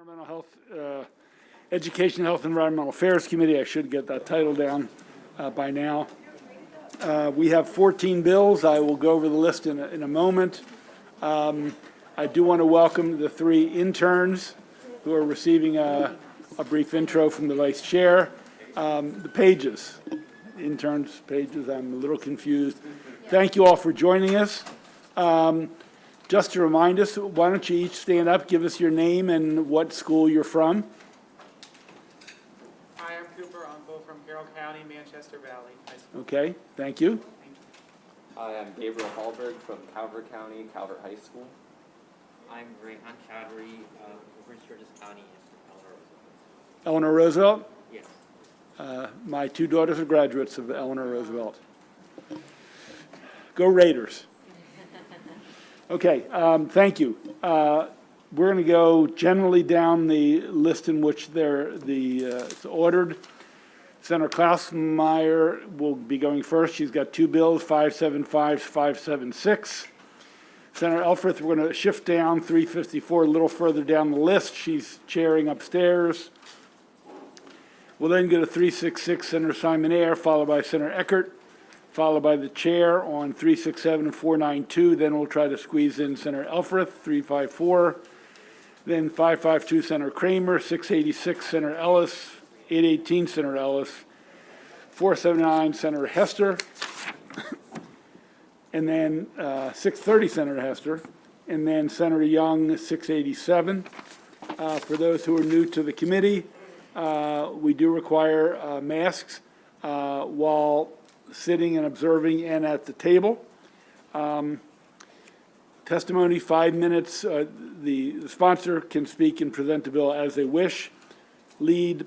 Environmental Health, Education, Health, and Environmental Affairs Committee. I should get that title down by now. We have 14 bills. I will go over the list in a moment. I do want to welcome the 3 interns who are receiving a brief intro from the Vice Chair. The pages, interns pages, I'm a little confused. Thank you all for joining us. Just to remind us, why don't you each stand up, give us your name and what school you're from. Hi, I'm Cooper Uncle from Carroll County, Manchester Valley High School. Okay, thank you. Hi, I'm Gabriel Hallberg from Calvert County, Calvert High School. I'm Rayhan Chowdhury, Prince George's County, Eleanor Roosevelt? Yes. My 2 daughters are graduates of Eleanor Roosevelt. Go Raiders. Okay, thank you. We're going to go generally down the list in which it's ordered. Senator Klausmeier will be going first. She's got 2 bills, 575, 576. Senator Elfreth, we're going to shift down 354 a little further down the list. She's chairing upstairs. We'll then go to 366, Senator Simon Ayer, followed by Senator Eckert, followed by the chair on 367 and 492. Then we'll try to squeeze in Senator Elfreth, 354. Then 552, Senator Kramer, 686, Senator Ellis, 818, Senator Ellis, 479, Senator Hester, and then 630, Senator Hester, and then Senator Young, 687. For those who are new to the committee, we do require masks while sitting and observing and at the table. Testimony, 5 minutes. The sponsor can speak and present the bill as they wish. Lead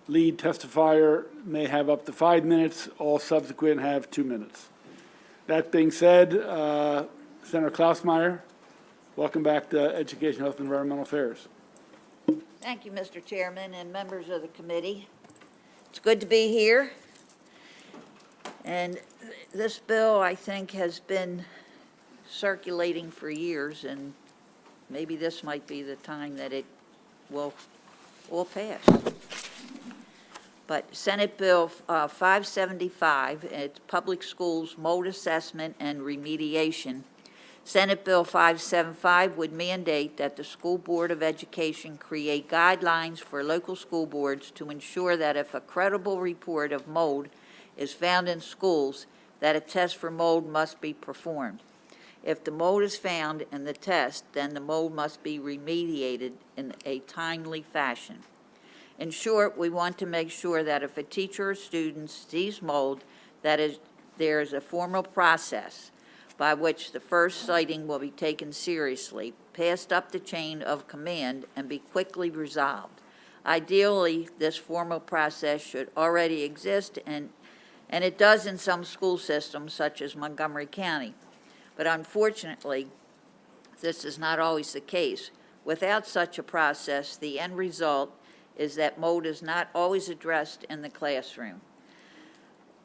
testifier may have up to 5 minutes. All subsequent have 2 minutes. That being said, Senator Klausmeier, welcome back to Education, Health, and Environmental Affairs. Thank you, Mr. Chairman and members of the committee. It's good to be here. And this bill, I think, has been circulating for years, and maybe this might be the time that it will pass. But Senate Bill 575, it's Public Schools Mold Assessment and Remediation. Senate Bill 575 would mandate that the School Board of Education create guidelines for local school boards to ensure that if a credible report of mold is found in schools, that a test for mold must be performed. If the mold is found in the test, then the mold must be remediated in a timely fashion. In short, we want to make sure that if a teacher or student sees mold, there is a formal process by which the first sighting will be taken seriously, passed up the chain of command, and be quickly resolved. Ideally, this formal process should already exist, and it does in some school systems, such as Montgomery County. But unfortunately, this is not always the case. Without such a process, the end result is that mold is not always addressed in the classroom.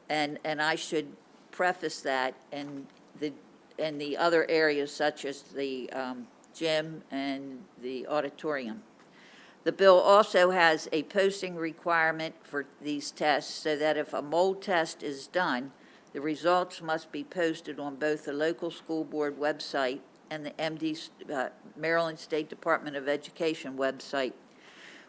And I should preface that in the other areas, such as the gym and the auditorium. The bill also has a posting requirement for these tests so that if a mold test is done, the results must be posted on both the local school board website and the Maryland State Department of Education website.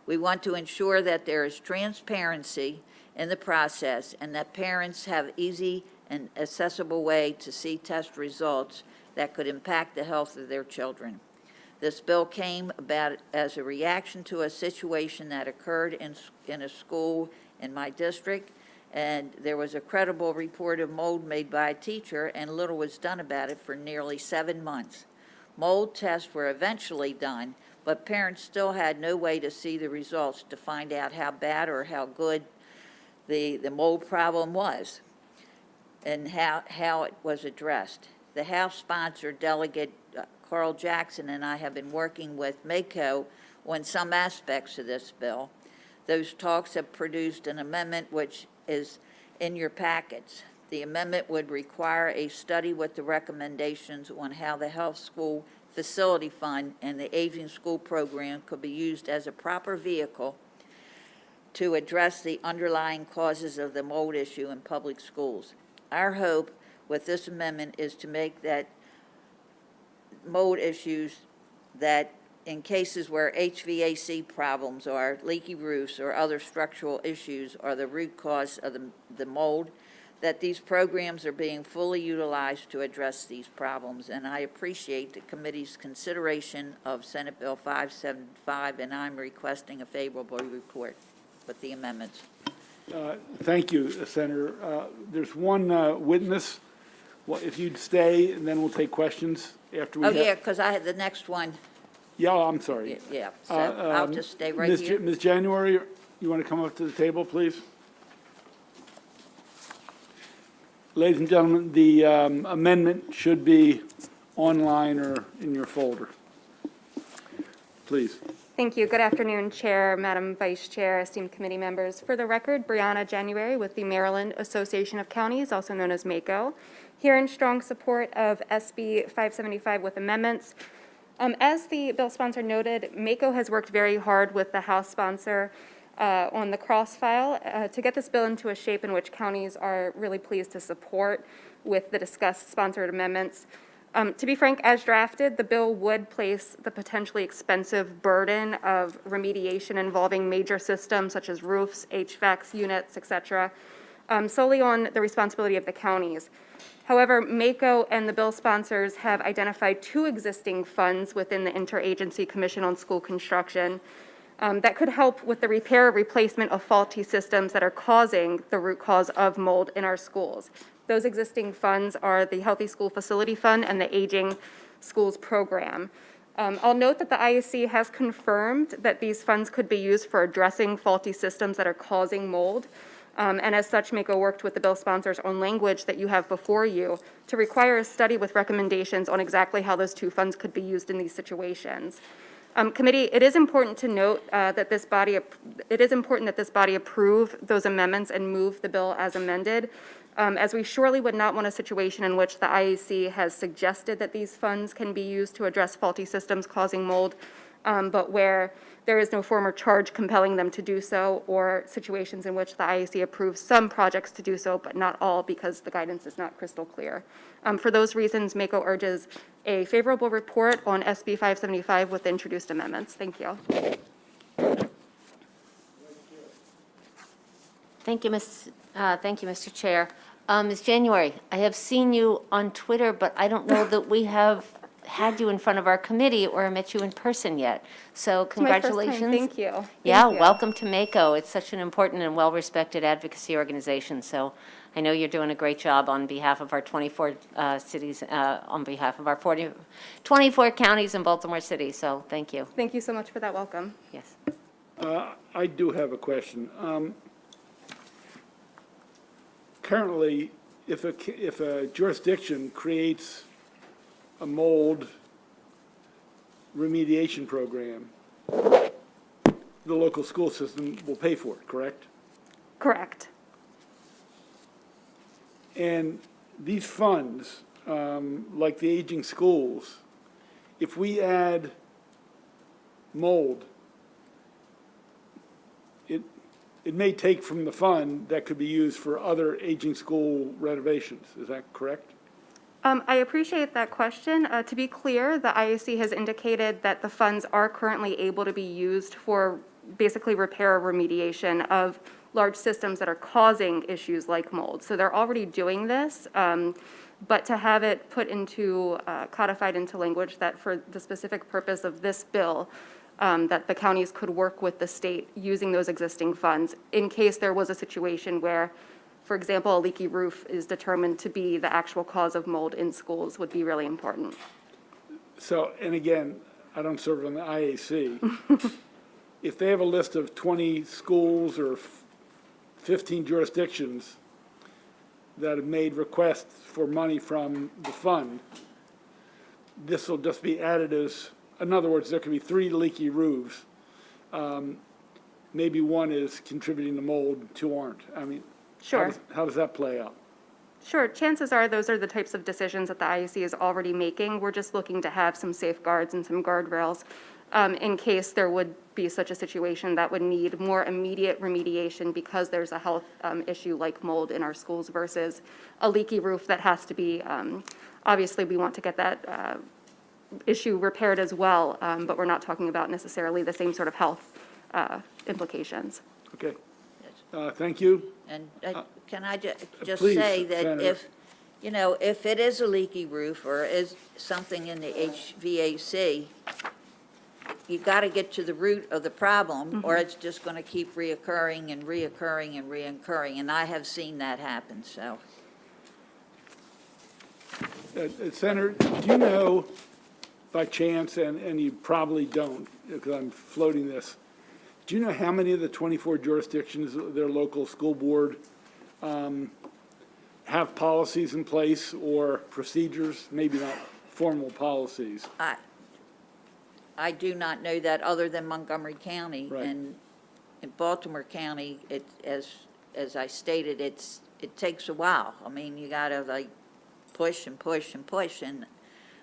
We want to ensure that there is transparency in the process and that parents have easy and accessible way to see test results that could impact the health of their children. This bill came about as a reaction to a situation that occurred in a school in my district, and there was a credible report of mold made by a teacher, and little was done about it for nearly 7 months. Mold tests were eventually done, but parents still had no way to see the results to find out how bad or how good the mold problem was and how it was addressed. The House sponsor, Delegate Carl Jackson, and I have been working with MACO on some aspects of this bill. Those talks have produced an amendment which is in your packets. The amendment would require a study with the recommendations on how the Health School Facility Fund and the Aging School Program could be used as a proper vehicle to address the underlying causes of the mold issue in public schools. Our hope with this amendment is to make that mold issues that in cases where HVAC problems or leaky roofs or other structural issues are the root cause of the mold, that these programs are being fully utilized to address these problems. And I appreciate the committee's consideration of Senate Bill 575, and I'm requesting a favorable report with the amendments. Thank you, Senator. There's one witness. Well, if you'd stay, and then we'll take questions after we Oh, have. yeah, because I had the next one. Yeah, I'm sorry. Yeah, so I'll just stay right Ms. here. Ms. January, you want to come up to the table, please? Ladies and gentlemen, the amendment should be online or in your folder. Please. Thank you. Good afternoon, Chair, Madam Vice Chair, esteemed committee members. For the record, Brianna January with the Maryland Association of Counties, also known as MACO, here in strong support of SB 575 with amendments. As the bill sponsor noted, MACO has worked very hard with the House sponsor on the cross-file to get this bill into a shape in which counties are really pleased to support with the discussed sponsored amendments. To be frank, as drafted, the bill would place the potentially expensive burden of remediation involving major systems such as roofs, HVAC units, et cetera, solely on the responsibility of the counties. However, MACO and the bill sponsors have identified two existing funds within the Interagency Commission on School Construction that could help with the repair or replacement of faulty systems that are causing the root cause of mold in our schools. Those existing funds are the Healthy School Facility Fund and the Aging Schools Program. I'll note that the IAC has confirmed that these funds could be used for addressing faulty systems that are causing mold. And as such, MACO worked with the bill sponsors on language that you have before you to require a study with recommendations on exactly how those two funds could be used in these situations. Committee, it is important to note that this body approve those amendments and move the bill as amended, as we surely would not want a situation in which the IAC has suggested that these funds can be used to address faulty systems causing mold, but where there is no form or charge compelling them to do so, or situations in which the IAC approves some projects to do so, but not all because the guidance is not crystal clear. For those reasons, MACO urges a favorable report on SB 575 with the introduced amendments. Thank you. Thank you, Mr. Chair. Ms. January, I have seen you on Twitter, but I don't know that we have had you in front of our committee or met you in person yet. So congratulations. My first time. Thank you. Yeah, Thank you. welcome to MACO. It's such an important and well-respected advocacy organization. So I know you're doing a great job on behalf of our 24 cities, on behalf of our 24 counties in Baltimore City. So thank you. Thank you so much for that welcome. Yes. I do have a question. Currently, if a jurisdiction creates a mold remediation program, the local school system will pay for it, correct? Correct. And these funds, like the aging schools, if we add mold, it may take from the fund that could be used for other aging school renovations. Is that correct? I appreciate that question. To be clear, the IAC has indicated that the funds are currently able to be used for basically repair or remediation of large systems that are causing issues like mold. So they're already doing this, but to have it put into, codified into language that for the specific purpose of this bill, that the counties could work with the state using those existing funds in case there was a situation where, for example, a leaky roof is determined to be the actual cause of mold in schools would be really important. So, and again, I don't serve on the IAC. If they have a list of 20 schools or 15 jurisdictions that have made requests for money from the fund, this will just be added as, in other words, there could be 3 leaky roofs. Maybe one is contributing to mold, 2 aren't. I mean, Sure. how does that play out? Sure, chances are those are the types of decisions that the IEC is already making. We're just looking to have some safeguards and some guardrails in case there would be such a situation that would need more immediate remediation because there's a health issue like mold in our schools versus a leaky roof that has to be, obviously, we want to get that issue repaired as well, but we're not talking about necessarily the same sort of health implications. Okay. Thank you. And can I just Please, say that Senator. if, if it is a leaky roof or is something in the HVAC, you got to get to the root of the problem, or it's just going to keep reoccurring and reoccurring and reoccurring, and I have seen that happen, so. Senator, do you know, by chance, and you probably don't, because I'm floating this, do you know how many of the 24 jurisdictions, their local school board, have policies in place or procedures, maybe not formal policies? I do not know that other than Montgomery County. Right. And in Baltimore County, as I stated, it takes a while. I mean, you gotta like push and push and push, and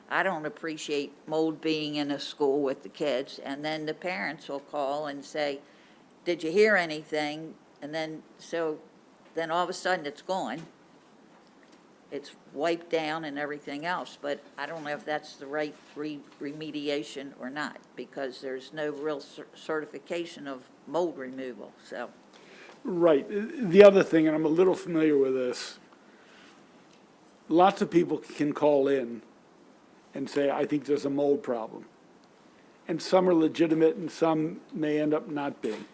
I don't appreciate mold being in a school with the kids. And then the parents will call and say, did you hear anything? And then, then all of a sudden it's gone. It's wiped down and everything else, but I don't know if that's the right remediation or not, because there's no real certification of mold removal, so. Right. The other thing, and I'm a little familiar with this, lots of people can call in and say, I think there's a mold problem. And some are legitimate and some may end up not being.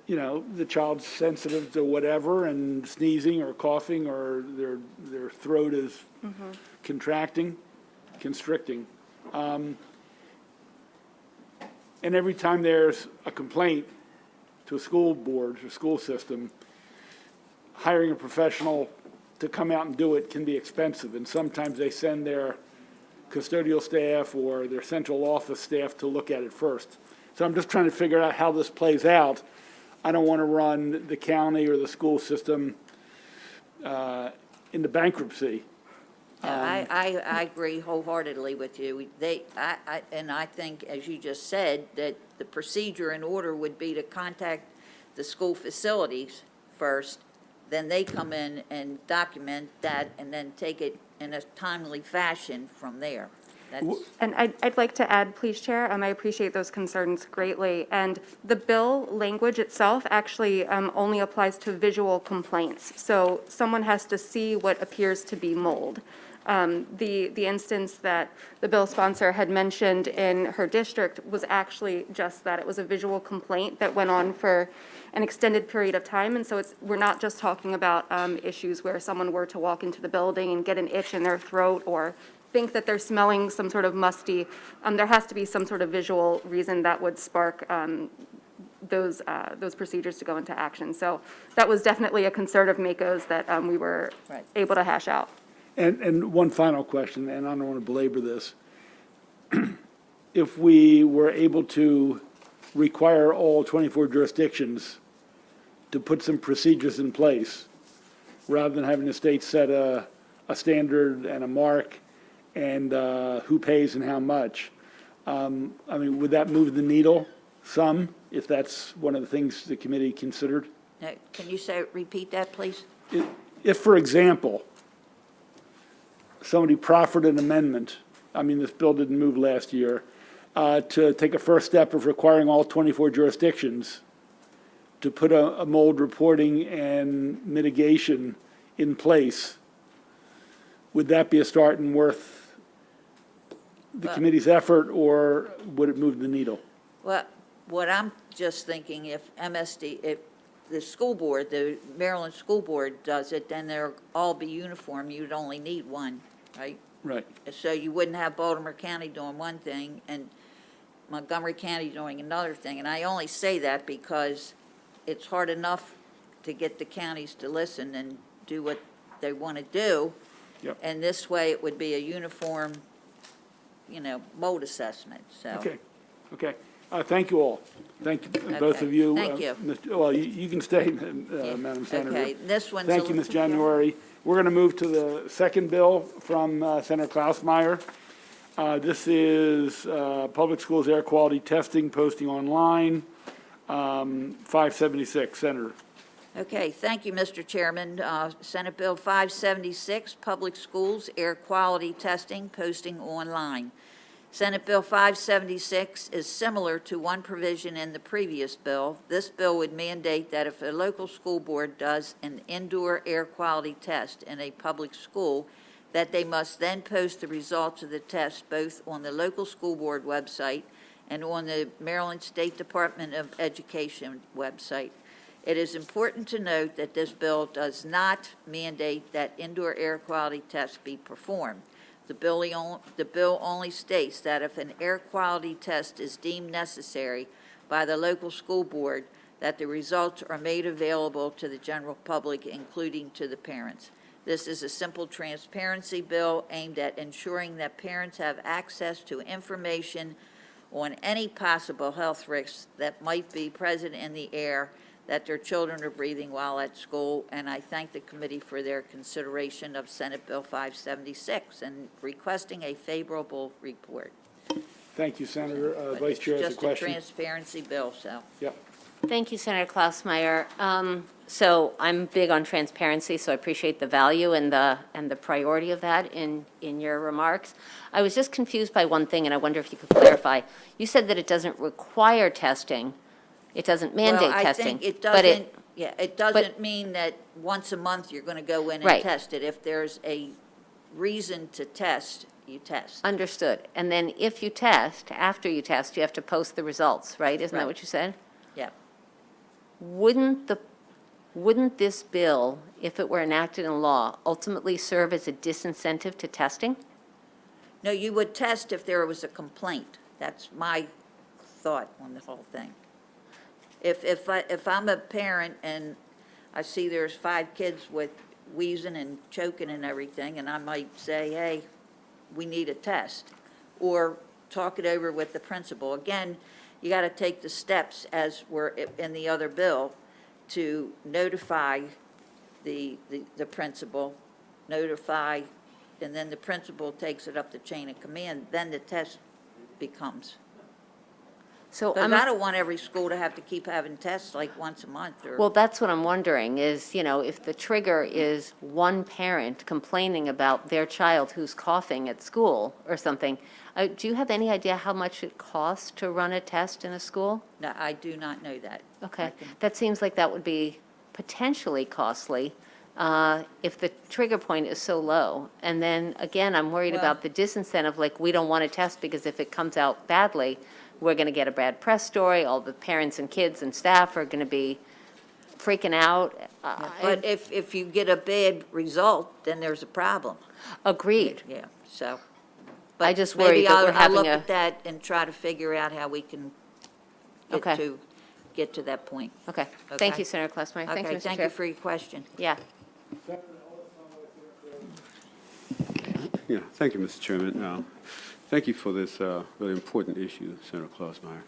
The child's sensitive to whatever and sneezing or coughing or their throat is contracting, constricting. And every time there's a complaint to a school board or school system, hiring a professional to come out and do it can be expensive. And sometimes they send their custodial staff or their central office staff to look at it first. So I'm just trying to figure out how this plays out. I don't want to run the county or the school system into bankruptcy. I agree wholeheartedly with you. And I think, as you just said, that the procedure in order would be to contact the school facilities first, then they come in and document that and then take it in a timely fashion from there. And I'd like to add, please, Chair, I appreciate those concerns greatly. And the bill language itself actually only applies to visual complaints. So someone has to see what appears to be mold. The instance that the bill sponsor had mentioned in her district was actually just that. It was a visual complaint that went on for an extended period of time. And so we're not just talking about issues where someone were to walk into the building and get an itch in their throat or think that they're smelling some sort of musty. There has to be some sort of visual reason that would spark those procedures to go into action. So that was definitely a concern of MACO's that we were Right. able to hash out. And one final question, and I don't want to belabor this. If we were able to require all 24 jurisdictions to put some procedures in place, rather than having the state set a standard and a mark, and who pays and how much, would that move the needle some, if that's one of the things the committee considered? Now, can you repeat that, please? If, for example, somebody proffered an amendment, this bill didn't move last year, to take a first step of requiring all 24 jurisdictions to put a mold reporting and mitigation in place, would that be a start and worth the committee's effort, or would it move the needle? Well, what I'm just thinking, if the school board, the Maryland School Board does it, then they'll all be uniform. You'd only need one, right? Right. So you wouldn't have Baltimore County doing one thing and Montgomery County doing another thing. And I only say that because it's hard enough to get the counties to listen and do what they want to do. Yep. And this way, it would be a uniform, mold assessment, so. Okay. Thank you all. Thank you, both Okay. of you. Thank you. Well, you can stay, Madam Senator. Okay, this one's. Thank you, Ms. January. We're going to move to the second bill from Senator Klausmeyer. This is Public Schools Air Quality Testing, Posting Online, 576. Senator. Okay, thank you, Mr. Chairman. Senate Bill 576, Public Schools Air Quality Testing, Posting Online. Senate Bill 576 is similar to one provision in the previous bill. This bill would mandate that if a local school board does an indoor air quality test in a public school, that they must then post the results of the test both on the local school board website and on the Maryland State Department of Education website. It is important to note that this bill does not mandate that indoor air quality tests be performed. The bill only states that if an air quality test is deemed necessary by the local school board, that the results are made available to the general public, including to the parents. This is a simple transparency bill aimed at ensuring that parents have access to information on any possible health risks that might be present in the air that their children are breathing while at school, and I thank the committee for their consideration of Senate Bill 576 and requesting a favorable report. Thank you, Senator. But Vice Chair has a It's just a question. transparency bill, so. Yep. Thank you, Senator Klausmeyer. So I'm big on transparency, so I appreciate the value and the priority of that in your remarks. I was just confused by one thing, and I wonder if you could clarify. You said that it doesn't require testing. It doesn't mandate testing. Well, I think it but doesn't, yeah, it doesn't mean that once a month you're going to go in and Right. test it. If there's a reason to test, you test. Understood. And then if you test, after you test, you have to post the results, right? Isn't that Right. what you said? Yeah. Wouldn't this bill, if it were enacted in law, ultimately serve as a disincentive to testing? No, you would test if there was a complaint. That's my thought on the whole thing. If I'm a parent and I see there's 5 kids with wheezing and choking and everything, and I might say, hey, we need a test, or talk it over with the principal. Again, you got to take the steps as were in the other bill to notify the principal, notify, and then the principal takes it up the chain of command, then the test becomes. So Because I'm I don't want every school to have to keep having tests like once a month or. Well, that's what I'm wondering is, if the trigger is one parent complaining about their child who's coughing at school or something, do you have any idea how much it costs to run a test in a school? No, I do not know that. Okay, I can- that seems like that would be potentially costly if the trigger point is so low. And then, again, I'm worried Well- about the disincentive, like, we don't want to test because if it comes out badly, we're going to get a bad press story, all the parents and kids and staff are going to be freaking out. But if you get a bad result, then there's a problem. Agreed. Yeah, so. I but just worry that we're maybe having I'll look a- at that and try to figure out how we can Okay. get to that point. Okay, thank Okay. you, Senator Klausmeyer. Thanks, Okay, Mr. thank Chair. you for your question. Yeah. Yeah, thank you, Mr. Chairman. Thank you for this really important issue, Senator Klausmeyer.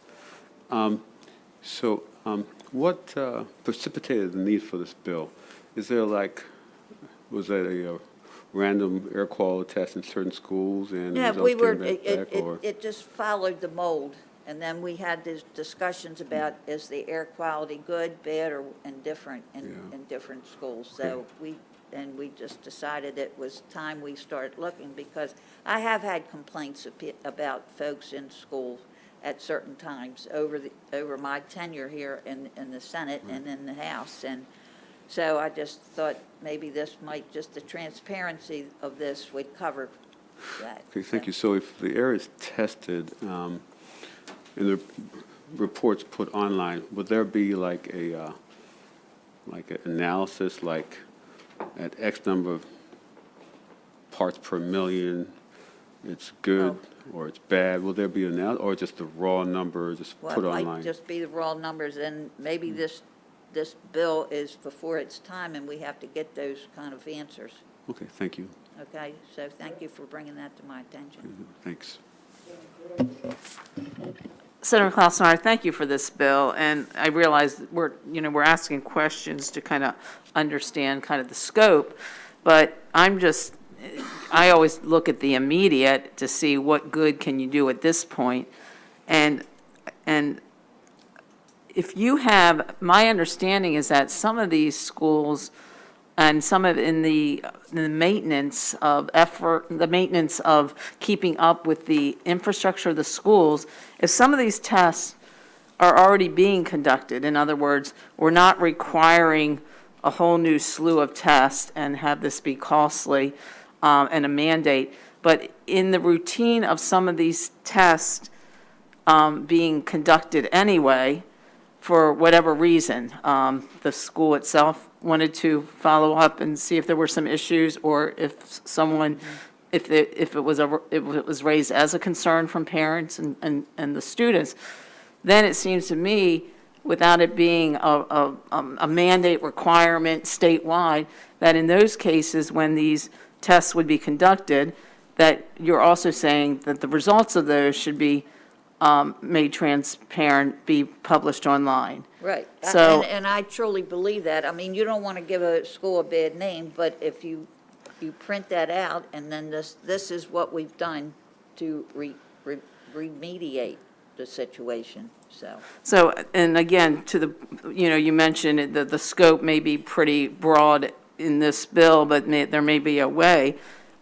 What precipitated the need for this bill? Is there was that a random air quality test in certain schools and Yeah, results we were, came back, or? it just followed the mold. And then we had these discussions about, is the air quality good, bad, or indifferent in different schools? So we just decided it was time we started looking, because I have had complaints about folks in school at certain times over my tenure here in the Senate and in the House. And so I just thought maybe this might, just the transparency of this would cover that. Okay, thank you. So if the air is tested and the reports put online, would there be like an analysis, like at X number of parts per million, it's good or it's bad? Will there be an analysis, or just the raw number just Well, put it might online? just be the raw numbers, and maybe this bill is before its time, and we have to get those kind of answers, Okay, thank you. okay? So thank you for bringing that to my attention. Thanks. Senator Klausmeyer, thank you for this bill, and I realize that we're asking questions to kind of understand kind of the scope. But I always look at the immediate to see what good can you do at this point. And if you have, my understanding is that some of these schools and some of in the maintenance of effort, the maintenance of keeping up with the infrastructure of the schools, if some of these tests are already being conducted, in other words, we're not requiring a whole new slew of tests and have this be costly and a mandate, but in the routine of some of these tests being conducted anyway, for whatever reason, the school itself wanted to follow up and see if there were some issues, or if someone, if it was raised as a concern from parents and the students, then it seems to me, without it being a mandate requirement statewide, that in those cases when these tests would be conducted, that you're also saying that the results of those should be made transparent, be published online. Right. So- And I truly believe that. I mean, you don't want to give a school a bad name, but if you print that out, and then this is what we've done to remediate the situation, so. So, and again, to the, you mentioned that the scope may be pretty broad in this bill, but there may be a way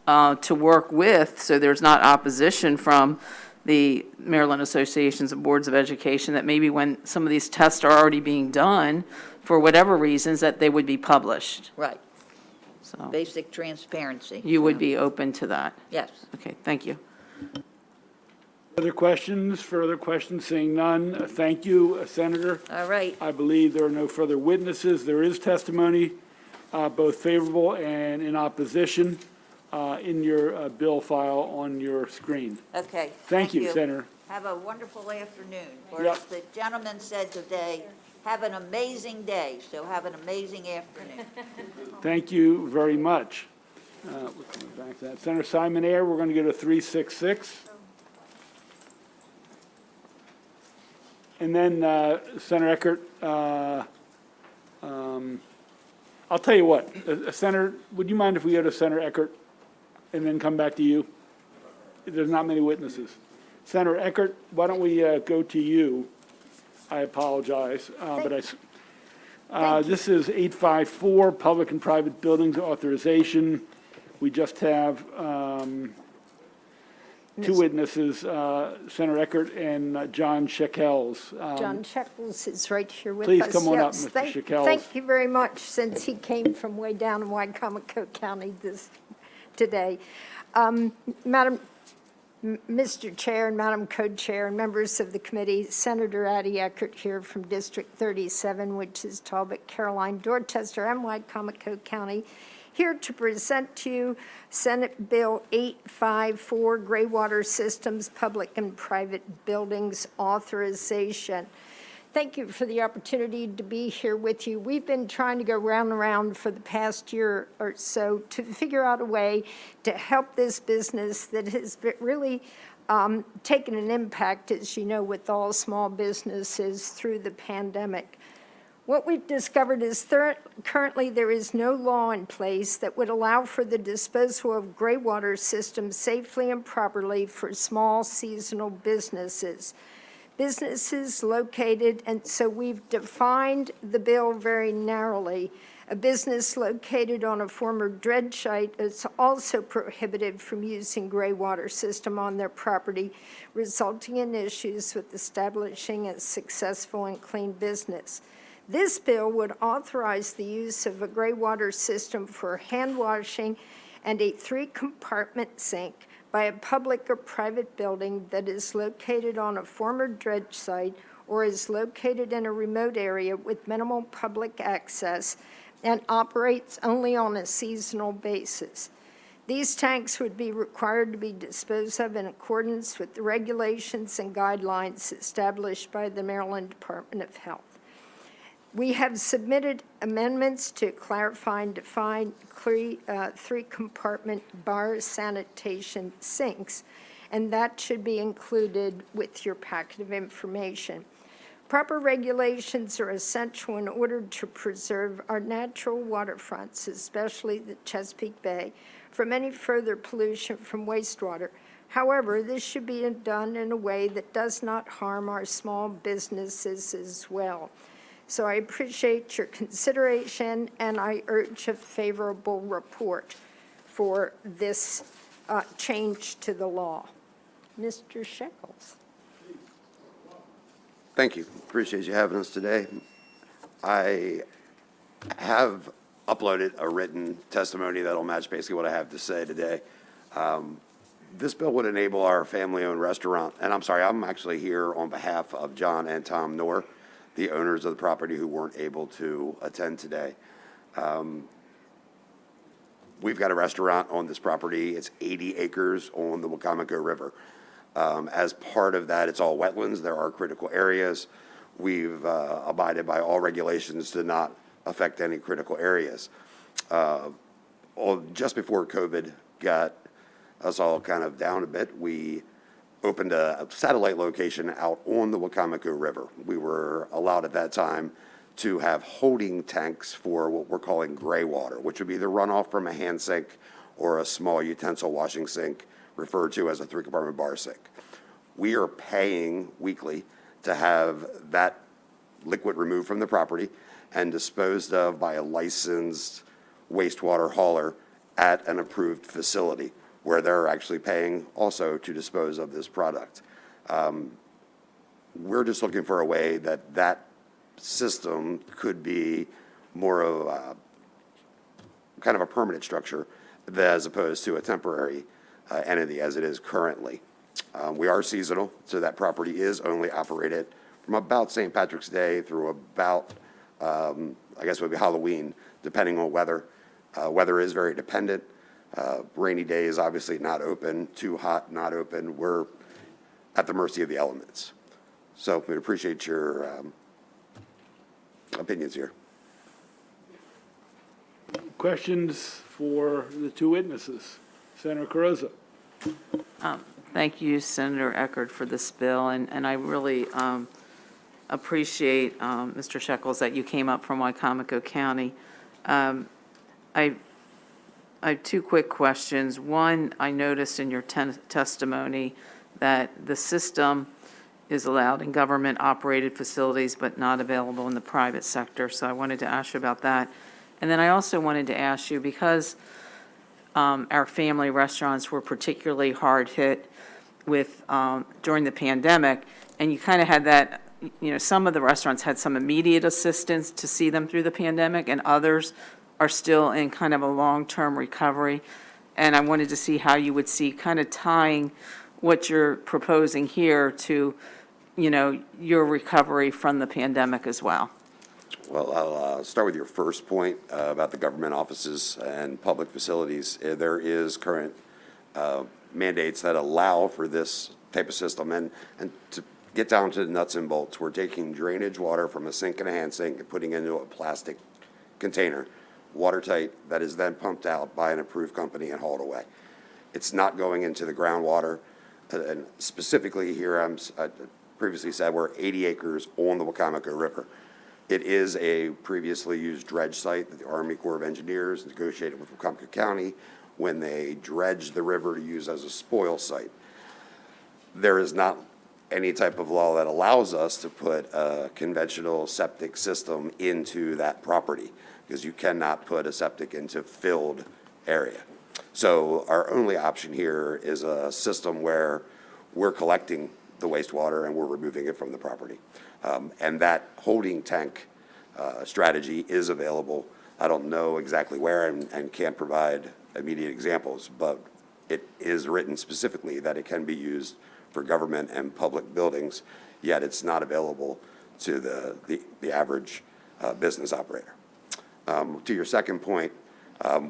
to work with, so there's not opposition from the Maryland Associations of Boards of Education, that maybe when some of these tests are already being done, for whatever reasons, that they would be published. Right, So basic transparency. you would be open to that? Yes. Okay, thank you. Further questions, seeing none. Thank you, Senator. All right. I believe there are no further witnesses. There is testimony, both favorable and in opposition, in your bill file on your screen. Okay. Thank you, Senator. Have a wonderful afternoon. Or Yep. as the gentleman said today, have an amazing day, so have an amazing afternoon. Thank you very much. We're coming back to that. Senator Simon Ayer, we're going to go to 366. And then Senator Eckert, I'll tell you what, Senator, would you mind if we go to Senator Eckert and then come back to you? There's not many witnesses. Senator Eckert, why don't we go to you? I apologize, but this is 854, Public and Private Buildings Authorization. We just have two witnesses, Senator Eckert and John Shekels. John Shekels is right here with us. Please come on up, Yes, Mr. Shekels. Thank you very much, since he came from way down in Wycomico County today. Mr. Chair and Madam Co-Chair and members of the committee, Senator Addie Eckert here from District 37, which is Talbot, Caroline, Dorchester, and Wycomico County, here to present to you Senate Bill 854, Graywater Systems Public and Private Buildings Authorization. Thank you for the opportunity to be here with you. We've been trying to go round and round for the past year or so to figure out a way to help this business that has really taken an impact, as you know, with all small businesses through the pandemic. What we've discovered is currently there is no law in place that would allow for the disposal of gray water systems safely and properly for small seasonal businesses. Businesses located, and so we've defined the bill very narrowly. A business located on a former dredge site is also prohibited from using gray water system on their property, resulting in issues with establishing a successful and clean business. This bill would authorize the use of a gray water system for hand washing and a 3-compartment sink by a public or private building that is located on a former dredge site or is located in a remote area with minimal public access and operates only on a seasonal basis. These tanks would be required to be disposed of in accordance with the regulations and guidelines established by the Maryland Department of Health. We have submitted amendments to clarify and define 3-compartment bar sanitation sinks, and that should be included with your packet of information. Proper regulations are essential in order to preserve our natural waterfronts, especially the Chesapeake Bay, from any further pollution from wastewater. However, this should be done in a way that does not harm our small businesses as well. So I appreciate your consideration, and I urge a favorable report for this change to the law. Mr. Shekels. Thank you. Appreciate you having us today. I have uploaded a written testimony that'll match basically what I have to say today. This bill would enable our family-owned restaurant, and I'm sorry, I'm actually here on behalf of John and Tom Knorr, the owners of the property who weren't able to attend today. We've got a restaurant on this property. It's 80 acres on the Wacomico River. As part of that, it's all wetlands. There are critical areas. We've abided by all regulations to not affect any critical areas. Just before COVID got us all kind of down a bit, we opened a satellite location out on the Wacomico River. We were allowed at that time to have holding tanks for what we're calling gray water, which would be the runoff from a hand sink or a small utensil washing sink, referred to as a 3-compartment bar sink. We are paying weekly to have that liquid removed from the property and disposed of by a licensed wastewater hauler at an approved facility, where they're actually paying also to dispose of this product. We're just looking for a way that that system could be more of a kind of a permanent structure as opposed to a temporary entity as it is currently. We are seasonal, so that property is only operated from about St. Patrick's Day through about, I guess it would be Halloween, depending on weather. Weather is very dependent. Rainy days, obviously not open. Too hot, not open. We're at the mercy of the elements. So we'd appreciate your opinions here. Questions for the two witnesses? Senator Carozza. Thank you, Senator Eckert, for this bill, and I really appreciate, Mr. Shekels, that you came up from Wycomico County. I have two quick questions. One, I noticed in your testimony that the system is allowed in government-operated facilities but not available in the private sector, so I wanted to ask you about that. And then I also wanted to ask you, because our family restaurants were particularly hard hit with during the pandemic, and you kind of had that, you know, some of the restaurants had some immediate assistance to see them through the pandemic, and others are still in kind of a long-term recovery. And I wanted to see how you would see kind of tying what you're proposing here to, you know, your recovery from the pandemic as well. Well, I'll start with your first point about the government offices and public facilities. There is current mandates that allow for this type of system. And to get down to the nuts and bolts, we're taking drainage water from a sink and a hand sink and putting it into a plastic container, watertight, that is then pumped out by an approved company and hauled away. It's not going into the groundwater. And specifically here, I previously said we're 80 acres on the Wacomico River. It is a previously used dredge site that the Army Corps of Engineers negotiated with Wacomico County when they dredged the river to use as a spoil site. There is not any type of law that allows us to put a conventional septic system into that property, because you cannot put a septic into filled area. So our only option here is a system where we're collecting the wastewater and we're removing it from the property. And that holding tank strategy is available. I don't know exactly where and can't provide immediate examples, but it is written specifically that it can be used for government and public buildings, yet it's not available to the average business operator. To your second point,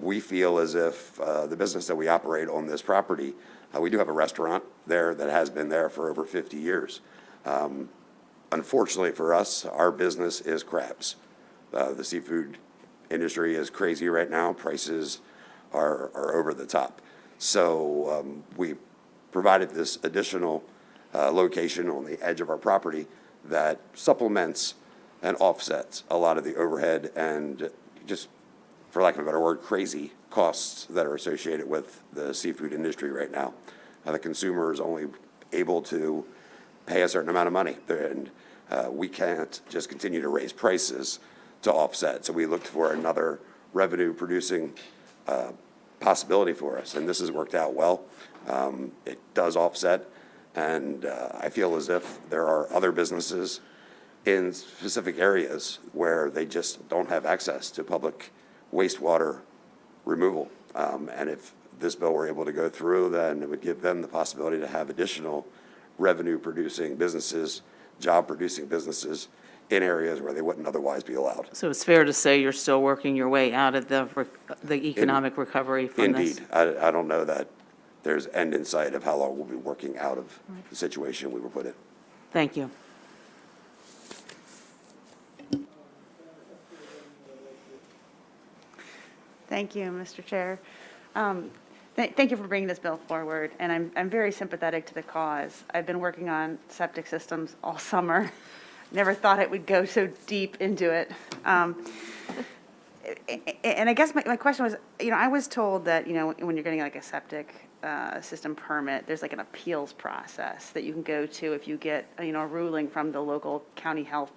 we feel as if the business that we operate on this property, we do have a restaurant there that has been there for over 50 years. Unfortunately for us, our business is crabs. The seafood industry is crazy right now. Prices are over the top. So we provided this additional location on the edge of our property that supplements and offsets a lot of the overhead and just, for lack of a better word, crazy costs that are associated with the seafood industry right now. The consumer is only able to pay a certain amount of money, and we can't just continue to raise prices to offset. So we looked for another revenue-producing possibility for us, and this has worked out well. It does offset, and I feel as if there are other businesses in specific areas where they just don't have access to public wastewater removal. And if this bill were able to go through, then it would give them the possibility to have additional revenue-producing businesses, job-producing businesses in areas where they wouldn't otherwise be allowed. So it's fair to say you're still working your way out of the economic recovery from this? Indeed. I don't know that there's end in sight of how long we'll be working out of the situation we were put in. Thank you. Thank you, Mr. Chair. Thank you for bringing this bill forward, and I'm very sympathetic to the cause. I've been working on septic systems all summer. Never thought it would go so deep into it. And I guess my question was, I was told that, when you're getting like a septic system permit, there's like an appeals process that you can go to if you get, a ruling from the local county health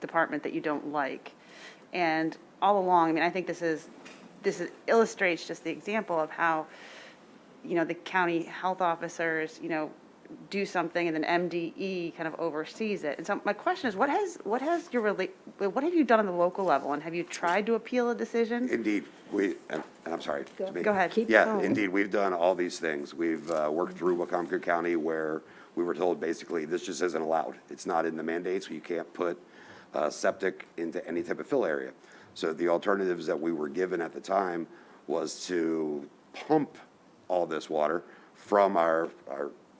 department that you don't like. And all along, I think this illustrates just the example of how, the county health officers, do something and then MDE kind of oversees it. And so my question is, what have you done on the local level, and have you tried to appeal a decision? Indeed, and I'm sorry. it's me. Go ahead. Yeah, indeed, we've done all these things. We've worked through Wacomico County where we were told basically this just isn't allowed. It's not in the mandates. You can't put septic into any type of fill area. So the alternatives that we were given at the time was to pump all this water from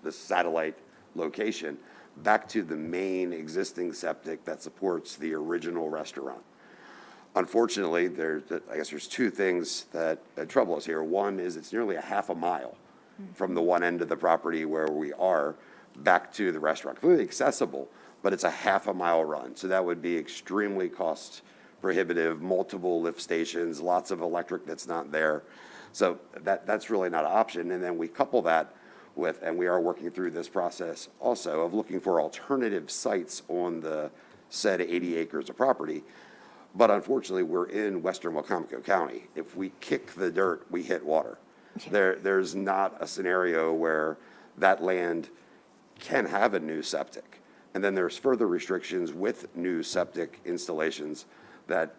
the satellite location back to the main existing septic that supports the original restaurant. Unfortunately, I guess there's two things that trouble us here. One is it's nearly a half a mile from the one end of the property where we are back to the restaurant. Completely accessible, but it's a half a mile run. So that would be extremely cost prohibitive, multiple lift stations, lots of electric that's not there. So that's really not an option. And then we couple that with, and we are working through this process also of looking for alternative sites on the said 80 acres of property. But unfortunately, we're in western Wacomico County. If we kick the dirt, we hit water. There's not a scenario where that land can have a new septic. And then there's further restrictions with new septic installations that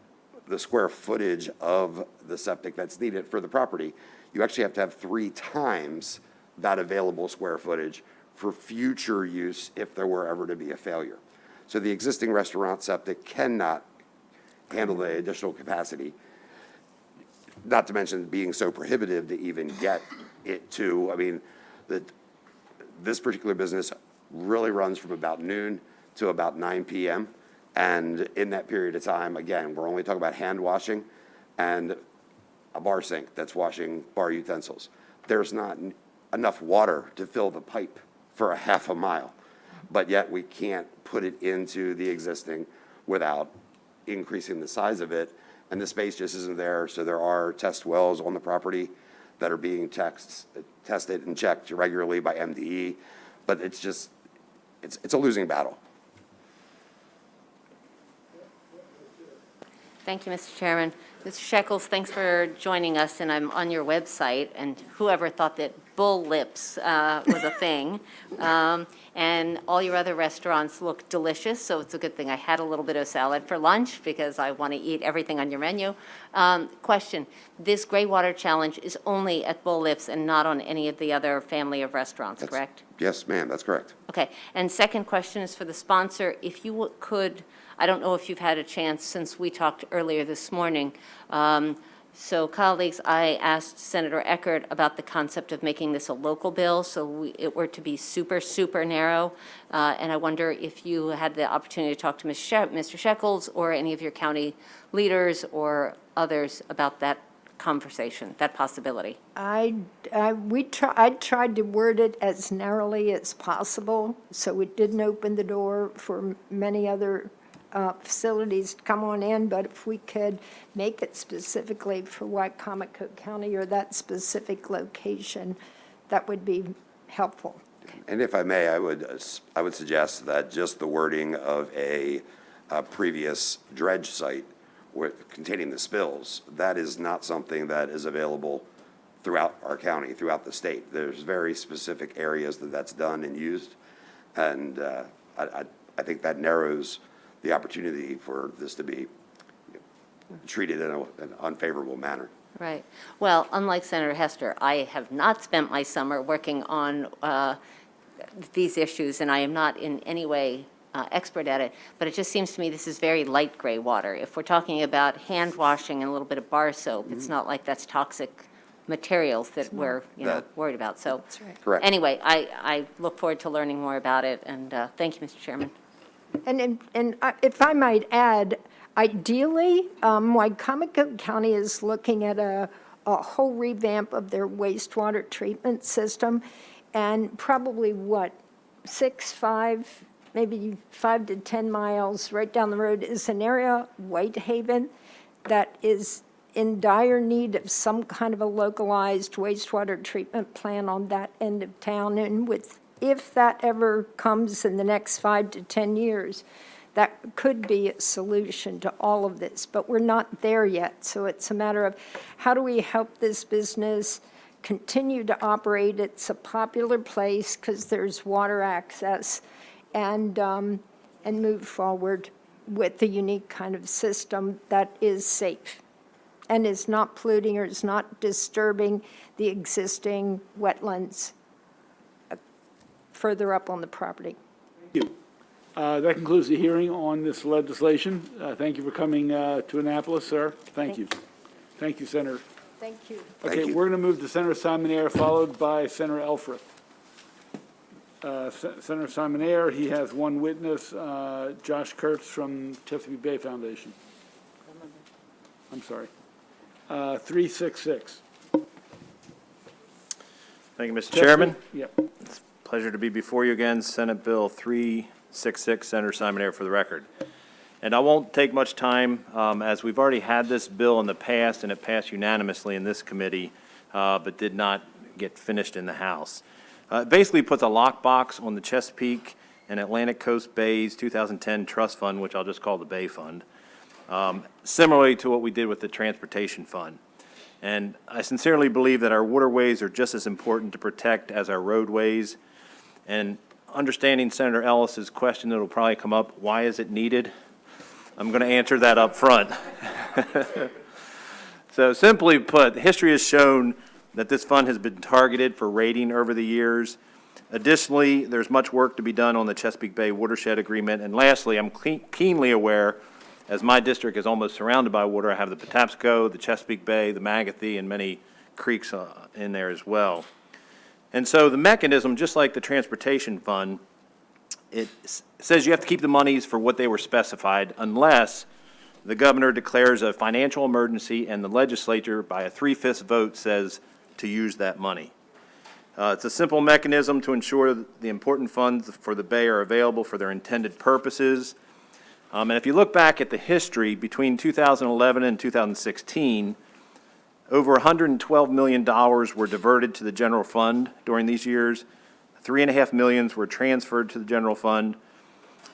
the square footage of the septic that's needed for the property, you actually have to have 3 times that available square footage for future use if there were ever to be a failure. So the existing restaurant septic cannot handle the additional capacity, not to mention being so prohibitive to even get it to, this particular business really runs from about noon to about 9 p.m. And in that period of time, again, we're only talking about hand washing and a bar sink that's washing bar utensils. There's not enough water to fill the pipe for a half a mile, but yet we can't put it into the existing without increasing the size of it, and the space just isn't there. So there are test wells on the property that are being tested and checked regularly by MDE, but it's a losing battle. Thank you, Mr. Chairman. Mr. Shekels, thanks for joining us, and I'm on your website, and whoever thought that bull lips was a thing. And all your other restaurants look delicious, so it's a good thing I had a little bit of salad for lunch because I want to eat everything on your menu. Question, this Gray Water Challenge is only at Bull Lips and not on any of the other family of restaurants, correct? Yes, ma'am, that's correct. Okay, and second question is for the sponsor. If you could, I don't know if you've had a chance since we talked earlier this morning. So colleagues, I asked Senator Eckert about the concept of making this a local bill, so it were to be super, super narrow. And I wonder if you had the opportunity to talk to Mr. Shekels or any of your county leaders or others about that conversation, that possibility? I tried to word it as narrowly as possible, so it didn't open the door for many other facilities to come on in, but if we could make it specifically for Wycomico County or that specific location, that would be helpful. And if I may, I would suggest that just the wording of a previous dredge site containing the spills, that is not something that is available throughout our county, throughout the state. There's very specific areas that that's done and used, and I think that narrows the opportunity for this to be treated in an unfavorable manner. Right. Well, unlike Senator Hester, I have not spent my summer working on these issues, and I am not in any way expert at it, but it just seems to me this is very light gray water. If we're talking about hand washing and a little bit of bar soap, it's not like that's toxic materials that we're, worried about. So Correct. anyway, I look forward to learning more about it, and thank you, Mr. Chairman. And if I might add, ideally, Wycomico County is looking at a whole revamp of their wastewater treatment system, and probably, maybe 5 to 10 miles right down the road is an area, Whitehaven, that is in dire need of some kind of a localized wastewater treatment plant on that end of town. And if that ever comes in the next 5 to 10 years, that could be a solution to all of this. But we're not there yet. So it's a matter of how do we help this business continue to operate? It's a popular place because there's water access, and move forward with a unique kind of system that is safe and is not polluting or is not disturbing the existing wetlands further up on the property. Thank you. That concludes the hearing on this legislation. Thank you for coming to Annapolis, sir. Thank you. Thank you, Senator. Thank you. Okay, you. we're going to move to Senator Simonaire, followed by Senator Elfreth. Senator Simonaire, he has one witness, Josh Kurtz from Chesapeake Bay Foundation. I'm sorry. 366. Thank you, Mr. Chairman. Yep. Pleasure to be before you again. Senate Bill 366, Senator Simonaire for the record. And I won't take much time, as we've already had this bill in the past, and it passed unanimously in this committee, but did not get finished in the House. It basically puts a lockbox on the Chesapeake and Atlantic Coast Bays 2010 Trust Fund, which I'll just call the Bay Fund, similarly to what we did with the Transportation Fund. And I sincerely believe that our waterways are just as important to protect as our roadways. And understanding Senator Ellis's question that will probably come up, why is it needed? I'm going to answer that up front. So simply put, history has shown that this fund has been targeted for rating over the years. Additionally, there's much work to be done on the Chesapeake Bay Watershed Agreement. And lastly, I'm keenly aware, as my district is almost surrounded by water, I have the Patapsco, the Chesapeake Bay, the Magathie, and many creeks in there as well. And so the mechanism, just like the Transportation Fund, it says you have to keep the monies for what they were specified unless the governor declares a financial emergency and the legislature, by a 3/5 vote, says to use that money. It's a simple mechanism to ensure that the important funds for the Bay are available for their intended purposes. And if you look back at the history between 2011 and 2016, over $112 million were diverted to the general fund during these years. $3.5 million were transferred to the general fund.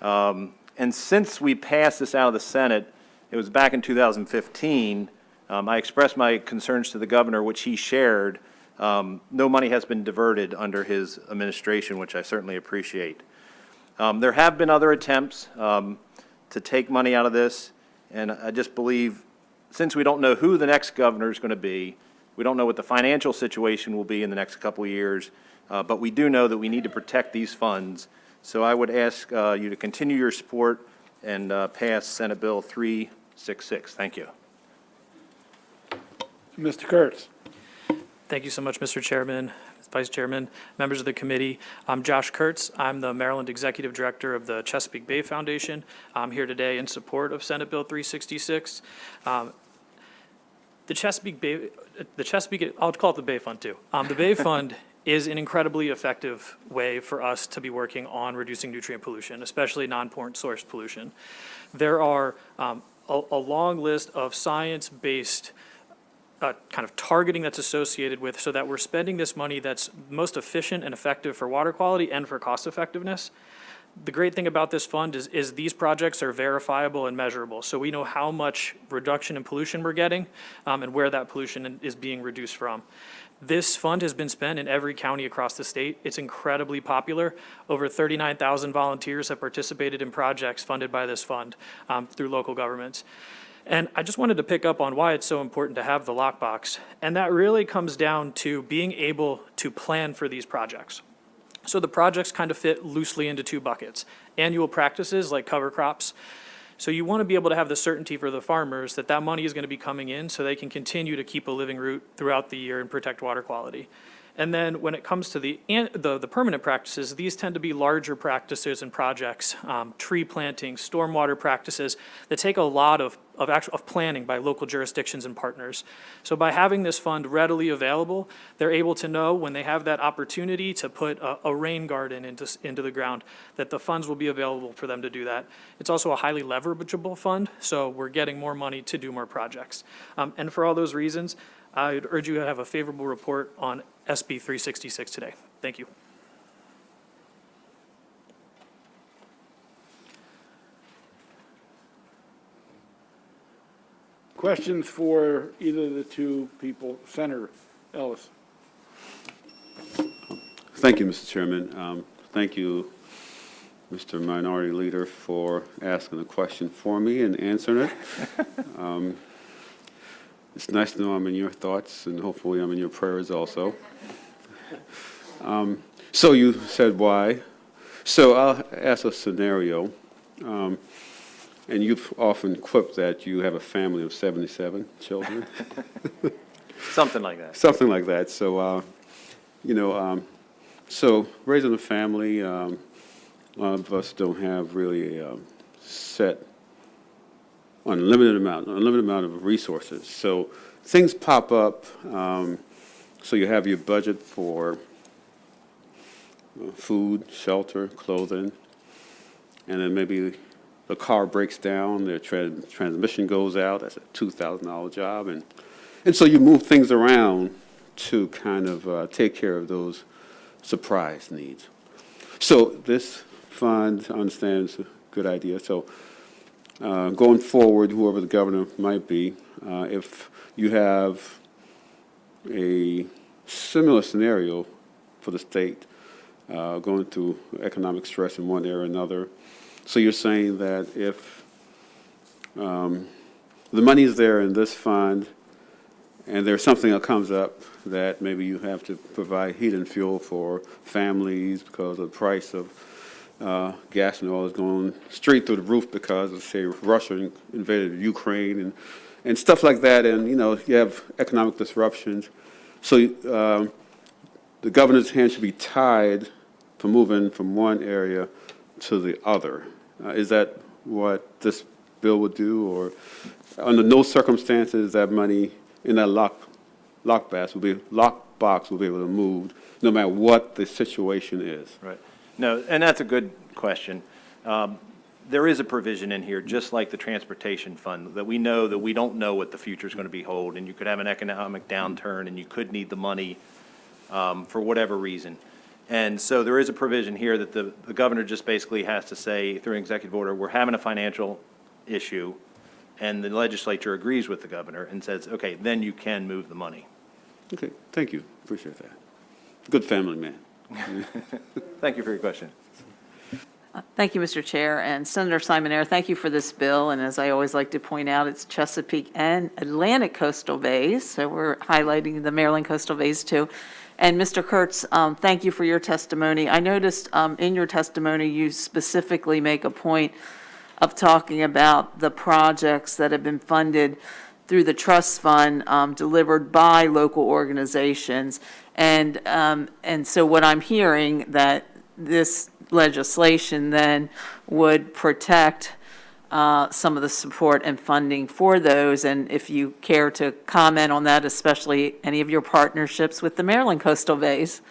And since we passed this out of the Senate, it was back in 2015, I expressed my concerns to the governor, which he shared. No money has been diverted under his administration, which I certainly appreciate. There have been other attempts to take money out of this, and I just believe, since we don't know who the next governor is going to be, we don't know what the financial situation will be in the next couple of years, but we do know that we need to protect these funds. So I would ask you to continue your support and pass Senate Bill 366. Thank you. Mr. Kurtz. Thank you so much, Mr. Chairman, Vice Chairman, members of the committee. I'm Josh Kurtz. I'm the Maryland Executive Director of the Chesapeake Bay Foundation. I'm here today in support of Senate Bill 366. The Chesapeake, I'll call it the Bay Fund too. The Bay Fund is an incredibly effective way for us to be working on reducing nutrient pollution, especially non-port source pollution. There are a long list of science-based kind of targeting that's associated with, so that we're spending this money that's most efficient and effective for water quality and for cost effectiveness. The great thing about this fund is these projects are verifiable and measurable. So we know how much reduction in pollution we're getting and where that pollution is being reduced from. This fund has been spent in every county across the state. It's incredibly popular. Over 39,000 volunteers have participated in projects funded by this fund through local governments. And I just wanted to pick up on why it's so important to have the lockbox. And that really comes down to being able to plan for these projects. So the projects kind of fit loosely into two buckets. Annual practices like cover crops. So you want to be able to have the certainty for the farmers that that money is going to be coming in so they can continue to keep a living root throughout the year and protect water quality. And then when it comes to the permanent practices, these tend to be larger practices and projects, tree planting, stormwater practices that take a lot of planning by local jurisdictions and partners. So by having this fund readily available, they're able to know when they have that opportunity to put a rain garden into the ground, that the funds will be available for them to do that. It's also a highly leverageable fund, so we're getting more money to do more projects. And for all those reasons, I would urge you to have a favorable report on SB 366 today. Thank you. Questions for either of the two people? Senator Ellis. Thank you, Mr. Chairman. Thank you, Mr. Minority Leader, for asking the question for me and answering it. It's nice to know I'm in your thoughts, and hopefully I'm in your prayers also. So you said why. So I'll ask a scenario. And you've often quipped that you have a family of 77 children. Something like that. Something like that. So, so raising a family, a lot of us don't have really a set unlimited amount of resources. So things pop up. So you have your budget for food, shelter, clothing, and then maybe the car breaks down, the transmission goes out. That's a $2,000 job, and so you move things around to kind of take care of those surprise needs. So this fund, I understand, is a good idea. So going forward, whoever the governor might be, if you have a similar scenario for the state, going through economic stress in one area or another, so you're saying that if the money is there in this fund and there's something that comes up that maybe you have to provide heat and fuel for families because of the price of gas and oil is going straight through the roof because of, say, Russia invaded Ukraine and stuff like that, and, you have economic disruptions. So the governor's hand should be tied for moving from one area to the other. Is that what this bill would do, or under no circumstances that money in that lockbox will be able to move no matter what the situation is? Right. No, and that's a good question. There is a provision in here, just like the transportation fund, that we know that we don't know what the future is going to be hold, and you could have an economic downturn, and you could need the money for whatever reason. And so there is a provision here that the governor just basically has to say through an executive order, we're having a financial issue, and the legislature agrees with the governor and says, okay, then you can move the money. Okay, thank you. Appreciate that. Good family man. Thank you for your question. Thank you, Mr. Chair. And Senator Simonaire, thank you for this bill. And as I always like to point out, it's Chesapeake and Atlantic coastal bays. So we're highlighting the Maryland coastal bays too. And Mr. Kurtz, thank you for your testimony. I noticed in your testimony you specifically make a point of talking about the projects that have been funded through the trust fund delivered by local organizations. And so what I'm hearing that this legislation then would protect some of the support and funding for those, and if you care to comment on that, especially any of your partnerships with the Maryland coastal bays.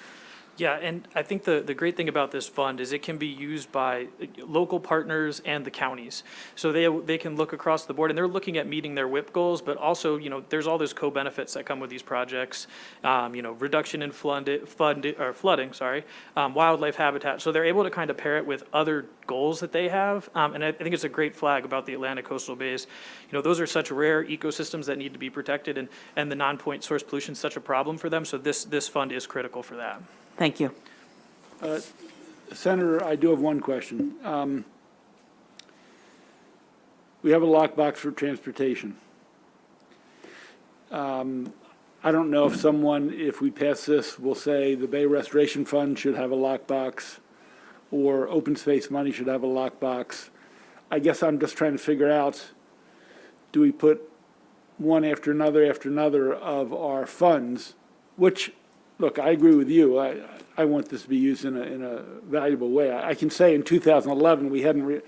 Yeah, and I think the great thing about this fund is it can be used by local partners and the counties. So they can look across the board, and they're looking at meeting their WIP goals, but also, there's all those co-benefits that come with these projects, reduction in flooding, wildlife habitat. So they're able to kind of pair it with other goals that they have, and I think it's a great flag about the Atlantic coastal bays. Those are such rare ecosystems that need to be protected, and the non-point source pollution is such a problem for them, so this fund is critical for that. Thank you. Senator, I do have one question. We have a lockbox for transportation. I don't know if we pass this, will say the Bay Restoration Fund should have a lockbox, or open space money should have a lockbox. I guess I'm just trying to figure out, do we put one after another of our funds, which, look, I agree with you. I want this to be used in a valuable way. I can say in 2011, we hadn't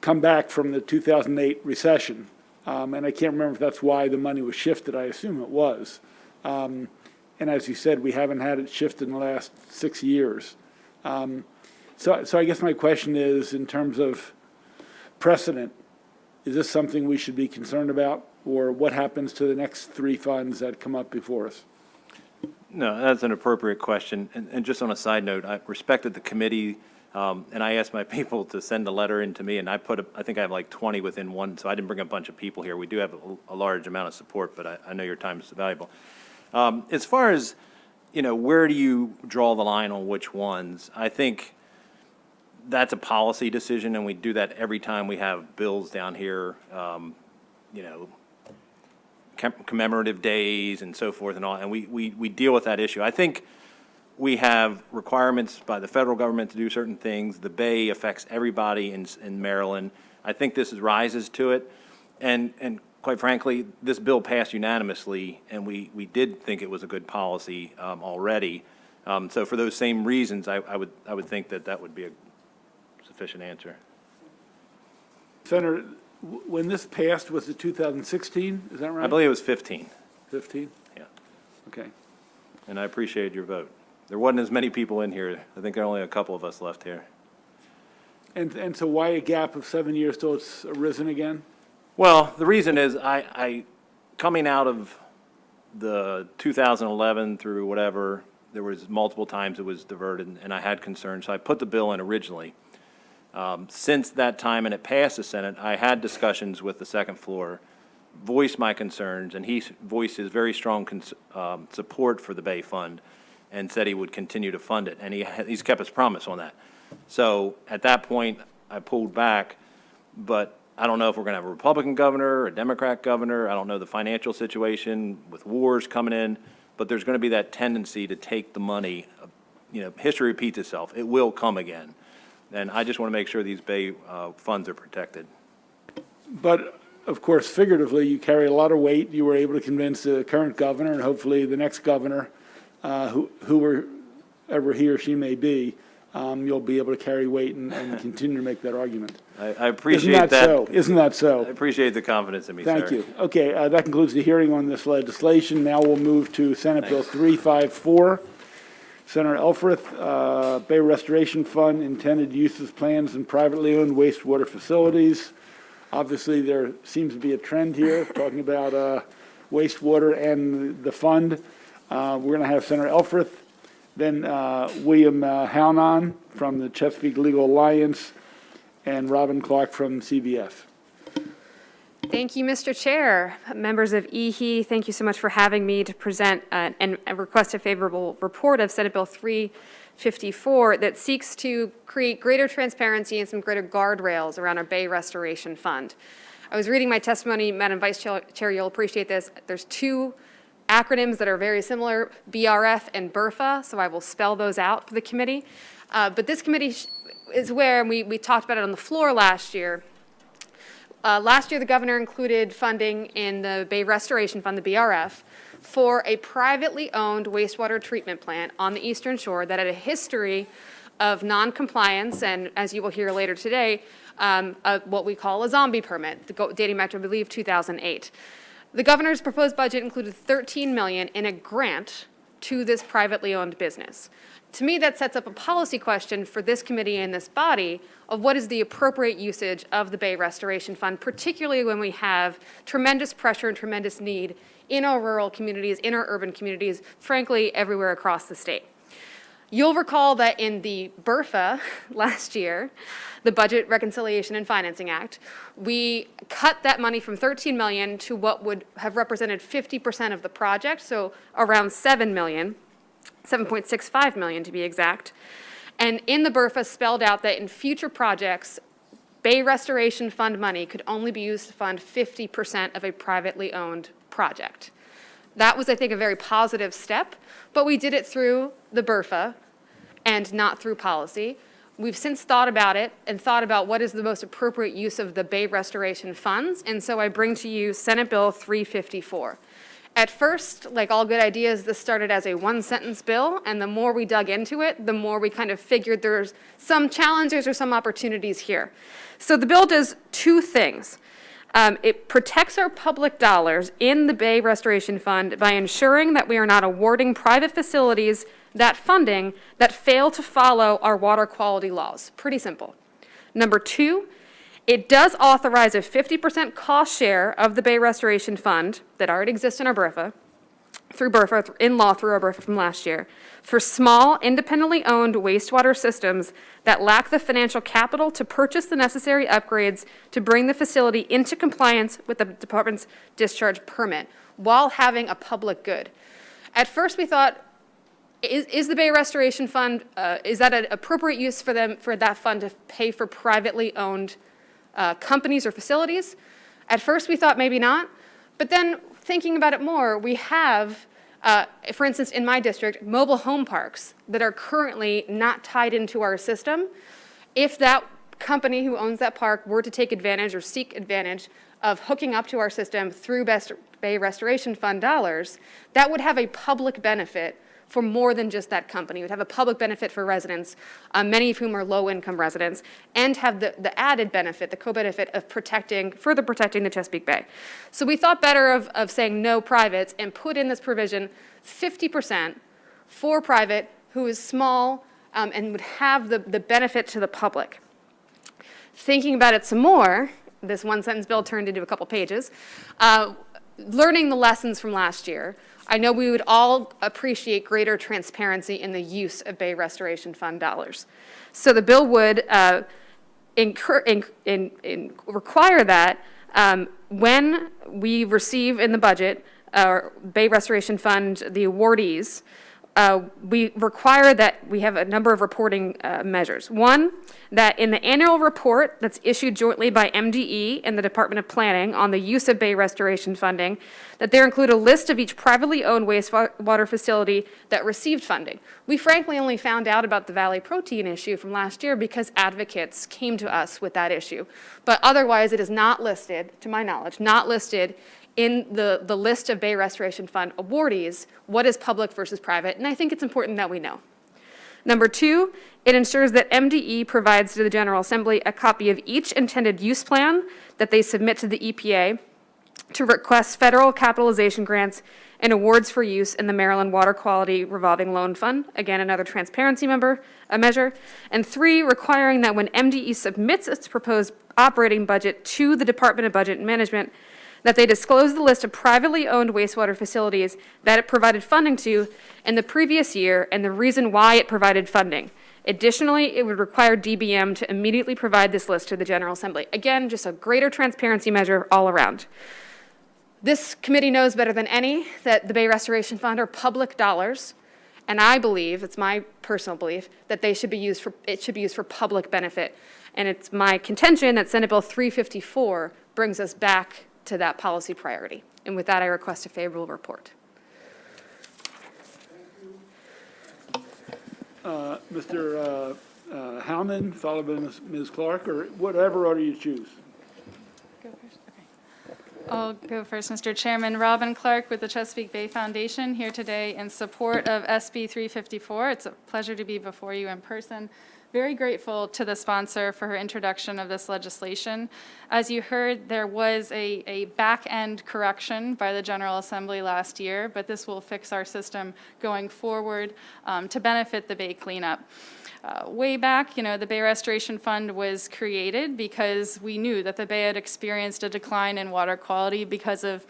come back from the 2008 recession. And I can't remember if that's why the money was shifted. I assume it was. And as you said, we haven't had it shifted in the last 6 years. So I guess my question is, in terms of precedent, is this something we should be concerned about? Or what happens to the next three funds that come up before us? No, that's an appropriate question. And just on a side note, I respected the committee, and I asked my people to send a letter in to me, and I think I have like 20 within one, so I didn't bring a bunch of people here. We do have a large amount of support, but I know your time is valuable. As far as, where do you draw the line on which ones? I think that's a policy decision, and we do that every time we have bills down here, commemorative days and so forth and all, and we deal with that issue. I think we have requirements by the federal government to do certain things. The Bay affects everybody in Maryland. I think this rises to it, and quite frankly, this bill passed unanimously, and we did think it was a good policy already. So for those same reasons, I would think that would be a sufficient answer. Senator, when this passed, was it 2016? Is that right? I believe it was 15. 15? Yeah. Okay. And I appreciate your vote. There wasn't as many people in here. I think there are only a couple of us left here. And so why a gap of 7 years till it's arisen again? Well, the reason is I coming out of the 2011 through whatever, there was multiple times it was diverted, and I had concerns. So I put the bill in originally. Since that time, and it passed the Senate, I had discussions with the second floor, voiced my concerns, and he voiced his very strong support for the Bay Fund and said he would continue to fund it, and he's kept his promise on that. So at that point, I pulled back, but I don't know if we're going to have a Republican governor, a Democrat governor. I don't know the financial situation with wars coming in, but there's going to be that tendency to take the money. History repeats itself. It will come again. And I just want to make sure these Bay funds are protected. But, of course, figuratively, you carry a lot of weight. You were able to convince the current governor and hopefully the next governor, whoever he or she may be, you'll be able to carry weight and continue to make that argument. I appreciate that. Isn't that so? I appreciate the confidence in me, sir. Thank you. Okay, that concludes the hearing on this legislation. Now we'll move to Senate Bill 354. Senator Elfreth, Bay Restoration Fund, intended uses, plans, and privately owned wastewater facilities. Obviously, there seems to be a trend here, talking about wastewater and the fund. We're going to have Senator Elfreth, then William Hownan from the Chesapeake Legal Alliance, and Robin Clark from CVF. Thank you, Mr. Chair. Members of EHE, thank you so much for having me to present and request a favorable report of Senate Bill 354 that seeks to create greater transparency and some greater guardrails around our Bay Restoration Fund. I was reading my testimony, Madam Vice Chair, you'll appreciate this. There's two acronyms that are very similar, BRF and BRFA, so I will spell those out for the committee. But this committee is where, and we talked about it on the floor last year. Last year, the governor included funding in the Bay Restoration Fund, the BRF, for a privately owned wastewater treatment plant on the Eastern Shore that had a history of non-compliance, and as you will hear later today, what we call a zombie permit, dating back to, I believe, 2008. The governor's proposed budget included $13 million in a grant to this privately owned business. To me, that sets up a policy question for this committee and this body of what is the appropriate usage of the Bay Restoration Fund, particularly when we have tremendous pressure and tremendous need in our rural communities, in our urban communities, frankly, everywhere across the state. You'll recall that in the BRFA last year, the Budget Reconciliation and Financing Act, we cut that money from $13 million to what would have represented 50% of the project, so around $7 million, $7.65 million to be exact. And in the BRFA spelled out that in future projects, Bay Restoration Fund money could only be used to fund 50% of a privately owned project. That was, I think, a very positive step, but we did it through the BRFA and not through policy. We've since thought about it and thought about what is the most appropriate use of the Bay Restoration funds, and so I bring to you Senate Bill 354. At first, like all good ideas, this started as a one-sentence bill, and the more we dug into it, the more we kind of figured there's some challenges or some opportunities here. So the bill does two things. It protects our public dollars in the Bay Restoration Fund by ensuring that we are not awarding private facilities that funding that fail to follow our water quality laws. Pretty simple. Number two, it does authorize a 50% cost share of the Bay Restoration Fund that already exists in our BRFA, through BRFA, in law through our BRFA from last year, for small, independently owned wastewater systems that lack the financial capital to purchase the necessary upgrades to bring the facility into compliance with the department's discharge permit while having a public good. At first we thought, is the Bay Restoration Fund, is that an appropriate use for that fund to pay for privately owned companies or facilities? At first we thought maybe not, but then thinking about it more, we have, for instance, in my district, mobile home parks that are currently not tied into our system. If that company who owns that park were to take advantage or seek advantage of hooking up to our system through Bay Restoration Fund dollars, that would have a public benefit for more than just that company. It would have a public benefit for residents, many of whom are low-income residents, and have the added benefit, the co-benefit of further protecting the Chesapeake Bay. So we thought better of saying no privates and put in this provision 50% for private who is small and would have the benefit to the public. Thinking about it some more, this one-sentence bill turned into a couple pages, learning the lessons from last year, I know we would all appreciate greater transparency in the use of Bay Restoration Fund dollars. So the bill would require that when we receive in the budget Bay Restoration Fund, the awardees, we require that we have a number of reporting measures. One, that in the annual report that's issued jointly by MDE and the Department of Planning on the use of Bay Restoration funding, that there include a list of each privately owned wastewater facility that received funding. We frankly only found out about the Valley Protein issue from last year because advocates came to us with that issue. But otherwise, it is not listed, to my knowledge, not listed in the list of Bay Restoration Fund awardees, what is public versus private, and I think it's important that we know. Number two, it ensures that MDE provides to the General Assembly a copy of each intended use plan that they submit to the EPA to request federal capitalization grants and awards for use in the Maryland Water Quality Revolving Loan Fund, again, another transparency measure. And three, requiring that when MDE submits its proposed operating budget to the Department of Budget and Management, that they disclose the list of privately owned wastewater facilities that it provided funding to in the previous year and the reason why it provided funding. Additionally, it would require DBM to immediately provide this list to the General Assembly. Again, just a greater transparency measure all around. This committee knows better than any that the Bay Restoration Fund are public dollars, and I believe, it's my personal belief, that it should be used for public benefit. And it's my contention that Senate Bill 354 brings us back to that policy priority. And with that, I request a favorable report. Mr. Howman, followed by Ms. Clark, or whatever order you choose. Go first. Okay. I'll go first, Mr. Chairman. Robin Clark with the Chesapeake Bay Foundation, here today in support of SB 354. It's a pleasure to be before you in person. Very grateful to the sponsor for her introduction of this legislation. As you heard, there was a back-end correction by the General Assembly last year, but this will fix our system going forward to benefit the Bay cleanup. Way back, the Bay Restoration Fund was created because we knew that the Bay had experienced a decline in water quality because of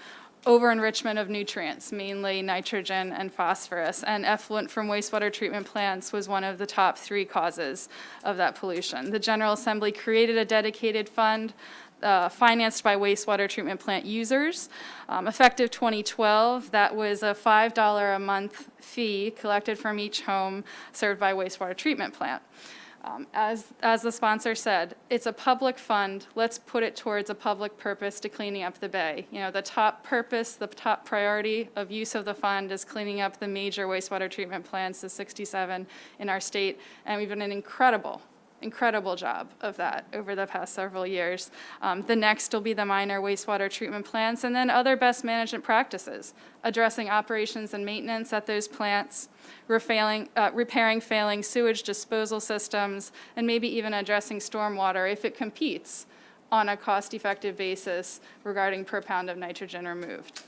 over-enrichment of nutrients, mainly nitrogen and phosphorus, and effluent from wastewater treatment plants was one of the top 3 causes of that pollution. The General Assembly created a dedicated fund financed by wastewater treatment plant users. Effective 2012, that was a $5 a month fee collected from each home served by wastewater treatment plant. As the sponsor said, it's a public fund. Let's put it towards a public purpose to cleaning up the Bay. The top purpose, the top priority of use of the fund is cleaning up the major wastewater treatment plants, the 67 in our state, and we've done an incredible job of that over the past several years. The next will be the minor wastewater treatment plants, and then other best management practices, addressing operations and maintenance at those plants, repairing failing sewage disposal systems, and maybe even addressing stormwater if it competes on a cost-effective basis regarding per pound of nitrogen removed.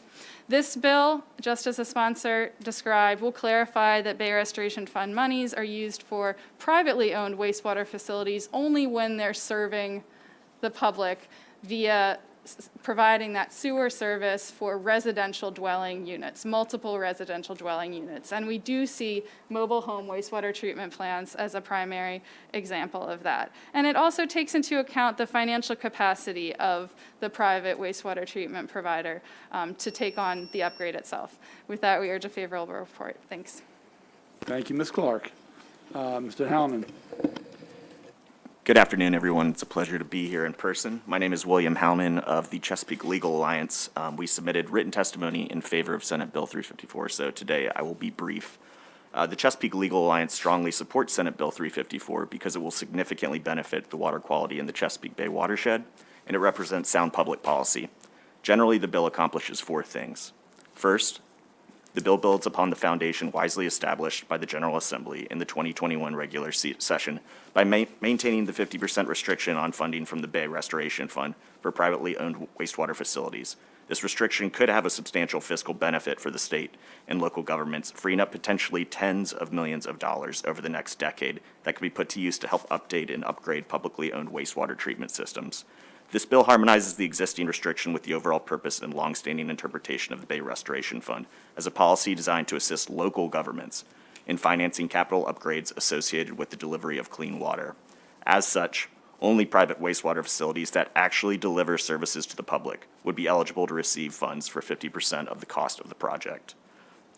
This bill, just as the sponsor described, will clarify that Bay Restoration Fund monies are used for privately owned wastewater facilities only when they're serving the public via providing that sewer service for residential dwelling units, multiple residential dwelling units. And we do see mobile home wastewater treatment plants as a primary example of that. And it also takes into account the financial capacity of the private wastewater treatment provider to take on the upgrade itself. With that, we urge a favorable report. Thanks. Thank you, Ms. Clark. Mr. Hellman. Good afternoon, everyone. It's a pleasure to be here in person. My name is William Hellman of the Chesapeake Legal Alliance. We submitted written testimony in favor of Senate Bill 354, so today I will be brief. The Chesapeake Legal Alliance strongly supports Senate Bill 354 because it will significantly benefit the water quality in the Chesapeake Bay watershed, and it represents sound public policy. Generally, the bill accomplishes 4 things. First, the bill builds upon the foundation wisely established by the General Assembly in the 2021 regular session by maintaining the 50% restriction on funding from the Bay Restoration Fund for privately owned wastewater facilities. This restriction could have a substantial fiscal benefit for the state and local governments, freeing up potentially tens of millions of dollars over the next decade that could be put to use to help update and upgrade publicly owned wastewater treatment systems. This bill harmonizes the existing restriction with the overall purpose and longstanding interpretation of the Bay Restoration Fund as a policy designed to assist local governments in financing capital upgrades associated with the delivery of clean water. As such, only private wastewater facilities that actually deliver services to the public would be eligible to receive funds for 50% of the cost of the project.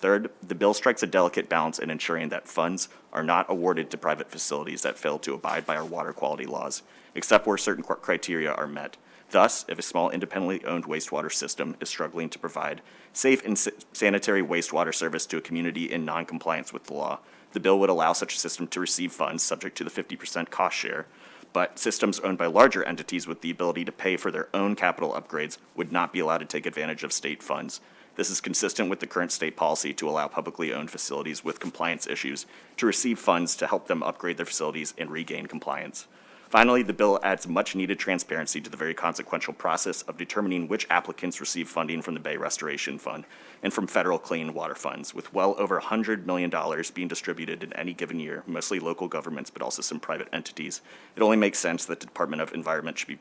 Third, the bill strikes a delicate balance in ensuring that funds are not awarded to private facilities that fail to abide by our water quality laws, except where certain criteria are met. Thus, if a small independently owned wastewater system is struggling to provide safe and sanitary wastewater service to a community in non-compliance with the law, the bill would allow such a system to receive funds subject to the 50% cost share, but systems owned by larger entities with the ability to pay for their own capital upgrades would not be allowed to take advantage of state funds. This is consistent with the current state policy to allow publicly owned facilities with compliance issues to receive funds to help them upgrade their facilities and regain compliance. Finally, the bill adds much-needed transparency to the very consequential process of determining which applicants receive funding from the Bay Restoration Fund and from federal clean water funds, with well over $100 million being distributed in any given year, mostly local governments, but also some private entities. It only makes sense that the Department of Environment should be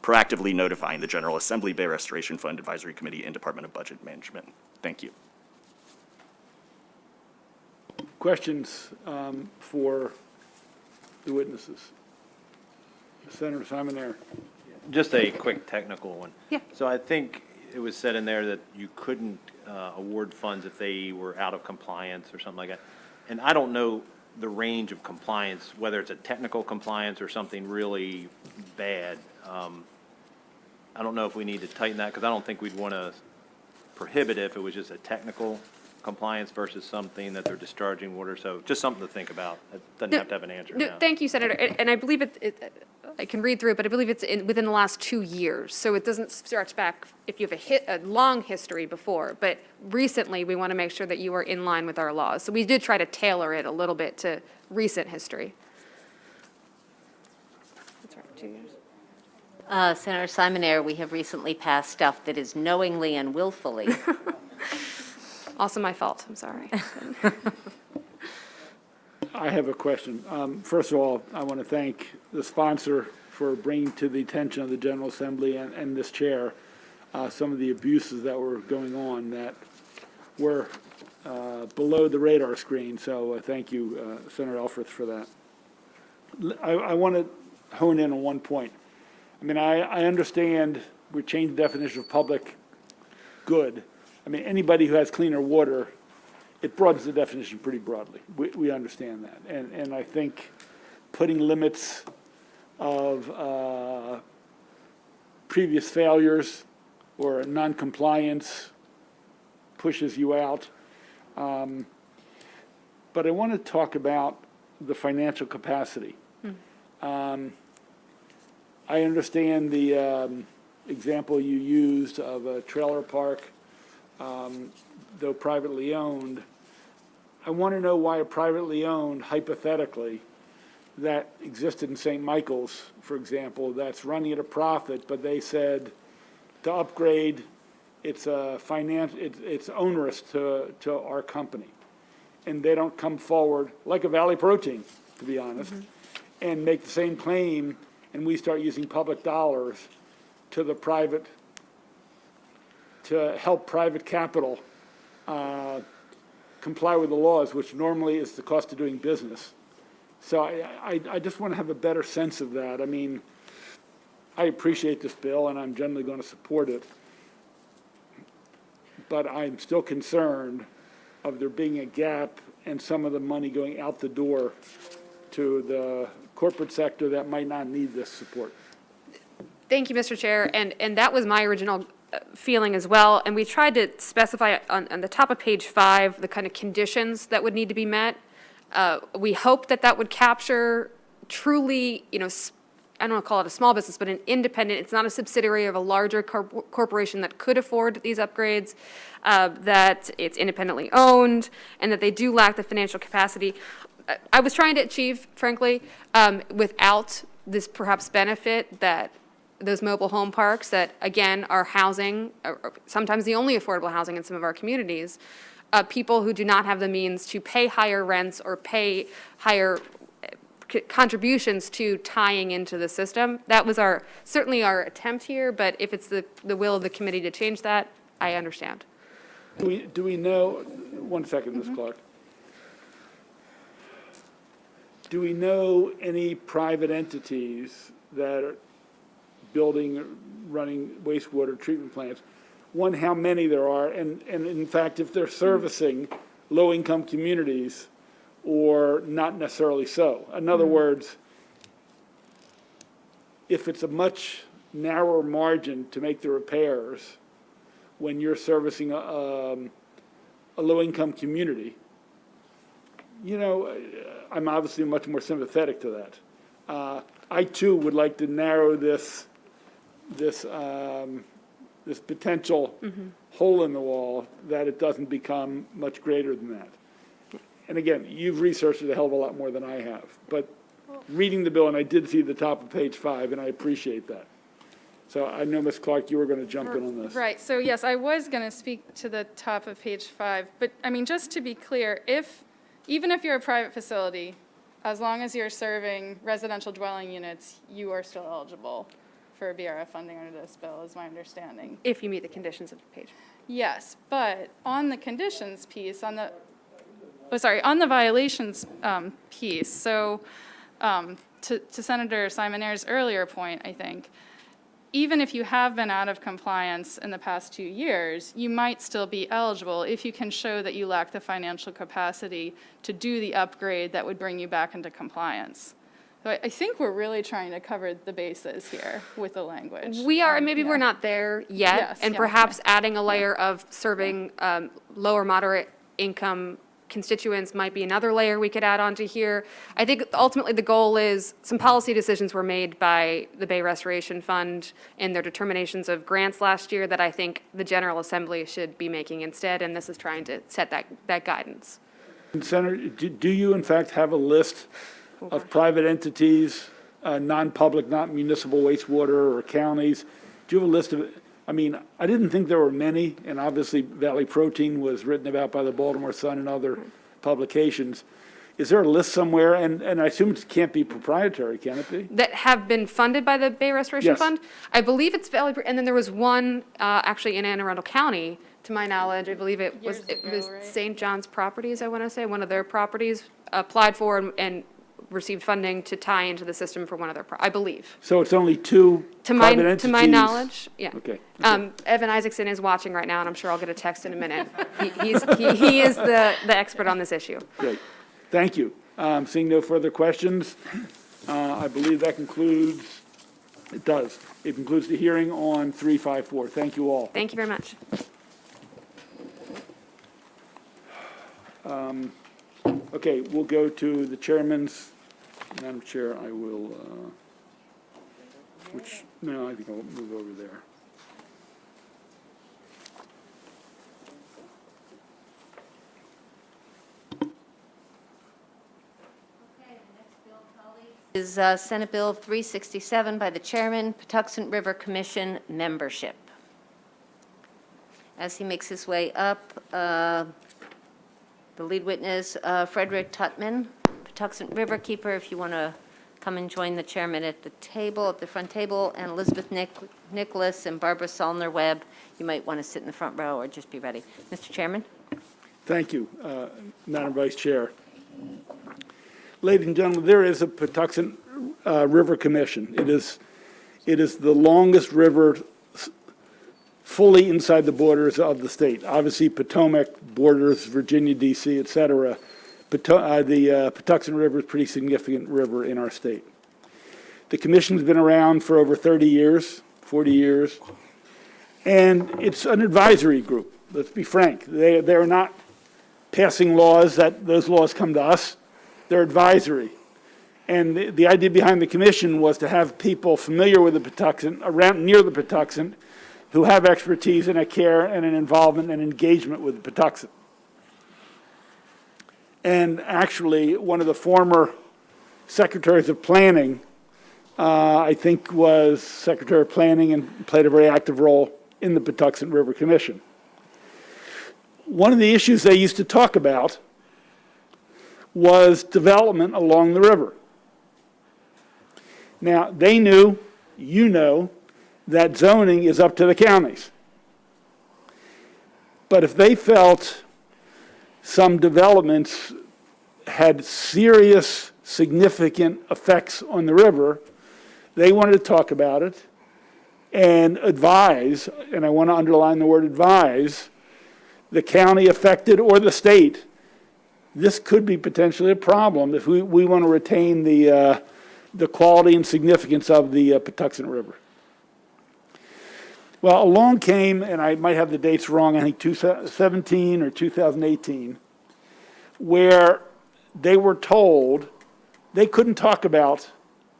proactively notifying the General Assembly, Bay Restoration Fund Advisory Committee, and Department of Budget Management. Thank you. Questions for the witnesses? Senator Simon there. Just a quick technical one. Yeah. So I think it was said in there that you couldn't award funds if they were out of compliance or something like that. And I don't know the range of compliance, whether it's a technical compliance or something really bad. I don't know if we need to tighten that, because I don't think we'd want to prohibit it if it was just a technical compliance versus something that they're discharging water, so just something to think about. It doesn't have to have an answer now. Thank you, Senator. And I believe I can read through it, but I believe it's within the last 2 years. So it doesn't stretch back if you have a long history before. But recently, we want to make sure that you are in line with our laws. So we did try to tailor it a little bit to recent history. That's right, 2 years. Senator Simonaire, we have recently passed stuff that is knowingly and willfully. Also my fault, I'm sorry. I have a question. First of all, I want to thank the sponsor for bringing to the attention of the General Assembly and this chair some of the abuses that were going on that were below the radar screen. So thank you, Senator Elfreth, for that. I want to hone in on one point. I mean, I understand we changed the definition of public good. I mean, anybody who has cleaner water, it broadens the definition pretty broadly. We understand that. And I think putting limits of previous failures or noncompliance pushes you out. But I want to talk about the financial capacity. I understand the example you used of a trailer park, though privately owned. I want to know why a privately owned, hypothetically, that existed in St. Michael's, for example, that's running at a profit, but they said to upgrade, it's onerous to our company. And they don't come forward, like a Valley Protein, to be honest, and make the same claim, and we start using public dollars to the private, to help private capital comply with the laws, which normally is the cost of doing business. So I just want to have a better sense of that. I mean, I appreciate this bill, and I'm generally going to support it. But I'm still concerned of there being a gap and some of the money going out the door to the corporate sector that might not need this support. Thank you, Mr. Chair, and that was my original feeling as well. And we tried to specify on the top of page 5 the kind of conditions that would need to be met. We hope that would capture truly, I don't want to call it a small business, but an independent, it's not a subsidiary of a larger corporation that could afford these upgrades, that it's independently owned, and that they do lack the financial capacity. I was trying to achieve, frankly, without this perhaps benefit that those mobile home parks that, again, are housing, sometimes the only affordable housing in some of our communities, people who do not have the means to pay higher rents or pay higher contributions to tying into the system. That was certainly our attempt here, but if it's the will of the committee to change that, I understand. Do we know, one second, Ms. Clark. Do we know any private entities that are running wastewater treatment plants? One, how many there are, and in fact, if they're servicing low-income communities or not necessarily so. In other words, if it's a much narrower margin to make the repairs when you're servicing a low-income community, I'm obviously much more sympathetic to that. I too would like to narrow this potential hole in the wall, that it doesn't become much greater than that. And again, you've researched it a hell of a lot more than I have, but reading the bill, and I did see the top of page 5, and I appreciate that. So I know, Ms. Clark, you were going to jump in on this. Right, so yes, I was going to speak to the top of page 5, but I mean, just to be clear, even if you're a private facility, as long as you're serving residential dwelling units, you are still eligible for BRF funding under this bill, is my understanding. If you meet the conditions of the page. Yes, but on the conditions piece, on the violations piece, so to Senator Simonaire's earlier point, I think, even if you have been out of compliance in the past 2 years, you might still be eligible if you can show that you lack the financial capacity to do the upgrade that would bring you back into compliance. So I think we're really trying to cover the bases here with the language. We are, and maybe we're not there yet, Yes, and yeah, perhaps adding a layer of serving lower moderate income constituents might be another layer we could add onto here. I think ultimately the goal is, some policy decisions were made by the Bay Restoration Fund in their determinations of grants last year that I think the General Assembly should be making instead, and this is trying to set that guidance. Senator, do you in fact have a list of private entities, non-public, not municipal wastewater or counties? Do you have a list of, I mean, I didn't think there were many, and obviously Valley Protein was written about by the Baltimore Sun and other publications. Is there a list somewhere? And I assume it can't be proprietary, can it be? That have been funded by the Bay Restoration Yes. Fund? I believe it's Valley, and then there was one actually in Anne Arundel County, to my knowledge. I believe it was St. John's Properties, I want to say, one of their properties applied for and received funding to tie into the system for one of their, I believe. So it's only two private entities? To my knowledge, yeah. Okay. Evan Isaacson is watching right now, and I'm sure I'll get a text in a minute. He is the expert on this issue. Great. Thank you. Seeing no further questions, I believe that concludes, it does. It concludes the hearing on 354. Thank you all. Thank you very much. Okay, we'll go to the chairman's. Madam Chair, I will, no, I think I'll move over there. Is Senate Bill 367 by the chairman, Patuxent River Commission membership. As he makes his way up, the lead witness, Frederick Tutman, Patuxent River Keeper, if you want to come and join the chairman at the table, at the front table, and Elizabeth Nicholas and Barbara Solner Webb, you might want to sit in the front row or just be ready. Mr. Chairman? Thank you, Madam Vice Chair. Ladies and gentlemen, there is a Patuxent River Commission. It is the longest river fully inside the borders of the state. Obviously, Potomac borders Virginia, D.C., et cetera. The Patuxent River is a pretty significant river in our state. The commission's been around for over 30 years, 40 years, and it's an advisory group. Let's be frank. They're not passing laws, those laws come to us. They're advisory. And the idea behind the commission was to have people familiar with the Patuxent, near the Patuxent, who have expertise and a care and an involvement and engagement with the Patuxent. And actually, one of the former secretaries of planning, I think was Secretary of Planning and played a very active role in the Patuxent River Commission. One of the issues they used to talk about was development along the river. Now, they knew, you know, that zoning is up to the counties. But if they felt some developments had serious, significant effects on the river, they wanted to talk about it and advise, and I want to underline the word advise, the county affected or the state. This could be potentially a problem if we want to retain the quality and significance of the Patuxent River. Well, along came, and I might have the dates wrong, I think 2017 or 2018, where they were told they couldn't talk about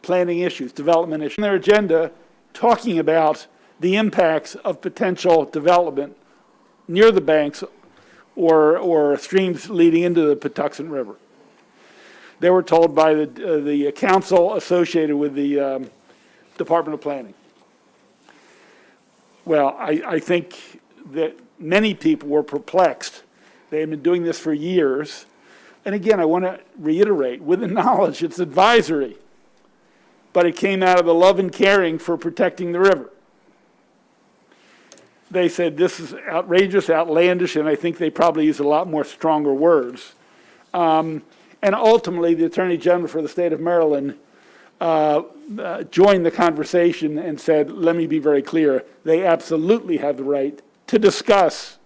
planning issues, development issues. On their agenda, talking about the impacts of potential development near the banks or streams leading into the Patuxent River. They were told by the council associated with the Department of Planning. Well, I think that many people were perplexed. They had been doing this for years. And again, I want to reiterate, with the knowledge, it's advisory. But it came out of the love and caring for protecting the river. They said this is outrageous, outlandish, and I think they probably used a lot more stronger words. And ultimately, the Attorney General for the state of Maryland joined the conversation and said, let me be very clear, they absolutely have the right to discuss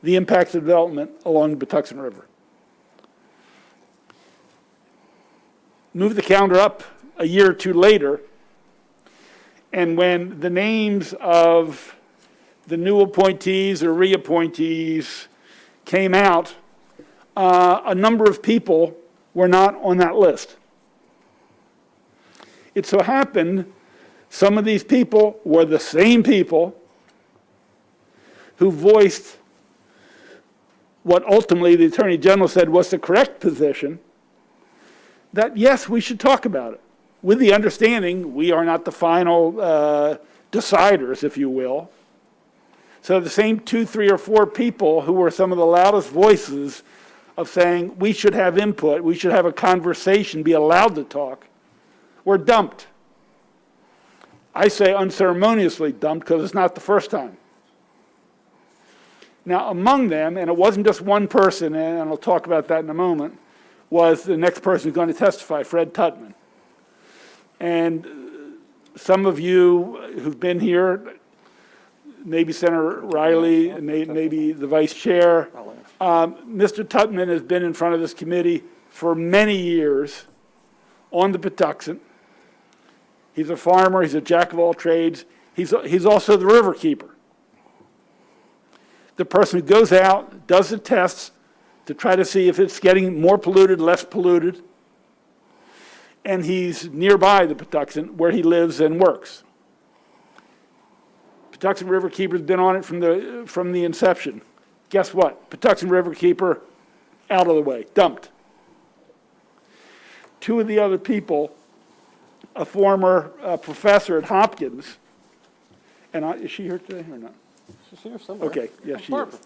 the impacts of development along the Patuxent River. Move the calendar up a year or two later, and when the names of the new appointees or reappointees came out, a number of people were not on that list. It so happened some of these people were the same people who voiced what ultimately the Attorney General said was the correct position, that yes, we should talk about it, with the understanding we are not the final deciders, if you will. So the same 2, 3, or 4 people who were some of the loudest voices of saying we should have input, we should have a conversation, be allowed to talk, were dumped. I say unceremoniously dumped because it's not the first time. Now, among them, and it wasn't just one person, and I'll talk about that in a moment, was the next person who's going to testify, Fred Tutman. And some of you who've been here, maybe Senator Riley, maybe the vice chair, Mr. Tutman has been in front of this committee for many years on the Patuxent. He's a farmer, he's a jack of all trades, he's also the river keeper. The person who goes out, does the tests to try to see if it's getting more polluted, less polluted, and he's nearby the Patuxent where he lives and works. Patuxent Riverkeeper's been on it from the inception. Guess what? Patuxent Riverkeeper, out of the way, dumped. 2 of the other people, a former professor at Hopkins, and is she here today or not? She's here somewhere. Okay, yes, she is.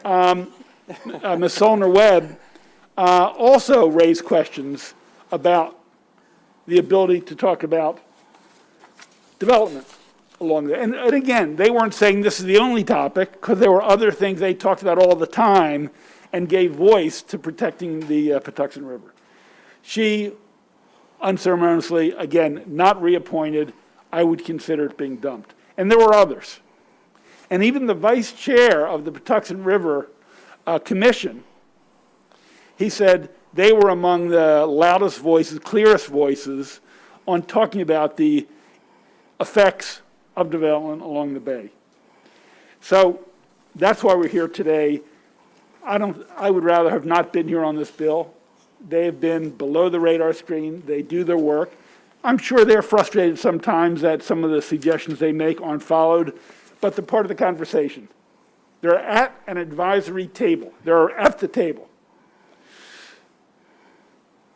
Ms. Solner Webb also raised questions about the ability to talk about development along there. And again, they weren't saying this is the only topic, because there were other things they talked about all the time and gave voice to protecting the Patuxent River. She unceremoniously, again, not reappointed, I would consider it being dumped. And there were others. And even the vice chair of the Patuxent River Commission, he said they were among the loudest voices, clearest voices on talking about the effects of development along the bay. So that's why we're here today. I would rather have not been here on this bill. They have been below the radar screen. They do their work. I'm sure they're frustrated sometimes that some of the suggestions they make aren't followed, but they're part of the conversation. They're at an advisory table. They're at the table.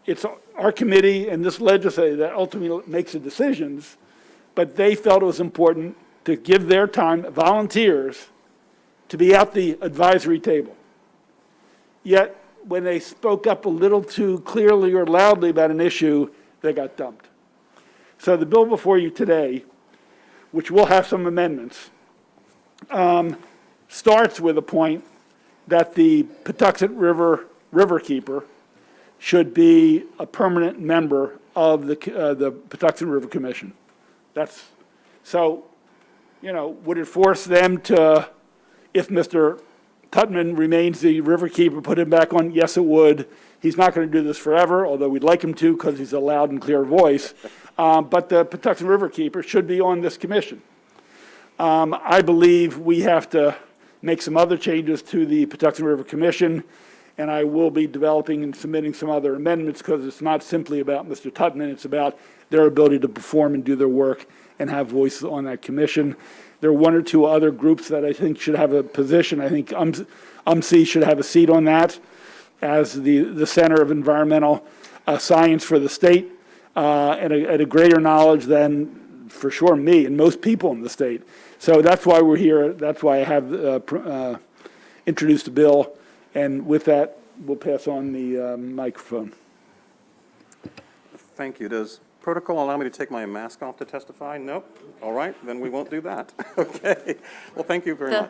It's our committee and this legislature that ultimately makes the decisions, but they felt it was important to give their time, volunteers, to be at the advisory table. Yet, when they spoke up a little too clearly or loudly about an issue, they got dumped. So the bill before you today, which will have some amendments, starts with a point that the Patuxent River Riverkeeper should be a permanent member of the Patuxent River Commission. So, would it force them to, if Mr. Tutman remains the riverkeeper, put him back on? Yes, it would. He's not going to do this forever, although we'd like him to because he's a loud and clear voice. But the Patuxent Riverkeeper should be on this commission. I believe we have to make some other changes to the Patuxent River Commission, and I will be developing and submitting some other amendments because it's not simply about Mr. Tutman, it's about their ability to perform and do their work and have voices on that commission. There are 1 or 2 other groups that I think should have a position. I think UMC should have a seat on that as the Center of Environmental Science for the state, and a greater knowledge than, for sure, me and most people in the state. So that's why we're here. That's why I have introduced a bill. And with that, we'll pass on the microphone. Thank you. Does protocol allow me to take my mask off to testify? Nope. All right, then we won't do that. Okay. Well, thank you very much.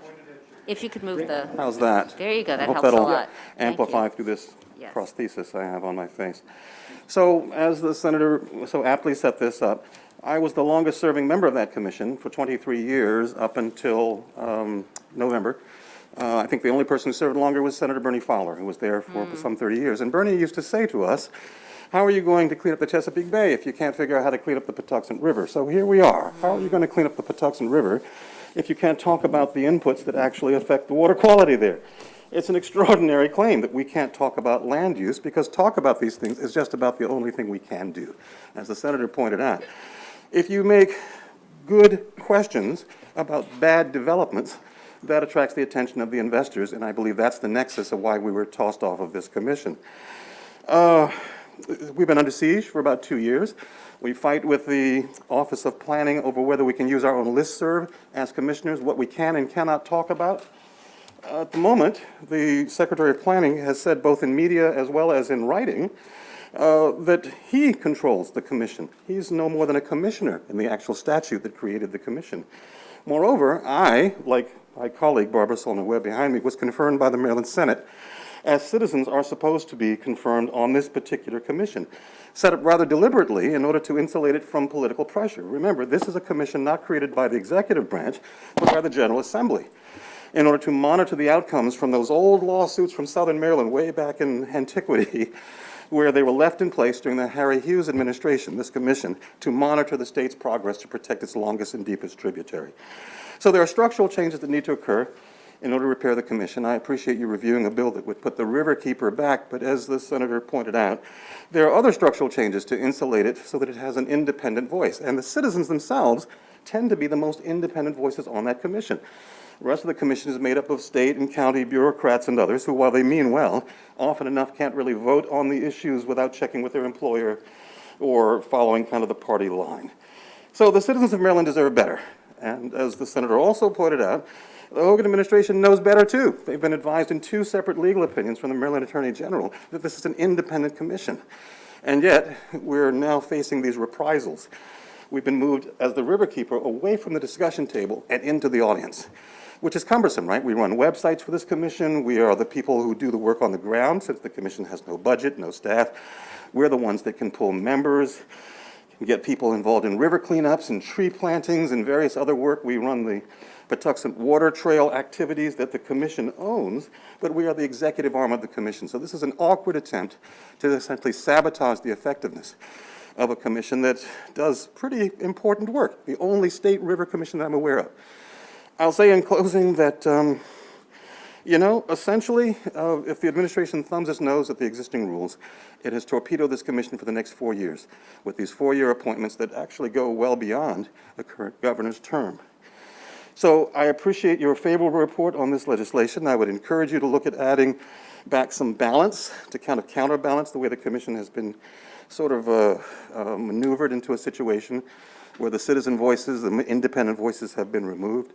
If you could move the. How's that? There you go, that I hope helps a that'll lot. Thank amplify you. through this Yes. prosthesis I have on my face. So as the senator so aptly set this up, I was the longest serving member of that commission for 23 years up until November. I think the only person who served longer was Senator Bernie Fowler, who was there for some 30 years. And Bernie used to say to us, how are you going to clean up the Chesapeake Bay if you can't figure out how to clean up the Patuxent River? So here we are. How are you going to clean up the Patuxent River if you can't talk about the inputs that actually affect the water quality there? It's an extraordinary claim that we can't talk about land use because talk about these things is just about the only thing we can do, as the senator pointed out. If you make good questions about bad developments, that attracts the attention of the investors, and I believe that's the nexus of why we were tossed off of this commission. We've been under siege for about 2 years. We fight with the Office of Planning over whether we can use our own listserv as commissioners, what we can and cannot talk about. At the moment, the Secretary of Planning has said both in media as well as in writing that he controls the commission. He's no more than a commissioner in the actual statute that created the commission. Moreover, I, like my colleague Barbara Solner Webb behind me, was confirmed by the Maryland Senate as citizens are supposed to be confirmed on this particular commission, set up rather deliberately in order to insulate it from political pressure. Remember, this is a commission not created by the executive branch, but by the General Assembly, in order to monitor the outcomes from those old lawsuits from Southern Maryland way back in antiquity, where they were left in place during the Harry Hughes administration, this commission, to monitor the state's progress to protect its longest and deepest tributary. So there are structural changes that need to occur in order to repair the commission. I appreciate you reviewing a bill that would put the riverkeeper back, but as the senator pointed out, there are other structural changes to insulate it so that it has an independent voice. And the citizens themselves tend to be the most independent voices on that commission. The rest of the commission is made up of state and county bureaucrats and others who, while they mean well, often enough can't really vote on the issues without checking with their employer or following kind of the party line. So the citizens of Maryland deserve better. And as the senator also pointed out, the Hogan administration knows better too. They've been advised in 2 separate legal opinions from the Maryland Attorney General that this is an independent commission. And yet, we're now facing these reprisals. We've been moved as the riverkeeper away from the discussion table and into the audience, which is cumbersome, right? We run websites for this commission. We are the people who do the work on the ground since the commission has no budget, no staff. We're the ones that can pull members, can get people involved in river cleanups and tree plantings and various other work. We run the Patuxent Water Trail activities that the commission owns, but we are the executive arm of the commission. So this is an awkward attempt to essentially sabotage the effectiveness of a commission that does pretty important work, the only state river commission that I'm aware of. I'll say in closing that, essentially, if the administration thumbs its nose at the existing rules, it has torpedoed this commission for the next 4 years with these 4-year appointments that actually go well beyond the current governor's term. So I appreciate your favorable report on this legislation. I would encourage you to look at adding back some balance to kind of counterbalance the way the commission has been sort of maneuvered into a situation where the citizen voices, the independent voices have been removed.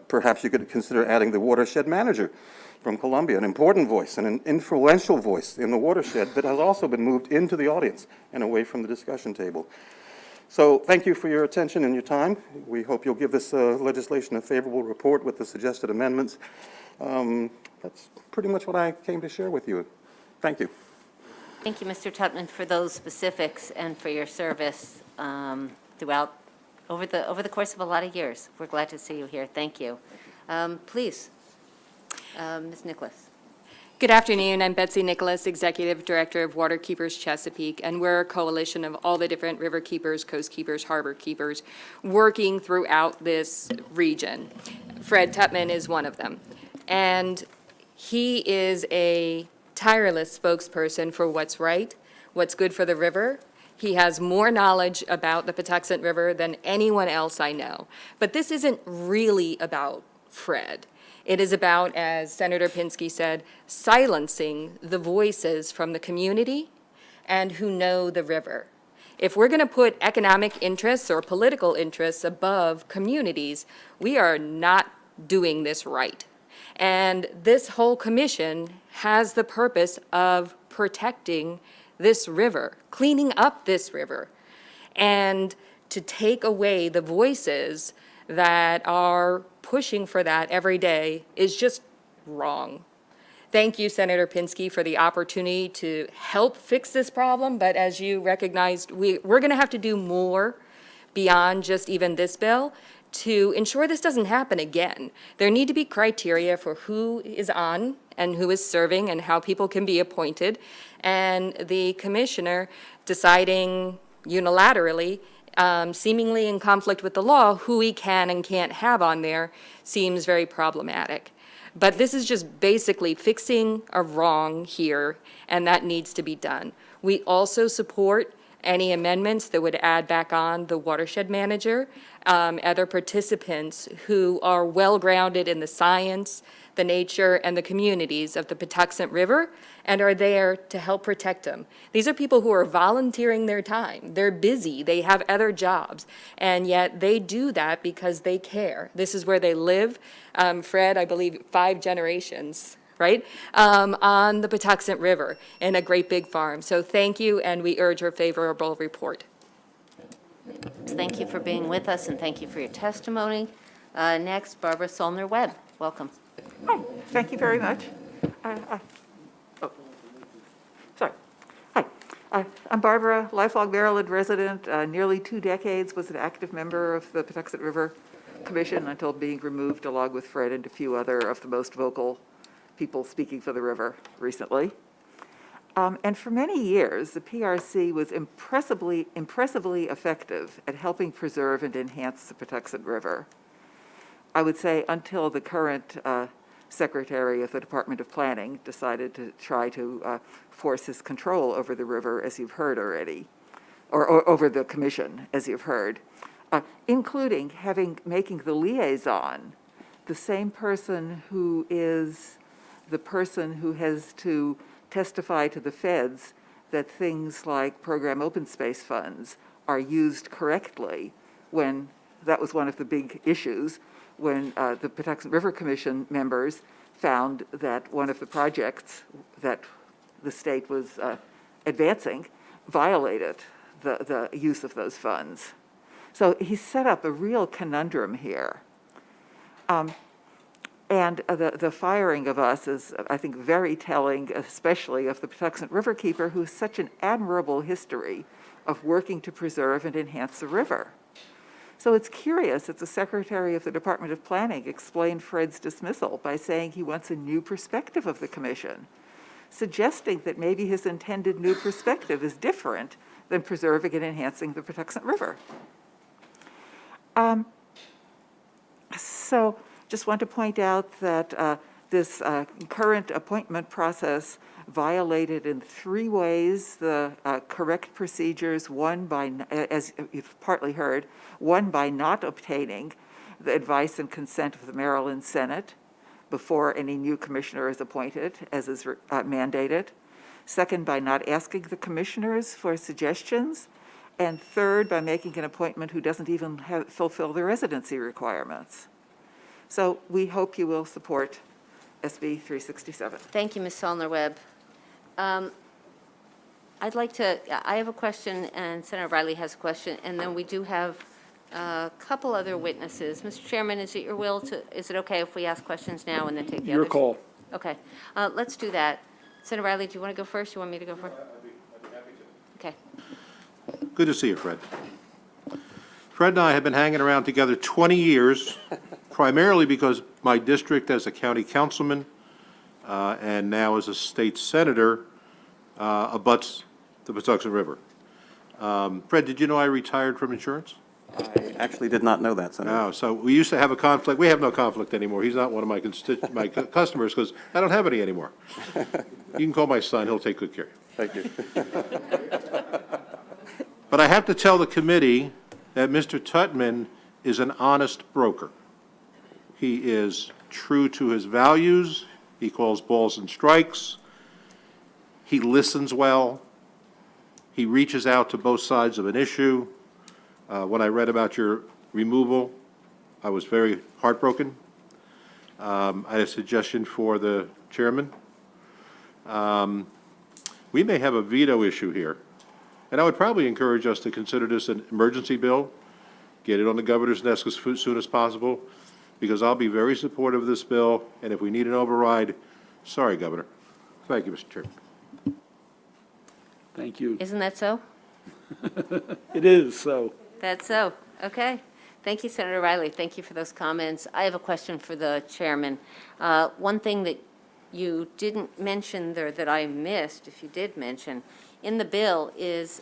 Perhaps you could consider adding the watershed manager from Columbia, an important voice and an influential voice in the watershed that has also been moved into the audience and away from the discussion table. So thank you for your attention and your time. We hope you'll give this legislation a favorable report with the suggested amendments. That's pretty much what I came to share with you. Thank you. Thank you, Mr. Tutman, for those specifics and for your service throughout, over the course of a lot of years. We're glad to see you here. Thank you. Please, Ms. Nicholas. Good afternoon. I'm Betsy Nicholas, Executive Director of Waterkeepers Chesapeake, and we're a coalition of all the different river keepers, coast keepers, harbor keepers working throughout this region. Fred Tutman is one of them, and he is a tireless spokesperson for what's right, what's good for the river. He has more knowledge about the Patuxent River than anyone else I know. But this isn't really about Fred. It is about, as Senator Pinsky said, silencing the voices from the community and who know the river. If we're going to put economic interests or political interests above communities, we are not doing this right. And this whole commission has the purpose of protecting this river, cleaning up this river, and to take away the voices that are pushing for that every day is just wrong. Thank you, Senator Pinsky, for the opportunity to help fix this problem, but as you recognized, we're going to have to do more beyond just even this bill to ensure this doesn't happen again. There need to be criteria for who is on and who is serving and how people can be appointed, and the commissioner deciding unilaterally, seemingly in conflict with the law, who he can and can't have on there seems very problematic. But this is just basically fixing a wrong here, and that needs to be done. We also support any amendments that would add back on the watershed manager, other participants who are well-grounded in the science, the nature, and the communities of the Patuxent River and are there to help protect them. These are people who are volunteering their time. They're busy, they have other jobs, and yet they do that because they care. This is where they live. Fred, I believe 5 generations, right, on the Patuxent River in a great big farm. So thank you, and we urge your favorable report. Thank you for being with us, and thank you for your testimony. Next, Barbara Solner Webb. Welcome. Hi, thank you very much. Sorry. Hi, I'm Barbara, lifelong Maryland resident, nearly 2 decades, was an active member of the Patuxent River Commission until being removed along with Fred and a few other of the most vocal people speaking for the river recently. And for many years, the PRC was impressively effective at helping preserve and enhance the Patuxent River. I would say until the current Secretary of the Department of Planning decided to try to force his control over the river, as you've heard already, or over the commission, as you've heard, including making the liaison the same person who is the person who has to testify to the feds that things like program open space funds are used correctly, when that was one of the big issues when the Patuxent River Commission members found that one of the projects that the state was advancing violated the use of those funds. So he set up a real conundrum here. And the firing of us is, I think, very telling, especially of the Patuxent Riverkeeper, who has such an admirable history of working to preserve and enhance the river. So it's curious that the Secretary of the Department of Planning explained Fred's dismissal by saying he wants a new perspective of the commission, suggesting that maybe his intended new perspective is different than preserving and enhancing the Patuxent River. So just want to point out that this current appointment process violated in 3 ways the correct procedures, one by, as you've partly heard, one by not obtaining the advice and consent of the Maryland Senate before any new commissioner is appointed, as is mandated. Second, by not asking the commissioners for suggestions. And third, by making an appointment who doesn't even fulfill the residency requirements. So we hope you will support SB 367. Thank you, Ms. Solner Webb. I'd like to, I have a question, and Senator Riley has a question, and then we do have a couple other witnesses. Mr. Chairman, is it your will to, is it okay if we ask questions now and then take the others? Your call. Okay, let's do that. Senator Riley, do you want to go first? You want me to go first? I'd be happy to. Okay. Good to see you, Fred. Fred and I have been hanging around together 20 years, primarily because my district as a county councilman and now as a state senator abuts the Patuxent River. Fred, did you know I retired from insurance? I actually did not know that, Senator. No, so we used to have a conflict. We have no conflict anymore. He's not one of my customers because I don't have any anymore. You can call my son. He'll take good care of you. Thank you. But I have to tell the committee that Mr. Tuttman is an honest broker. He is true to his values. He calls balls and strikes. He listens well. He reaches out to both sides of an issue. When I read about your removal, I was very heartbroken. I had a suggestion for the chairman. We may have a veto issue here. And I would probably encourage us to consider this an emergency bill, get it on the governor's desk as soon as possible, because I'll be very supportive of this bill, and if we need an override, sorry, Governor. Thank you, Mr. Chairman. Thank you. Isn't that so? It is so. That's so. Okay. Thank you, Senator Riley. Thank you for those comments. I have a question for the chairman. One thing that you didn't mention there that I missed, if you did mention, in the bill is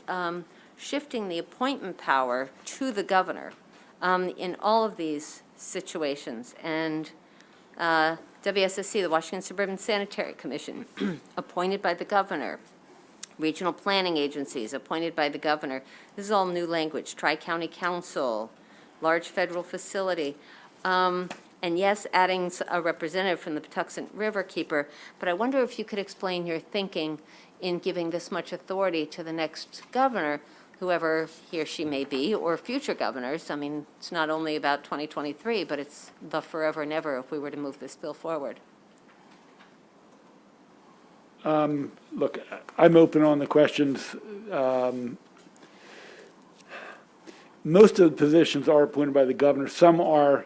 shifting the appointment power to the governor in all of these situations. And WSSC, the Washington Suburban Sanitary Commission, appointed by the governor. Regional planning agencies appointed by the governor. This is all new language. Tri-County Council, large federal facility. And yes, adding a representative from the Patuxent Riverkeeper, but I wonder if you could explain your thinking in giving this much authority to the next governor, whoever he or she may be, or future governors. I mean, it's not only about 2023, but it's the forever and ever if we were to move this bill forward. Look, I'm open on the questions. Most of the positions are appointed by the governor. Some are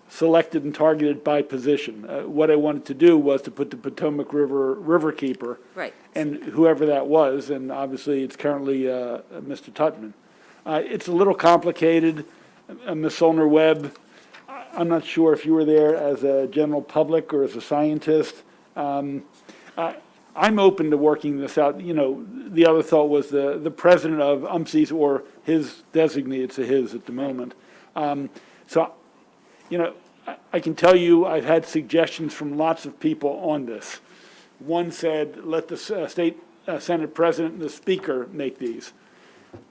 selected and targeted by position. What I wanted to do was to put the Potomac Riverkeeper. Right. And whoever that was, and obviously it's currently Mr. Tutman. It's a little complicated. Ms. Solner Webb, I'm not sure if you were there as a general public or as a scientist. I'm open to working this out. You know, the other thought was the president of UMSI's, or his designee, it's a his at the moment. So, you know, I can tell you I've had suggestions from lots of people on this. One said, let the state Senate president and the speaker make these.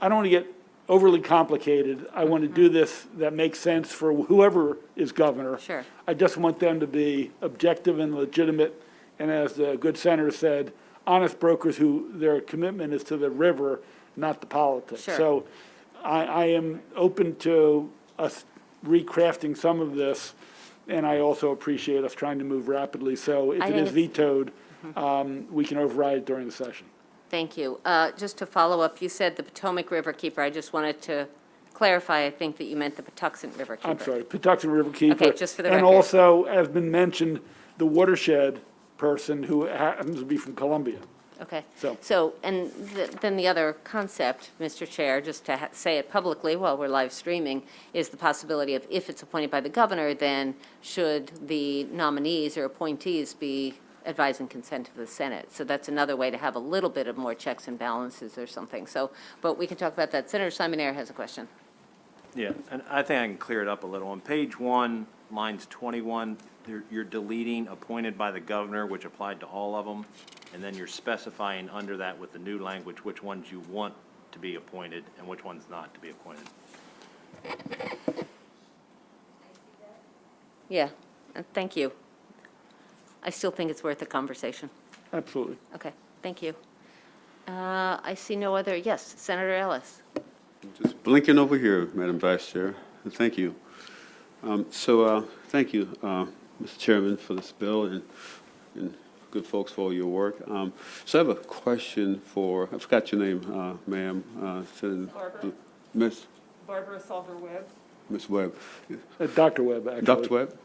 I don't want to get overly complicated. I want to do this that makes sense for whoever is governor. Sure. I just want them to be objective and legitimate, and as the good senator said, honest brokers who their commitment is to the river, not the politics. Sure. So I am open to us recrafting some of this, and I also appreciate us trying to move rapidly. So if it is vetoed, we can override it during the session. Thank you. Just to follow up, you said the Potomac Riverkeeper. I just wanted to clarify, I think that you meant the Patuxent Riverkeeper. I'm sorry, Patuxent Riverkeeper. Okay, just for the record. And also, as been mentioned, the watershed person who happens to be from Columbia. Okay. So, and then the other concept, Mr. Chair, just to say it publicly while we're live streaming, is the possibility of, if it's appointed by the governor, then should the nominees or appointees be advising consent of the Senate? So that's another way to have a little bit of more checks and balances or something. So, but we can talk about that. Senator Simonaire has a question. Yeah, and I think I can clear it up a little. On page 1, lines 21, you're deleting appointed by the governor, which applied to all of them, and then you're specifying under that with the new language which ones you want to be appointed and which ones not to be appointed. Yeah, thank you. I still think it's worth a conversation. Absolutely. Okay, thank you. I see no other, yes, Senator Ellis. Just blinking over here, Madam Vice Chair. Thank you. Thank you, Mr. Chairman, for this bill, and good folks for all your work. So I have a question for, I forgot your name, ma'am. Barbara. Miss Barbara Solver-Webb. Miss Webb. Dr. Webb, actually. Dr. Webb?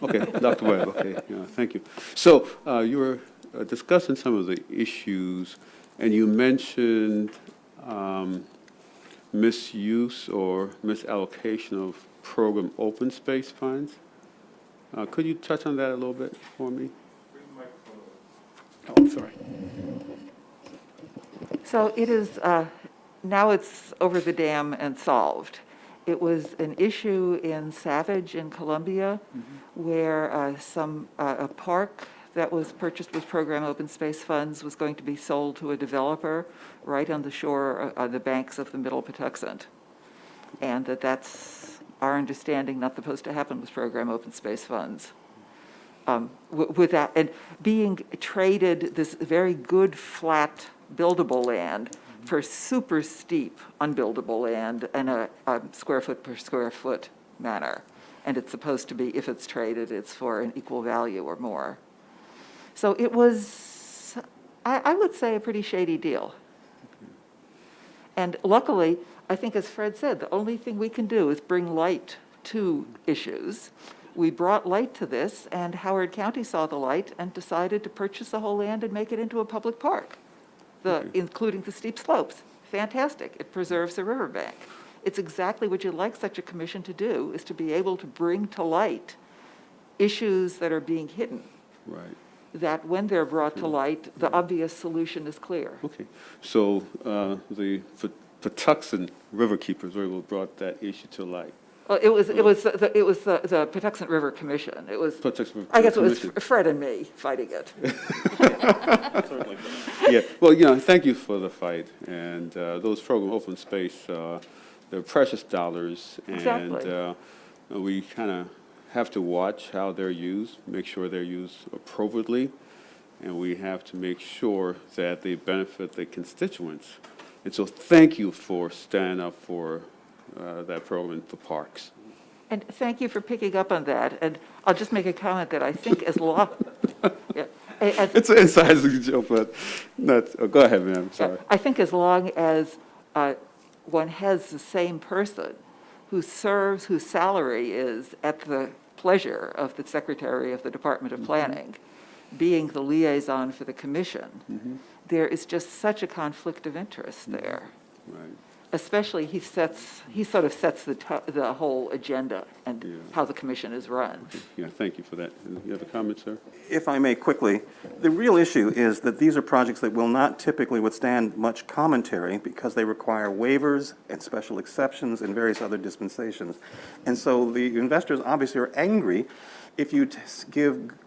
Okay, Dr. Webb, okay, yeah, thank you. So you were discussing some of the issues, and you mentioned misuse or misallocation of program open space funds. Could you touch on that a little bit for me? Oh, I'm sorry. So it is, now it's over the dam and solved. It was an issue in Savage in Columbia where a park that was purchased with program open space funds was going to be sold to a developer right on the shore, on the banks of the Middle Patuxent. And that's our understanding not supposed to happen with program open space funds. With that, and being traded this very good flat buildable land for super steep unbuildable land in a square foot per square foot manner. And it's supposed to be, if it's traded, it's for an equal value or more. So it was, I would say, a pretty shady deal. And luckily, I think as Fred said, the only thing we can do is bring light to issues. We brought light to this, and Howard County saw the light and decided to purchase the whole land and make it into a public park, including the steep slopes. Fantastic. It preserves the riverbank. It's exactly what you'd like such a commission to do, is to be able to bring to light issues that are being hidden. Right. That when they're brought to light, the obvious solution is clear. Okay. So the Patuxent Riverkeepers were able to brought that issue to light. Well, it was the Patuxent River Commission. It was, I guess it was Fred and me fighting it. Yeah, well, thank you for the fight, and those program open space, they're precious dollars, and Exactly. we kind of have to watch how they're used, make sure they're used appropriately, and we have to make sure that they benefit the constituents. And so thank you for standing up for that program for parks. And thank you for picking up on that. And I'll just make a comment that I think as long, yeah, It's an inside joke, but go ahead, ma'am, sorry. I think as long as one has the same person who serves, whose salary is at the pleasure of the Secretary of the Department of Planning, being the liaison for the commission, there is just such a conflict of interest there. Right. Especially he sort of sets the whole agenda and how the commission is run. Yeah, thank you for that. You have a comment, sir? If I may quickly, the real issue is that these are projects that will not typically withstand much commentary because they require waivers and special exceptions and various other dispensations. And so the investors obviously are angry if you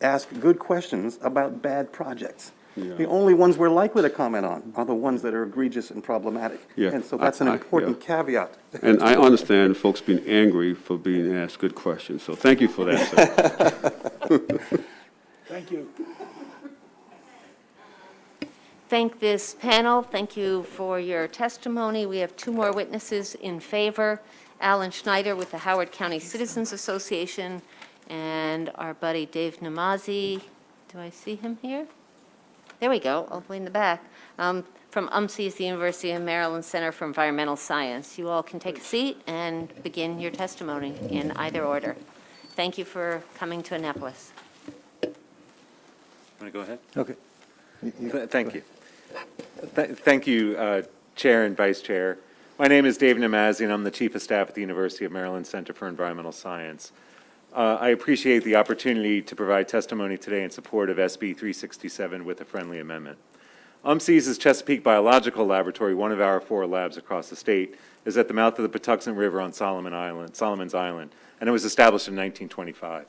ask good questions about bad projects. Yeah. The only ones we're likely to comment on are the ones that are egregious and problematic. Yeah, And so that's an important caveat. And I understand folks being angry for being asked good questions, so thank you for that, sir. Thank you. Thank this panel. Thank you for your testimony. We have two more witnesses in favor. Alan Schneider with the Howard County Citizens Association and our buddy Dave Namazi. Do I see him here? There we go, all the way in the back. From UMC's, the University of Maryland Center for Environmental Science. You all can take a seat and begin your testimony in either order. Thank you for coming to Annapolis. Want to go ahead? Okay. Thank you. Thank you, Chair and Vice Chair. My name is Dave Namazi, and I'm the Chief of Staff at the University of Maryland Center for Environmental Science. I appreciate the opportunity to provide testimony today in support of SB 367 with a friendly amendment. UMC's Chesapeake Biological Laboratory, one of our 4 labs across the state, is at the mouth of the Patuxent River on Solomon's Island, and it was established in 1925.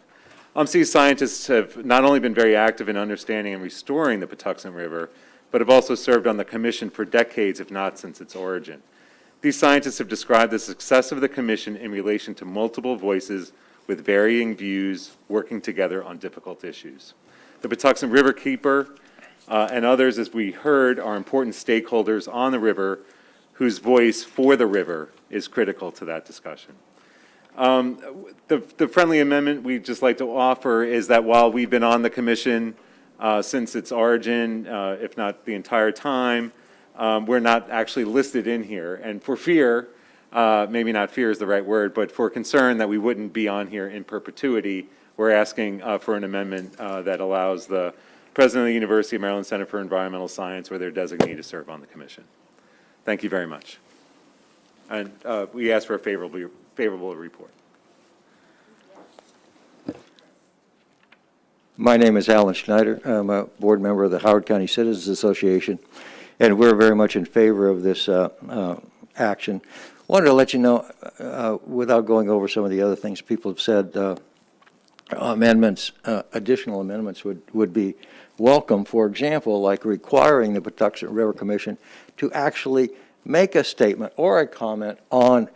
UMC's scientists have not only been very active in understanding and restoring the Patuxent River, but have also served on the commission for decades, if not since its origin. These scientists have described the success of the commission in relation to multiple voices with varying views working together on difficult issues. The Patuxent River Keeper and others, as we heard, are important stakeholders on the river whose voice for the river is critical to that discussion. The friendly amendment we'd just like to offer is that while we've been on the commission since its origin, if not the entire time, we're not actually listed in here. And for fear, maybe not fear is the right word, but for concern that we wouldn't be on here in perpetuity, we're asking for an amendment that allows the President of the University of Maryland Center for Environmental Science or their designee to serve on the commission. Thank you very much. And we ask for a favorable report. My name is Alan Schneider. I'm a board member of the Howard County Citizens Association, and we're very much in favor of this action. Wanted to let you know, without going over some of the other things people have said, amendments, additional amendments would be welcome. For example, like requiring the Patuxent River Commission to actually make a statement or a comment on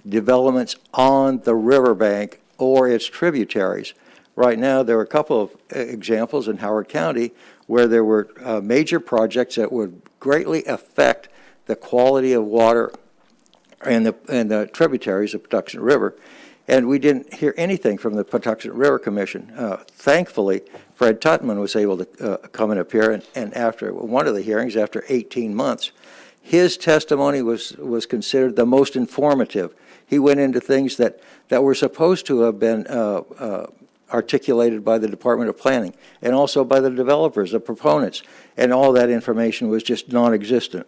developments on the riverbank or its tributaries. Right now, there are a couple of examples in Howard County where there were major projects that would greatly affect the quality of water and the tributaries of Patuxent River, and we didn't hear anything from the Patuxent River Commission. Thankfully, Fred Tutman was able to come and appear, and after one of the hearings, after 18 months, his testimony was considered the most informative. He went into things that were supposed to have been articulated by the Department of Planning and also by the developers, the proponents, and all that information was just non-existent.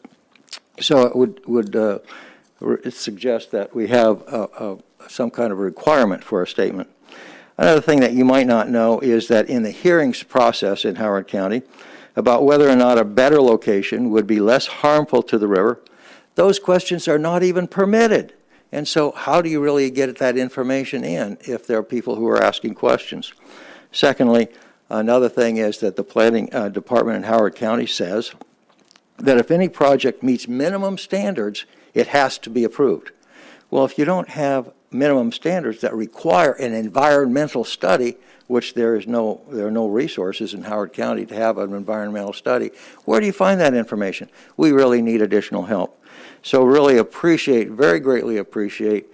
So it would suggest that we have some kind of requirement for a statement. Another thing that you might not know is that in the hearings process in Howard County about whether or not a better location would be less harmful to the river, those questions are not even permitted. And so how do you really get that information in if there are people who are asking questions? Secondly, another thing is that the planning department in Howard County says that if any project meets minimum standards, it has to be approved. Well, if you don't have minimum standards that require an environmental study, which there are no resources in Howard County to have an environmental study, where do you find that information? We really need additional help. So really very greatly appreciate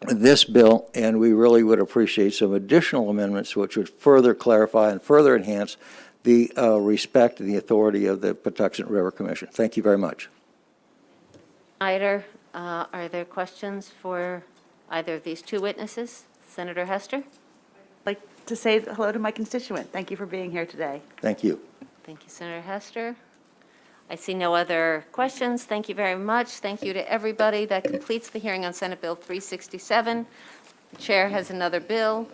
this bill, and we really would appreciate some additional amendments which would further clarify and further enhance the respect and the authority of the Patuxent River Commission. Thank you very much. Snyder, are there questions for either of these two witnesses? Senator Hester? I'd like to say hello to my constituent. Thank you for being here today. Thank you. Thank you, Senator Hester. I see no other questions. Thank you very much. Thank you to everybody. That completes the hearing on Senate Bill 367. The chair has another bill.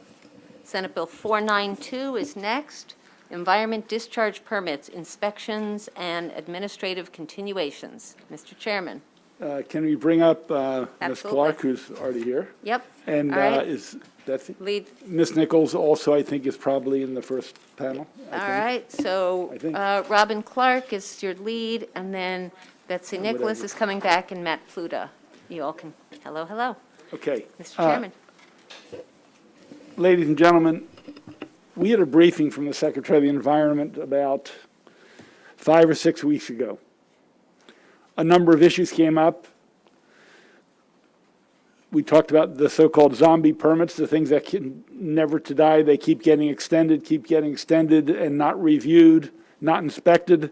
Senate Bill 492 is next. Environment discharge permits, inspections, and administrative continuations. Mr. Chairman. Can we bring up Ms. Absolutely. Clark, who's already here? Yep. And All right. that's Lead. Ms. Nichols also, I think, is probably in the first panel. All right, so I think. Robin Clark is your lead, and then Betsy Nicholas whatever. is coming back, and Matt Fluta. You all can, hello. Okay. Mr. Chairman. Ladies and gentlemen, we had a briefing from the Secretary of the Environment about 5 or 6 weeks ago. A number of issues came up. We talked about the so-called zombie permits, the things that can never to die. They keep getting extended, and not reviewed, not inspected.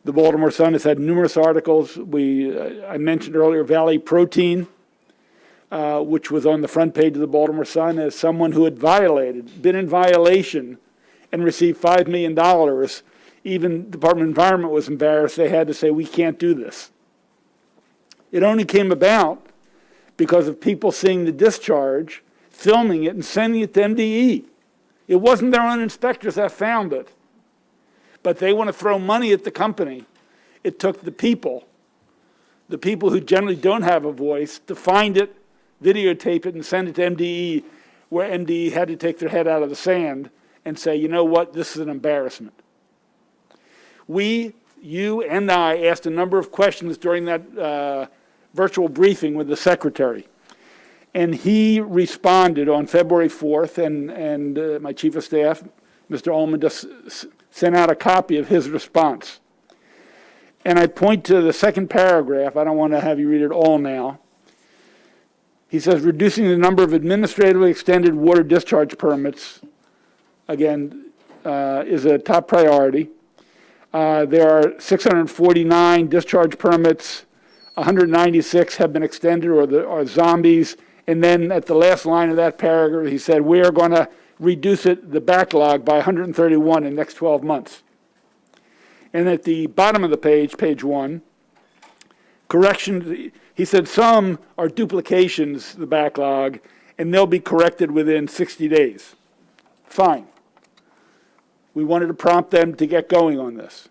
The Baltimore Sun has had numerous articles. I mentioned earlier Valley Protein, which was on the front page of the Baltimore Sun as someone who had been in violation, and received $5 million. Even Department of Environment was embarrassed. They had to say, we can't do this. It only came about because of people seeing the discharge, filming it, and sending it to MDE. It wasn't their own inspectors that found it, but they want to throw money at the company. It took the people who generally don't have a voice, to find it, videotape it, and send it to MDE, where MDE had to take their head out of the sand and say, you know what, this is an embarrassment. You and I asked a number of questions during that virtual briefing with the Secretary. And he responded on February 4th, and my Chief of Staff, Mr. Ullman, just sent out a copy of his response. And I point to the second paragraph. I don't want to have you read it all now. He says, reducing the number of administratively extended water discharge permits, again, is a top priority. There are 649 discharge permits, 196 have been extended or are zombies, and then at the last line of that paragraph, he said, we are going to reduce the backlog by 131 in the next 12 months. And at the bottom of the page, page 1, corrections, he said some are duplications, the backlog, and they'll be corrected within 60 days. Fine. We wanted to prompt them to get going on this.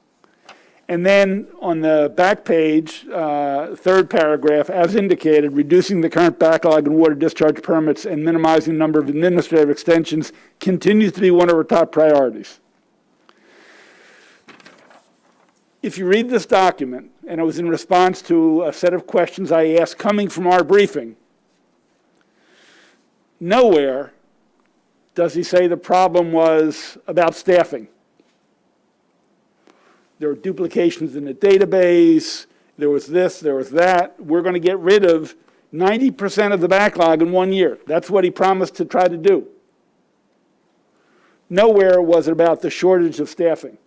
And then on the back page, third paragraph, as indicated, reducing the current backlog in water discharge permits and minimizing the number of administrative extensions continues to be one of our top priorities. If you read this document, and it was in response to a set of questions I asked coming from our briefing, nowhere does he say the problem was about staffing. There were duplications in the database, there was this, there was that. We're going to get rid of 90% of the backlog in 1 year. That's what he promised to try to do. Nowhere was it about the shortage of staffing.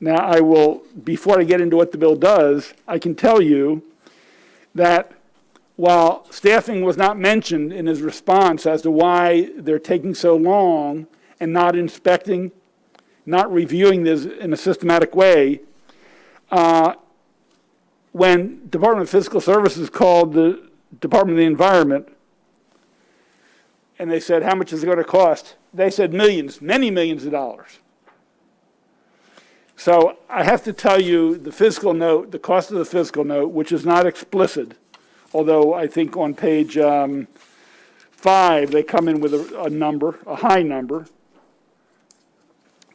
Now, before I get into what the bill does, I can tell you that while staffing was not mentioned in his response as to why they're taking so long and not inspecting, not reviewing this in a systematic way, when Department of Fiscal Services called the Department of the Environment and they said, how much is it going to cost? They said millions, many millions of dollars. So I have to tell you the fiscal note, the cost of the fiscal note, which is not explicit, although I think on page 5, they come in with a number, a high number,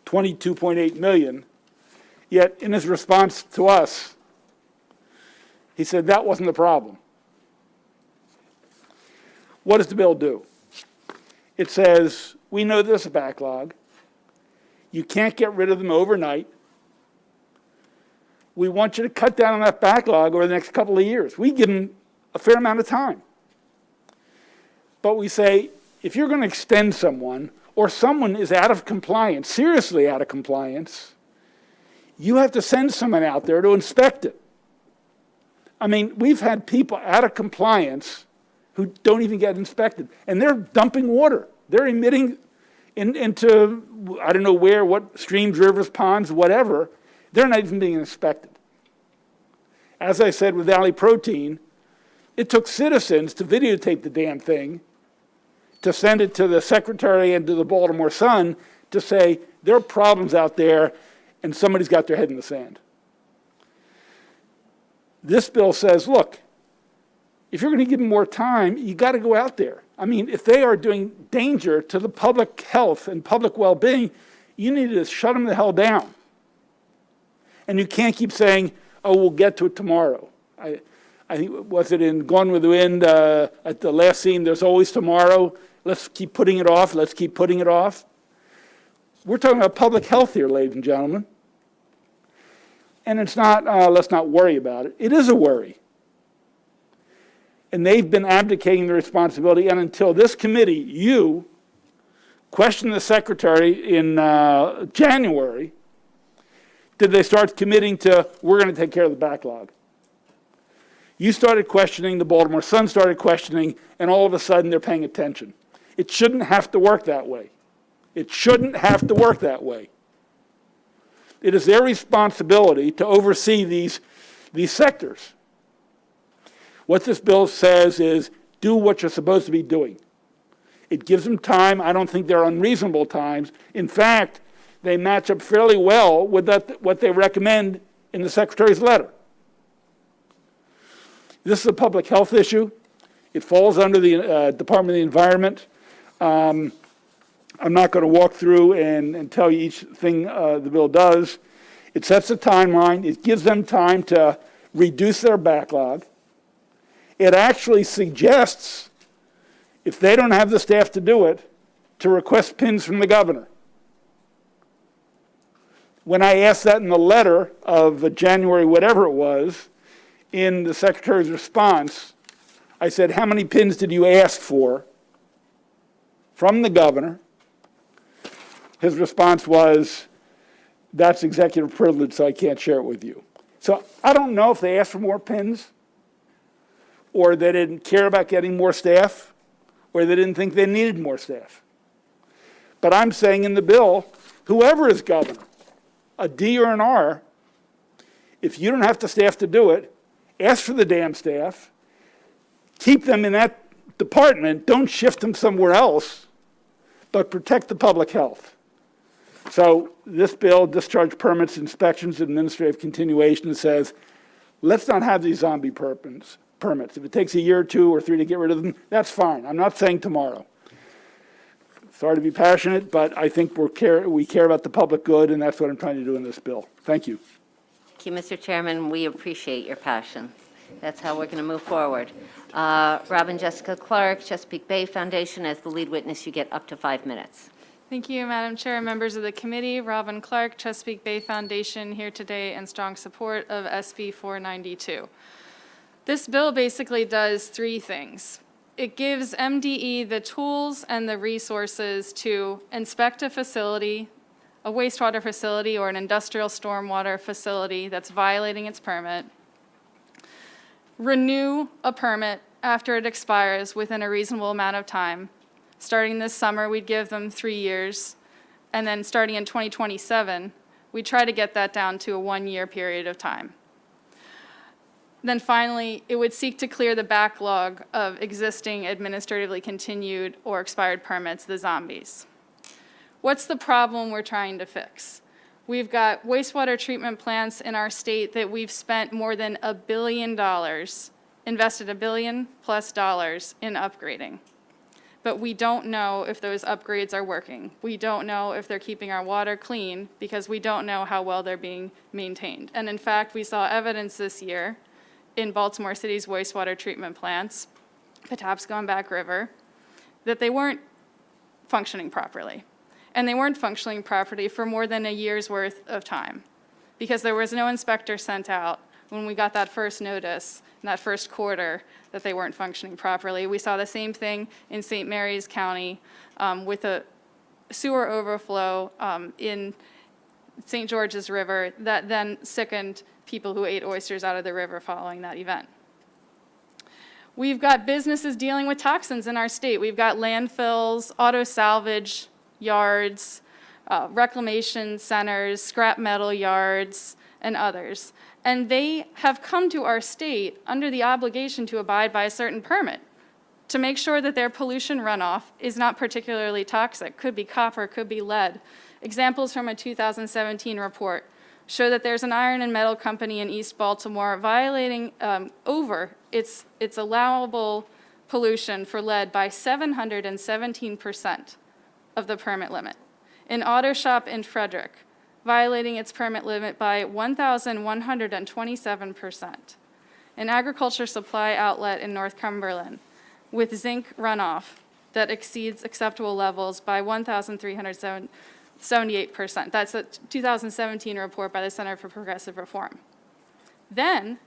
22.8 million. Yet in his response to us, he said that wasn't the problem. What does the bill do? It says, we know there's a backlog. You can't get rid of them overnight. We want you to cut down on that backlog over the next couple of years. We give them a fair amount of time. But we say, if you're going to extend someone, or someone is out of compliance, seriously out of compliance, you have to send someone out there to inspect it. I mean, we've had people out of compliance who don't even get inspected, and they're dumping water. They're emitting into, I don't know where, what streams, rivers, ponds, whatever. They're not even being inspected. As I said with Valley Protein, it took citizens to videotape the damn thing, to send it to the secretary and to the Baltimore Sun to say, there are problems out there, and somebody's got their head in the sand. This bill says, look, if you're going to give them more time, you got to go out there. I mean, if they are doing danger to the public health and public well-being, you need to shut them the hell down. And you can't keep saying, oh, we'll get to it tomorrow. I think, was it in Gone with the Wind, at the last scene, there's always tomorrow. Let's keep putting it off. Let's keep putting it off. We're talking about public health here, ladies and gentlemen. And it's not, let's not worry about it. It is a worry. And they've been abdicating their responsibility. And until this committee, you, questioned the secretary in January, did they start committing to, we're going to take care of the backlog. You started questioning, the Baltimore Sun started questioning, and all of a sudden they're paying attention. It shouldn't have to work that way. It shouldn't have to work that way. It is their responsibility to oversee these sectors. What this bill says is, do what you're supposed to be doing. It gives them time. I don't think they're unreasonable times. In fact, they match up fairly well with what they recommend in the secretary's letter. This is a public health issue. It falls under the Department of the Environment. I'm not going to walk through and tell you each thing the bill does. It sets a timeline. It gives them time to reduce their backlog. It actually suggests, if they don't have the staff to do it, to request pins from the governor. When I asked that in the letter of January, whatever it was, in the secretary's response, I said, how many pins did you ask for from the governor? His response was, that's executive privilege, so I can't share it with you. So I don't know if they asked for more pins, or they didn't care about getting more staff, or they didn't think they needed more staff. But I'm saying in the bill, whoever is governor, a D or an R, if you don't have the staff to do it, ask for the damn staff, keep them in that department, don't shift them somewhere else, but protect the public health. So this bill, discharge permits, inspections, administrative continuation, says, let's not have these zombie permits. If it takes a year or 2 or 3 to get rid of them, that's fine. I'm not saying tomorrow. Sorry to be passionate, but I think we care about the public good, and that's what I'm trying to do in this bill. Thank you. Thank you, Mr. Chairman. We appreciate your passion. That's how we're going to move forward. Robin Jessica Clark, Chesapeake Bay Foundation, as the lead witness, you get up to 5 minutes. Thank you, Madam Chair, members of the committee. Robin Clark, Chesapeake Bay Foundation, here today in strong support of SB 492. This bill basically does 3 things. It gives MDE the tools and the resources to inspect a facility, a wastewater facility or an industrial stormwater facility that's violating its permit, renew a permit after it expires within a reasonable amount of time. Starting this summer, we'd give them 3 years, and then starting in 2027, we try to get that down to a 1-year period of time. Then finally, it would seek to clear the backlog of existing administratively continued or expired permits, the zombies. What's the problem we're trying to fix? We've got wastewater treatment plants in our state that we've spent more than $1 billion invested $1 billion+ in upgrading. But we don't know if those upgrades are working. We don't know if they're keeping our water clean because we don't know how well they're being maintained. And in fact, we saw evidence this year in Baltimore City's wastewater treatment plants, Patapsco and Back River, that they weren't functioning properly. And they weren't functioning properly for more than a year's worth of time because there was no inspector sent out when we got that first notice in that first quarter that they weren't functioning properly. We saw the same thing in St. Mary's County with a sewer overflow in St. George's River that then sickened people who ate oysters out of the river following that event. We've got businesses dealing with toxins in our state. We've got landfills, auto salvage yards, reclamation centers, scrap metal yards, and others. And they have come to our state under the obligation to abide by a certain permit to make sure that their pollution runoff is not particularly toxic. Could be copper, could be lead. Examples from a 2017 report show that there's an iron and metal company in East Baltimore violating over its allowable pollution for lead by 717% of the permit limit. An auto shop in Frederick, violating its permit limit by 1,127%. An agriculture supply outlet in North Cumberland with zinc runoff that exceeds acceptable levels by 1,378%. That's a 2017 report by the Center for Progressive Reform. Then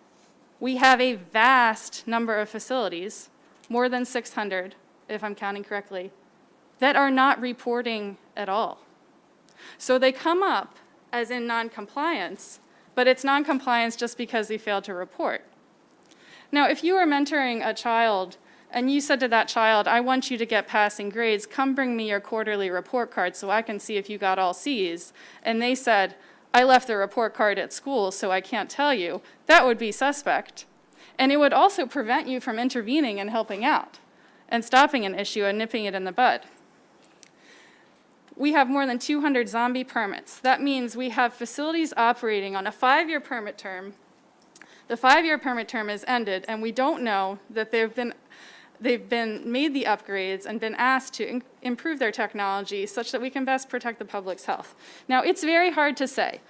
we have a vast number of facilities, more than 600, if I'm counting correctly, that are not reporting at all. So they come up as in noncompliance, but it's noncompliance just because they failed to report. Now, if you were mentoring a child and you said to that child, I want you to get passing grades, come bring me your quarterly report card so I can see if you got all C's, and they said, I left the report card at school so I can't tell you, that would be suspect. And it would also prevent you from intervening and helping out and stopping an issue and nipping it in the bud. We have more than 200 zombie permits. That means we have facilities operating on a 5-year permit term. The 5-year permit term is ended, and we don't know that they've been made the upgrades and been asked to improve their technology such that we can best protect the public's health. Now, it's very hard to say,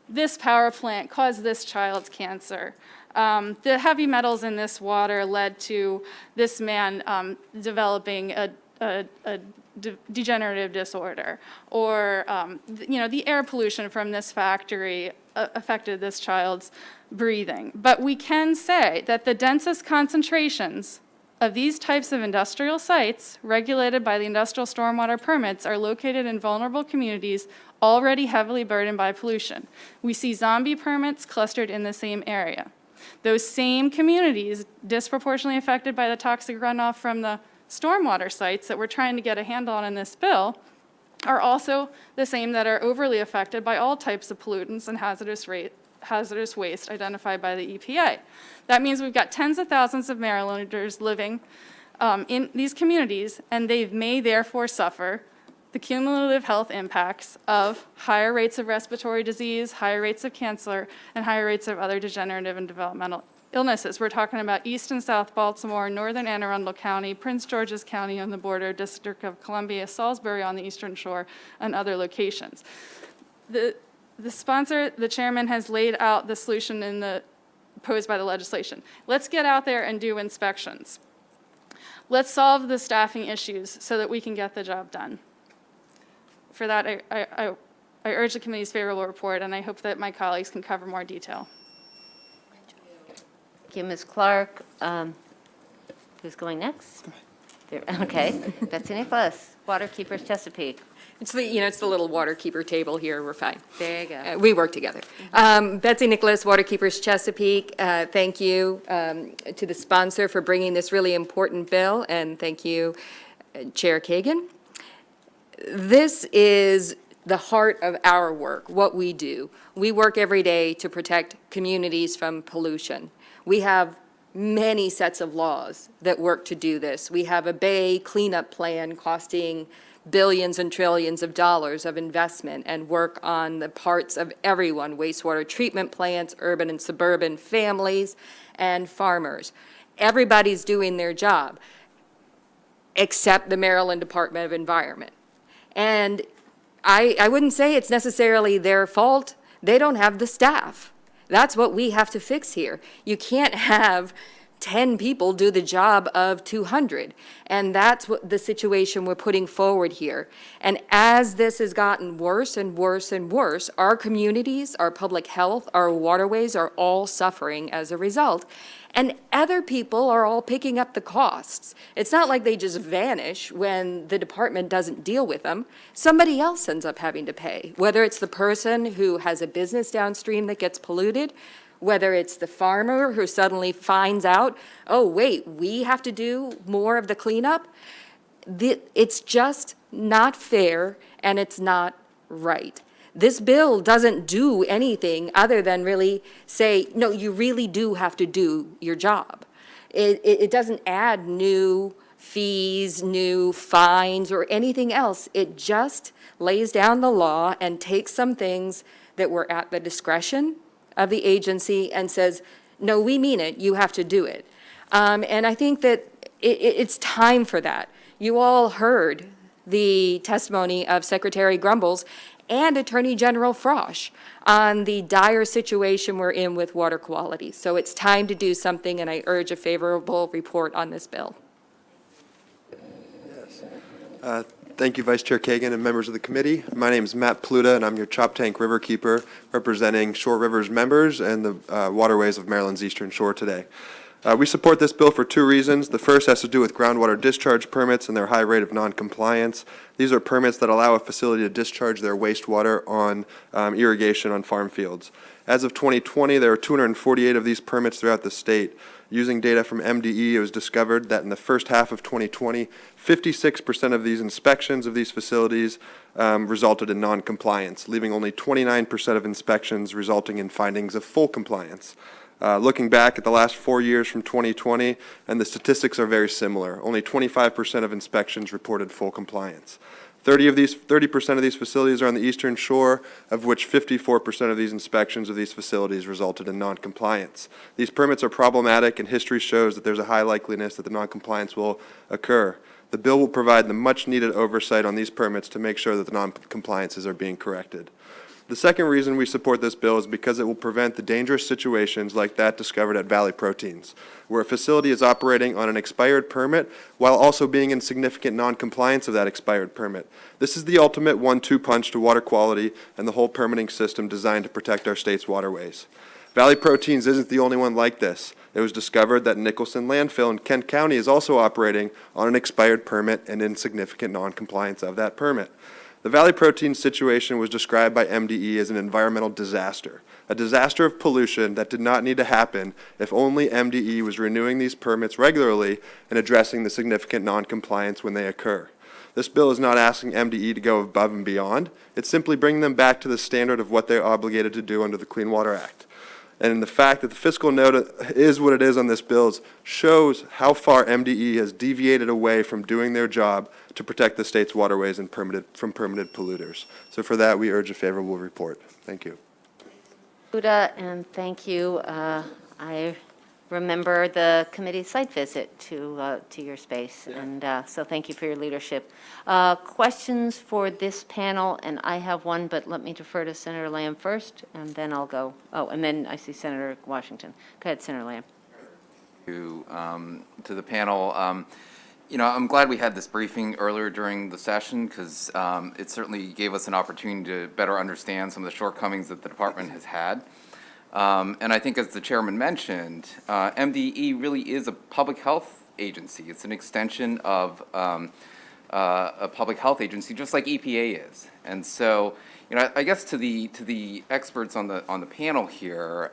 this power plant caused this child's cancer. The heavy metals in this water led to this man developing a degenerative disorder, or the air pollution from this factory affected this child's breathing. But we can say that the densest concentrations of these types of industrial sites regulated by the industrial stormwater permits are located in vulnerable communities already heavily burdened by pollution. We see zombie permits clustered in the same area. Those same communities disproportionately affected by the toxic runoff from the stormwater sites that we're trying to get a handle on in this bill are also the same that are overly affected by all types of pollutants and hazardous waste identified by the EPA. That means we've got tens of thousands of Marylanders living in these communities, and they may therefore suffer the cumulative health impacts of higher rates of respiratory disease, higher rates of cancer, and higher rates of other degenerative and developmental illnesses. We're talking about East and South Baltimore, Northern Anne Arundel County, Prince George's County on the border, District of Columbia, Salisbury on the Eastern Shore, and other locations. The sponsor, the chairman, has laid out the solution posed by the legislation. Let's get out there and do inspections. Let's solve the staffing issues so that we can get the job done. For that, I urge the committee's favorable report, and I hope that my colleagues can cover more detail. Thank you, Ms. Clark. Who's going next? Okay, Betsy Nicholas, Waterkeepers Chesapeake. It's the little waterkeeper table here. We're fine. There you go. We work together. Betsy Nicholas, Waterkeepers Chesapeake. Thank you to the sponsor for bringing this really important bill, and thank you, Chair Kagan. This is the heart of our work, what we do. We work every day to protect communities from pollution. We have many sets of laws that work to do this. We have a Bay cleanup plan costing billions and trillions of dollars of investment and work on the parts of everyone, wastewater treatment plants, urban and suburban families, and farmers. everybody's doing their job, except the Maryland Department of Environment. And I wouldn't say it's necessarily their fault. They don't have the staff. That's what we have to fix here. You can't have 10 people do the job of 200. And that's what the situation we're putting forward here. And as this has gotten worse and worse and worse, our communities, our public health, our waterways are all suffering as a result. And other people are all picking up the costs. It's not like they just vanish when the department doesn't deal with them. Somebody else ends up having to pay, whether it's the person who has a business downstream that gets polluted, whether it's the farmer who suddenly finds out, oh, wait, we have to do more of the cleanup. It's just not fair, and it's not right. This bill doesn't do anything other than really say, no, you really do have to do your job. It doesn't add new fees, new fines, or anything else. It just lays down the law and takes some things that were at the discretion of the agency and says, no, we mean it, you have to do it. And I think that it's time for that. You all heard the testimony of Secretary Grumbles and Attorney General Frosch on the dire situation we're in with water quality. So it's time to do something, and I urge a favorable report on this bill. Thank you, Vice Chair Kagan and members of the committee. My name is Matt Pluta, and I'm your Choptank River Keeper, representing Shore River's members and the waterways of Maryland's Eastern Shore today. We support this bill for two reasons. The first has to do with groundwater discharge permits and their high rate of noncompliance. These are permits that allow a facility to discharge their wastewater on irrigation on farm fields. As of 2020, there are 248 of these permits throughout the state. Using data from MDE, it was discovered that in the first half of 2020, 56% of these inspections of these facilities resulted in noncompliance, leaving only 29% of inspections resulting in findings of full compliance. Looking back at the last 4 years from 2020, and the statistics are very similar. Only 25% of inspections reported full compliance. 30% of these facilities are on the Eastern Shore, of which 54% of these inspections of these facilities resulted in noncompliance. These permits are problematic, and history shows that there's a high likeliness that the noncompliance will occur. The bill will provide the much-needed oversight on these permits to make sure that the noncompliances are being corrected. The second reason we support this bill is because it will prevent the dangerous situations like that discovered at Valley Proteins, where a facility is operating on an expired permit while also being in significant noncompliance of that expired permit. This is the ultimate 1-2 punch to water quality and the whole permitting system designed to protect our state's waterways. Valley Proteins isn't the only one like this. It was discovered that Nicholson Landfill in Kent County is also operating on an expired permit and in significant noncompliance of that permit. The Valley Proteins situation was described by MDE as an environmental disaster, a disaster of pollution that did not need to happen if only MDE was renewing these permits regularly and addressing the significant noncompliance when they occur. This bill is not asking MDE to go above and beyond. It's simply bringing them back to the standard of what they're obligated to do under the Clean Water Act. And the fact that the fiscal note is what it is on this bill shows how far MDE has deviated away from doing their job to protect the state's waterways and from permitted polluters. So for that, we urge a favorable report. Thank you. Buda, and thank you. I remember the committee site visit to your space, and so thank you for your leadership. Questions for this panel, and I have one, but let me defer to Senator Lamb first, and then I'll go. Oh, and then I see Senator Washington. Go ahead, Senator Lamb. To the panel. You know, I'm glad we had this briefing earlier during the session because it certainly gave us an opportunity to better understand some of the shortcomings that the department has had. And I think as the chairman mentioned, MDE really is a public health agency. It's an extension of a public health agency, just like EPA is. And so, you know, I guess to the experts on the panel here,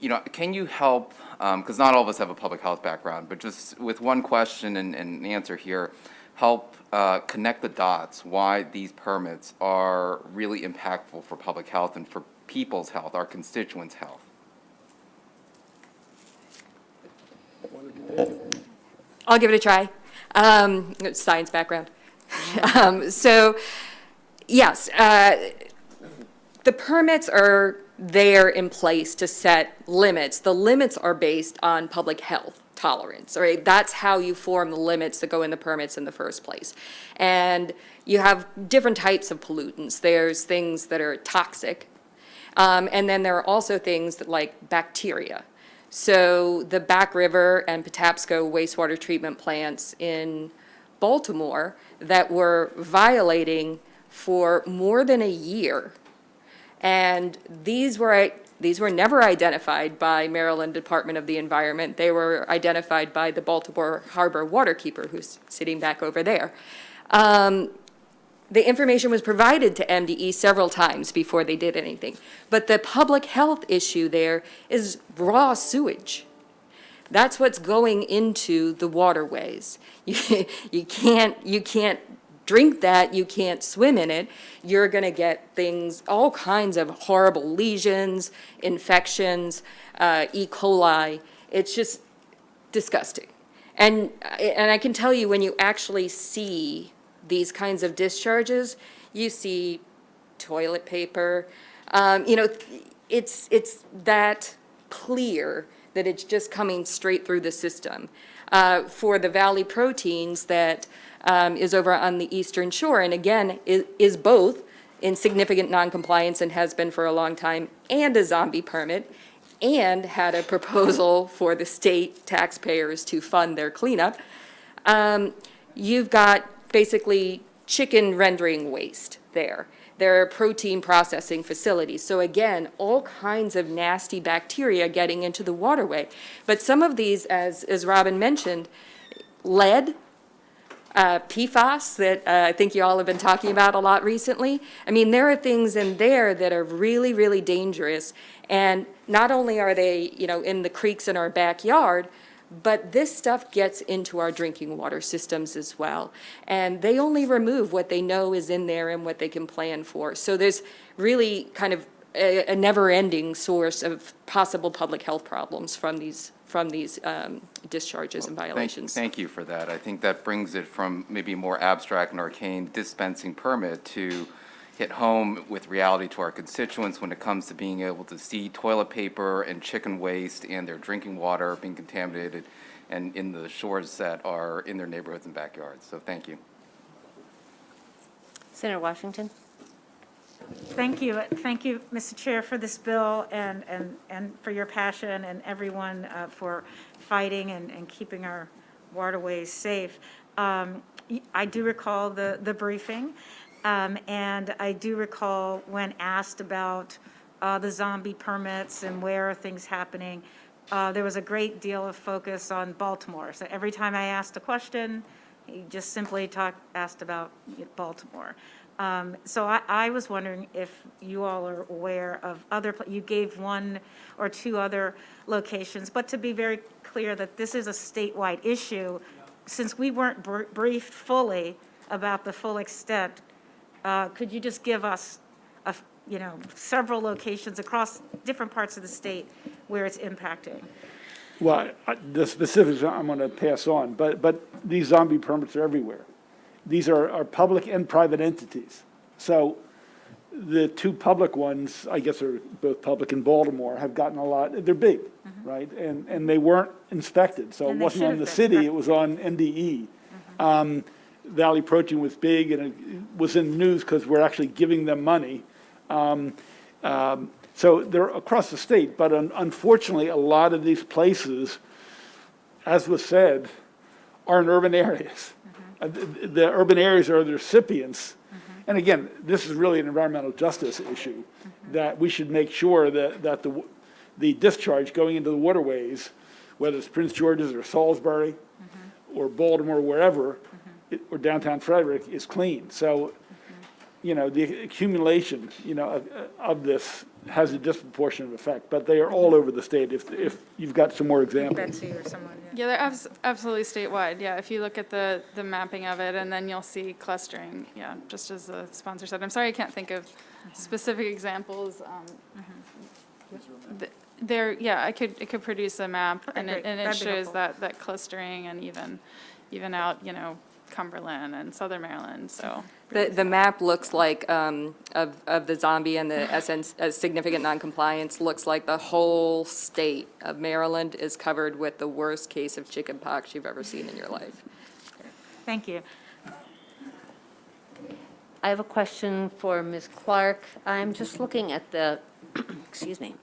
you know, can you help, because not all of us have a public health background, but just with one question and an answer here, help connect the dots why these permits are really impactful for public health and for people's health, our constituents' health. I'll give it a try. Science background. So, yes, the permits are there in place to set limits. The limits are based on public health tolerance, right? That's how you form the limits that go in the permits in the first place. And you have different types of pollutants. There's things that are toxic, and then there are also things that like bacteria. So the Back River and Patapsco wastewater treatment plants in Baltimore that were violating for more than a year. And these were never identified by Maryland Department of the Environment. They were identified by the Baltimore Harbor waterkeeper, who's sitting back over there. The information was provided to MDE several times before they did anything. But the public health issue there is raw sewage. That's what's going into the waterways. You can't drink that, you can't swim in it. You're going to get things, all kinds of horrible lesions, infections, E. coli. It's just disgusting. And I can tell you, when you actually see these kinds of discharges, you see toilet paper. It's that clear that it's just coming straight through the system. For the Valley Proteins that is over on the Eastern Shore, and again, is both in significant noncompliance and has been for a long time, and a zombie permit, and had a proposal for the state taxpayers to fund their cleanup. You've got basically chicken rendering waste there. There are protein processing facilities. So again, all kinds of nasty bacteria getting into the waterway. But some of these, as Robin mentioned, lead, PFAS that I think you all have been talking about a lot recently. I mean, there are things in there that are really, really dangerous. And not only are they, in the creeks in our backyard, but this stuff gets into our drinking water systems as well. And they only remove what they know is in there and what they can plan for. So there's really kind of a never-ending source of possible public health problems from these discharges and violations. Thank you for that. I think that brings it from maybe a more abstract and arcane dispensing permit to hit home with reality to our constituents when it comes to being able to see toilet paper and chicken waste and their drinking water being contaminated and in the shores that are in their neighborhoods and backyards. So thank you. Senator Washington. Thank you, Mr. Chair, for this bill and for your passion, and everyone for fighting and keeping our waterways safe. I do recall the briefing, and I do recall when asked about the zombie permits and where are things happening, there was a great deal of focus on Baltimore. So every time I asked a question, he just simply asked about Baltimore. So I was wondering if you all are aware of you gave one or two other locations, but to be very clear that this is a statewide issue, since we weren't briefed fully about the full extent, could you just give us, several locations across different parts of the state where it's impacting? Well, the specifics I'm going to pass on, but these zombie permits are everywhere. These are public and private entities. So the two public ones, I guess are both public in Baltimore, have gotten a lot, they're big, right? And they weren't inspected, so it wasn't on the city, it was on MDE. Valley Protein was big, and it was in the news because we're actually giving them money. So they're across the state, but unfortunately, a lot of these places, as was said, are in urban areas. The urban areas are the recipients. And again, this is really an environmental justice issue, that we should make sure that the discharge going into the waterways, whether it's Prince George's or Salisbury or Baltimore, wherever, or downtown Frederick, is clean. So, the accumulation, of this has a disproportionate effect, but they are all over the state. If you've got some more examples. Betsy or someone. Yeah, they're absolutely statewide. Yeah, if you look at the mapping of it, and then you'll see clustering. Yeah, just as the sponsor said. I'm sorry I can't think of specific examples. I could produce a map, and it shows that clustering, and even out, Cumberland and Southern Maryland, so. The map looks like, of the zombie and the significant noncompliance, looks like the whole state of Maryland is covered with the worst case of chickenpox you've ever seen in your life. Thank you. I have a question for Ms. Clark. I'm just looking at the, excuse me,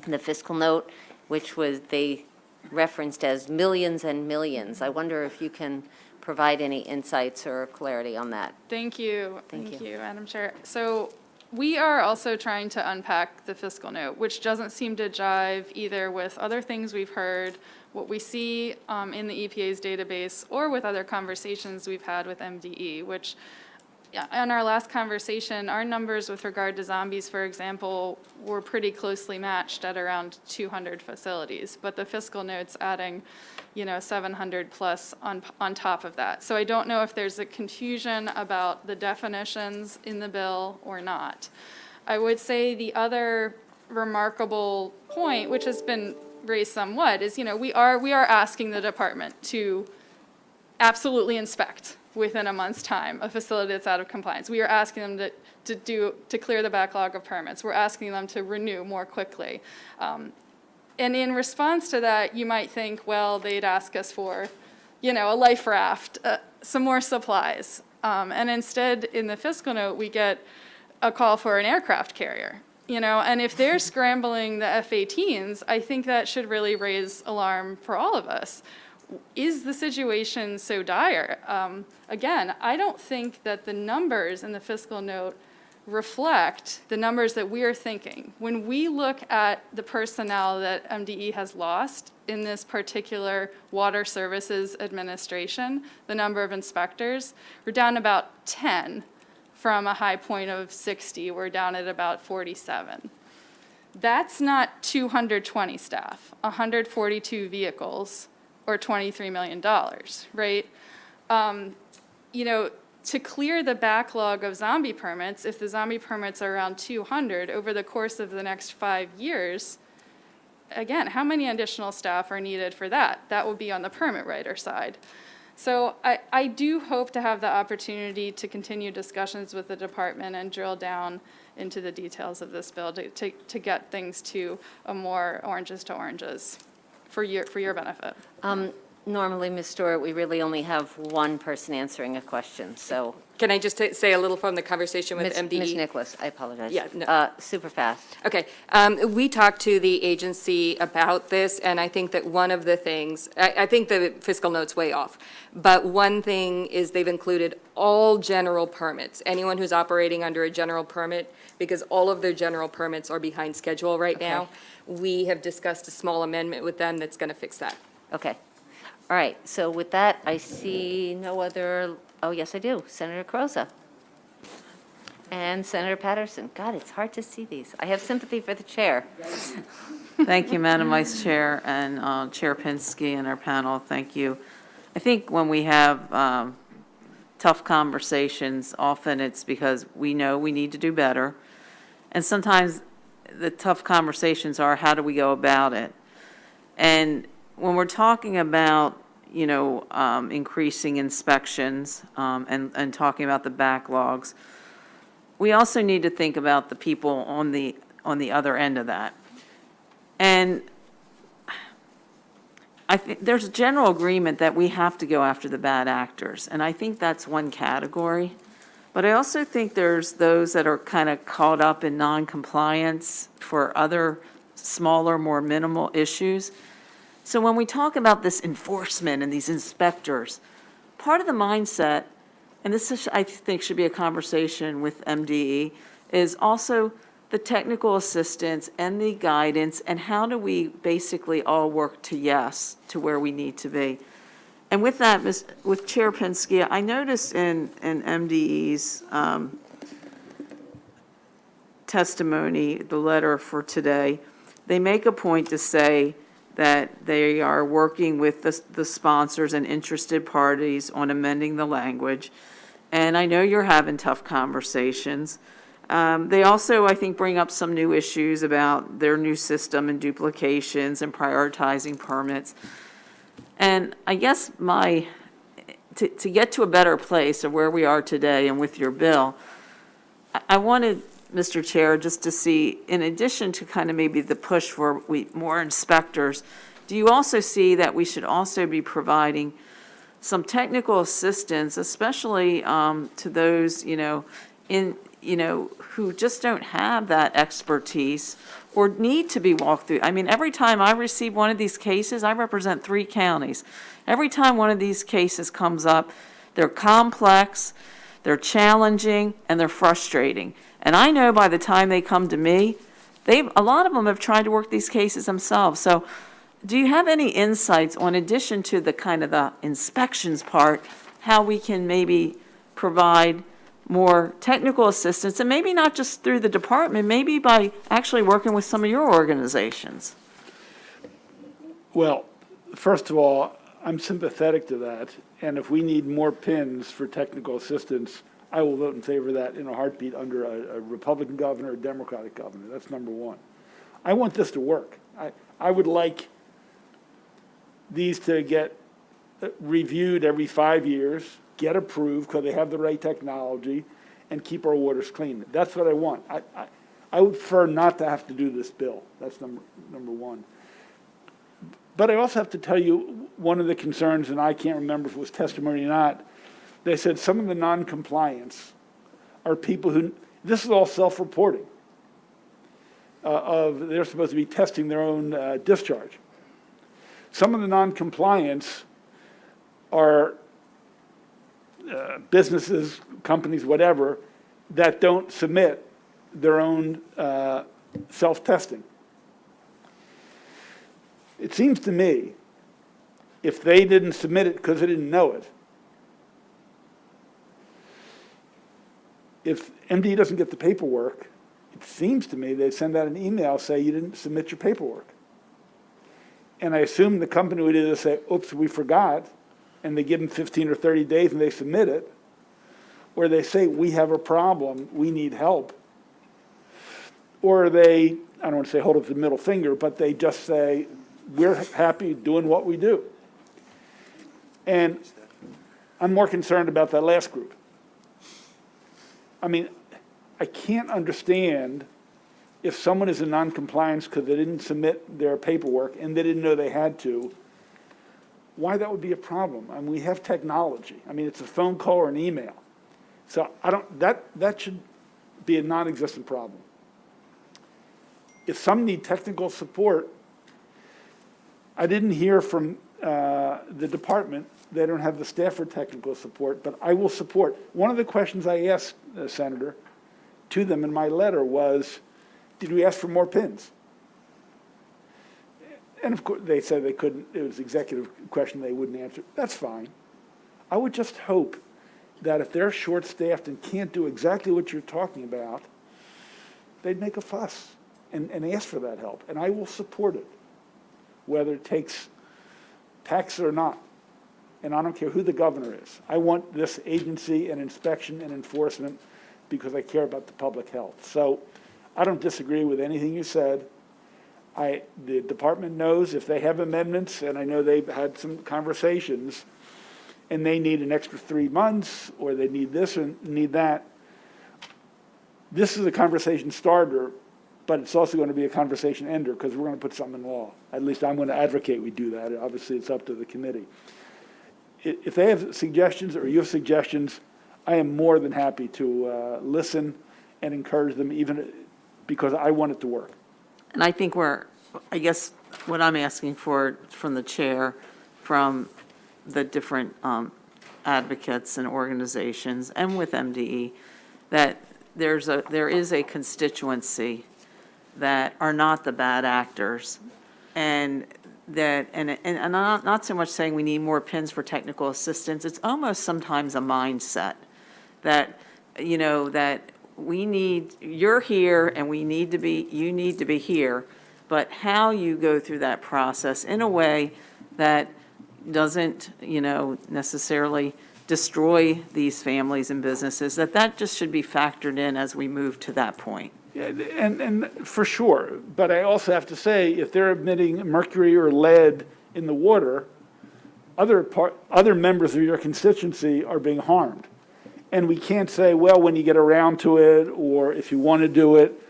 the fiscal note, which was, they referenced as millions and millions. I wonder if you can provide any insights or clarity on that. Thank you. Thank you. Madam Chair. So we are also trying to unpack the fiscal note, which doesn't seem to jive either with other things we've heard, what we see in the EPA's database, or with other conversations we've had with MDE, which in our last conversation, our numbers with regard to zombies, for example, were pretty closely matched at around 200 facilities, but the fiscal note's adding, 700 plus on top of that. So I don't know if there's a confusion about the definitions in the bill or not. I would say the other remarkable point, which has been raised somewhat, is, we are asking the department to absolutely inspect within a month's time a facility that's out of compliance. We are asking them to clear the backlog of permits. We're asking them to renew more quickly. And in response to that, you might think, well, they'd ask us for, a life raft, some more supplies. And instead, in the fiscal note, we get a call for an aircraft carrier. And if they're scrambling the F-18s, I think that should really raise alarm for all of us. Is the situation so dire? Again, I don't think that the numbers in the fiscal note reflect the numbers that we are thinking. When we look at the personnel that MDE has lost in this particular Water Services Administration, the number of inspectors, we're down about 10 from a high point of 60. We're down at about 47. That's not 220 staff, 142 vehicles, or $23 million, right? To clear the backlog of zombie permits, if the zombie permits are around 200 over the course of the next 5 years, again, how many additional staff are needed for that? That would be on the permit writer side. So I do hope to have the opportunity to continue discussions with the department and drill down into the details of this bill to get things to a more oranges to oranges for your benefit. Normally, Ms. Stewart, we really only have one person answering a question, so. Can I just say a little from the conversation with MDE? Ms. Nicholas, I apologize. Yeah, no. Super fast. Okay, we talked to the agency about this, and I think that one of the things, I think the fiscal note's way off, but one thing is they've included all general permits, anyone who's operating under a general permit, because all of their general permits are behind schedule right now. We have discussed a small amendment with them that's going to fix that. Okay. All right, so with that, I see no other, oh, yes, I do, Senator Croza. And Senator Patterson. God, it's hard to see these. I have sympathy for the chair. Thank you, Madam Vice Chair, and Chair Pinsky and our panel, thank you. I think when we have tough conversations, often it's because we know we need to do better. And sometimes the tough conversations are, how do we go about it? And when we're talking about, increasing inspections and talking about the backlogs, we also need to think about the people on the other end of that. And I think there's a general agreement that we have to go after the bad actors, and I think that's one category. But I also think there's those that are kind of caught up in non-compliance for other smaller, more minimal issues. So when we talk about this enforcement and these inspectors, part of the mindset, and this is, I think should be a conversation with MDE, is also the technical assistance and the guidance, and how do we basically all work to where we need to be. And with that, with Chair Pinsky, I noticed in MDE's testimony, the letter for today, they make a point to say that they are working with the sponsors and interested parties on amending the language. And I know you're having tough conversations. They also, I think, bring up some new issues about their new system and duplications and prioritizing permits. And I guess to get to a better place of where we are today and with your bill, I wanted, Mr. Chair, just to see, in addition to kind of maybe the push for more inspectors, do you also see that we should also be providing some technical assistance, especially to those, who just don't have that expertise or need to be walked through? I mean, every time I receive one of these cases, I represent 3 counties. Every time one of these cases comes up, they're complex, they're challenging, and they're frustrating. And I know by the time they come to me, a lot of them have tried to work these cases themselves. So do you have any insights on, addition to the kind of the inspections part, how we can maybe provide more technical assistance, and maybe not just through the department, maybe by actually working with some of your organizations? Well, first of all, I'm sympathetic to that, and if we need more pins for technical assistance, I will vote in favor of that in a heartbeat under a Republican governor or a Democratic governor. That's number one. I want this to work. I would like these to get reviewed every 5 years, get approved because they have the right technology, and keep our waters clean. That's what I want. I would prefer not to have to do this bill. That's number one. But I also have to tell you, one of the concerns, and I can't remember if it was testimony or not, they said some of the non-compliance are people who, this is all self-reporting, they're supposed to be testing their own discharge. Some of the non-compliance are businesses, companies, whatever, that don't submit their own self-testing. It seems to me, if they didn't submit it because they didn't know it, if MD doesn't get the paperwork, it seems to me they'd send out an email, say you didn't submit your paperwork. And I assume the company would either say, oops, we forgot, and they give them 15 or 30 days and they submit it, or they say, we have a problem, we need help. Or they, I don't want to say hold up the middle finger, but they just say, we're happy doing what we do. And I'm more concerned about that last group. I mean, I can't understand if someone is in noncompliance because they didn't submit their paperwork and they didn't know they had to, why that would be a problem. I mean, we have technology. I mean, it's a phone call or an email. So that should be a non-existent problem. If some need technical support, I didn't hear from the department. They don't have the staff for technical support, but I will support. One of the questions I asked, Senator, to them in my letter was, did we ask for more pins? And of course, they said they couldn't. It was an executive question they wouldn't answer. That's fine. I would just hope that if they're short-staffed and can't do exactly what you're talking about, they'd make a fuss and ask for that help. And I will support it, whether it takes tax or not. And I don't care who the governor is. I want this agency and inspection and enforcement because I care about the public health. So I don't disagree with anything you said. The department knows if they have amendments, and I know they've had some conversations, and they need an extra 3 months, or they need this and need that. This is a conversation starter, but it's also going to be a conversation ender because we're going to put something in law. At least I'm going to advocate we do that. Obviously, it's up to the committee. If they have suggestions or you have suggestions, I am more than happy to listen and encourage them, even because I want it to work. And I think I guess what I'm asking for from the chair, from the different advocates and organizations, and with MDE, that there is a constituency that are not the bad actors, and I'm not so much saying we need more pins for technical assistance. It's almost sometimes a mindset that, that you're here and you need to be here, but how you go through that process in a way that doesn't, necessarily destroy these families and businesses, that just should be factored in as we move to that point. Yeah, and for sure, but I also have to say, if they're emitting mercury or lead in the water, other members of your constituency are being harmed. And we can't say, well, when you get around to it, or if you want to do it,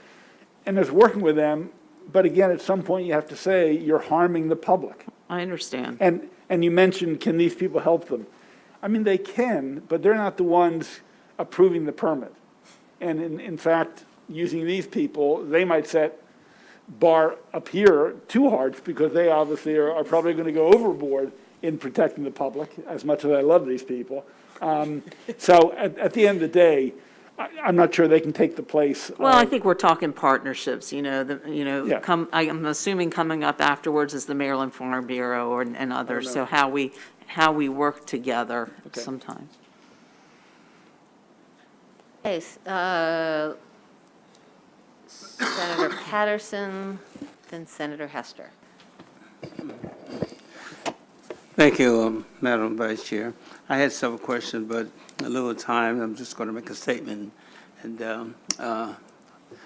and there's working with them, but again, at some point you have to say, you're harming the public. I understand. And you mentioned, can these people help them? I mean, they can, but they're not the ones approving the permit. And in fact, using these people, they might set bar up here too hard because they obviously are probably going to go overboard in protecting the public, as much as I love these people. So at the end of the day, I'm not sure they can take the place. Well, I think we're talking partnerships, Yeah. I'm assuming coming up afterwards is the Maryland Farm Bureau and others, so how we work together sometimes. Okay, Senator Patterson, then Senator Hester. Thank you, Madam Vice Chair. I had several questions, but a little time, I'm just going to make a statement and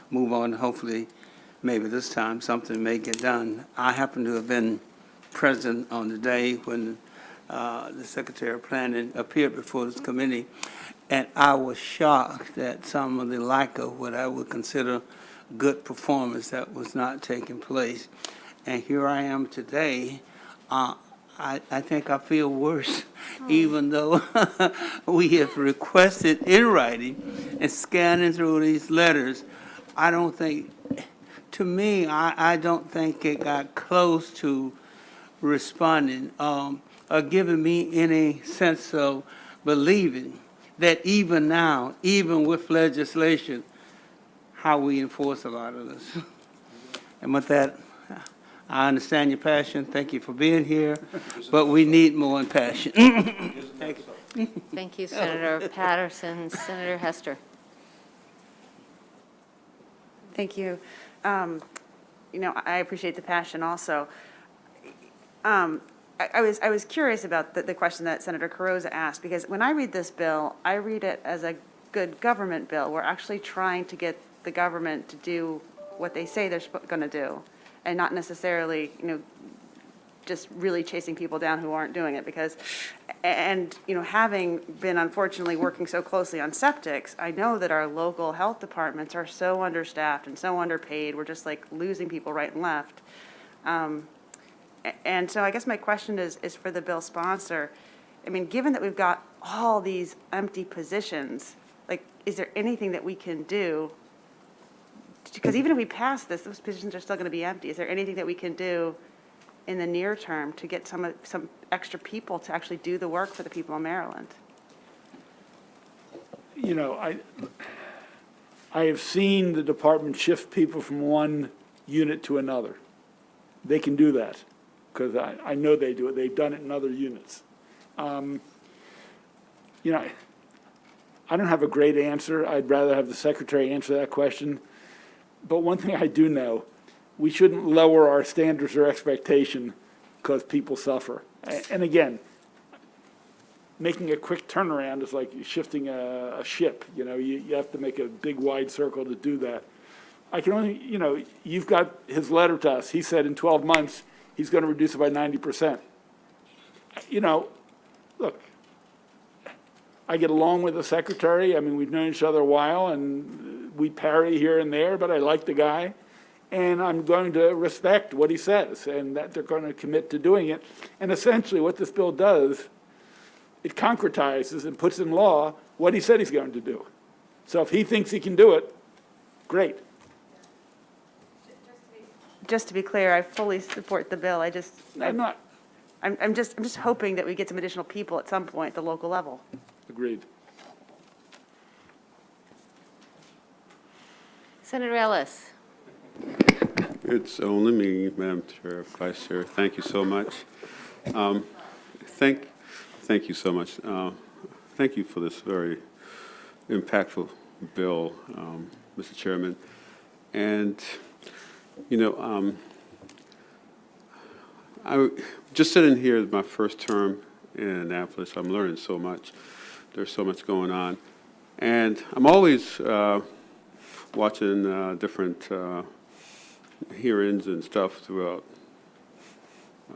move on. Hopefully, maybe this time something may get done. I happen to have been present on the day when the Secretary of Planning appeared before this committee, and I was shocked at some of the lack of what I would consider good performance that was not taking place. And here I am today. I think I feel worse, even though we have requested in writing and scanning through these letters. I don't think, to me, I don't think it got close to responding or giving me any sense of believing that even now, even with legislation, how we enforce a lot of this. And with that, I understand your passion. Thank you for being here, but we need more passion. Thank you. Thank you, Senator Patterson. Senator Hester. Thank you. I appreciate the passion also. I was curious about the question that Senator Carrozza asked, because when I read this bill, I read it as a good government bill. We're actually trying to get the government to do what they say they're going to do, and not necessarily, just really chasing people down who aren't doing it. Because, having been unfortunately working so closely on septics, I know that our local health departments are so understaffed and so underpaid. We're just like losing people right and left. And so I guess my question is for the bill sponsor. I mean, given that we've got all these empty positions, like, is there anything that we can do? Because even if we pass this, those positions are still going to be empty. Is there anything that we can do in the near term to get some extra people to actually do the work for the people in Maryland? I have seen the department shift people from one unit to another. They can do that, because I know they do it. They've done it in other units. I don't have a great answer. I'd rather have the secretary answer that question. But one thing I do know, we shouldn't lower our standards or expectation because people suffer. And again, making a quick turnaround is like shifting a ship. You have to make a big wide circle to do that. I can only, you've got his letter to us. He said in 12 months, he's going to reduce it by 90%. Look, I get along with the secretary. I mean, we've known each other a while, and we parry here and there, but I like the guy. And I'm going to respect what he says, and that they're going to commit to doing it. And essentially what this bill does, it concretizes and puts in law what he said he's going to do. So if he thinks he can do it, great. Just to be clear, I fully support the bill. I'm just hoping that we get some additional people at some point at the local level. Agreed. Senator Ellis. It's only me, Madam Chair, Vice Chair. Thank you so much. Thank you so much. Thank you for this very impactful bill, Mr. Chairman. And, I just sitting here my first term in Annapolis. I'm learning so much. There's so much going on. And I'm always watching different hearings and stuff throughout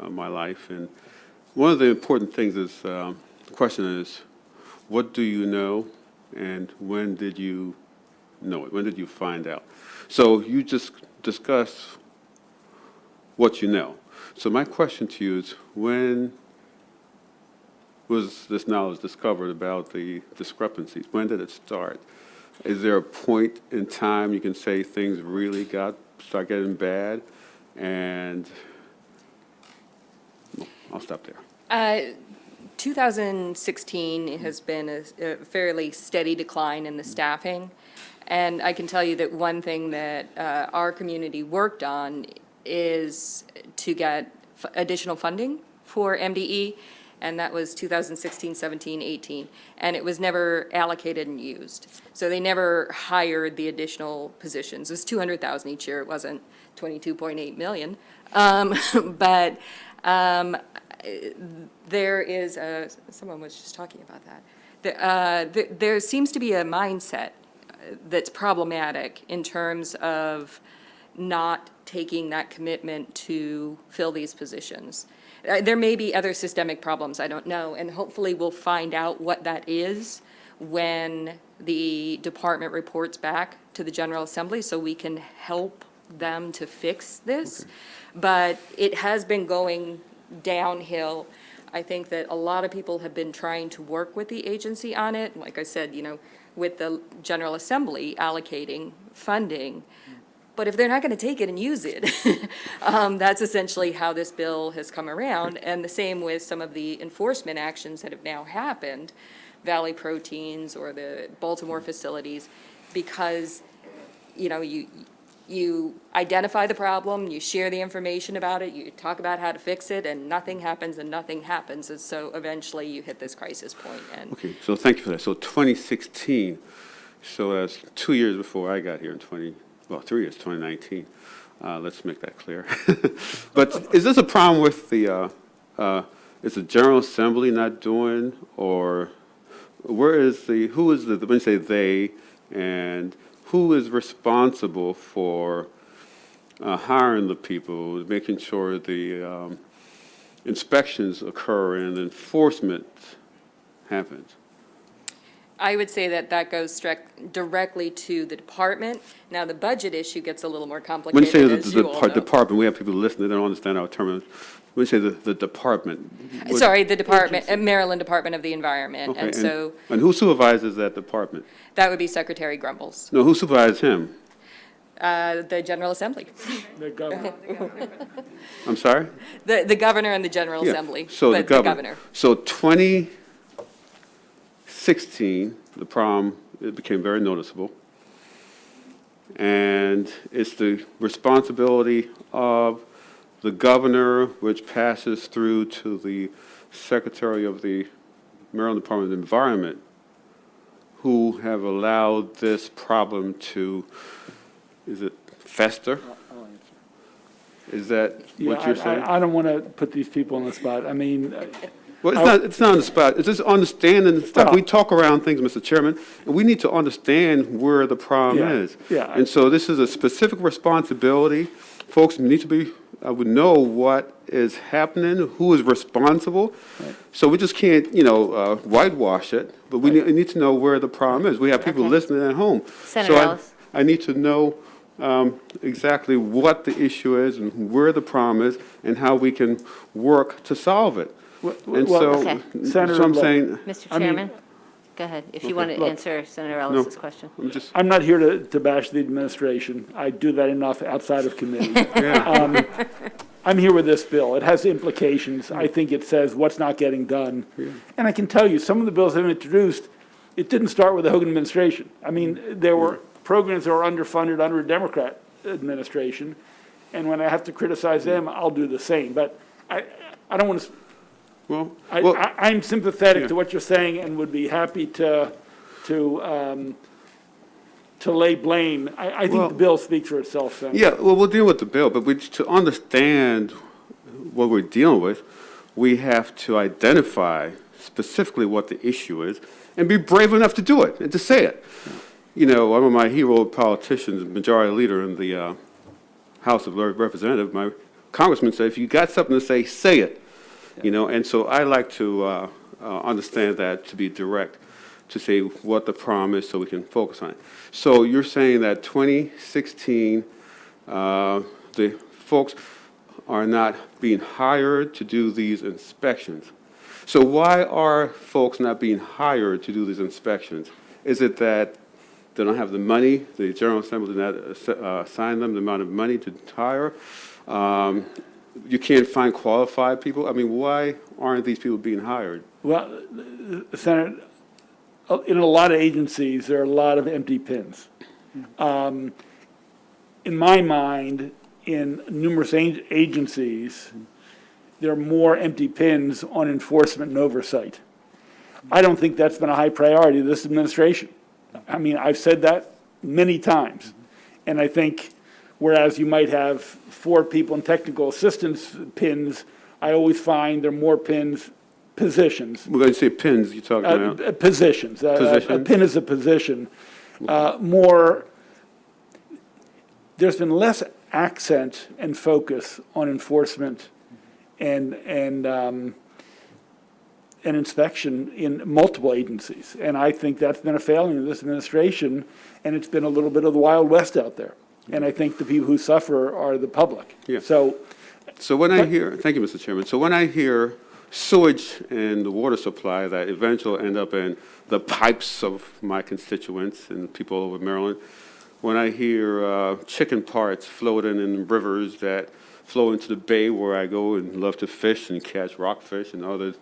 my life. And one of the important things is, the question is, what do you know, and when did you know it? When did you find out? So you just discussed what you know. So my question to you is, when was this knowledge discovered about the discrepancies? When did it start? Is there a point in time you can say things really start getting bad? And I'll stop there. 2016 has been a fairly steady decline in the staffing. And I can tell you that one thing that our community worked on is to get additional funding for MDE, and that was 2016, 17, 18. And it was never allocated and used. So they never hired the additional positions. It was $200,000 each year. It wasn't 22.8 million. But there is someone was just talking about that. There seems to be a mindset that's problematic in terms of not taking that commitment to fill these positions. There may be other systemic problems, I don't know, and hopefully we'll find out what that is when the department reports back to the General Assembly so we can help them to fix this. Okay. But it has been going downhill. I think that a lot of people have been trying to work with the agency on it. Like I said, with the General Assembly allocating funding. But if they're not going to take it and use it, that's essentially how this bill has come around. And the same with some of the enforcement actions that have now happened, Valley Proteins or the Baltimore facilities, because, you identify the problem, you share the information about it, you talk about how to fix it, and nothing happens and nothing happens. And so eventually you hit this crisis point. And okay, so thank you for that. So 2016, so that's 2 years before I got here in 3 years, 2019. Let's make that clear. But is this a problem with is the General Assembly not doing, or who is when you say they, and who is responsible for hiring the people, making sure the inspections occur and enforcement happens? I would say that goes directly to the department. Now, the budget issue gets a little more complicated, When you say as you all know. department, we have people listening, they don't understand our term. When you say the department. Sorry, the department, Maryland Department of the Environment. Okay, And so and who supervises that department? that would be Secretary Grumbles, No, who supervises him? the General Assembly. The governor. I'm sorry? The governor and the General Yeah, Assembly, so but the governor. So 2016, the problem, it became very noticeable. And it's the responsibility of the governor, which passes through to the Secretary of the Maryland Department of Environment, who have allowed this problem to, is it fester? Is that what you're saying? I don't want to put these people on the spot. I mean, Well, it's not on the spot. It's just understanding stuff. We talk around things, Mr. Chairman, and we need to understand where the problem is. Yeah. And so this is a specific responsibility. Folks need to be, would know what is happening, who is responsible. Right. So we just can't, whitewash it, but we need to know where the problem is. We have people listening at home. Senator Ellis. I need to know exactly what the issue is and where the problem is and how we can work to solve it. And okay. Senator, so I'm saying, Mr. Chairman, go ahead, if you want to answer Senator Ellis's question. I'm not here to bash the administration. I do that enough outside of committee. I'm here with this bill. It has implications. I think it says what's not getting done. And I can tell you, some of the bills that have been introduced, it didn't start with the Hogan administration. I mean, there were programs that were underfunded under a Democrat administration. And when I have to criticize them, I'll do the same. But I don't want to... I'm sympathetic to what you're saying and would be happy to lay blame. I think the bill speaks for itself, Senator. yeah, well, we'll deal with the bill, but to understand what we're dealing with, we have to identify specifically what the issue is and be brave enough to do it and to say it. One of my hero politicians, majority leader in the House of Representatives, my congressman said, if you got something to say it. you know, and so I like to understand that, to be direct, to say what the problem is so we can focus on it. So you're saying that 2016, the folks are not being hired to do these inspections. So why are folks not being hired to do these inspections? Is it that they don't have the money, the General Assembly did not assign them the amount of money to hire? You can't find qualified people? I mean, why aren't these people being hired? Well, Senator, in a lot of agencies, there are a lot of empty pins. In my mind, in numerous agencies, there are more empty pins on enforcement and oversight. I don't think that's been a high priority of this administration. I mean, I've said that many times. And I think whereas you might have 4 people in technical assistance pins, I always find there are more pins, positions. When you say pins, you're talking about? Positions. Positions? A pin is a position. There's been less accent and focus on enforcement and inspection in multiple agencies. And I think that's been a failing of this administration, and it's been a little bit of the Wild West out there. And I think the people who suffer are the public. Yeah. So when I hear, thank you, Mr. Chairman. So when I hear sewage and the water supply that eventually end up in the pipes of my constituents and people over Maryland, when I hear chicken parts floating in rivers that flow into the bay where I go and love to fish and catch rockfish and other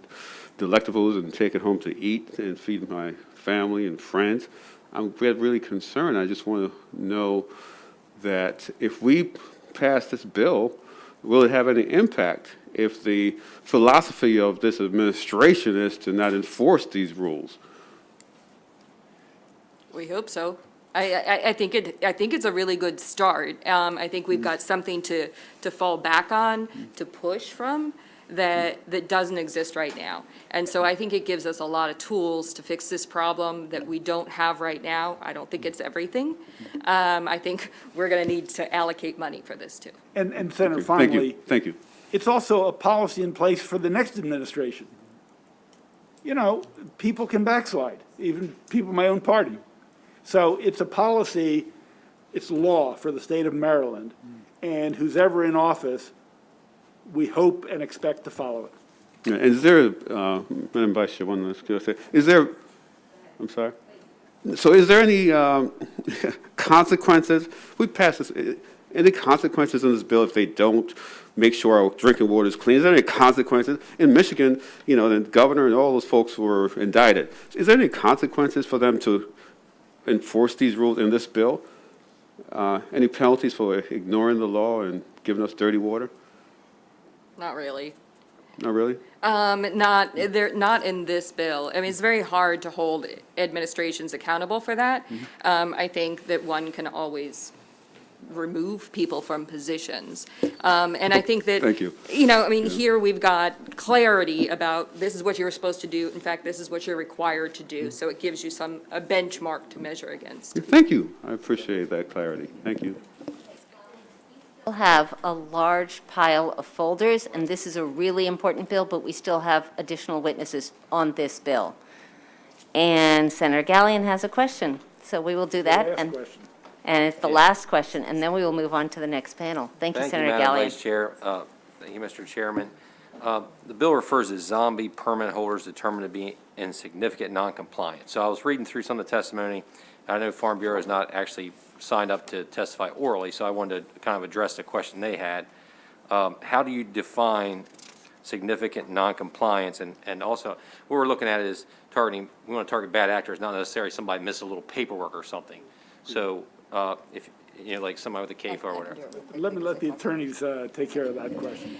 delectables and take it home to eat and feed my family and friends, I'm really concerned. I just want to know that if we pass this bill, will it have any impact if the philosophy of this administration is to not enforce these rules? We hope so. I think it's a really good start. I think we've got something to fall back on, to push from, that doesn't exist right now. And so I think it gives us a lot of tools to fix this problem that we don't have right now. I don't think it's everything. I think we're going to need to allocate money for this too. And Senator, finally. Thank you. It's also a policy in place for the next administration. You know, people can backslide, even people in my own party. So it's a policy, it's law for the state of Maryland, and who's ever in office, we hope and expect to follow it. Yeah, is there, Madam Vice Chair, one last thing. Is there, I'm sorry? So is there any consequences? We passed this, any consequences in this bill if they don't make sure our drinking water is clean? Is there any consequences? In Michigan, you know, the governor and all those folks were indicted. Is there any consequences for them to enforce these rules in this bill? Any penalties for ignoring the law and giving us dirty water? Not really. Not really? Not in this bill. I mean, it's very hard to hold administrations accountable for that. I think that one can always remove people from positions. And I think that, Thank you. You know, I mean, here we've got clarity about this is what you're supposed to do. In fact, this is what you're required to do. So it gives you a benchmark to measure against. Thank you. I appreciate that clarity. Thank you. We'll have a large pile of folders, and this is a really important bill, but we still have additional witnesses on this bill. And Senator Gallion has a question, so we will do that. And it's the last question, and then we will move on to the next panel. Thank you, Senator Madam Gallion. Vice Chair. Thank you, Mr. Chairman. The bill refers to zombie permit holders determined to be in significant noncompliance. So I was reading through some of the testimony. I know Farm Bureau is not actually signed up to testify orally, so I wanted to kind of address the question they had. How do you define significant noncompliance? And also, what we're looking at is targeting, we want to target bad actors, not necessarily somebody missed a little paperwork or something. So if, you know, like somebody with a CAFE or whatever. Let me let the attorneys take care of that question.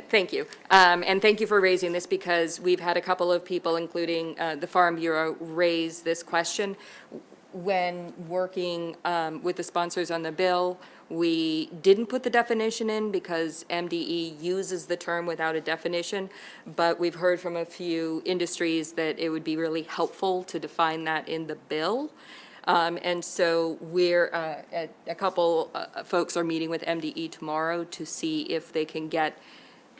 Thank you. And thank you for raising this because we've had a couple of people, including the Farm Bureau, raise this question. When working with the sponsors on the bill, we didn't put the definition in because MDE uses the term without a definition, but we've heard from a few industries that it would be really helpful to define that in the bill. And so we're, a couple folks are meeting with MDE tomorrow to see if they can get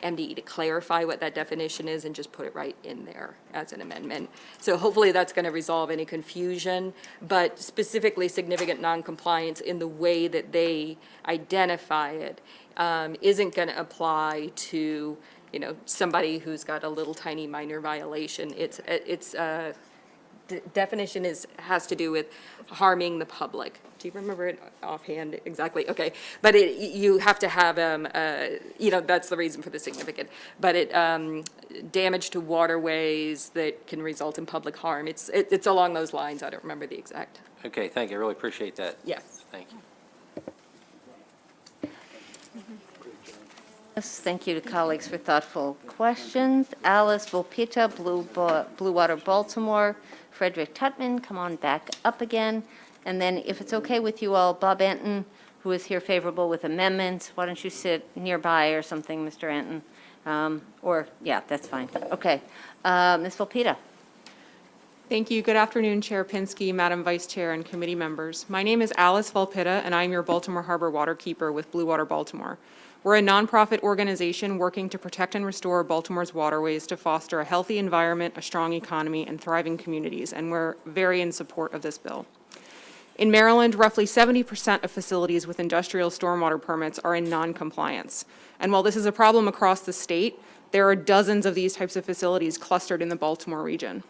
MDE to clarify what that definition is and just put it right in there as an amendment. So hopefully that's going to resolve any confusion, but specifically significant noncompliance in the way that they identify it isn't going to apply to, you know, somebody who's got a little tiny minor violation. The definition has to do with harming the public. Do you remember it offhand exactly? Okay, but you have to have, you know, that's the reason for the significant. But damage to waterways that can result in public harm. It's along those lines. I don't remember the exact. Okay, thank you. I really appreciate that. Yes. Thank you. Yes, thank you to colleagues for thoughtful questions. Alice Volpita, Blue Water, Baltimore. Frederick Tutman, come on back up again. And then, if it's okay with you all, Bob Anton, who is here favorable with amendments, why don't you sit nearby or something, Mr. Anton? Yeah, that's fine. Okay. Ms. Volpita. Thank you. Good afternoon, Chair Pinsky, Madam Vice Chair, and committee members. My name is Alice Volpita, and I'm your Baltimore Harbor Waterkeeper with Blue Water Baltimore. We're a nonprofit organization working to protect and restore Baltimore's waterways to foster a healthy environment, a strong economy, and thriving communities, and we're very in support of this bill. In Maryland, roughly 70% of facilities with industrial stormwater permits are in non-compliance. And while this is a problem across the state, there are dozens of these types of facilities clustered in the Baltimore region,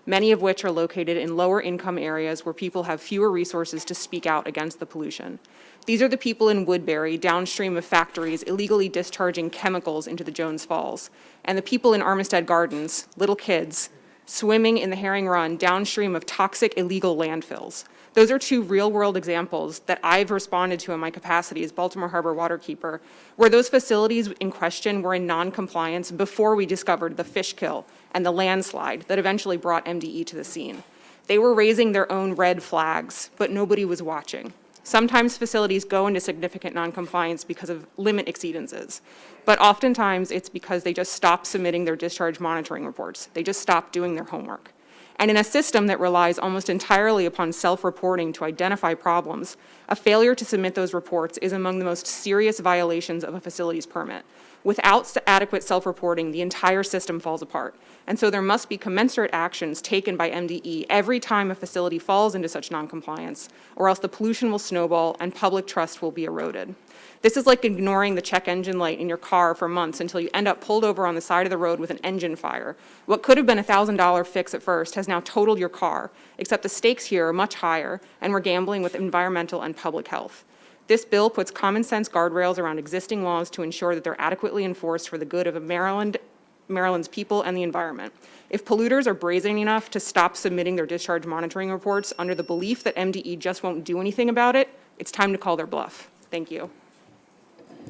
many of which are located in lower income areas where people have fewer resources to speak out against the pollution. These are the people in Woodbury, downstream of factories illegally discharging chemicals into the Jones Falls, and the people in Armistead Gardens, little kids, swimming in the Herring Run downstream of toxic illegal landfills. Those are two real-world examples that I've responded to in my capacity as Baltimore Harbor Waterkeeper, where those facilities in question were in non-compliance before we discovered the fish kill and the landslide that eventually brought MDE to the scene. They were raising their own red flags, but nobody was watching. Sometimes facilities go into significant noncompliance because of limit exceedances, but oftentimes it's because they just stop submitting their discharge monitoring reports. They just stop doing their homework. And in a system that relies almost entirely upon self-reporting to identify problems, a failure to submit those reports is among the most serious violations of a facilities permit. Without adequate self-reporting, the entire system falls apart. And so there must be commensurate actions taken by MDE every time a facility falls into such noncompliance, or else the pollution will snowball and public trust will be eroded. This is like ignoring the check engine light in your car for months until you end up pulled over on the side of the road with an engine fire. What could have been a $1,000 fix at first has now totaled your car, except the stakes here are much higher, and we're gambling with environmental and public health. This bill puts common sense guardrails around existing laws to ensure that they're adequately enforced for the good of Maryland's people and the environment. If polluters are brazen enough to stop submitting their discharge monitoring reports under the belief that MDE just won't do anything about it, it's time to call their bluff. Thank you.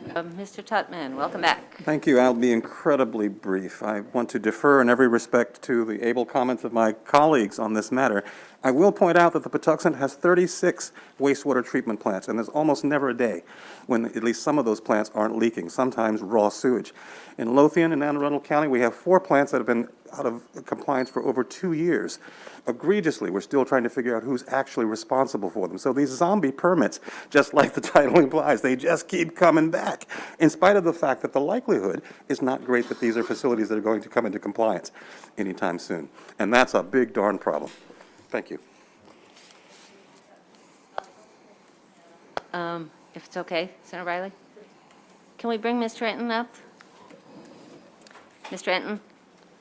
Mr. Tutman, welcome back. Thank you. I'll be incredibly brief. I want to defer in every respect to the able comments of my colleagues on this matter. I will point out that the Patuxent has 36 wastewater treatment plants, and there's almost never a day when at least some of those plants aren't leaking, sometimes raw sewage. In Lothian and Anne Arundel County, we have 4 plants that have been out of compliance for over 2 years. Egregiously, we're still trying to figure out who's actually responsible for them. So these zombie permits, just like the title implies, they just keep coming back, in spite of the fact that the likelihood is not great that these are facilities that are going to come into compliance anytime soon. And that's a big darn problem. Thank you. If it's okay, Senator Riley? Can we bring Mr. Anton up? Mr. Anton,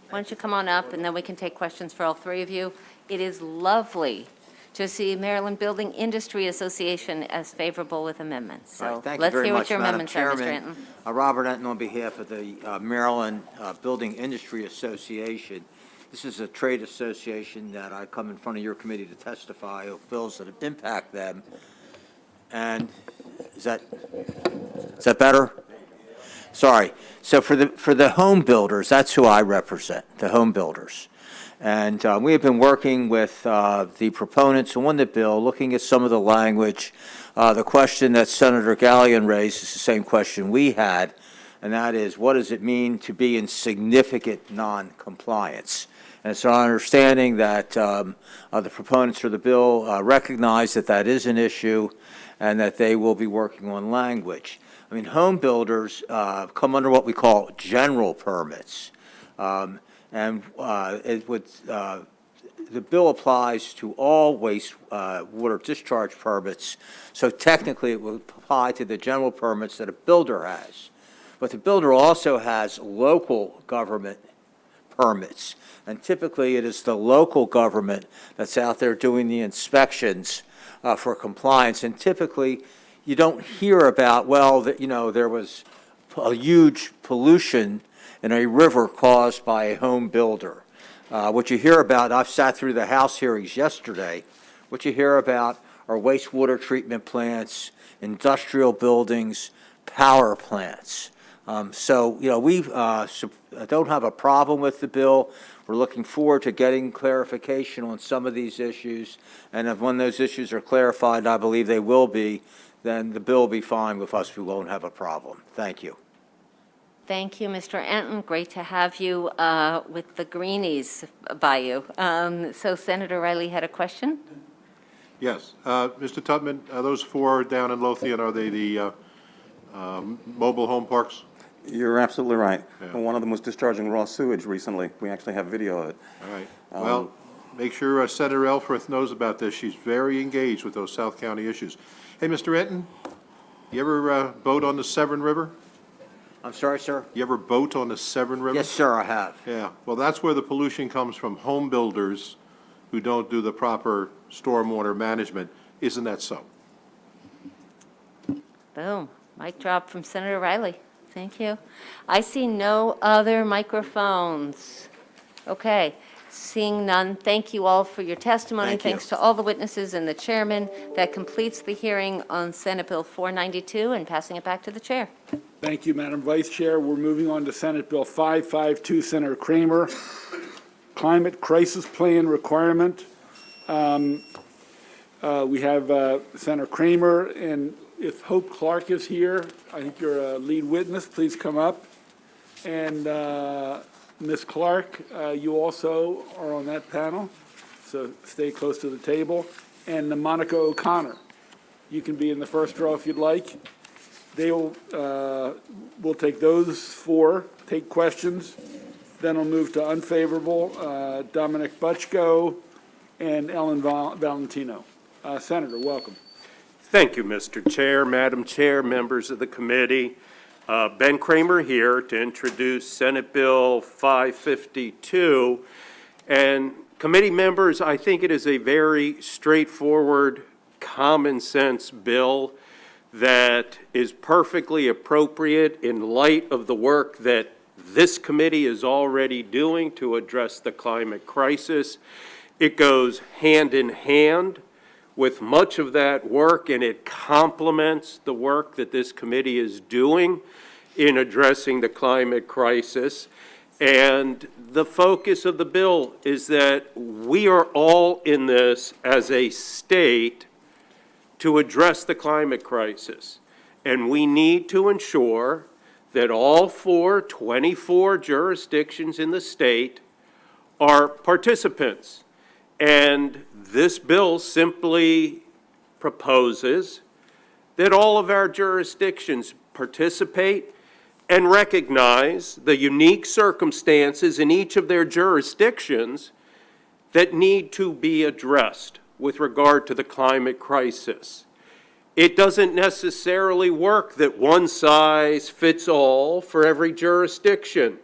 why don't you come on up, and then we can take questions for all 3 of you. It is lovely to see Maryland Building Industry Association as favorable with amendments. So let's hear what your amendments are, Mr. Anton. Robert Anton on behalf of the Maryland Building Industry Association. This is a trade association that I come in front of your committee to testify of bills that impact them. And is that better? Sorry. So for the home builders, that's who I represent, the home builders. And we have been working with the proponents on the bill, looking at some of the language. The question that Senator Gallion raised is the same question we had, and that is, what does it mean to be in significant non-compliance? And it's our understanding that the proponents for the bill recognize that that is an issue and that they will be working on language. I mean, home builders come under what we call general permits. It would, the bill applies to all water discharge permits, so technically it would apply to the general permits that a builder has. But the builder also has local government permits, and typically it is the local government that's out there doing the inspections for compliance, and typically you don't hear about, well, that, you know, there was a huge pollution in a river caused by a home builder. What you hear about, I've sat through the House hearings yesterday, what you hear about are wastewater treatment plants, industrial buildings, power plants. So, you know, we don't have a problem with the bill. We're looking forward to getting clarification on some of these issues. And if when those issues are clarified, and I believe they will be, then the bill will be fine with us. We won't have a problem. Thank you. Thank you, Mr. Anton. Great to have you with the Greenies by you. So Senator Riley had a question? Yes. Mr. Tutman, are those four down in Lothian, are they the mobile home parks? You're absolutely right. Yeah. One of them was discharging raw sewage recently. We actually have video of it. All right. Well, make sure Senator Elfreth knows about this. She's very engaged with those South County issues. Hey, Mr. Enton, you ever boat on the Severn River? I'm sorry, sir? You ever boat on the Severn River? Yes, sir, I have. Yeah. Well, that's where the pollution comes from home builders who don't do the proper stormwater management. Isn't that so? Boom. Mic drop from Senator Riley. Thank you. I see no other microphones. Okay. Seeing none, thank you all for your testimony. Thank you. Thanks to all the witnesses and the chairman. That completes the hearing on Senate Bill 492 and passing it back to the chair. Thank you, Madam Vice Chair. We're moving on to Senate Bill 552, Senator Kramer, Climate Crisis Plan Requirement. We have Senator Kramer, and if Hope Clark is here, I think you're a lead witness, please come up. And Ms. Clark, you also are on that panel, so stay close to the table. And Monica O'Connor, you can be in the first row if you'd like. We'll take those four, take questions. Then we'll move to unfavorable, Dominic Butchko and Ellen Valentino. Senator, welcome. Thank you, Mr. Chair, Madam Chair, members of the committee. Ben Kramer here to introduce Senate Bill 552. And committee members, I think it is a very straightforward, common sense bill that is perfectly appropriate in light of the work that this committee is already doing to address the climate crisis. It goes hand in hand with much of that work, and it complements the work that this committee is doing in addressing the climate crisis. And the focus of the bill is that we are all in this as a state to address the climate crisis. And we need to ensure that all 24 jurisdictions in the state are participants. And this bill simply proposes that all of our jurisdictions participate and recognize the unique circumstances in each of their jurisdictions that need to be addressed with regard to the climate crisis. It doesn't necessarily work that one size fits all for every jurisdiction.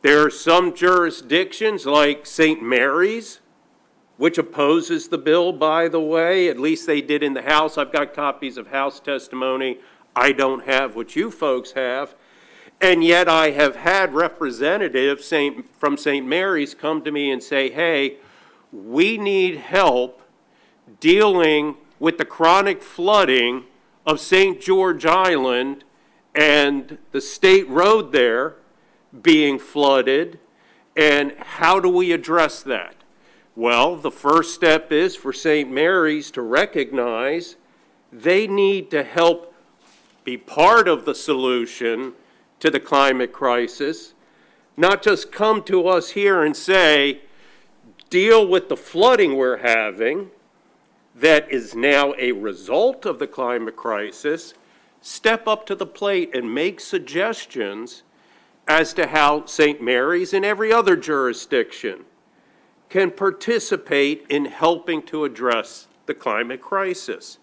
There are some jurisdictions like St. Mary's, which opposes the bill, by the way. At least they did in the House. I've got copies of House testimony. I don't have what you folks have. And yet I have had representatives from St. Mary's come to me and say, hey, we need help dealing with the chronic flooding of St. George Island and the state road there being flooded, and how do we address that? Well, the first step is for St. Mary's to recognize they need to help be part of the solution to the climate crisis, not just come to us here and say, deal with the flooding we're having that is now a result of the climate crisis. step up to the plate and make suggestions as to how St. Mary's and every other jurisdiction can participate in helping to address the climate crisis.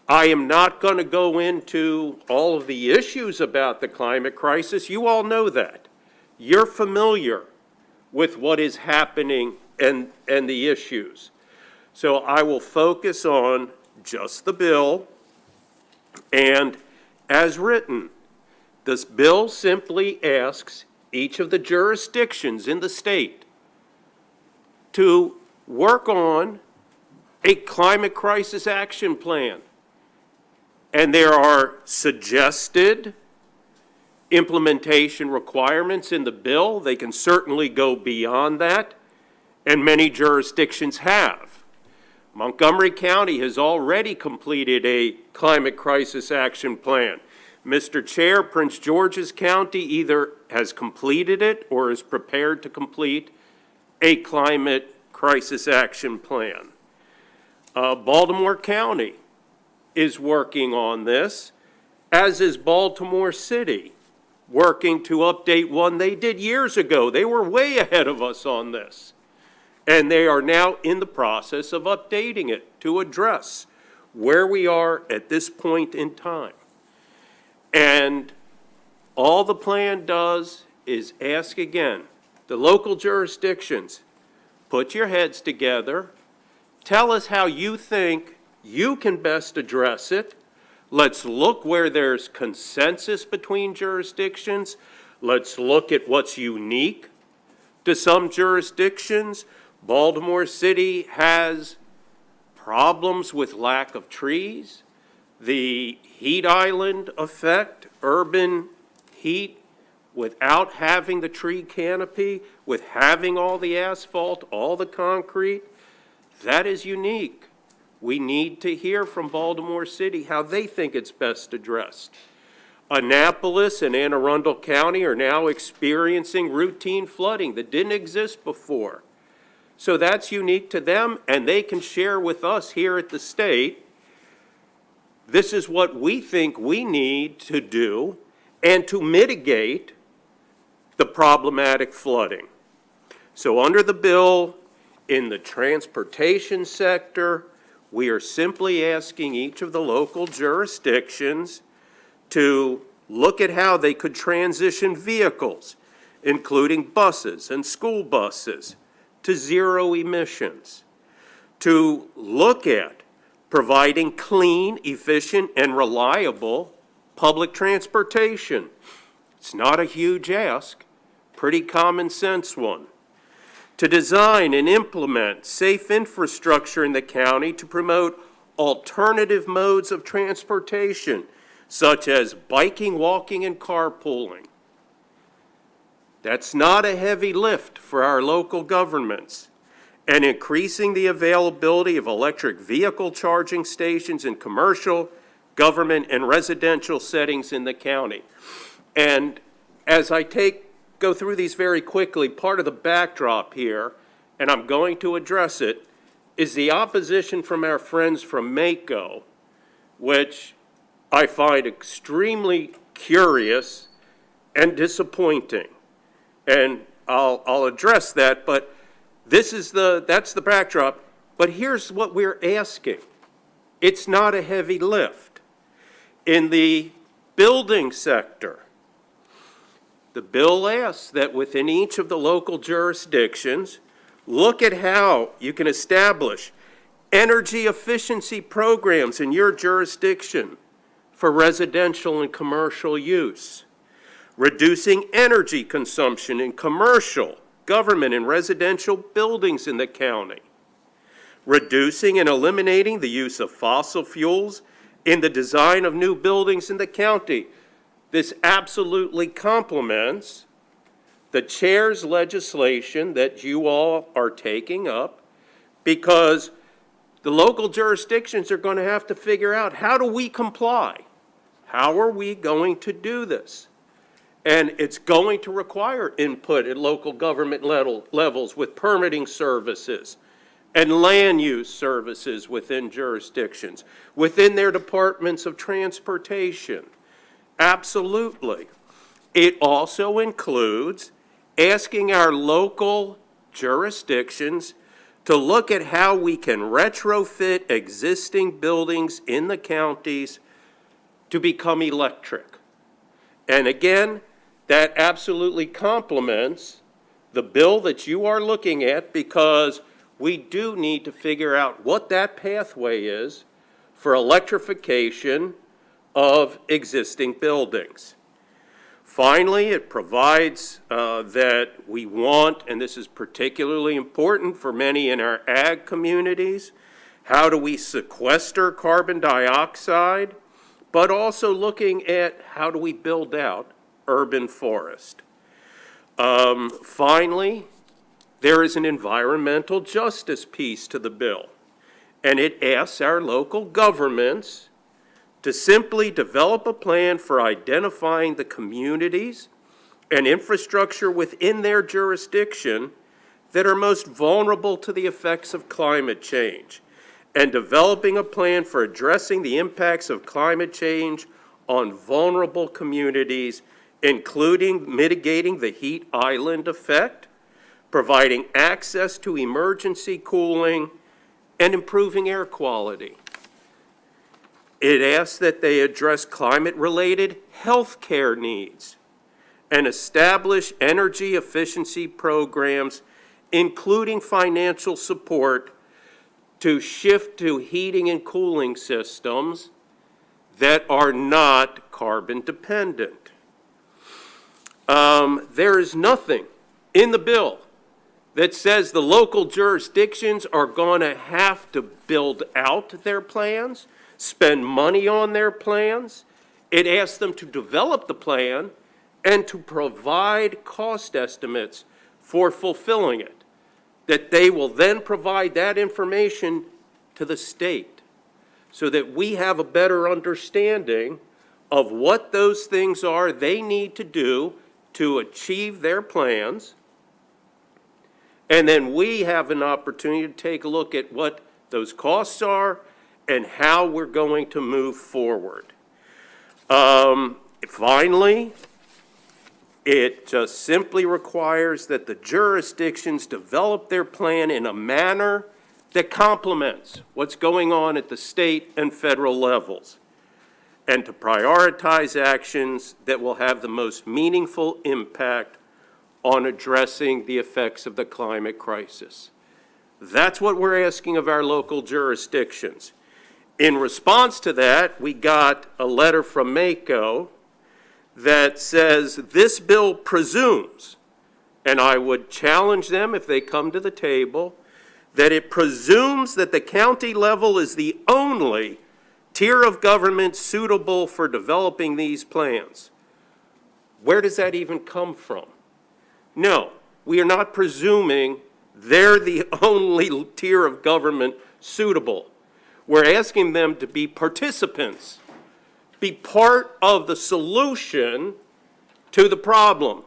I am not going to go into all of the issues about the climate crisis. You all know that. You're familiar with what is happening and the issues. So I will focus on just the bill. And as written, this bill simply asks each of the jurisdictions in the state to work on a climate crisis action plan. And there are suggested implementation requirements in the bill. They can certainly go beyond that, and many jurisdictions have. Montgomery County has already completed a climate crisis action plan. Mr. Chair, Prince George's County either has completed it or is prepared to complete a climate crisis action plan. Baltimore County is working on this, as is Baltimore City, working to update one they did years ago. They were way ahead of us on this. And they are now in the process of updating it to address where we are at this point in time. And all the plan does is ask again, the local jurisdictions, put your heads together, tell us how you think you can best address it. Let's look where there's consensus between jurisdictions. Let's look at what's unique to some jurisdictions. Baltimore City has problems with lack of trees, the heat island effect, urban heat, without having the tree canopy, with having all the asphalt, all the concrete. That is unique. We need to hear from Baltimore City how they think it's best addressed. Annapolis and Anne Arundel County are now experiencing routine flooding that didn't exist before. So that's unique to them, and they can share with us here at the state, this is what we think we need to do and to mitigate the problematic flooding. So under the bill, in the transportation sector, we are simply asking each of the local jurisdictions to look at how they could transition vehicles, including buses and school buses, to zero emissions, to look at providing clean, efficient, and reliable public transportation. It's not a huge ask, pretty common sense one. To design and implement safe infrastructure in the county to promote alternative modes of transportation, such as biking, walking, and carpooling. That's not a heavy lift for our local governments. And increasing the availability of electric vehicle charging stations in commercial, government, and residential settings in the county. And as I go through these very quickly, part of the backdrop here, and I'm going to address it, is the opposition from our friends from MACO, which I find extremely curious and disappointing. And I'll address that, but that's the backdrop. But here's what we're asking. It's not a heavy lift. In the building sector, the bill asks that within each of the local jurisdictions, look at how you can establish energy efficiency programs in your jurisdiction for residential and commercial use, reducing energy consumption in commercial, government, and residential buildings in the county, reducing and eliminating the use of fossil fuels in the design of new buildings in the county. This absolutely complements the chair's legislation that you all are taking up, because the local jurisdictions are going to have to figure out, how do we comply? How are we going to do this? And it's going to require input at local government levels with permitting services and land use services within jurisdictions, within their departments of transportation, Absolutely. It also includes asking our local jurisdictions to look at how we can retrofit existing buildings in the counties to become electric. And again, that absolutely complements the bill that you are looking at, because we do need to figure out what that pathway is for electrification of existing buildings. Finally, it provides that we want, and this is particularly important for many in our ag communities, how do we sequester carbon dioxide, but also looking at how do we build out urban forest. Finally, there is an environmental justice piece to the bill, and it asks our local governments to simply develop a plan for identifying the communities and infrastructure within their jurisdiction that are most vulnerable to the effects of climate change, and developing a plan for addressing the impacts of climate change on vulnerable communities, including mitigating the heat island effect, providing access to emergency cooling, and improving air quality. It asks that they address climate-related health care needs and establish energy efficiency programs, including financial support to shift to heating and cooling systems that are not carbon dependent. There is nothing in the bill that says the local jurisdictions are going to have to build out their plans, spend money on their plans. It asks them to develop the plan and to provide cost estimates for fulfilling it, that they will then provide that information to the state so that we have a better understanding of what those things are they need to do to achieve their plans. And then we have an opportunity to take a look at what those costs are and how we're going to move forward. Finally, it just simply requires that the jurisdictions develop their plan in a manner that complements what's going on at the state and federal levels, and to prioritize actions that will have the most meaningful impact on addressing the effects of the climate crisis. That's what we're asking of our local jurisdictions. In response to that, we got a letter from MACO that says this bill presumes, and I would challenge them if they come to the table, that it presumes that the county level is the only tier of government suitable for developing these plans. Where does that even come from? No, we are not presuming they're the only tier of government suitable. We're asking them to be participants, be part of the solution to the problem.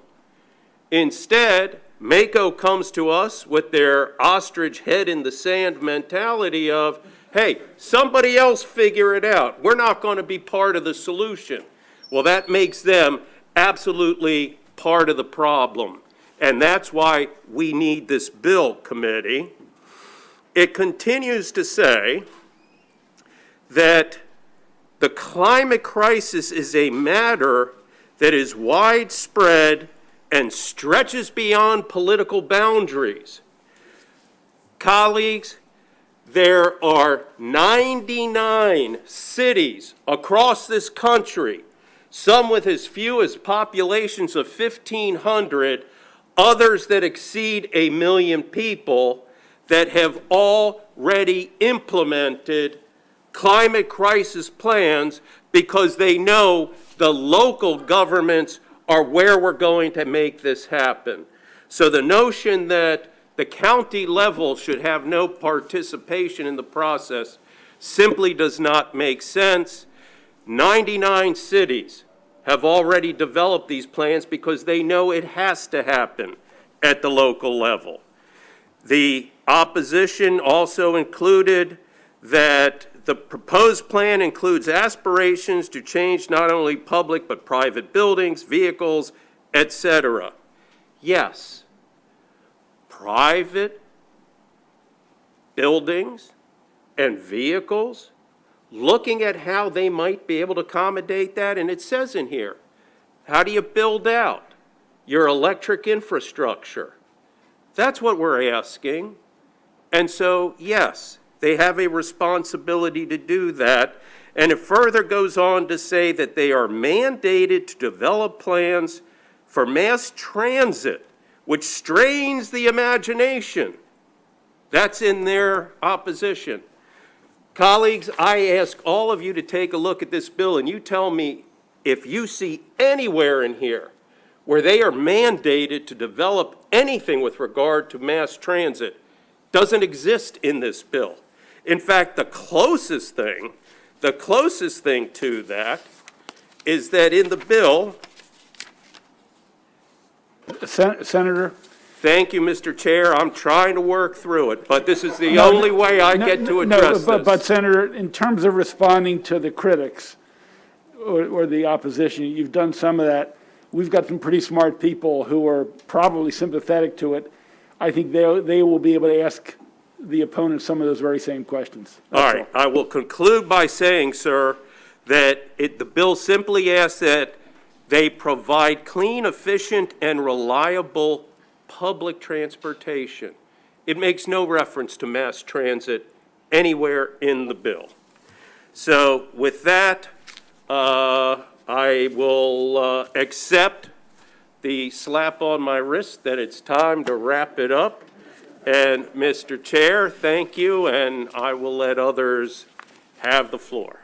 Instead, MACO comes to us with their ostrich head in the sand mentality of, hey, somebody else figure it out. We're not going to be part of the solution. Well, that makes them absolutely part of the problem. And that's why we need this bill, committee. It continues to say that the climate crisis is a matter that is widespread and stretches beyond political boundaries. Colleagues, there are 99 cities across this country, some with as few as populations of 1,500, others that exceed 1 million people, that have already implemented climate crisis plans because they know the local governments are where we're going to make this happen. So the notion that the county level should have no participation in the process simply does not make sense. 99 cities have already developed these plans because they know it has to happen at the local level. The opposition also included that The proposed plan includes aspirations to change not only public but private buildings, vehicles, etc. Yes, private buildings and vehicles, looking at how they might be able to accommodate that, and it says in here, how do you build out your electric infrastructure? That's what we're asking. And so, yes, they have a responsibility to do that. And it further goes on to say that they are mandated to develop plans for mass transit, which strains the imagination. That's in their opposition. Colleagues, I ask all of you to take a look at this bill, and you tell me if you see anywhere in here where they are mandated to develop anything with regard to mass transit. Doesn't exist in this bill. In fact, the closest thing to that is that in the bill. Senator? Thank you, Mr. Chair. I'm trying to work through it, but this is the only way I get to address this. But Senator, in terms of responding to the critics or the opposition, you've done some of that. We've got some pretty smart people who are probably sympathetic to it. I think they will be able to ask the opponents some of those very same questions. All right. I will conclude by saying, sir, that the bill simply asks that they provide clean, efficient, and reliable public transportation. It makes no reference to mass transit anywhere in the bill. So with that, I will accept the slap on my wrist that it's time to wrap it up. And Mr. Chair, thank you, and I will let others have the floor.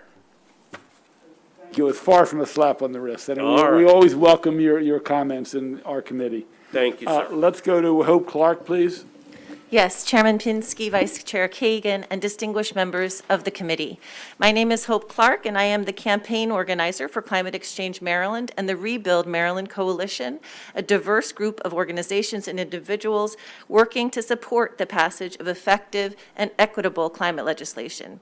It was far from a slap on the wrist. And All we right. always welcome your comments in our committee. Thank you, sir. Let's go to Hope Clark, please. Yes, Chairman Pinsky, Vice Chair Kagan, and distinguished members of the committee. My name is Hope Clark, and I am the campaign organizer for Climate Exchange Maryland and the Rebuild Maryland Coalition, a diverse group of organizations and individuals working to support the passage of effective and equitable climate legislation.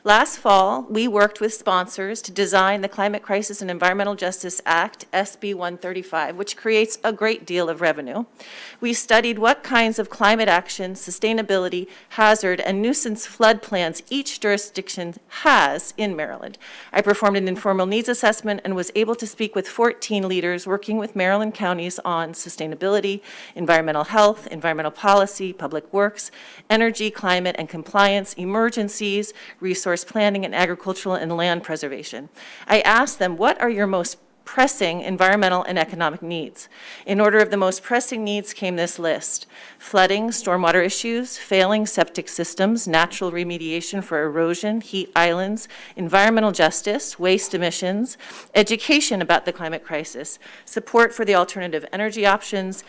Last fall, we worked with sponsors to design the Climate Crisis and Environmental Justice Act, SB 135, which creates a great deal of revenue. We studied what kinds of climate action, sustainability, hazard, and nuisance flood plans each jurisdiction has in Maryland. I performed an informal needs assessment and was able to speak with 14 leaders working with Maryland counties on sustainability, environmental health, environmental policy, public works, energy, climate, and compliance, emergencies, resource planning, and agricultural and land preservation. I asked them, what are your most pressing environmental and economic needs? In order of the most pressing needs came this list: flooding, stormwater issues, failing septic systems, natural remediation for erosion, heat islands, environmental justice, waste emissions, education about the climate crisis, support for the alternative energy options,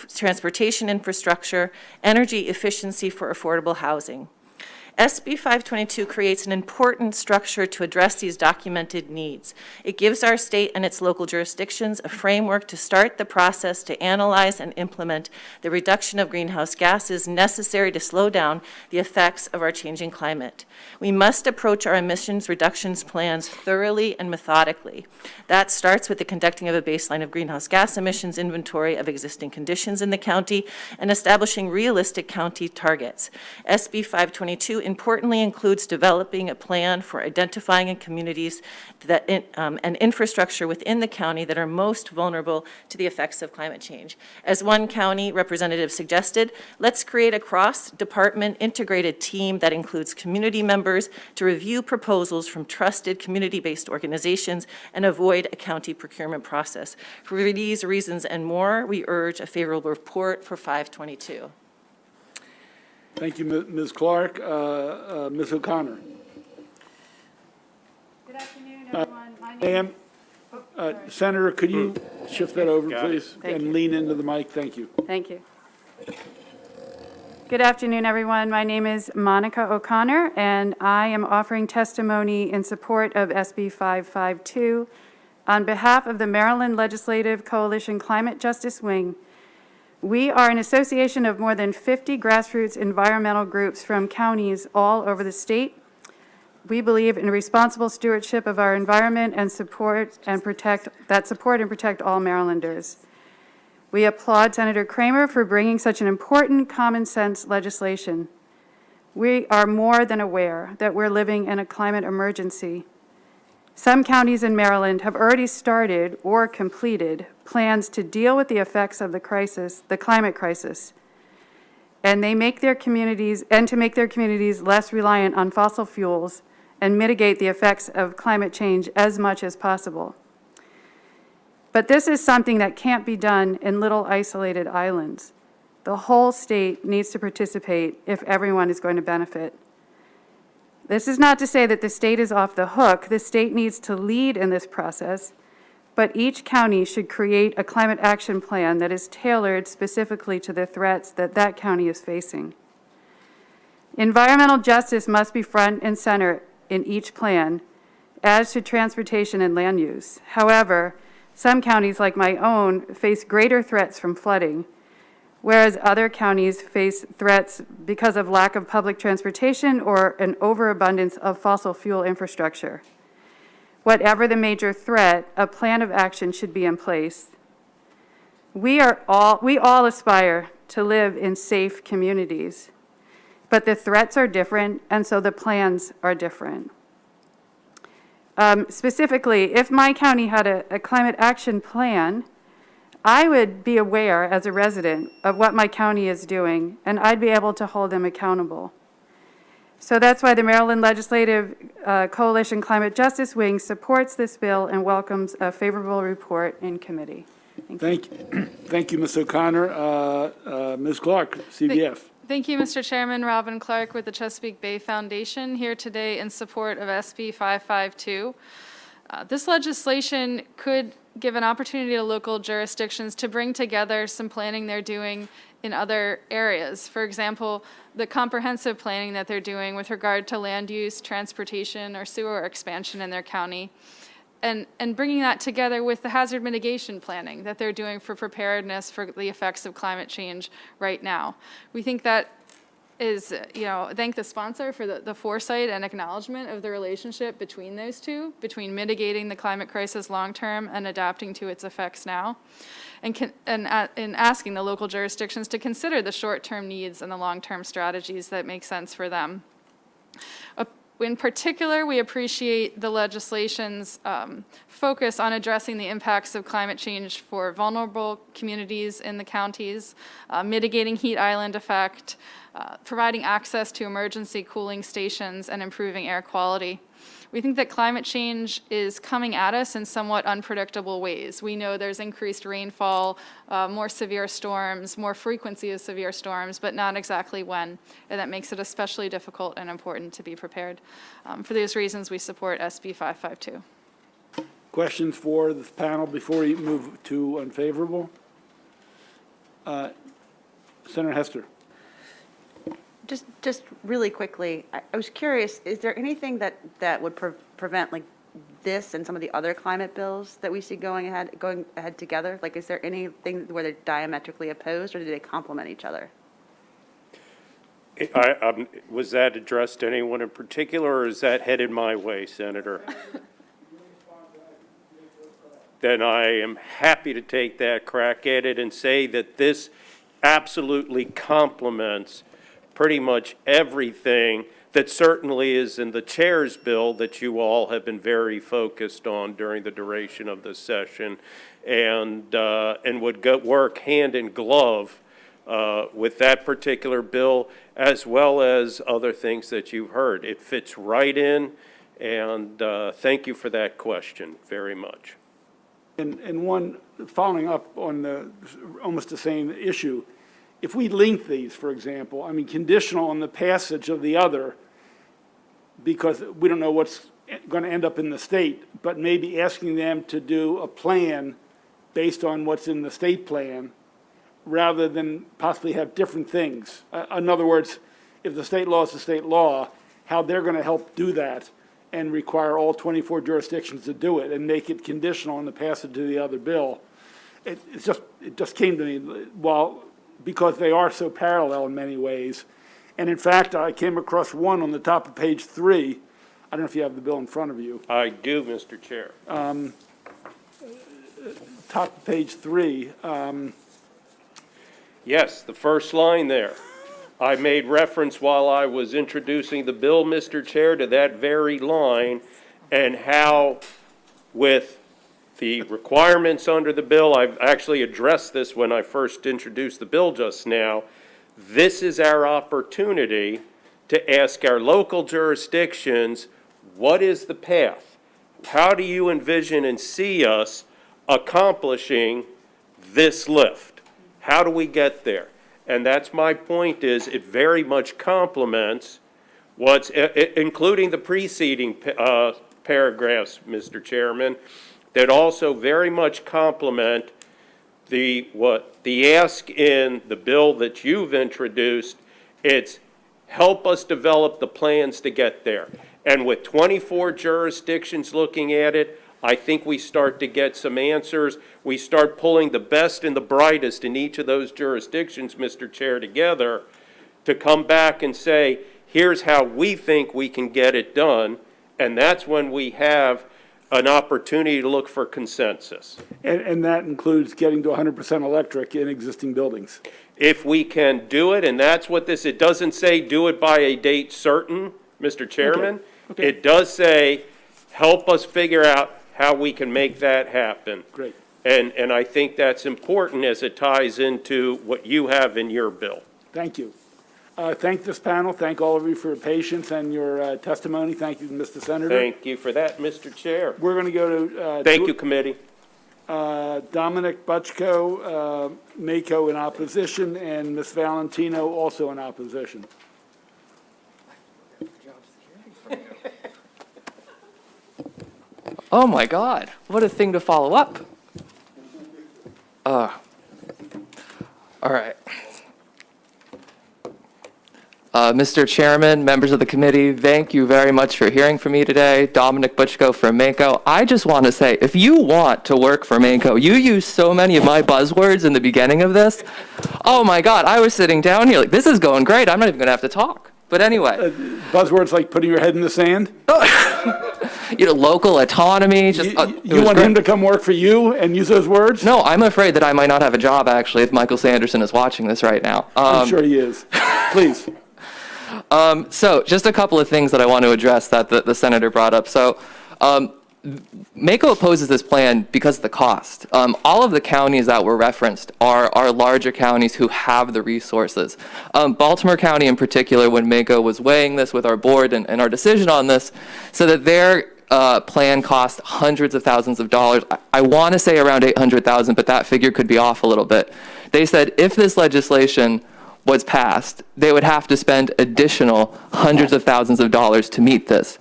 transportation infrastructure, energy efficiency for affordable housing. SB 522 creates an important structure to address these documented needs. It gives our state and its local jurisdictions a framework to start the process to analyze and implement the reduction of greenhouse gases necessary to slow down the effects of our changing climate. We must approach our emissions reductions plans thoroughly and methodically. That starts with the conducting of a baseline of greenhouse gas emissions inventory of existing conditions in the county and establishing realistic county targets. SB 522 importantly includes developing a plan for identifying in communities that and infrastructure within the county that are most vulnerable to the effects of climate change. As one county representative suggested, let's create a cross-department integrated team that includes community members to review proposals from trusted community-based organizations and avoid a county procurement process. For these reasons and more, we urge a favorable report for 522. Thank you, Ms. Clark. Ms. O'Connor. Good afternoon, everyone. My Ma'am, Senator, could you shift that over, please? Thank And you. lean into the mic. Thank you. Thank you. Good afternoon, everyone. My name is Monica O'Connor, and I am offering testimony in support of SB 552 on behalf of the Maryland Legislative Coalition Climate Justice Wing. We are an association of more than 50 grassroots environmental groups from counties all over the state. We believe in responsible stewardship of our environment and support and protect all Marylanders. We applaud Senator Kramer for bringing such an important common sense legislation. We are more than aware that we're living in a climate emergency. Some counties in Maryland have already started or completed plans to deal with the effects of the climate crisis, and to make their communities less reliant on fossil fuels and mitigate the effects of climate change as much as possible. But this is something that can't be done in little isolated islands. The whole state needs to participate if everyone is going to benefit. This is not to say that the state is off the hook. The state needs to lead in this process, but each county should create a climate action plan that is tailored specifically to the threats that that county is facing. Environmental justice must be front and center in each plan, as should transportation and land use. However, some counties, like my own, face greater threats from flooding, whereas other counties face threats because of lack of public transportation or an overabundance of fossil fuel infrastructure. Whatever the major threat, a plan of action should be in place. We all aspire to live in safe communities, but the threats are different, and so the plans are different. Specifically, if my county had a climate action plan, I would be aware as a resident of what my county is doing, and I'd be able to hold them accountable. So that's why the Maryland Legislative Coalition Climate Justice Wing supports this bill and welcomes a favorable report in committee. Thank you. Thank you, Ms. O'Connor. Ms. Clark, CBF. Thank you, Mr. Chairman. Robin Clark with the Chesapeake Bay Foundation, here today in support of SB 552. This legislation could give an opportunity to local jurisdictions to bring together some planning they're doing in other areas. For example, the comprehensive planning that they're doing with regard to land use, transportation, or sewer expansion in their county, and bringing that together with the hazard mitigation planning that they're doing for preparedness for the effects of climate change right now. We think that is, thank the sponsor for the foresight and acknowledgement of the relationship between those two, between mitigating the climate crisis long-term and adapting to its effects now, and in asking the local jurisdictions to consider the short-term needs and the long-term strategies that make sense for them. In particular, we appreciate the legislation's focus on addressing the impacts of climate change for vulnerable communities in the counties, mitigating heat island effect, providing access to emergency cooling stations, and improving air quality. We think that climate change is coming at us in somewhat unpredictable ways. We know there's increased rainfall, more severe storms, more frequency of severe storms, but not exactly when, and that makes it especially difficult and important to be prepared. For these reasons, we support SB 552. Questions for this panel before we move to unfavorable? Senator Hester. Just really quickly, I was curious, is there anything that would prevent like this and some of the other climate bills that we see going ahead together? Like, is there anything where they're diametrically opposed, or do they complement each other? Was that addressed to anyone in particular, or is that headed my way, Senator? Then I am happy to take that crack at it and say that this absolutely complements pretty much everything that certainly is in the chair's bill that you all have been very focused on during the duration of this session, and would work hand in glove with that particular bill, as well as other things that you've heard. It fits right in, and thank you for that question very much. And one, following up on almost the same issue, if we link these, for example, I mean, conditional on the passage of the other, because we don't know what's going to end up in the state, but maybe asking them to do a plan based on what's in the state plan, rather than possibly have different things. In other words, if the state law is the state law, how they're going to help do that and require all 24 jurisdictions to do it and make it conditional on the passage of the other bill. It just came to me, because they are so parallel in many ways. And in fact, I came across one on the top of page 3 I don't know if you have the bill in front of you. I do, Mr. Chair. Top of page 3, Yes, the first line there. I made reference while I was introducing the bill, Mr. Chair, to that very line and how with the requirements under the bill, I've actually addressed this when I first introduced the bill just now. This is our opportunity to ask our local jurisdictions, what is the path? How do you envision and see us accomplishing this lift? How do we get there? And that's my point, is it very much complements what's, including the preceding paragraphs, Mr. Chairman, that also very much complement the ask in the bill that you've introduced. It's help us develop the plans to get there. And with 24 jurisdictions looking at it, I think we start to get some answers. We start pulling the best and the brightest in each of those jurisdictions, Mr. Chair, together to come back and say, here's how we think we can get it done. And that's when we have an opportunity to look for consensus. and that includes getting to 100% electric in existing buildings. If we can do it, and that's what this, it doesn't say do it by a date certain, Mr. Chairman. Okay. It does say help us figure out how we can make that happen. Great. And I think that's important as it ties into what you have in your bill. Thank you. Thank this panel. Thank all of you for your patience and your testimony. Thank you, Mr. Senator. Thank you for that, Mr. Chair. We're going to go to... Thank you, committee. Dominic Butchko, Mako in opposition, and Ms. Valentino also in opposition. Oh my God, what a thing to follow up. All right. Mr. Chairman, members of the committee, thank you very much for hearing from me today. Dominic Butchko from Mako. I just want to say, if you want to work for Mako, you use so many of my buzzwords in the beginning of this. Oh my God, I was sitting down here like, this is going great. I'm not even going to have to talk. But anyway. Buzzwords like putting your head in the sand? You know, local autonomy. Just you want him to come work for you and use those words? No, I'm afraid that I might not have a job, actually, if Michael Sanderson is watching this right now. I'm sure he is. Please. So just a couple of things that I want to address that the senator brought up. So Mako opposes this plan because of the cost. All of the counties that were referenced are larger counties who have the resources. Baltimore County in particular, when Mako was weighing this with our board and our decision on this, so that their plan cost hundreds of thousands of dollars. I want to say around 800,000, but that figure could be off a little bit. They said if this legislation was passed, they would have to spend additional hundreds of thousands of dollars to meet this.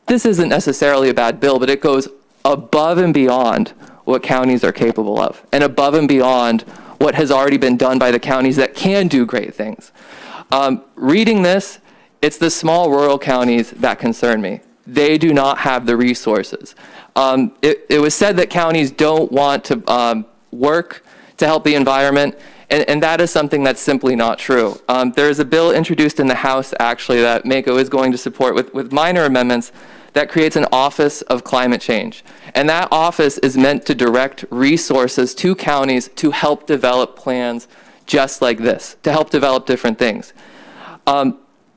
This isn't necessarily a bad bill, but it goes above and beyond what counties are capable of, and above and beyond what has already been done by the counties that can do great things. Reading this, it's the small rural counties that concern me. They do not have the resources. It was said that counties don't want to work to help the environment, and that is something that's simply not true. There is a bill introduced in the House, actually, that Mako is going to support with minor amendments that creates an Office of Climate Change. And that office is meant to direct resources to counties to help develop plans just like this, to help develop different things.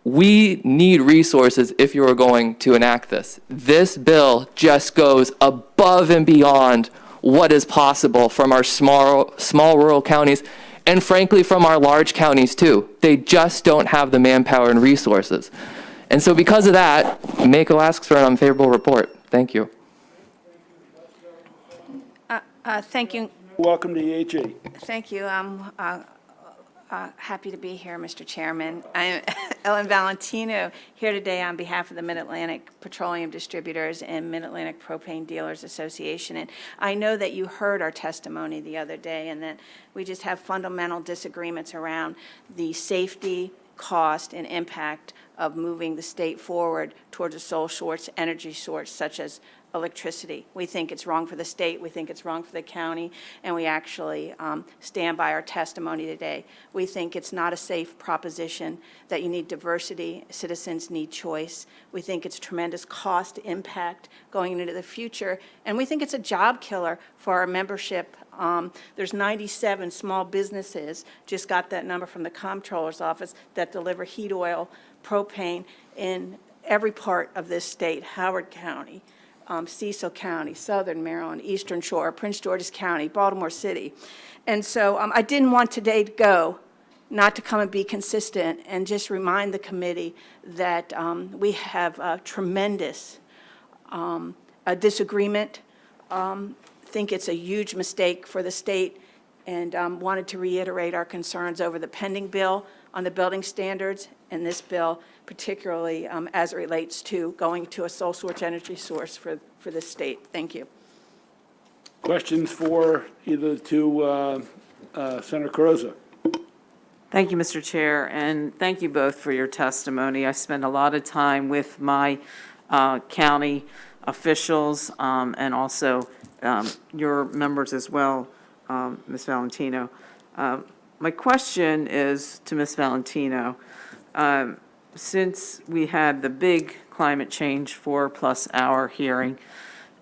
We need resources if you are going to enact this. This bill just goes above and beyond what is possible from our small rural counties, and frankly from our large counties too. They just don't have the manpower and resources. And so because of that, Mako asks for an unfavorable report. Thank you. Thank you. Welcome to EHE. Thank you. I'm happy to be here, Mr. Chairman. I'm Ellen Valentino, here today on behalf of the Mid-Atlantic Petroleum Distributors and Mid-Atlantic Propane Dealers Association. And I know that you heard our testimony the other day, and that we just have fundamental disagreements around the safety cost and impact of moving the state forward towards a sole source energy source such as electricity. We think it's wrong for the state, we think it's wrong for the county, and we actually stand by our testimony today. We think it's not a safe proposition, that you need diversity, citizens need choice. We think it's tremendous cost impact going into the future, and we think it's a job killer for our membership. There's 97 small businesses, just got that number from the comptroller's office, that deliver heat oil, propane in every part of this state, Howard County, Cecil County, Southern Maryland, Eastern Shore, Prince George's County, Baltimore City. And so I didn't want today to go, not to come and be consistent, and just remind the committee that we have a tremendous disagreement. Think it's a huge mistake for the state, and wanted to reiterate our concerns over the pending bill on the building standards, and this bill, particularly as it relates to going to a sole source energy source for the state. Thank you. Questions for either to Senator Carrozza? Thank you, Mr. Chair, and thank you both for your testimony. I spend a lot of time with my county officials and also your members as well, Ms. Valentino. My question is to Ms. Valentino. Since we had the big climate change 4+ hour hearing,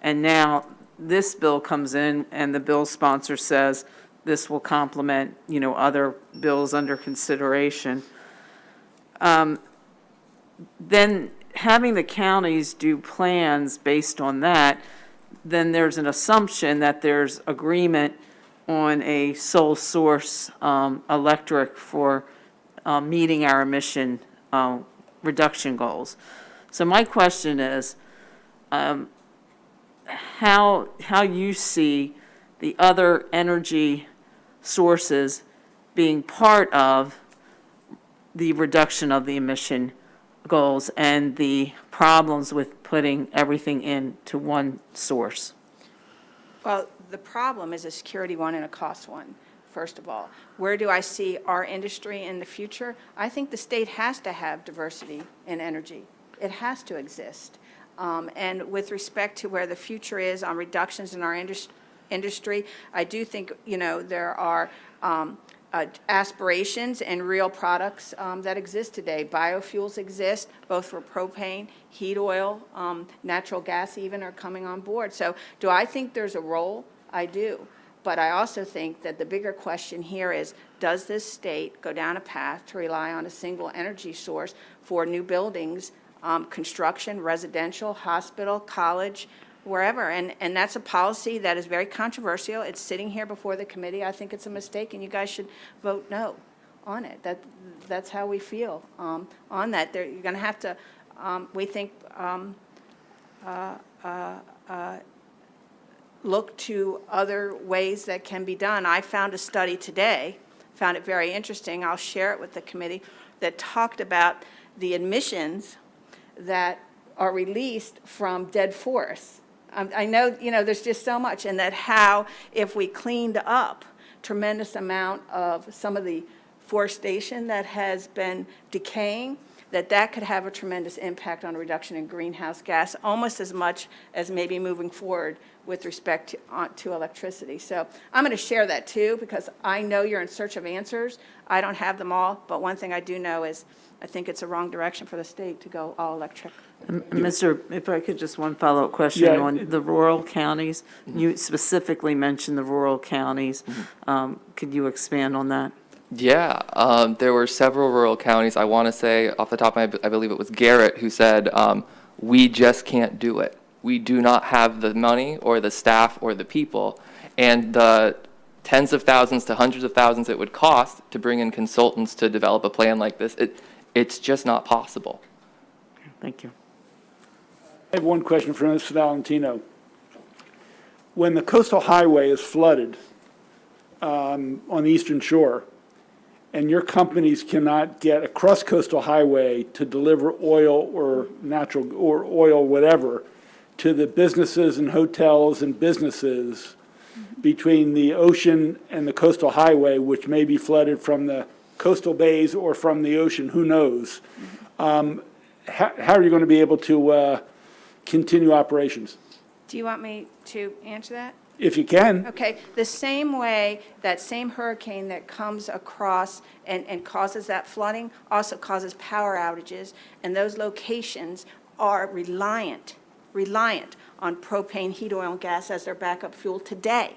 and now this bill comes in and the bill sponsor says this will complement, other bills under consideration, then having the counties do plans based on that, then there's an assumption that there's agreement on a sole source electric for meeting our emission reduction goals. So my question is, how you see the other energy sources being part of the reduction of the emission goals and the problems with putting everything into one source? Well, the problem is a security one and a cost one, first of all. Where do I see our industry in the future? I think the state has to have diversity in energy. It has to exist. And with respect to where the future is on reductions in our industry, I do think, there are aspirations and real products that exist today. Biofuels exist, both for propane, heat oil, natural gas even are coming on board. So do I think there's a role? I do. But I also think that the bigger question here is, does this state go down a path to rely on a single energy source for new buildings, construction, residential, hospital, college, wherever? And that's a policy that is very controversial. It's sitting here before the committee. I think it's a mistake, and you guys should vote no on it. That's how we feel on that. You're going to have to, we think, look to other ways that can be done. I found a study today, found it very interesting, I'll share it with the committee, that talked about the emissions that are released from dead forests. I know, there's just so much, and that how if we cleaned up tremendous amount of some of the forestation that has been decaying, that could have a tremendous impact on a reduction in greenhouse gas, almost as much as maybe moving forward with respect to electricity. So I'm going to share that too, because I know you're in search of answers. I don't have them all, but one thing I do know is I think it's a wrong direction for the state to go all electric. If I could, just one follow-up question on the rural counties. You specifically mentioned the rural counties. Could you expand on that? Yeah, there were several rural counties. I want to say off the top of my head, I believe it was Garrett who said, we just can't do it. We do not have the money or the staff or the people. And the tens of thousands to hundreds of thousands it would cost to bring in consultants to develop a plan like this, it's just not possible. Thank you. I have one question for Ms. Valentino. When the coastal highway is flooded on the eastern shore, and your companies cannot get across coastal highway to deliver oil or natural or oil, whatever, to the businesses and hotels and businesses between the ocean and the coastal highway, which may be flooded from the coastal bays or from the ocean, who knows? How are you going to be able to continue operations? Do you want me to answer that? If you can. Okay, the same way, that same hurricane that comes across and causes that flooding also causes power outages, and those locations are reliant on propane, heat oil, and gas as their backup fuel today.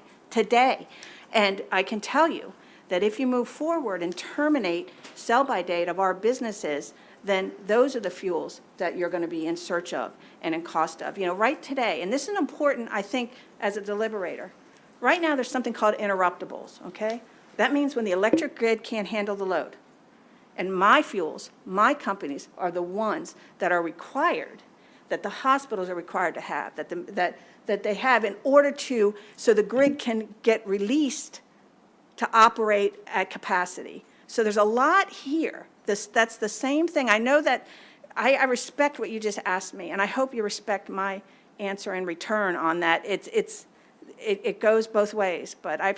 And I can tell you that if you move forward and terminate sell-by date of our businesses, then those are the fuels that you're going to be in search of and in cost of. You know, right today, and this is important, I think, as a deliberator. Right now, there's something called interruptibles, okay? That means when the electric grid can't handle the load. And my fuels, my companies, are the ones that are required, that the hospitals are required to have, that they have in order to, so the grid can get released to operate at capacity. So there's a lot here. That's the same thing. I know that I respect what you just asked me, and I hope you respect my answer in return on that. It goes both ways, but I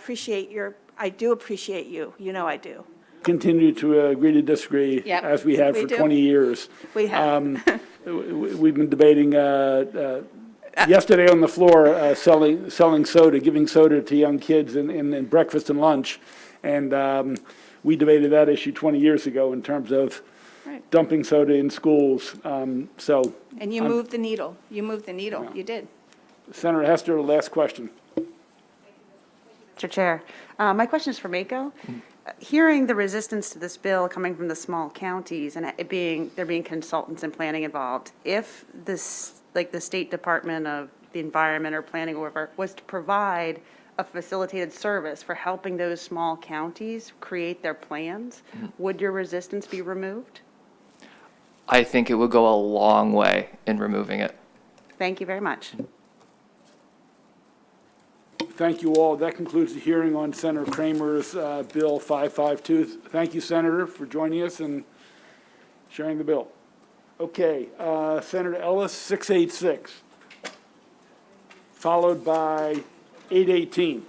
do appreciate you. You know I do. Continue to agree to disagree, Yep, as we have we for do. 20 years. We have. We've been debating yesterday on the floor, selling soda, giving soda to young kids in breakfast and lunch. And we debated that issue 20 years ago in terms of Right. dumping soda in schools. And you moved the needle. You moved the needle. You did. Senator Hester, last question. Mr. Chair, my question is for Mako. Hearing the resistance to this bill coming from the small counties and there being consultants and planning involved, if this, like the State Department of the Environment or Planning or whatever, was to provide a facilitated service for helping those small counties create their plans, would your resistance be removed? I think it would go a long way in removing it. Thank you very much. Thank you all. That concludes the hearing on Senator Kramer's Bill 552. Thank you, Senator, for joining us and sharing the bill. Okay, Senator Ellis, 686, followed by 818.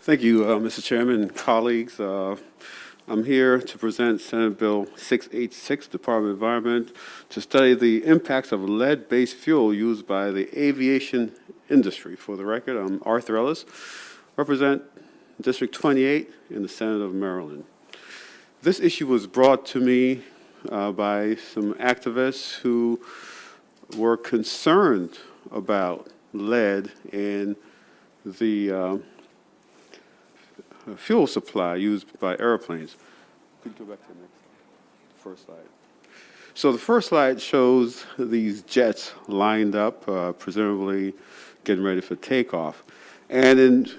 Thank you, Mr. Chairman and colleagues. I'm here to present Senate Bill 686, Department of Environment, to study the impacts of lead-based fuel used by the aviation industry. For the record, I'm Arthur Ellis, represent District 28 in the Senate of Maryland. This issue was brought to me by some activists who were concerned about lead in the fuel supply used by airplanes. Could you go back to the first slide? So the first slide shows these jets lined up, presumably getting ready for takeoff. And in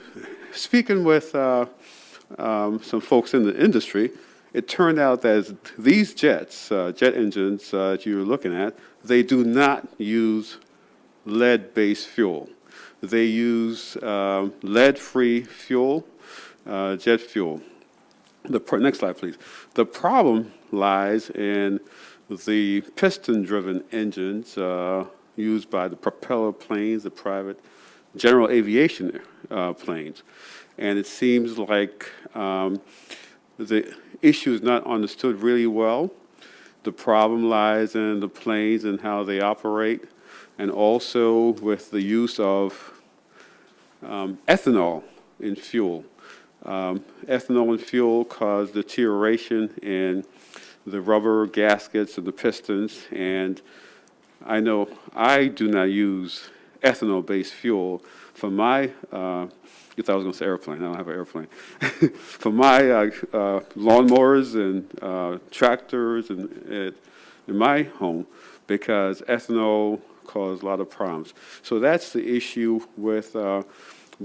speaking with some folks in the industry, it turned out that these jets, jet engines that you're looking at, they do not use lead-based fuel. They use lead-free fuel, jet fuel. Next slide, please. The problem lies in the piston-driven engines used by the propeller planes, the private general aviation planes. And it seems like the issue is not understood really well. The problem lies in the planes and how they operate, and also with the use of ethanol in fuel. Ethanol in fuel caused deterioration in the rubber gaskets and the pistons, and I know I do not use ethanol-based fuel for my, you thought I was going to say airplane, I don't have an airplane, for my lawnmowers and tractors and in my home, because ethanol caused a lot of problems. So that's the issue with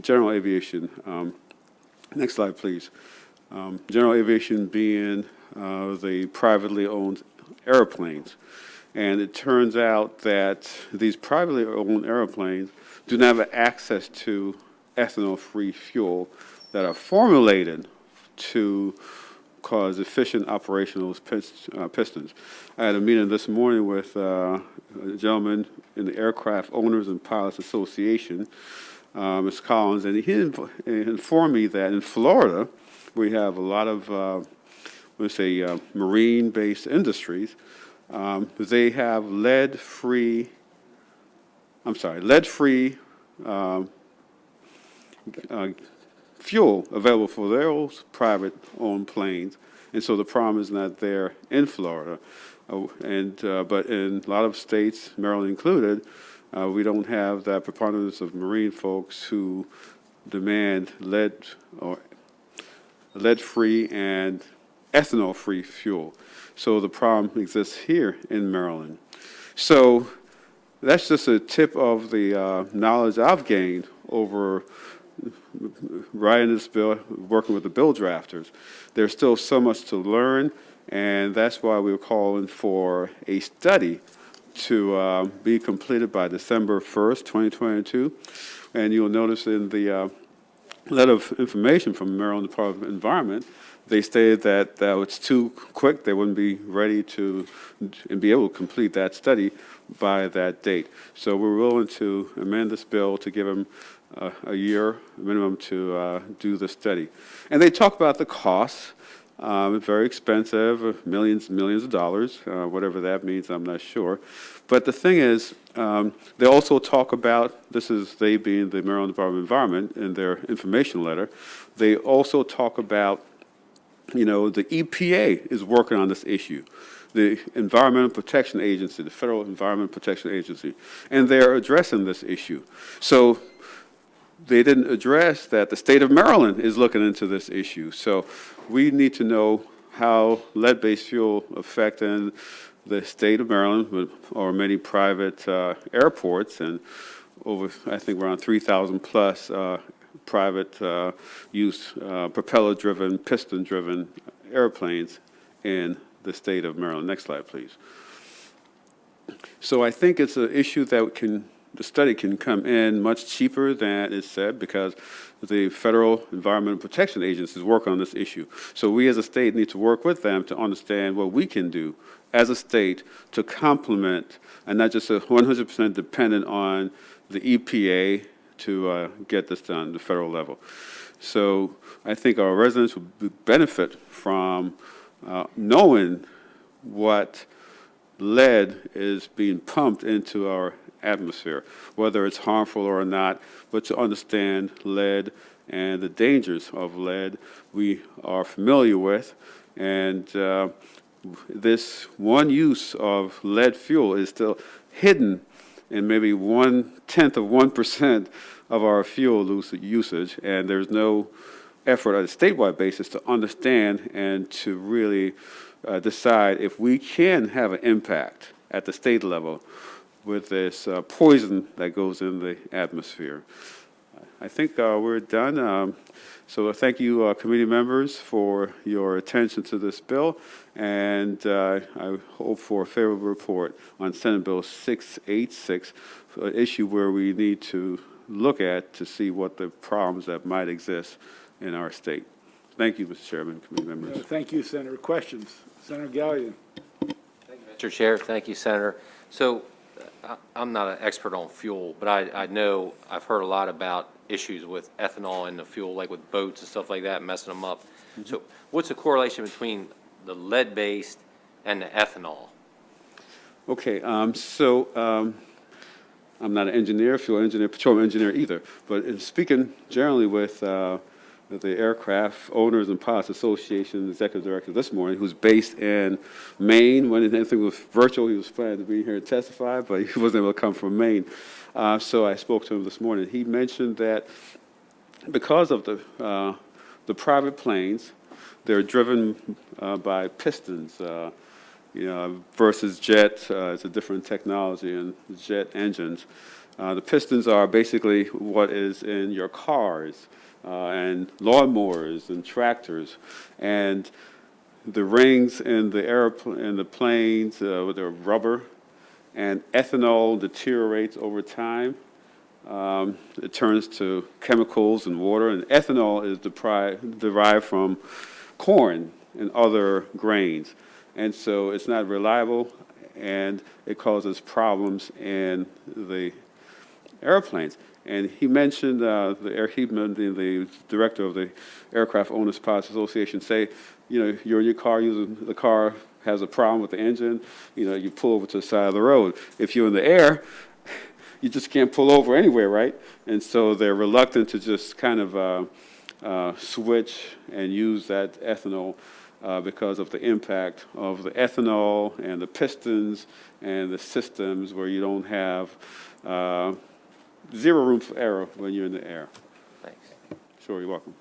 general aviation. Next slide, please. General aviation being the privately owned airplanes. And it turns out that these privately owned airplanes do not have access to ethanol-free fuel that are formulated to cause efficient operational pistons. I had a meeting this morning with a gentleman in the Aircraft Owners and Pilots Association, Mr. Collins, and he informed me that in Florida, we have a lot of, let's say, marine-based industries. They have lead-free fuel available for those private-owned planes, and so the problem is not there in Florida. But in a lot of states, Maryland included, we don't have that preponderance of marine folks who demand lead-free and ethanol-free fuel. So the problem exists here in Maryland. So that's just a tip of the knowledge I've gained over writing this bill, working with the bill drafters. There's still so much to learn, and that's why we're calling for a study to be completed by December 1st, 2022. And you'll notice in the letter of information from the Maryland Department of Environment, they stated that it's too quick. They wouldn't be ready to and be able to complete that study by that date. So we're willing to amend this bill to give them a year minimum to do the study. And they talk about the costs. It's very expensive, millions and millions of dollars, whatever that means, I'm not sure. But the thing is, they also talk about, this is they being the Maryland Department of Environment in their information letter, they also talk about, the EPA is working on this issue, the Environmental Protection Agency, the Federal Environmental Protection Agency, and they're addressing this issue. So they didn't address that the state of Maryland is looking into this issue. So we need to know how lead-based fuel affecting the state of Maryland or many private airports, and over, I think, around 3,000 plus private use propeller-driven, piston-driven airplanes in the state of Maryland. Next slide, please. So I think it's an issue that the study can come in much cheaper than is said, because the Federal Environmental Protection Agency is working on this issue. So we as a state need to work with them to understand what we can do as a state to complement and not just 100% dependent on the EPA to get this done at the federal level. So I think our residents would benefit from knowing what lead is being pumped into our atmosphere, whether it's harmful or not, but to understand lead and the dangers of lead we are familiar with. And this one use of lead fuel is still hidden in maybe 1/10 of 1% of our fuel usage, and there's no effort on a statewide basis to understand and to really decide if we can have an impact at the state level with this poison that goes in the atmosphere. I think we're done. So thank you, committee members, for your attention to this bill, and I hope for a favorable report on Senate Bill 686, an issue where we need to look at to see what the problems that might exist in our state. Thank you, Mr. Chairman, committee members. Thank you, Senator. Questions? Senator Gallion. Thank you, Mr. Chair. Thank you, Senator. So I'm not an expert on fuel, but I know I've heard a lot about issues with ethanol in the fuel, like with boats and stuff like that, messing them up. Mm-hmm. So what's the correlation between the lead-based and the ethanol? Okay, I'm not an engineer, fuel engineer, petroleum engineer either, but in speaking generally with the Aircraft Owners and Pilots Association Executive Director this morning, who's based in Maine. When anything was virtual, he was planning to be here to testify, but he wasn't able to come from Maine. So I spoke to him this morning. He mentioned that because of the private planes, they're driven by pistons, versus jet. It's a different technology in jet engines. The pistons are basically what is in your cars and lawnmowers and tractors, and the rings in the planes, they're rubber, and ethanol deteriorates over time. it turns to chemicals and water, and ethanol is derived from corn and other grains. And so it's not reliable, and it causes problems in the airplanes. And he mentioned the director of the Aircraft Owners Pilots Association say, you're in your car, the car has a problem with the engine, you pull over to the side of the road. If you're in the air, you just can't pull over anywhere, right? And so they're reluctant to just kind of switch and use that ethanol because of the impact of the ethanol and the pistons and the systems where you don't have zero room for error when you're in the air. Thanks. Sure, you're welcome.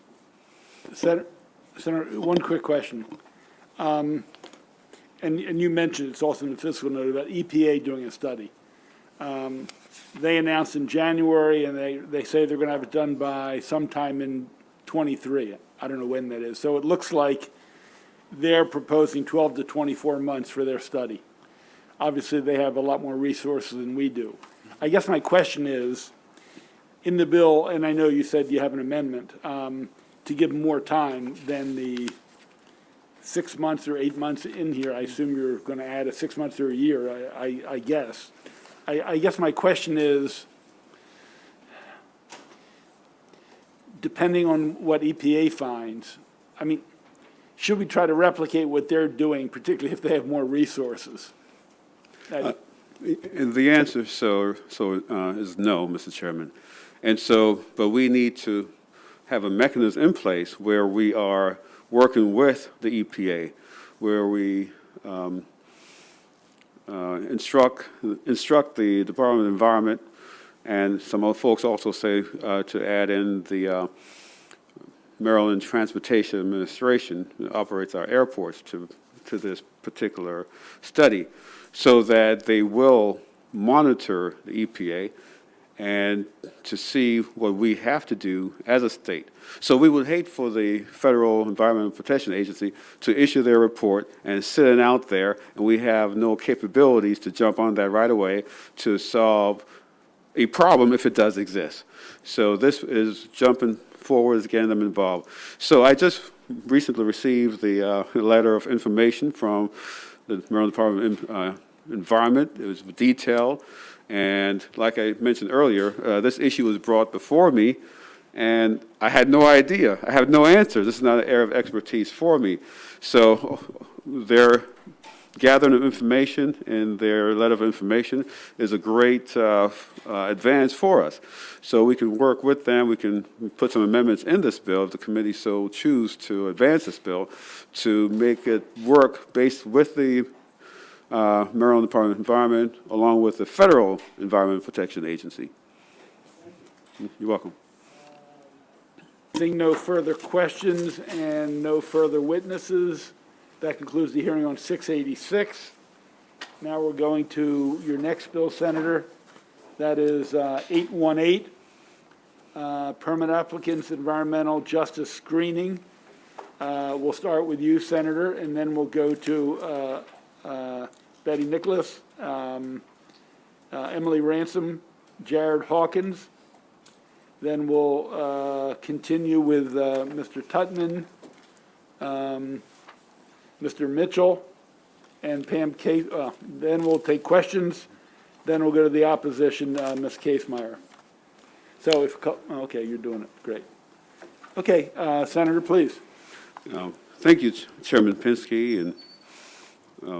Senator, one quick question. And you mentioned, it's also in the fiscal note, about EPA doing a study. They announced in January, and they say they're going to have it done by sometime in 23. I don't know when that is. So it looks like they're proposing 12 to 24 months for their study. Obviously, they have a lot more resources than we do. I guess my question is, in the bill, and I know you said you have an amendment, to give more time than the 6 months or 8 months in here. I assume you're going to add a 6 months or a year, I guess. I guess my question is, depending on what EPA finds, I mean, should we try to replicate what they're doing, particularly if they have more resources? And the answer is no, Mr. Chairman. And so, but we need to have a mechanism in place where we are working with the EPA, where we instruct the Department of Environment, and some other folks also say to add in the Maryland Transportation Administration, that operates our airports, to this particular study, so that they will monitor the EPA and to see what we have to do as a state. So we would hate for the Federal Environmental Protection Agency to issue their report and sit it out there, and we have no capabilities to jump on that right away to solve a problem if it does exist. So this is jumping forward, getting them involved. So I just recently received the letter of information from the Maryland Department of Environment. It was detailed. And like I mentioned earlier, this issue was brought before me, and I had no idea. I have no answer. This is not an area of expertise for me. So their gathering of information and their letter of information is a great advance for us. So we can work with them. We can put some amendments in this bill if the committee so choose to advance this bill to make it work based with the Maryland Department of Environment, along with the Federal Environmental Protection Agency. You're welcome. Seeing no further questions and no further witnesses, that concludes the hearing on 686. Now we're going to your next bill, Senator. That is 818, Permit Applicants Environmental Justice Screening. We'll start with you, Senator, and then we'll go to Betty Nicholas, Emily Ransom, Jared Hawkins. Then we'll continue with Mr. Tutman, Mr. Mitchell, and Pam Case. Then we'll take questions. Then we'll go to the opposition, Ms. Casemeyer. So if, okay, you're doing it, great. Okay, Senator, please. Thank you, Chairman Pinsky and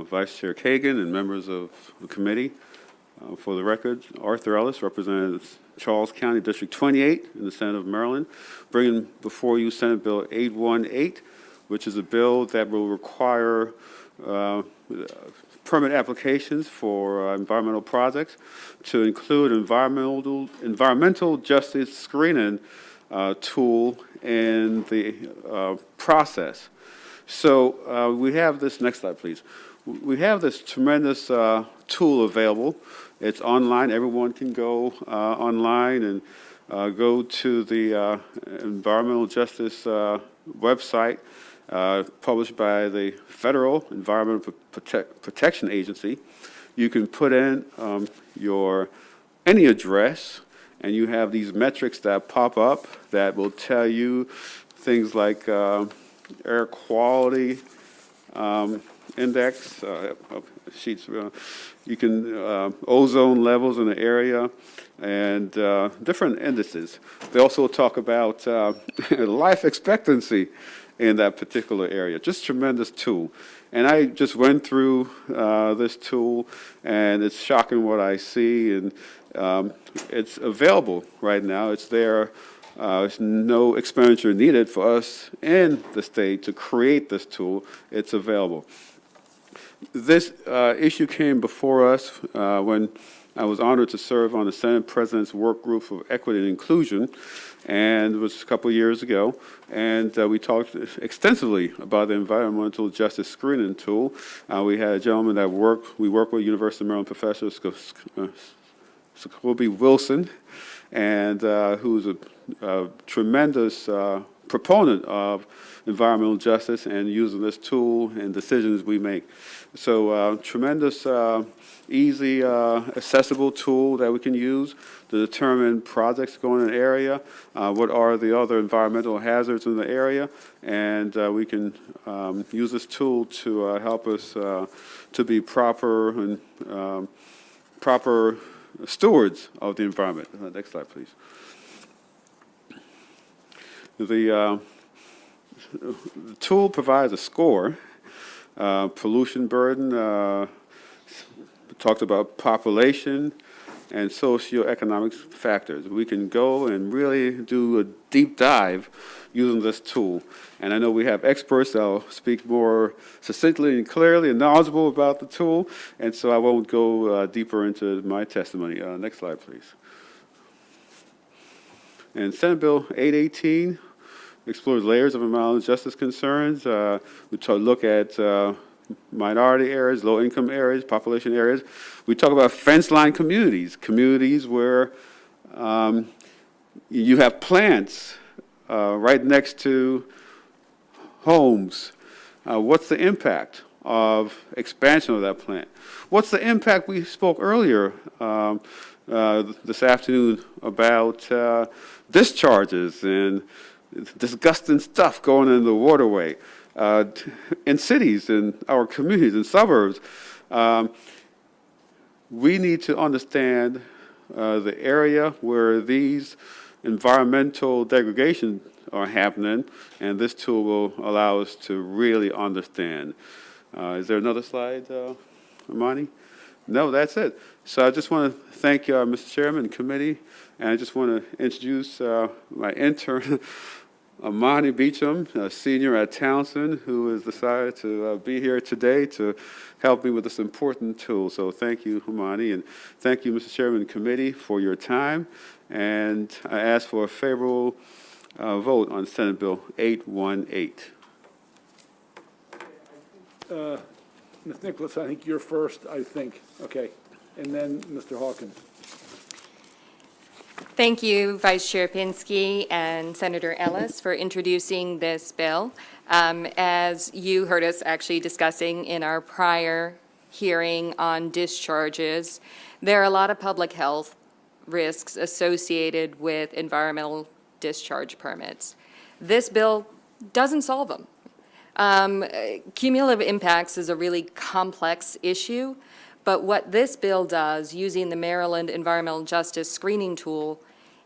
Vice Chair Kagan and members of the committee. For the record, Arthur Ellis represents Charles County District 28 in the Senate of Maryland, bringing before you Senate Bill 818, which is a bill that will require permit applications for environmental projects to include environmental justice screening tool in the process. So we have this, next slide please. We have this tremendous tool available. It's online. Everyone can go online and go to the environmental justice website published by the Federal Environmental Protection Agency. You can put in any address, and you have these metrics that pop up that will tell you things like air quality index, sheets, you can, ozone levels in the area, and different indices. They also talk about life expectancy in that particular area. Just tremendous tool. And I just went through this tool, and it's shocking what I see, and it's available right now. It's there. There's no expenditure needed for us in the state to create this tool. It's available. This issue came before us when I was honored to serve on the Senate President's Work Group for Equity and Inclusion, and it was a couple of years ago, and we talked extensively about the environmental justice screening tool. We had a gentleman that we work with, University of Maryland professor Scobie Wilson, and who's a tremendous proponent of environmental justice and using this tool in decisions we make. So tremendous, easy, accessible tool that we can use to determine projects going in an area, what are the other environmental hazards in the area, and we can use this tool to help us to be proper and proper stewards of the environment. Next slide, please. The tool provides a score, pollution burden, talked about population and socioeconomic factors. We can go and really do a deep dive using this tool. And I know we have experts that will speak more succinctly and clearly and knowledgeable about the tool, and so I won't go deeper into my testimony. Next slide, please. And Senate Bill 818 explores layers of environmental justice concerns. We look at minority areas, low-income areas, population areas. We talk about fence-line communities, communities where you have plants right next to homes. What's the impact of expansion of that plant? What's the impact we spoke earlier this afternoon about discharges and disgusting stuff going in the waterway in cities, in our communities, in suburbs. We need to understand the area where these environmental degradations are happening, and this tool will allow us to really understand. Is there another slide, Amani? No, that's it. So I just want to thank Mr. Chairman and committee, and I just want to introduce my intern, Amani Beecham, a senior at Townsend, who has decided to be here today to help me with this important tool. So thank you, Amani, and thank you, Mr. Chairman and committee, for your time. And I ask for a favorable vote on Senate Bill 818. Ms. Nicholas, I think you're first, I think. Okay. And then Mr. Hawkins. Thank you, Vice Chair Pinsky and Senator Ellis, for introducing this bill. As you heard us actually discussing in our prior hearing on discharges, there are a lot of public health risks associated with environmental discharge permits. This bill doesn't solve them. Cumulative impacts is a really complex issue, but what this bill does, using the Maryland Environmental Justice Screening Tool,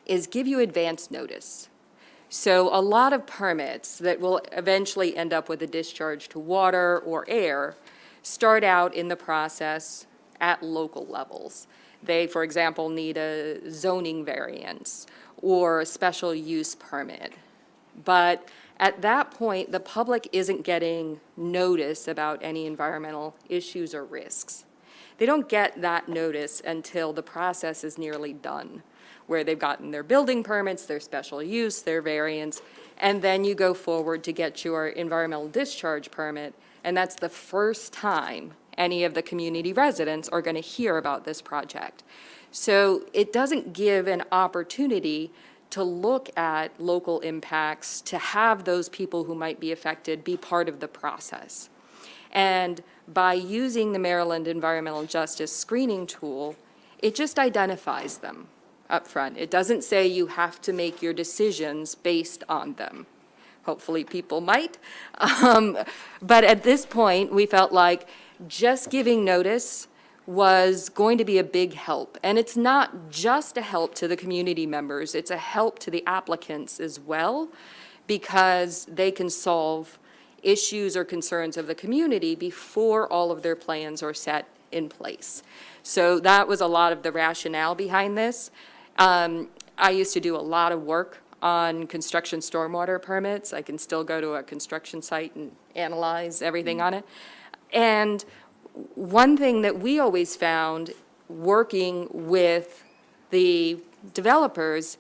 is give you advance notice. So a lot of permits that will eventually end up with a discharge to water or air start out in the process at local levels. They, for example, need a zoning variance or a special use permit. But at that point, the public isn't getting notice about any environmental issues or risks. They don't get that notice until the process is nearly done, where they've gotten their building permits, their special use, their variance, and then you go forward to get your environmental discharge permit, and that's the first time any of the community residents are going to hear about this project. So it doesn't give an opportunity to look at local impacts, to have those people who might be affected be part of the process. And by using the Maryland Environmental Justice Screening Tool, it just identifies them. up front. It doesn't say you have to make your decisions based on them. Hopefully, people might. But at this point, we felt like just giving notice was going to be a big help. And it's not just a help to the community members, it's a help to the applicants as well, because they can solve issues or concerns of the community before all of their plans are set in place. So that was a lot of the rationale behind this. I used to do a lot of work on construction stormwater permits. I can still go to a construction site and analyze everything on it. And one thing that we always found working with the developers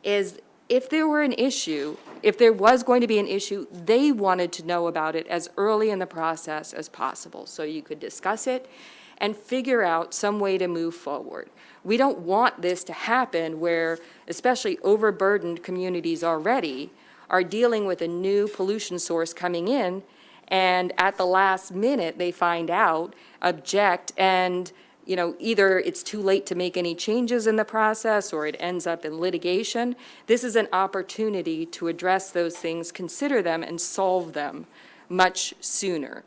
is if there were an issue, if there was going to be an issue, they wanted to know about it as early in the process as possible, so you could discuss it and figure out some way to move forward. We don't want this to happen where, especially overburdened communities already, are dealing with a new pollution source coming in, and at the last minute, they find out, object, and either it's too late to make any changes in the process or it ends up in litigation. This is an opportunity to address those things, consider them, and solve them much sooner.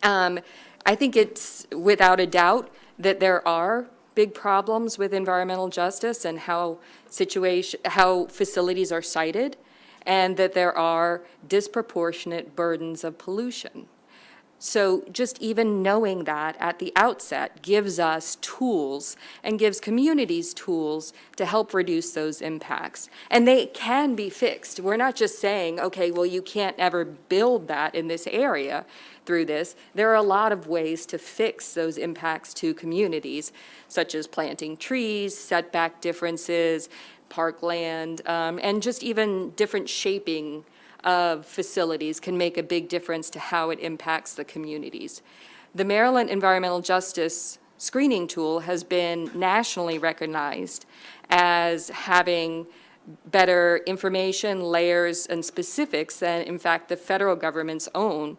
I think it's without a doubt that there are big problems with environmental justice and how facilities are sited, and that there are disproportionate burdens of pollution. So just even knowing that at the outset gives us tools and gives communities tools to help reduce those impacts. And they can be fixed. We're not just saying, okay, well, you can't ever build that in this area through this. There are a lot of ways to fix those impacts to communities, such as planting trees, setback differences, parkland, and just even different shaping of facilities can make a big difference to how it impacts the communities. The Maryland Environmental Justice Screening Tool has been nationally recognized as having better information, layers, and specifics than, in fact, the federal government's own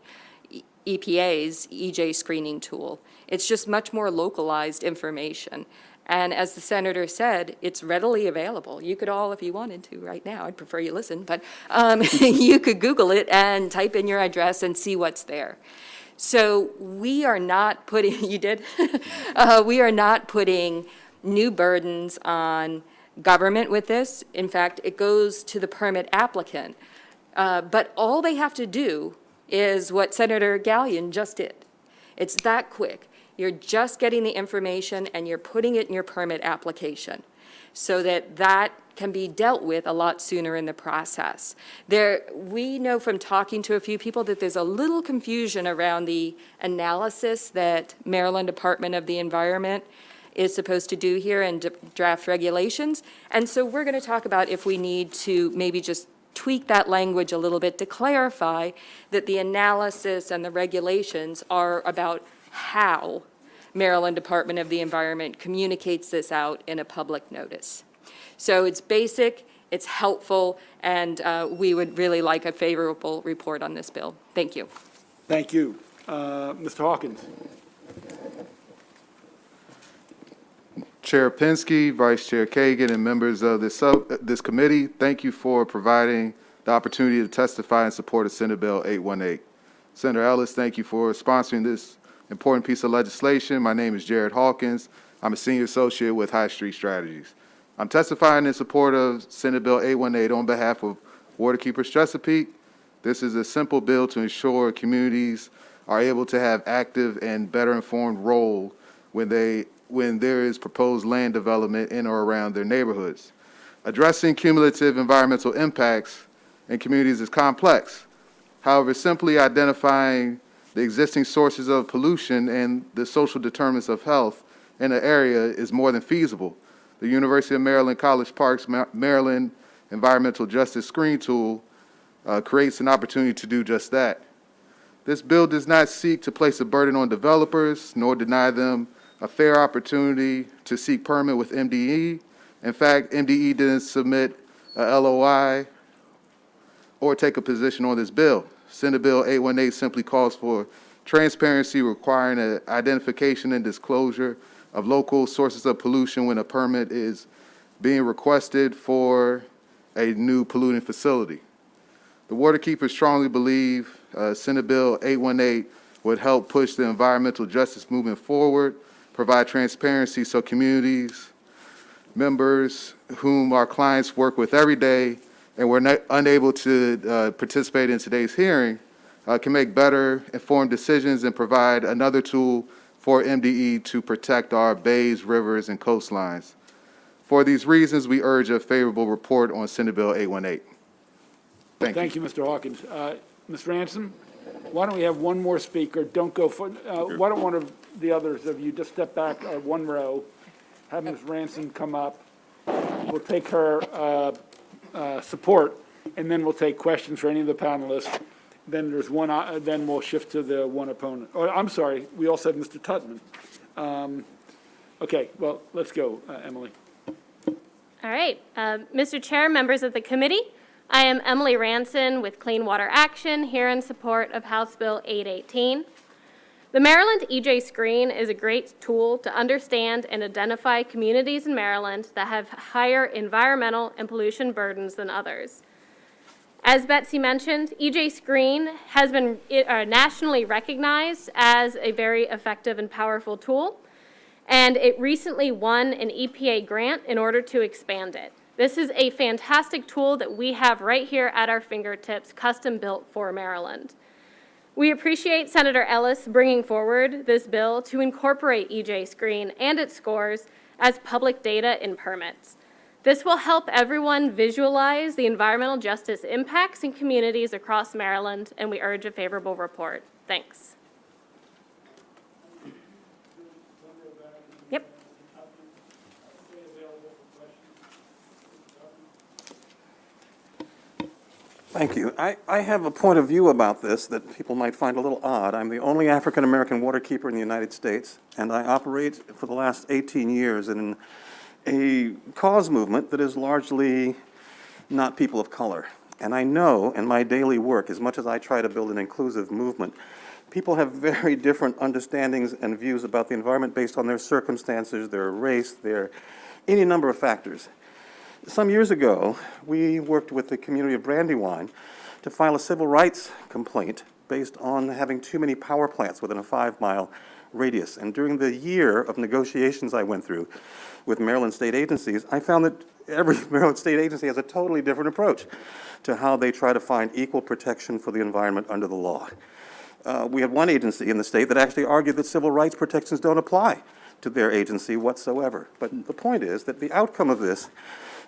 EPA's EJ screening tool. It's just much more localized information. And as the senator said, it's readily available. You could all, if you wanted to right now, I'd prefer you listen, but you could Google it and type in your address and see what's there. So we are not putting, you did? We are not putting new burdens on government with this. In fact, it goes to the permit applicant. But all they have to do is what Senator Gallion just did. It's that quick. You're just getting the information and you're putting it in your permit application so that that can be dealt with a lot sooner in the process. We know from talking to a few people that there's a little confusion around the analysis that Maryland Department of the Environment is supposed to do here and draft regulations. And so we're going to talk about if we need to maybe just tweak that language a little bit to clarify that the analysis and the regulations are about how Maryland Department of the Environment communicates this out in a public notice. So it's basic, it's helpful, and we would really like a favorable report on this bill. Thank you. Thank you. Mr. Hawkins. Chair Pinsky, Vice Chair Kagan, and members of this committee, thank you for providing the opportunity to testify in support of Senate Bill 818. Senator Ellis, thank you for sponsoring this important piece of legislation. My name is Jared Hawkins. I'm a senior associate with High Street Strategies. I'm testifying in support of Senate Bill 818 on behalf of Waterkeepers Chesapeake. This is a simple bill to ensure communities are able to have active and better informed role when there is proposed land development in or around their neighborhoods. Addressing cumulative environmental impacts in communities is complex. However, simply identifying the existing sources of pollution and the social determinants of health in an area is more than feasible. The University of Maryland College Park's Maryland Environmental Justice Screen Tool creates an opportunity to do just that. This bill does not seek to place a burden on developers, nor deny them a fair opportunity to seek permit with MDE. In fact, MDE didn't submit a LOI or take a position on this bill. Senate Bill 818 simply calls for transparency, requiring an identification and disclosure of local sources of pollution when a permit is being requested for a new polluting facility. The Waterkeepers strongly believe Senate Bill 818 would help push the environmental justice movement forward, provide transparency so communities, members whom our clients work with every day and were unable to participate in today's hearing can make better informed decisions and provide another tool for MDE to protect our bays, rivers, and coastlines. For these reasons, we urge a favorable report on Senate Bill 818. Thank you, Mr. Hawkins. Ms. Ransom, why don't we have one more speaker? Don't go for, why don't one of the others of you just step back one row, have Ms. Ransom come up. We'll take her support, and then we'll take questions for any of the panelists. Then there's one, then we'll shift to the one opponent. Oh, I'm sorry, we also have Mr. Tutman. Okay, well, let's go, Emily. All right. Mr. Chair, members of the committee, I am Emily Ranson with Clean Water Action, here in support of House Bill 818. The Maryland EJ Screen is a great tool to understand and identify communities in Maryland that have higher environmental and pollution burdens than others. As Betsy mentioned, EJ Screen has been nationally recognized as a very effective and powerful tool, and it recently won an EPA grant in order to expand it. This is a fantastic tool that we have right here at our fingertips, custom built for Maryland. We appreciate Senator Ellis bringing forward this bill to incorporate EJ Screen and its scores as public data in permits. This will help everyone visualize the environmental justice impacts in communities across Maryland, and we urge a favorable report. Thanks. Yep. Thank you. I have a point of view about this that people might find a little odd. I'm the only African-American waterkeeper in the United States, and I operate for the last 18 years in a cause movement that is largely not people of color. And I know in my daily work, as much as I try to build an inclusive movement, people have very different understandings and views about the environment based on their circumstances, their race, their any number of factors. Some years ago, we worked with the community of Brandywine to file a civil rights complaint based on having too many power plants within a 5-mile radius. And during the year of negotiations I went through with Maryland state agencies, I found that every Maryland state agency has a totally different approach to how they try to find equal protection for the environment under the law. We had one agency in the state that actually argued that civil rights protections don't apply to their agency whatsoever. But the point is that the outcome of this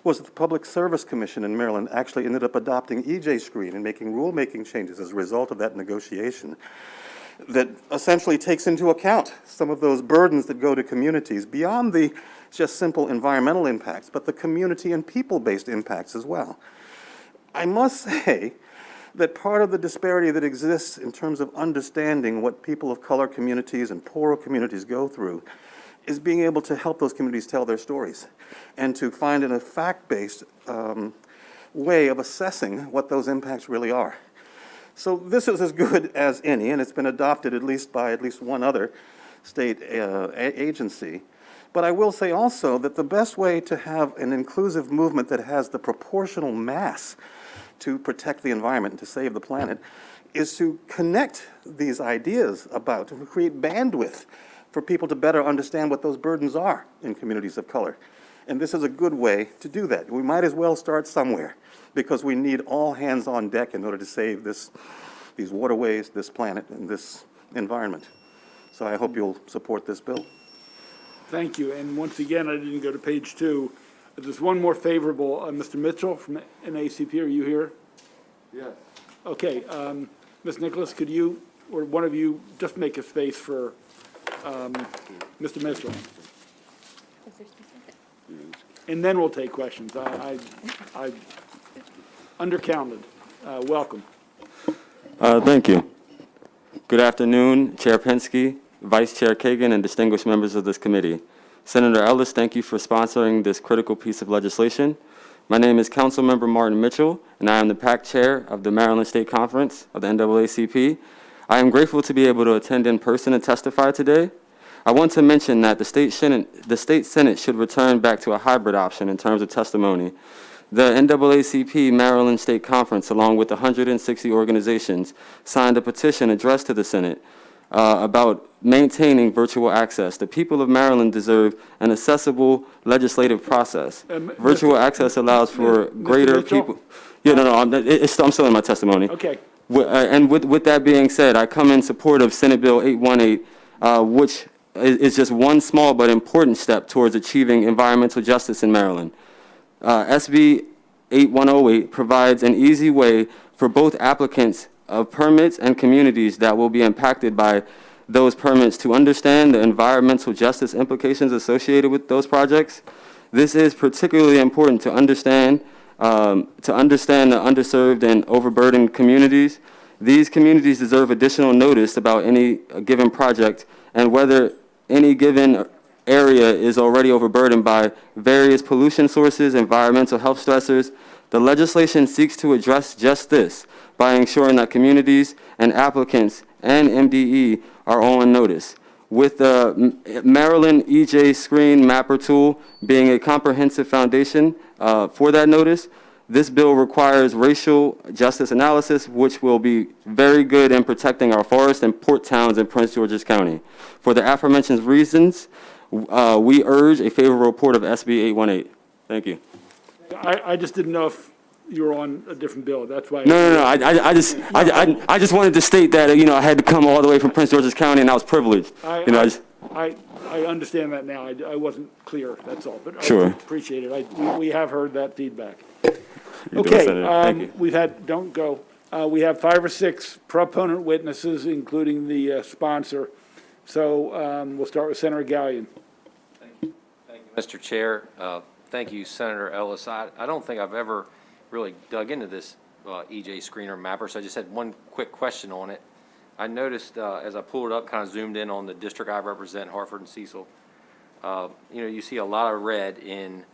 was that the Public Service Commission in Maryland actually ended up adopting EJ Screen and making rulemaking changes as a result of that negotiation that essentially takes into account some of those burdens that go to communities beyond the just simple environmental impacts, but the community and people-based impacts as well. I must say that part of the disparity that exists in terms of understanding what people of color communities and poorer communities go through is being able to help those communities tell their stories and to find in a fact-based way of assessing what those impacts really are. So this is as good as any, and it's been adopted by at least one other state agency. But I will say also that the best way to have an inclusive movement that has the proportional mass to protect the environment and to save the planet is to connect these ideas about, to create bandwidth for people to better understand what those burdens are in communities of color. And this is a good way to do that. We might as well start somewhere because we need all hands on deck in order to save these waterways, this planet, and this environment. So I hope you'll support this bill. Thank you. And once again, I didn't go to page 2. There's one more favorable. Mr. Mitchell from NACP, are you here? Yes. Okay. Ms. Nicholas, could you, or one of you, just make a space for Mr. Mitchell? And then we'll take questions. I undercounted. Welcome. Thank you. Good afternoon, Chair Pensky, Vice Chair Kagan, and distinguished members of this committee. Senator Ellis, thank you for sponsoring this critical piece of legislation. My name is Councilmember Martin Mitchell, and I am the PAC Chair of the Maryland State Conference of the NAACP. I am grateful to be able to attend in person and testify today. I want to mention that the state Senate should return back to a hybrid option in terms of testimony. The NAACP Maryland State Conference, along with 160 organizations, signed a petition addressed to the Senate about maintaining virtual access. The people of Maryland deserve an accessible legislative process. Virtual access allows for greater Mitchell? people. Yeah, no, I'm still in my testimony. Okay. And with that being said, I come in support of Senate Bill 818, which is just one small but important step towards achieving environmental justice in Maryland. SB 8108 provides an easy way for both applicants of permits and communities that will be impacted by those permits to understand the environmental justice implications associated with those projects. This is particularly important to understand the underserved and overburdened communities. These communities deserve additional notice about any given project and whether any given area is already overburdened by various pollution sources, environmental health stressors. The legislation seeks to address just this by ensuring that communities and applicants and MDE are on notice. With the Maryland EJ Screen Mapper tool being a comprehensive foundation for that notice, this bill requires racial justice analysis, which will be very good in protecting our forests and port towns in Prince George's County. For the aforementioned reasons, we urge a favorable report of SB 818. Thank you. I just didn't know if you were on a different bill, that's why. No. I just wanted to state that, I had to come all the way from Prince George's County, and I was privileged. I understand that now. I wasn't clear, that's all, but Sure. I appreciate it. We have heard that feedback. You're doing, Okay, Senator. Thank you. we've had, don't go. We have 5 or 6 proponent witnesses, including the sponsor. So we'll start with Senator Gallion. Thank you, Mr. Chair. Thank you, Senator Ellis. I don't think I've ever really dug into this EJ Screener Mapper, so I just had one quick question on it. I noticed as I pulled it up, kind of zoomed in on the district I represent, Hartford and Cecil, you see a lot of red in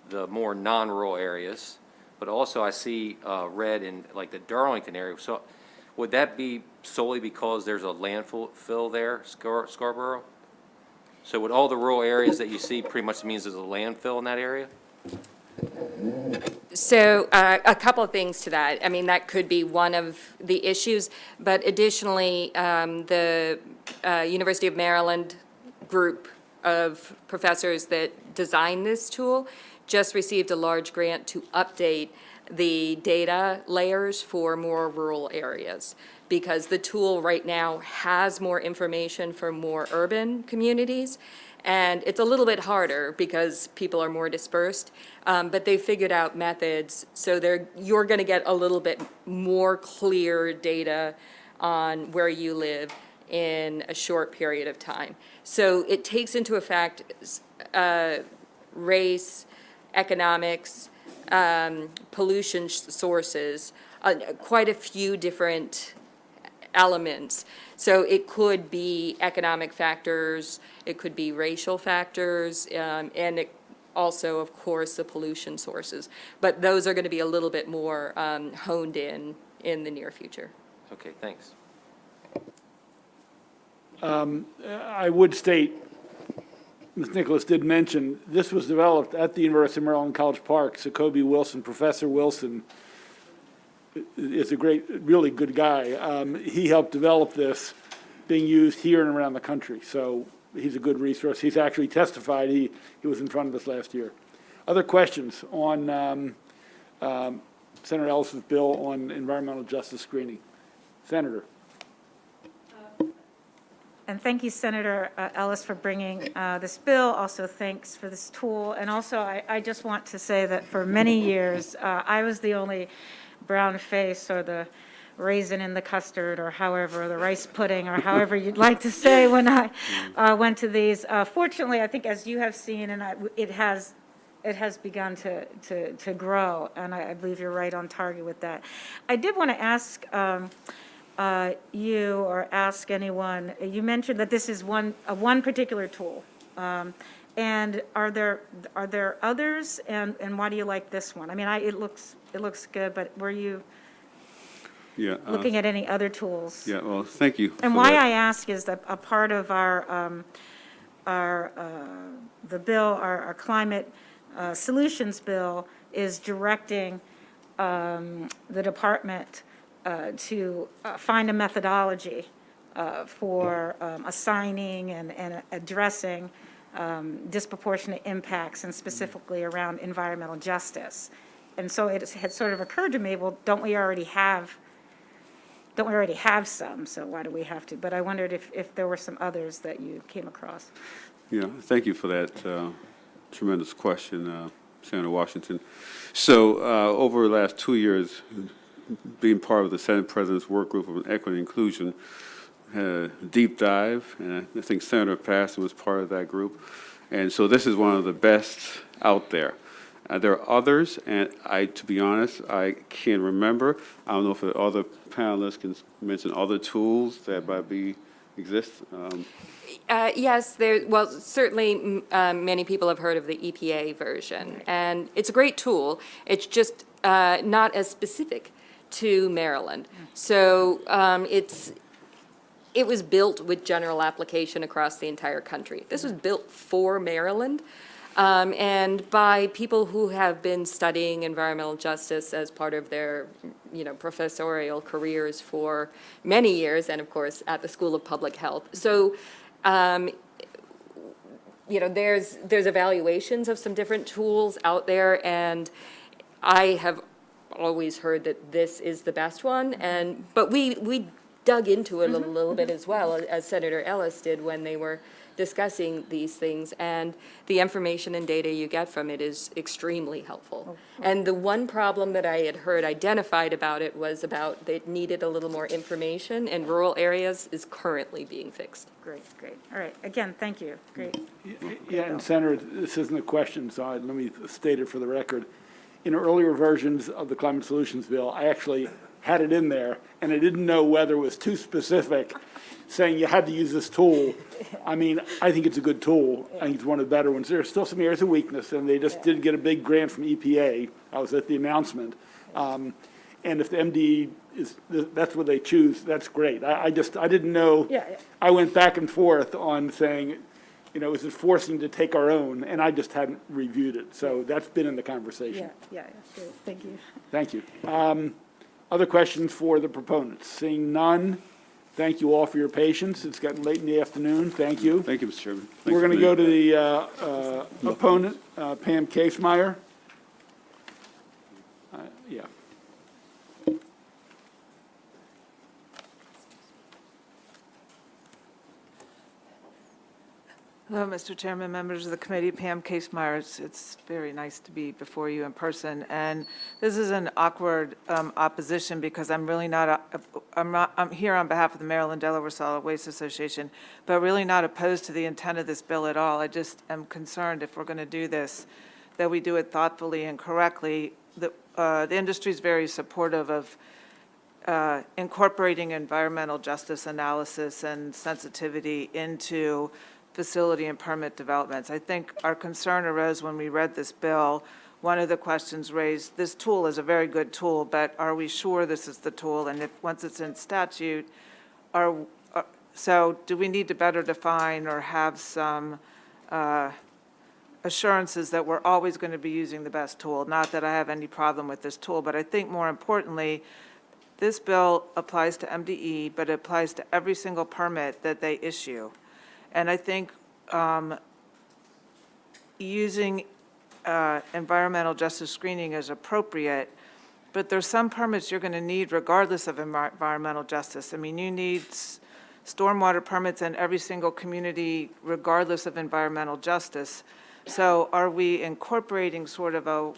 the more non-rural areas, but also I see red in like the Darlington area. So would that be solely because there's a landfill there, Scarborough? So would all the rural areas that you see pretty much means there's a landfill in that area? So a couple of things to that. I mean, that could be one of the issues, but additionally, the University of Maryland group of professors that designed this tool just received a large grant to update the data layers for more rural areas, because the tool right now has more information for more urban communities. And it's a little bit harder because people are more dispersed, but they figured out methods so you're going to get a little bit more clear data on where you live in a short period of time. So it takes into effect race, economics, pollution sources, quite a few different elements. So it could be economic factors, it could be racial factors, and it also, of course, the pollution sources. But those are going to be a little bit more honed in the near future. Okay, thanks. I would state, Ms. Nicholas did mention, this was developed at the University of Maryland College Park. Jacoby Wilson, Professor Wilson, is a great, really good guy. He helped develop this, being used here and around the country. So he's a good resource. He's actually testified. He was in front of us last year. Other questions on Senator Ellis's bill on environmental justice screening? Senator. And thank you, Senator Ellis, for bringing this bill. Also, thanks for this tool. And also, I just want to say that for many years, I was the only brown face or the raisin in the custard or however, the rice pudding or however you'd like to say when I went to these. Fortunately, I think as you have seen, and it has begun to grow, and I believe you're right on target with that. I did want to ask you or ask anyone, you mentioned that this is one particular tool. And are there others, and why do you like this one? I mean, it looks good, but were you looking at any other tools? Yeah, well, thank you. And why I ask is that a part of our the bill, our climate solutions bill is directing the department to find a methodology for assigning and addressing disproportionate impacts, and specifically around environmental justice. And so it had sort of occurred to me, well, don't we already have some, so why do we have to? But I wondered if there were some others that you came across. Yeah, thank you for that tremendous question, Senator Washington. So over the last 2 years, being part of the Senate President's Work Group on Equity and Inclusion, had a deep dive, and I think Senator Pastor was part of that group. And so this is one of the best out there. There are others, and to be honest, I can't remember. I don't know if the other panelists can mention other tools that might exist. Yes, well, certainly many people have heard of the EPA version, and it's a great tool. It's just not as specific to Maryland. So it was built with general application across the entire country. This was built for Maryland. And by people who have been studying environmental justice as part of their, professorial careers for many years, and of course at the School of Public Health. So, there's evaluations of some different tools out there, and I have always heard that this is the best one. But we dug into it a little bit as well, as Senator Ellis did when they were discussing these things, and the information and data you get from it is extremely helpful. And the one problem that I had heard identified about it was about they needed a little more information in rural areas is currently being fixed. Great. All right, again, thank you. Great. Yeah, and Senator, this isn't a question, so let me state it for the record. In earlier versions of the Climate Solutions Bill, I actually had it in there, and I didn't know whether it was too specific, saying you had to use this tool. I mean, I think it's a good tool. I think it's one of the better ones. There are still some areas of weakness, and they just did get a big grant from EPA. I was at the announcement. And if the MD that's what they choose, that's great. I didn't know. Yeah. I went back and forth on saying, is it forcing to take our own? And I just hadn't reviewed it. So that's been in the conversation. Yeah, good. Thank you. Thank you. Other questions for the proponents? Seeing none, thank you all for your patience. It's getting late in the afternoon. Thank you. Thank you, Mr. Chairman. We're going to go to the opponent, Pam Casemeyer. Yeah. Hello, Mr. Chairman, members of the committee, Pam Casemeyer. It's very nice to be before you in person. And this is an awkward opposition because I'm really I'm here on behalf of the Maryland Delaware Solid Waste Association, but really not opposed to the intent of this bill at all. I just am concerned if we're going to do this, that we do it thoughtfully and correctly. The industry is very supportive of incorporating environmental justice analysis and sensitivity into facility and permit developments. I think our concern arose when we read this bill. One of the questions raised, this tool is a very good tool, but are we sure this is the tool? And if once it's in statute, so do we need to better define or have some assurances that we're always going to be using the best tool? Not that I have any problem with this tool, but I think more importantly, this bill applies to MDE, but it applies to every single permit that they issue. And I think using environmental justice screening is appropriate, but there's some permits you're going to need regardless of environmental justice. I mean, you need stormwater permits in every single community regardless of environmental justice. So are we incorporating sort of a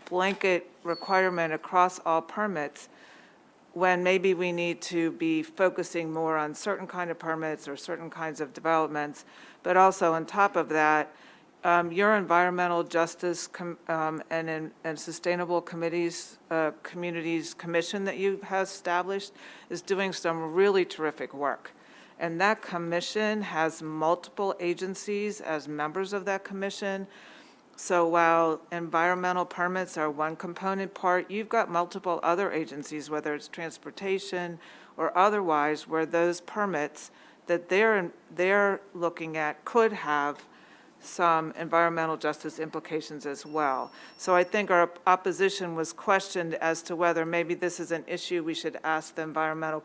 blanket requirement across all permits when maybe we need to be focusing more on certain kind of permits or certain kinds of developments? But also on top of that, your environmental justice and sustainable committees, communities commission that you have established is doing some really terrific work. And that commission has multiple agencies as members of that commission. So while environmental permits are one component part, you've got multiple other agencies, whether it's transportation or otherwise, where those permits that they're looking at could have some environmental justice implications as well. So I think our opposition was questioned as to whether maybe this is an issue we should ask the Environmental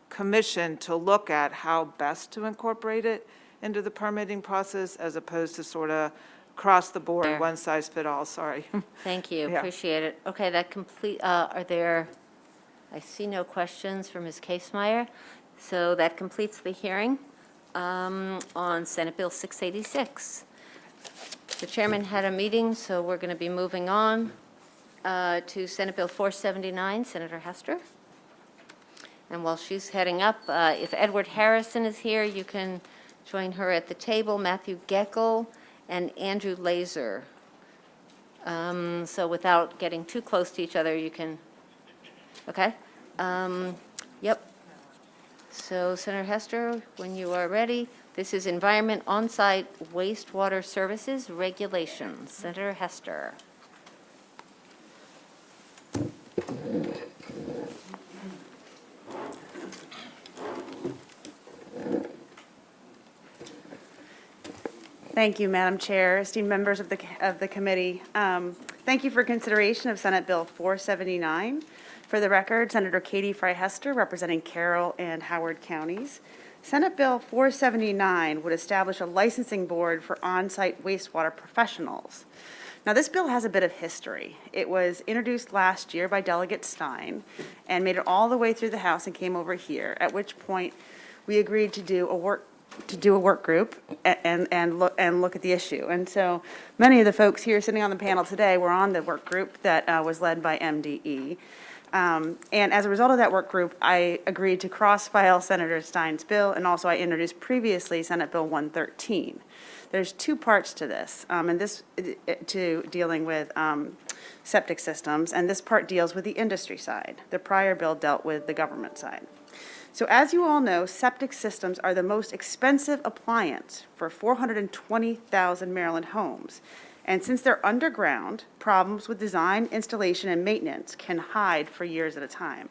Commission to look at how best to incorporate it into the permitting process as opposed to sort of across the board, Fair. one size fit all, sorry. Thank you, Yeah. appreciate it. Okay, I see no questions for Ms. Casemeyer, so that completes the hearing on Senate Bill 686. The chairman had a meeting, so we're going to be moving on to Senate Bill 479, Senator Hester. And while she's heading up, if Edward Harrison is here, you can join her at the table, Matthew Geckel and Andrew Laser. So without getting too close to each other, you can, okay? Yep. So Senator Hester, when you are ready, this is Environment On-Site Wastewater Services Regulations. Senator Hester. Thank you, Madam Chair, esteemed members of the committee. Thank you for consideration of Senate Bill 479. For the record, Senator Katie Fry Hester, representing Carroll and Howard counties. Senate Bill 479 would establish a licensing board for on-site wastewater professionals. Now, this bill has a bit of history. It was introduced last year by Delegate Stein and made it all the way through the House and came over here, at which point we agreed to do a work group and look at the issue. And so many of the folks here sitting on the panel today were on the work group that was led by MDE. And as a result of that work group, I agreed to cross-file Senator Stein's bill, and also I introduced previously Senate Bill 113. There's two parts to this, and this to dealing with septic systems, and this part deals with the industry side. The prior bill dealt with the government side. So as you all know, septic systems are the most expensive appliance for 420,000 Maryland homes. And since they're underground, problems with design, installation, and maintenance can hide for years at a time.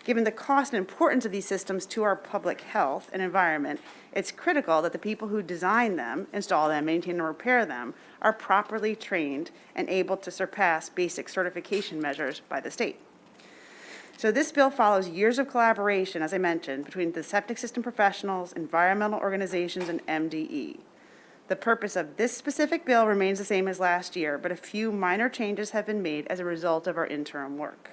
Given the cost and importance of these systems to our public health and environment, it's critical that the people who design them, install them, maintain, and repair them are properly trained and able to surpass basic certification measures by the state. So this bill follows years of collaboration, as I mentioned, between the septic system professionals, environmental organizations, and MDE. The purpose of this specific bill remains the same as last year, but a few minor changes have been made as a result of our interim work.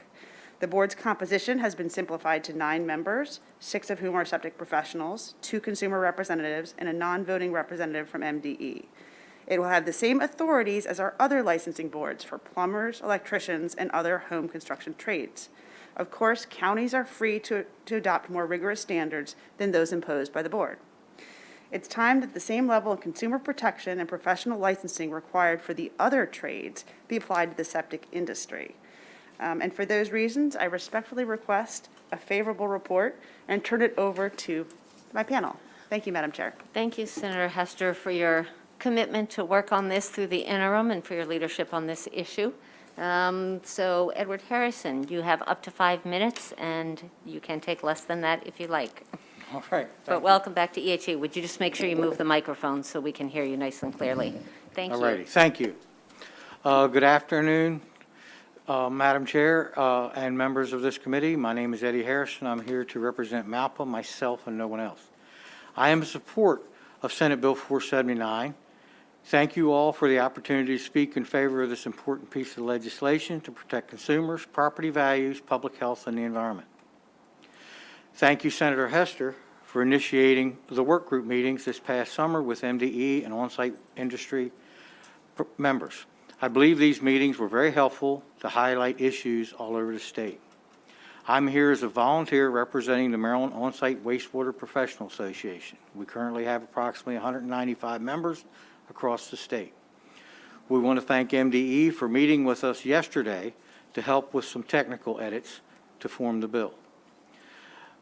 The board's composition has been simplified to 9 members, 6 of whom are septic professionals, 2 consumer representatives, and a non-voting representative from MDE. It will have the same authorities as our other licensing boards for plumbers, electricians, and other home construction trades. Of course, counties are free to adopt more rigorous standards than those imposed by the board. It's time that the same level of consumer protection and professional licensing required for the other trades be applied to the septic industry. And for those reasons, I respectfully request a favorable report and turn it over to my panel. Thank you, Madam Chair. Thank you, Senator Hester, for your commitment to work on this through the interim and for your leadership on this issue. So Edward Harrison, you have up to 5 minutes, and you can take less than that if you like. All right. But welcome back to EHE. Would you just make sure you move the microphone so we can hear you nice and clearly? Thank you. All righty, thank you. Good afternoon, Madam Chair and members of this committee. My name is Eddie Harrison. I'm here to represent MALPA, myself, and no one else. I am in support of Senate Bill 479. Thank you all for the opportunity to speak in favor of this important piece of legislation to protect consumers, property values, public health, and the environment. Thank you, Senator Hester, for initiating the work group meetings this past summer with MDE and on-site industry members. I believe these meetings were very helpful to highlight issues all over the state. I'm here as a volunteer representing the Maryland On-Site Wastewater Professional Association. We currently have approximately 195 members across the state. We want to thank MDE for meeting with us yesterday to help with some technical edits to form the bill.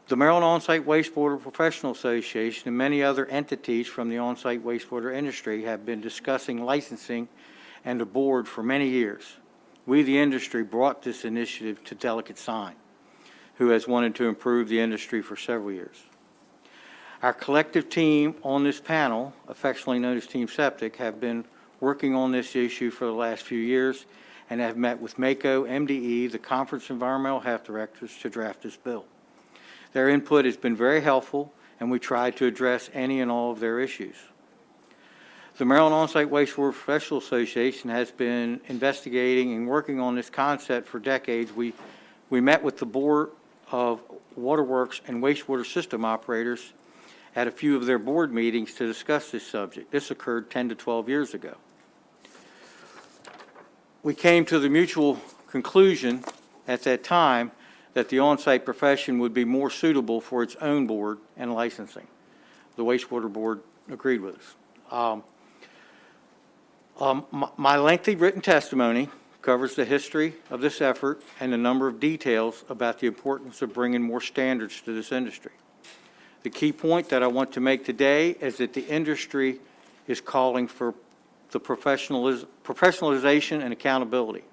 The Maryland On-Site Wastewater Professional Association and many other entities from the on-site wastewater industry have been discussing licensing and the board for many years. We, the industry, brought this initiative to Delegate Stein, who has wanted to improve the industry for several years. Our collective team on this panel, affectionately known as Team Septic, have been working on this issue for the last few years and have met with MACO, MDE, the Conference of Environmental Health Directors, to draft this bill. Their input has been very helpful, and we tried to address any and all of their issues. The Maryland On-Site Wastewater Professional Association has been investigating and working on this concept for decades. We met with the Board of Waterworks and Wastewater System Operators at a few of their board meetings to discuss this subject. This occurred 10 to 12 years ago. We came to the mutual conclusion at that time that the on-site profession would be more suitable for its own board and licensing. The wastewater board agreed with us. My lengthy written testimony covers the history of this effort and a number of details about the importance of bringing more standards to this industry. The key point that I want to make today is that the industry is calling for the professionalization and accountability.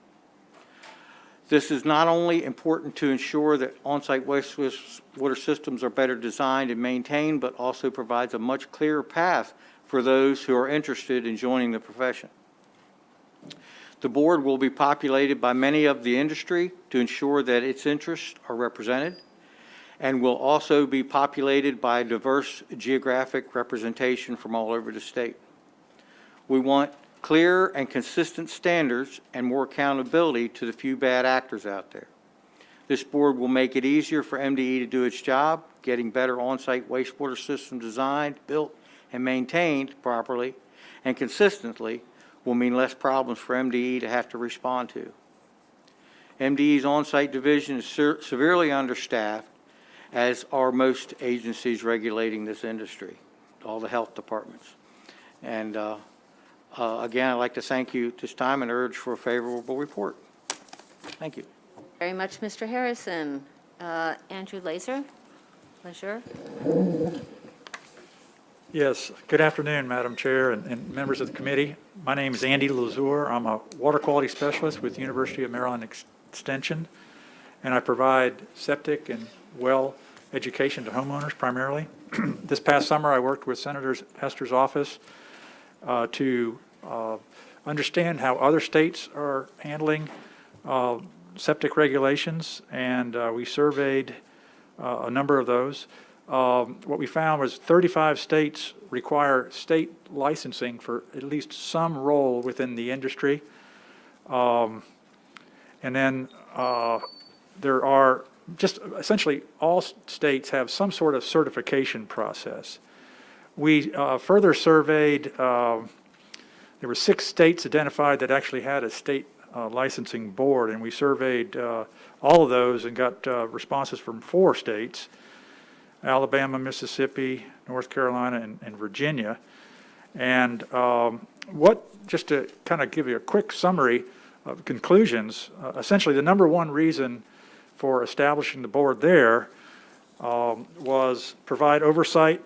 This is not only important to ensure that on-site wastewater systems are better designed and maintained, but also provides a much clearer path for those who are interested in joining the profession. The board will be populated by many of the industry to ensure that its interests are represented, and will also be populated by diverse geographic representation from all over the state. We want clear and consistent standards and more accountability to the few bad actors out there. This board will make it easier for MDE to do its job, getting better on-site wastewater systems designed, built, and maintained properly and consistently will mean less problems for MDE to have to respond to. MDE's on-site division is severely understaffed, as are most agencies regulating this industry, all the health departments. And again, I'd like to thank you at this time and urge for a favorable report. Thank you. Very much, Mr. Harrison. Andrew Laser. Yes, good afternoon, Madam Chair and members of the committee. My name is Andy Lazur. I'm a water quality specialist with the University of Maryland Extension, and I provide septic and well education to homeowners primarily. This past summer, I worked with Senator Hester's office to understand how other states are handling septic regulations, and we surveyed a number of those. What we found was 35 states require state licensing for at least some role within the industry. And then there are just essentially all states have some sort of certification process. We further surveyed, there were 6 states identified that actually had a state licensing board, and we surveyed all of those and got responses from 4 states: Alabama, Mississippi, North Carolina, and Virginia. And just to kind of give you a quick summary of conclusions, essentially the number one reason for establishing the board there was provide oversight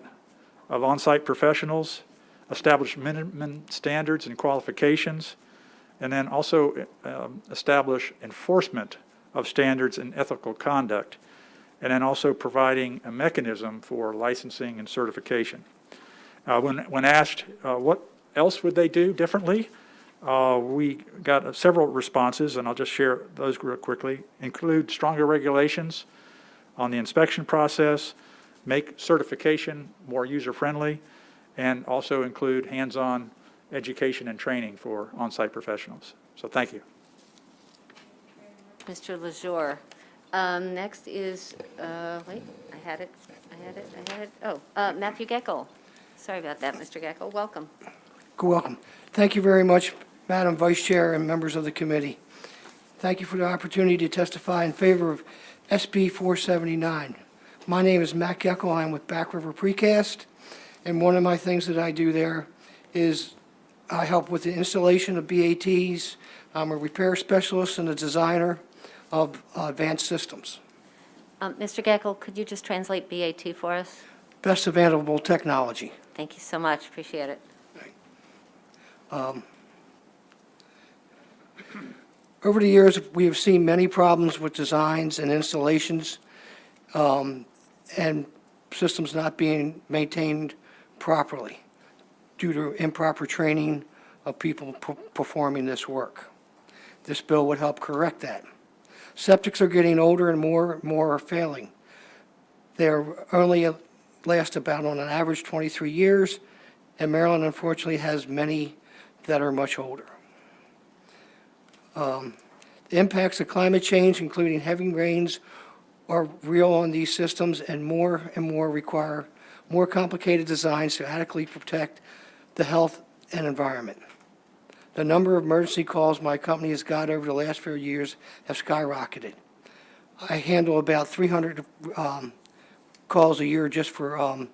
of on-site professionals, establish minimum standards and qualifications, and then also establish enforcement of standards and ethical conduct, and then also providing a mechanism for licensing and certification. When asked what else would they do differently, we got several responses, and I'll just share those real quickly. Include stronger regulations on the inspection process, make certification more user-friendly, and also include hands-on education and training for on-site professionals. So thank you. Mr. Lazur. Next is, wait, I had it. Oh, Matthew Geckel. Sorry about that, Mr. Geckel. Welcome. Welcome. Thank you very much, Madam Vice Chair and members of the committee. Thank you for the opportunity to testify in favor of SB 479. My name is Matt Geckel. I'm with Back River Precast, and one of my things that I do there is I help with the installation of BATs. I'm a repair specialist and a designer of advanced systems. Mr. Geckel, could you just translate BAT for us? Best available technology. Thank you so much. Appreciate it. Over the years, we have seen many problems with designs and installations, and systems not being maintained properly due to improper training of people performing this work. This bill would help correct that. Septics are getting older and more are failing. They're only last about on an average 23 years, and Maryland unfortunately has many that are much older. The impacts of climate change, including heavy rains, are real on these systems and more require more complicated designs to adequately protect the health and environment. The number of emergency calls my company has got over the last few years have skyrocketed. I handle about 300 calls a year just for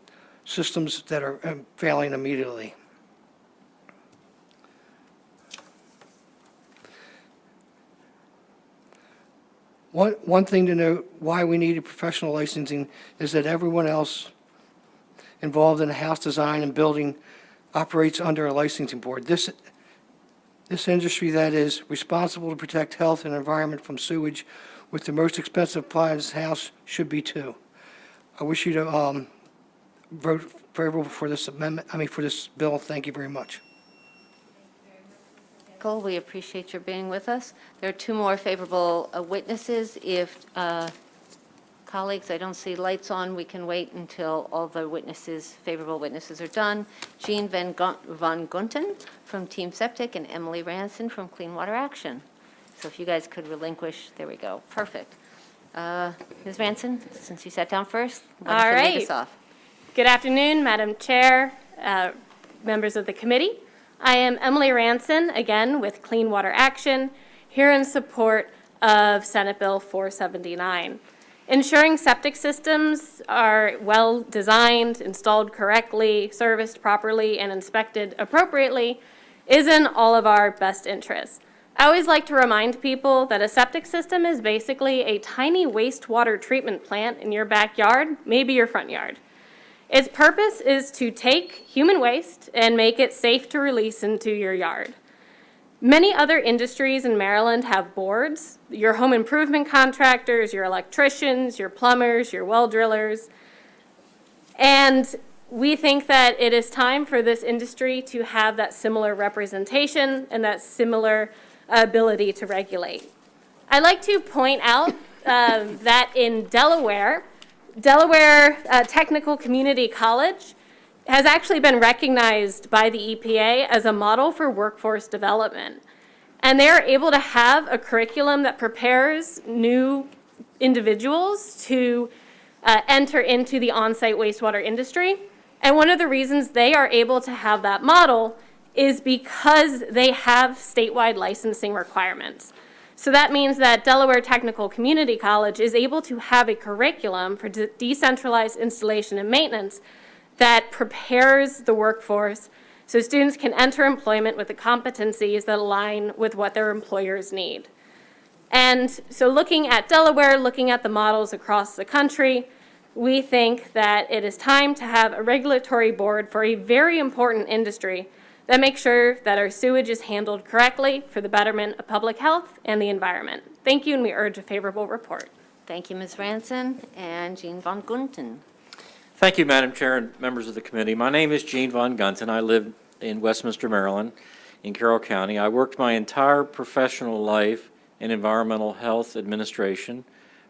systems that are failing immediately. One thing to note why we needed professional licensing is that everyone else involved in the house design and building operates under a licensing board. This industry that is responsible to protect health and environment from sewage with the most expensive appliance house should be too. I wish you to vote favorable for this amendment, for this bill. Thank you very much. We appreciate your being with us. There are two more favorable witnesses. If colleagues, I don't see lights on, we can wait until all the witnesses, favorable witnesses are done. Jean Van Gunten from Team Septic and Emily Ranson from Clean Water Action. So if you guys could relinquish, there we go. Perfect. Ms. Ranson, since you sat down first, why don't you lead us off? Good afternoon, Madam Chair, members of the committee. I am Emily Ranson, again with Clean Water Action, here in support of Senate Bill 479. Ensuring septic systems are well designed, installed correctly, serviced properly, and inspected appropriately is in all of our best interests. I always like to remind people that a septic system is basically a tiny wastewater treatment plant in your backyard, maybe your front yard. Its purpose is to take human waste and make it safe to release into your yard. Many other industries in Maryland have boards. Your home improvement contractors, your electricians, your plumbers, your well drillers. And we think that it is time for this industry to have that similar representation and that similar ability to regulate. I'd like to point out that in Delaware Technical Community College has actually been recognized by the EPA as a model for workforce development. And they're able to have a curriculum that prepares new individuals to enter into the on-site wastewater industry. And one of the reasons they are able to have that model is because they have statewide licensing requirements. So that means that Delaware Technical Community College is able to have a curriculum for decentralized installation and maintenance that prepares the workforce so students can enter employment with the competencies that align with what their employers need. And so looking at Delaware, looking at the models across the country, we think that it is time to have a regulatory board for a very important industry that makes sure that our sewage is handled correctly for the betterment of public health and the environment. Thank you, and we urge a favorable report. Thank you, Ms. Ranson. And Jean Van Gunten. Thank you, Madam Chair and members of the committee. My name is Gene Von Gunten. I live in Westminster, Maryland, in Carroll County. I worked my entire professional life in environmental health administration,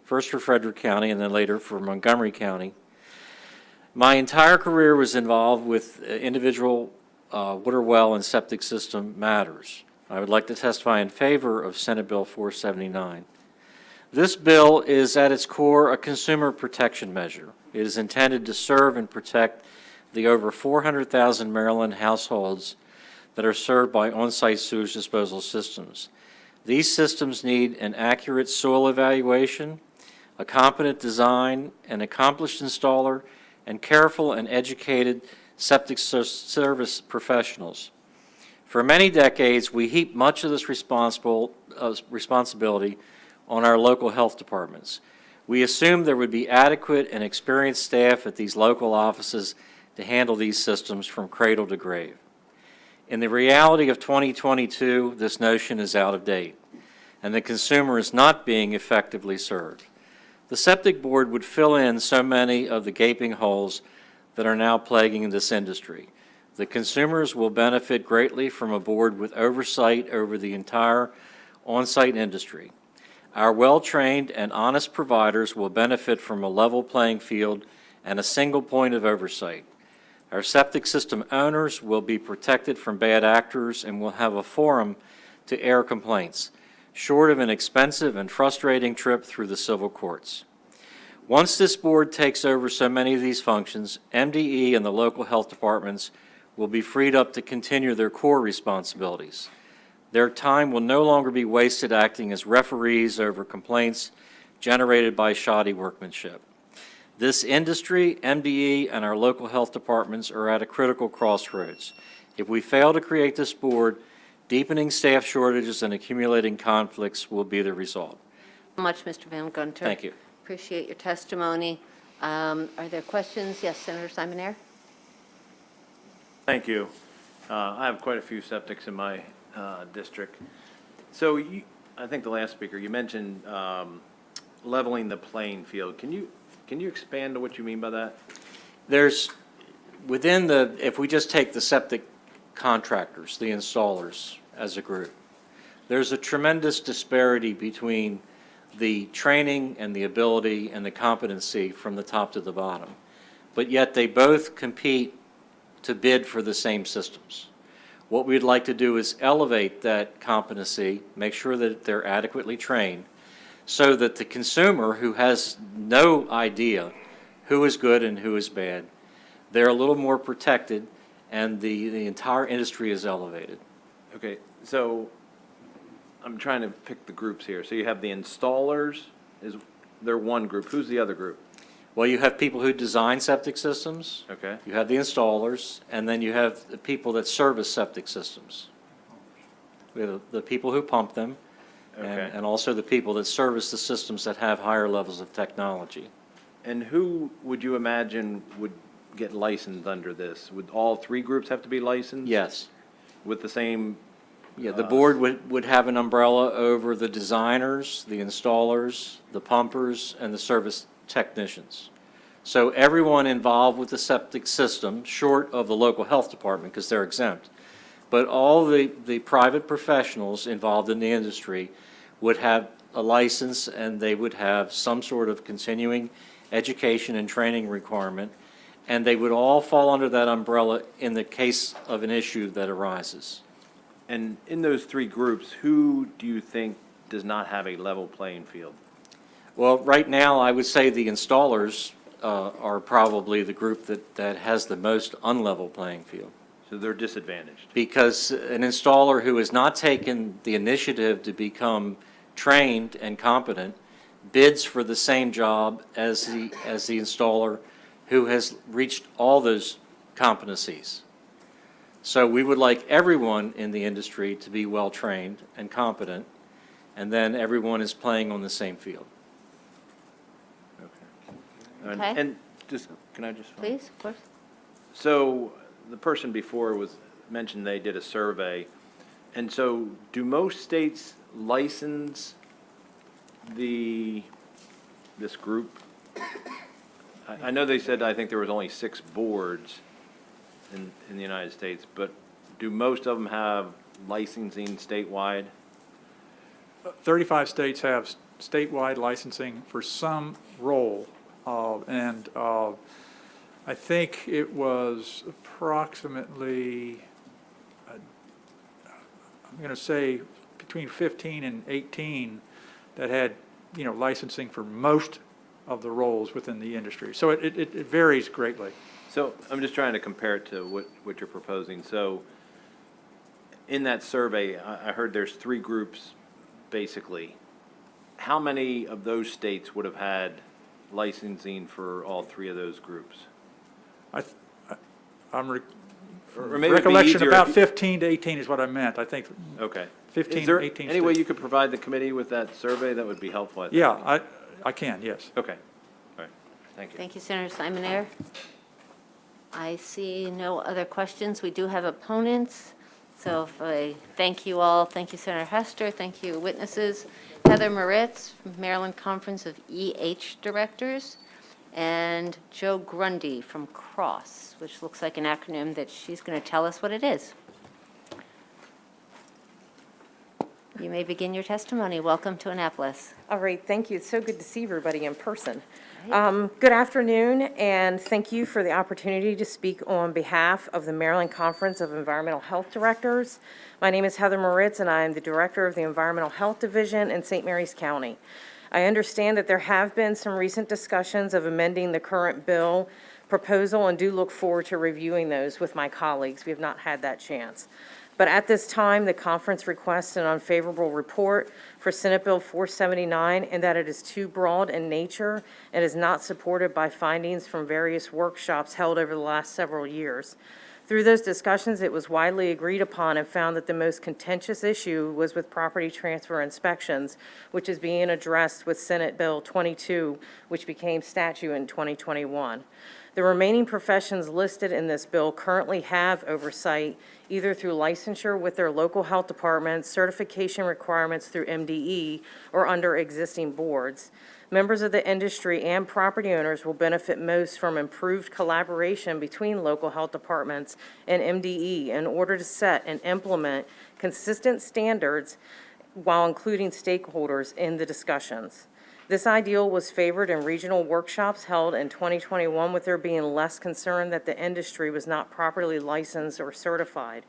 first for Frederick County and then later for Montgomery County. My entire career was involved with individual water well and septic system matters. I would like to testify in favor of Senate Bill 479. This bill is at its core a consumer protection measure. It is intended to serve and protect the over 400,000 Maryland households that are served by on-site sewage disposal systems. These systems need an accurate soil evaluation, a competent design, an accomplished installer, and careful and educated septic service professionals. For many decades, we heaped much of this responsibility on our local health departments. We assumed there would be adequate and experienced staff at these local offices to handle these systems from cradle to grave. In the reality of 2022, this notion is out of date, and the consumer is not being effectively served. The septic board would fill in so many of the gaping holes that are now plaguing this industry. The consumers will benefit greatly from a board with oversight over the entire on-site industry. Our well-trained and honest providers will benefit from a level playing field and a single point of oversight. Our septic system owners will be protected from bad actors and will have a forum to air complaints, short of an expensive and frustrating trip through the civil courts. Once this board takes over so many of these functions, MDE and the local health departments will be freed up to continue their core responsibilities. Their time will no longer be wasted acting as referees over complaints generated by shoddy workmanship. This industry, MDE, and our local health departments are at a critical crossroads. If we fail to create this board, deepening staff shortages and accumulating conflicts will be the result. Much, Mr. Van Gunter. Thank you. Appreciate your testimony. Are there questions? Yes, Senator Simonaire. Thank you. I have quite a few septics in my district. So I think the last speaker, you mentioned leveling the playing field. Can you expand on what you mean by that? There's, within the, if we just take the septic contractors, the installers as a group, there's a tremendous disparity between the training and the ability and the competency from the top to the bottom. But yet they both compete to bid for the same systems. What we'd like to do is elevate that competency, make sure that they're adequately trained, so that the consumer who has no idea who is good and who is bad, they're a little more protected and the entire industry is elevated. Okay, so I'm trying to pick the groups here. So you have the installers, they're one group. Who's the other group? Well, you have people who design septic systems. Okay. You have the installers, and then you have the people that service septic systems. We have the people who pump them, Okay. and also the people that service the systems that have higher levels of technology. And who would you imagine would get licensed under this? Would all three groups have to be licensed? Yes. With the same? Yeah, the board would have an umbrella over the designers, the installers, the pumpers, and the service technicians. So everyone involved with the septic system, short of the local health department, because they're exempt, but all the private professionals involved in the industry would have a license, and they would have some sort of continuing education and training requirement, and they would all fall under that umbrella in the case of an issue that arises. And in those three groups, who do you think does not have a level playing field? Well, right now, I would say the installers are probably the group that has the most unlevel playing field. So they're disadvantaged? Because an installer who has not taken the initiative to become trained and competent bids for the same job as the installer who has reached all those competencies. So we would like everyone in the industry to be well-trained and competent, and then everyone is playing on the same field. Okay. And just, can I just? Please, of course. So the person before mentioned they did a survey. And so do most states license this group? I know they said, I think there was only 6 boards in the United States, but do most of them have licensing statewide? 35 states have statewide licensing for some role. I think it was approximately, I'm going to say between 15 and 18 that had, licensing for most of the roles within the industry. So it varies greatly. So I'm just trying to compare it to what you're proposing. So in that survey, I heard there's 3 groups, basically. How many of those states would have had licensing for all 3 of those groups? Recollection about 15 to 18 is what I meant, I think. Okay. 15, Is there 18 any way states. you could provide the committee with that survey? That would be helpful, I think. Yeah, I can, yes. Okay. All right. Thank you. Thank you, Senator Simonaire. I see no other questions. We do have opponents. So if I thank you all, thank you Senator Hester, thank you witnesses, Heather Moritz, from Maryland Conference of EH Directors, and Joe Grundy from CROSS, which looks like an acronym that she's going to tell us what it is. You may begin your testimony. Welcome to Annapolis. All right, thank you. It's so good to see everybody in person. Good afternoon, and thank you for the opportunity to speak on behalf of the Maryland Conference of Environmental Health Directors. My name is Heather Moritz, and I am the Director of the Environmental Health Division in St. Mary's County. I understand that there have been some recent discussions of amending the current bill proposal and do look forward to reviewing those with my colleagues. We have not had that chance. But at this time, the conference requests an unfavorable report for Senate Bill 479 in that it is too broad in nature and is not supported by findings from various workshops held over the last several years. Through those discussions, it was widely agreed upon and found that the most contentious issue was with property transfer inspections, which is being addressed with Senate Bill 22, which became statute in 2021. The remaining professions listed in this bill currently have oversight either through licensure with their local health departments, certification requirements through MDE, or under existing boards. Members of the industry and property owners will benefit most from improved collaboration between local health departments and MDE in order to set and implement consistent standards while including stakeholders in the discussions. This ideal was favored in regional workshops held in 2021, with there being less concern that the industry was not properly licensed or certified.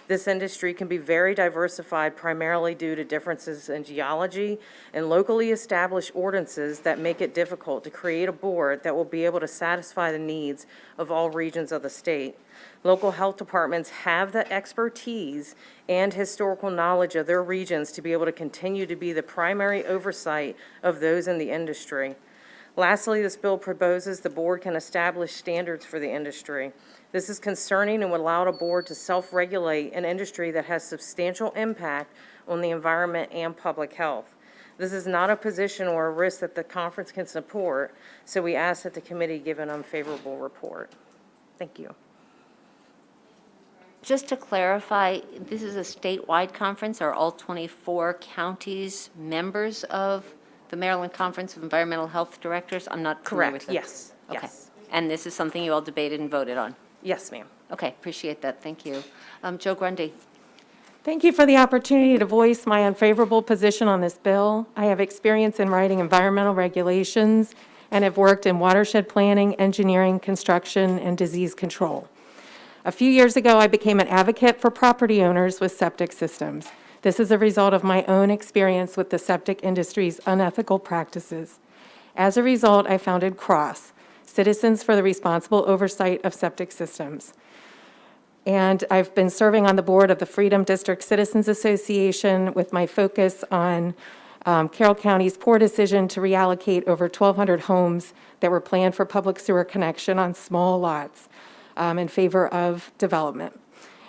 This industry can be very diversified primarily due to differences in geology and locally established ordinances that make it difficult to create a board that will be able to satisfy the needs of all regions of the state. Local health departments have the expertise and historical knowledge of their regions to be able to continue to be the primary oversight of those in the industry. Lastly, this bill proposes the board can establish standards for the industry. This is concerning and would allow a board to self-regulate an industry that has substantial impact on the environment and public health. This is not a position or a risk that the conference can support, so we ask that the committee give an unfavorable report. Thank you. Just to clarify, this is a statewide conference. Are all 24 counties members of the Maryland Conference of Environmental Health Directors? I'm not familiar with Correct, this. yes, Okay. yes. And this is something you all debated and voted on? Yes, ma'am. Okay, appreciate that. Thank you. Joe Grundy. Thank you for the opportunity to voice my unfavorable position on this bill. I have experience in writing environmental regulations and have worked in watershed planning, engineering, construction, and disease control. A few years ago, I became an advocate for property owners with septic systems. This is a result of my own experience with the septic industry's unethical practices. As a result, I founded CROSS, Citizens for the Responsible Oversight of Septic Systems. And I've been serving on the board of the Freedom District Citizens Association with my focus on Carroll County's poor decision to reallocate over 1,200 homes that were planned for public sewer connection on small lots in favor of development.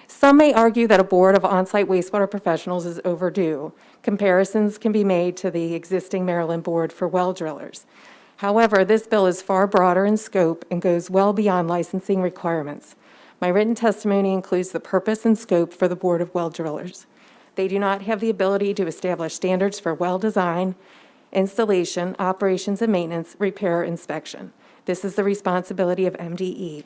Some may argue that a board of on-site wastewater professionals is overdue. Comparisons can be made to the existing Maryland board for well drillers. However, this bill is far broader in scope and goes well beyond licensing requirements. My written testimony includes the purpose and scope for the Board of Well Drillers. They do not have the ability to establish standards for well design, installation, operations and maintenance, repair, inspection. This is the responsibility of MDE.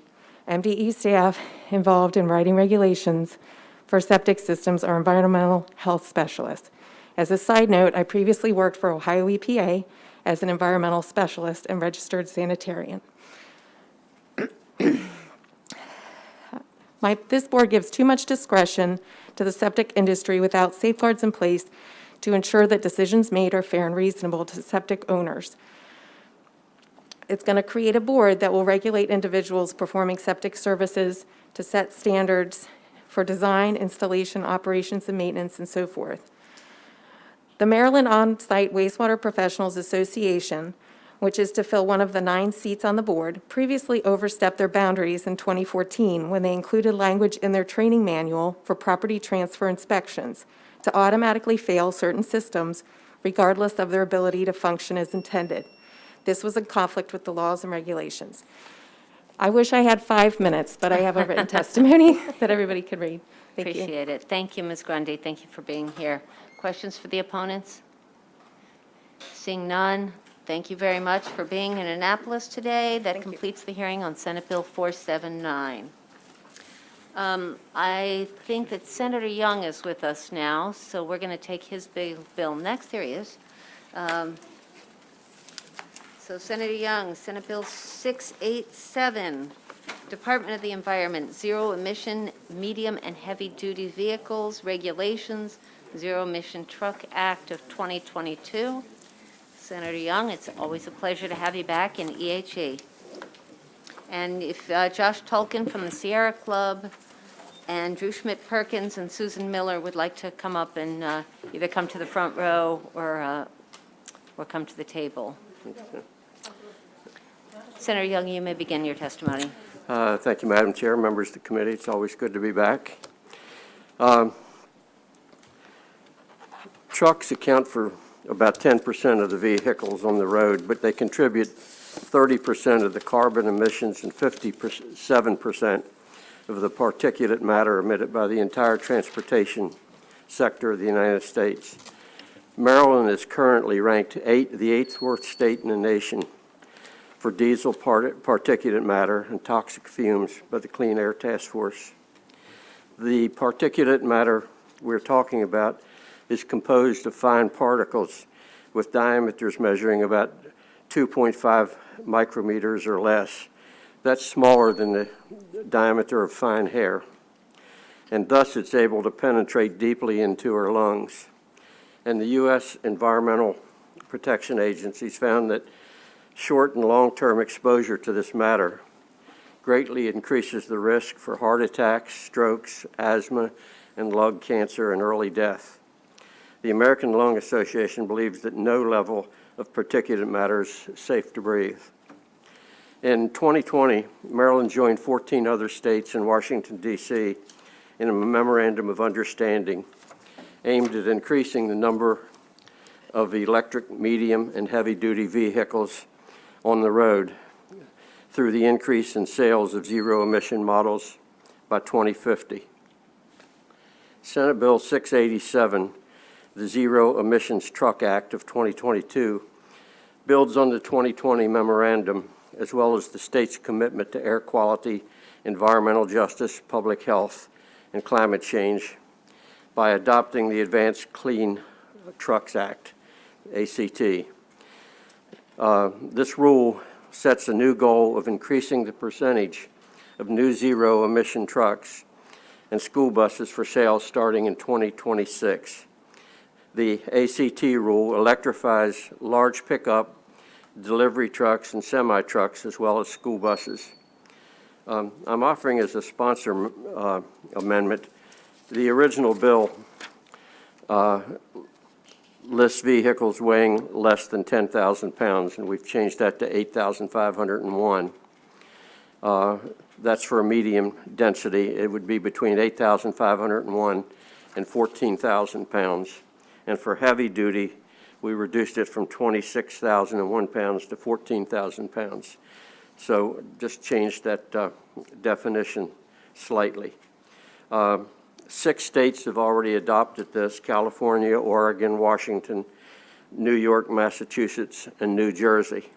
MDE staff involved in writing regulations for septic systems are environmental health specialists. As a side note, I previously worked for Ohio EPA as an environmental specialist and registered sanitarian. This board gives too much discretion to the septic industry without safeguards in place to ensure that decisions made are fair and reasonable to septic owners. It's going to create a board that will regulate individuals performing septic services to set standards for design, installation, operations, and maintenance, and so forth. The Maryland On-Site Wastewater Professionals Association, which is to fill one of the 9 seats on the board, previously overstepped their boundaries in 2014 when they included language in their training manual for property transfer inspections to automatically fail certain systems regardless of their ability to function as intended. This was in conflict with the laws and regulations. I wish I had 5 minutes, but I have a written testimony that everybody could read. Thank you. Appreciate it. Thank you, Ms. Grundy. Thank you for being here. Questions for the opponents? Seeing none, thank you very much for being in Annapolis today. That completes the hearing on Senate Bill 479. I think that Senator Young is with us now, so we're going to take his bill next. There he is. So Senator Young, Senate Bill 687, Department of the Environment, Zero Emission Medium and Heavy Duty Vehicles Regulations, Zero Emission Truck Act of 2022. Senator Young, it's always a pleasure to have you back in EHE. And if Josh Tolkien from the Sierra Club and Drew Schmidt-Perkins and Susan Miller would like to come up and either come to the front row or come to the table. Senator Young, you may begin your testimony. Thank you, Madam Chair, members of the committee. It's always good to be back. Trucks account for about 10% of the vehicles on the road, but they contribute 30% of the carbon emissions and 57% of the particulate matter emitted by the entire transportation sector of the United States. Maryland is currently ranked the 8th worst state in the nation for diesel particulate matter and toxic fumes by the Clean Air Task Force. The particulate matter we're talking about is composed of fine particles with diameters measuring about 2.5 micrometers or less. That's smaller than the diameter of fine hair, and thus it's able to penetrate deeply into our lungs. And the U.S. Environmental Protection Agencies found that short and long-term exposure to this matter greatly increases the risk for heart attacks, strokes, asthma, and lung cancer and early death. The American Lung Association believes that no level of particulate matter is safe to breathe. In 2020, Maryland joined 14 other states and Washington, D.C. in a memorandum of understanding aimed at increasing the number of electric, medium, and heavy-duty vehicles on the road through the increase in sales of zero-emission models by 2050. Senate Bill 687, the Zero Emissions Truck Act of 2022, builds on the 2020 memorandum as well as the state's commitment to air quality, environmental justice, public health, and climate change by adopting the Advanced Clean Trucks Act, ACT. This rule sets a new goal of increasing the percentage of new zero-emission trucks and school buses for sales starting in 2026. The ACT rule electrifies large pickup, delivery trucks, and semi-trucks, as well as school buses. I'm offering as a sponsor amendment, the original bill lists vehicles weighing less than 10,000 pounds, and we've changed that to 8,501. That's for a medium density. It would be between 8,501 and 14,000 pounds. And for heavy duty, we reduced it from 26,001 pounds to 14,000 pounds. So just changed that definition slightly. 6 states have already adopted this: California, Oregon, Washington, New York, Massachusetts, and New Jersey.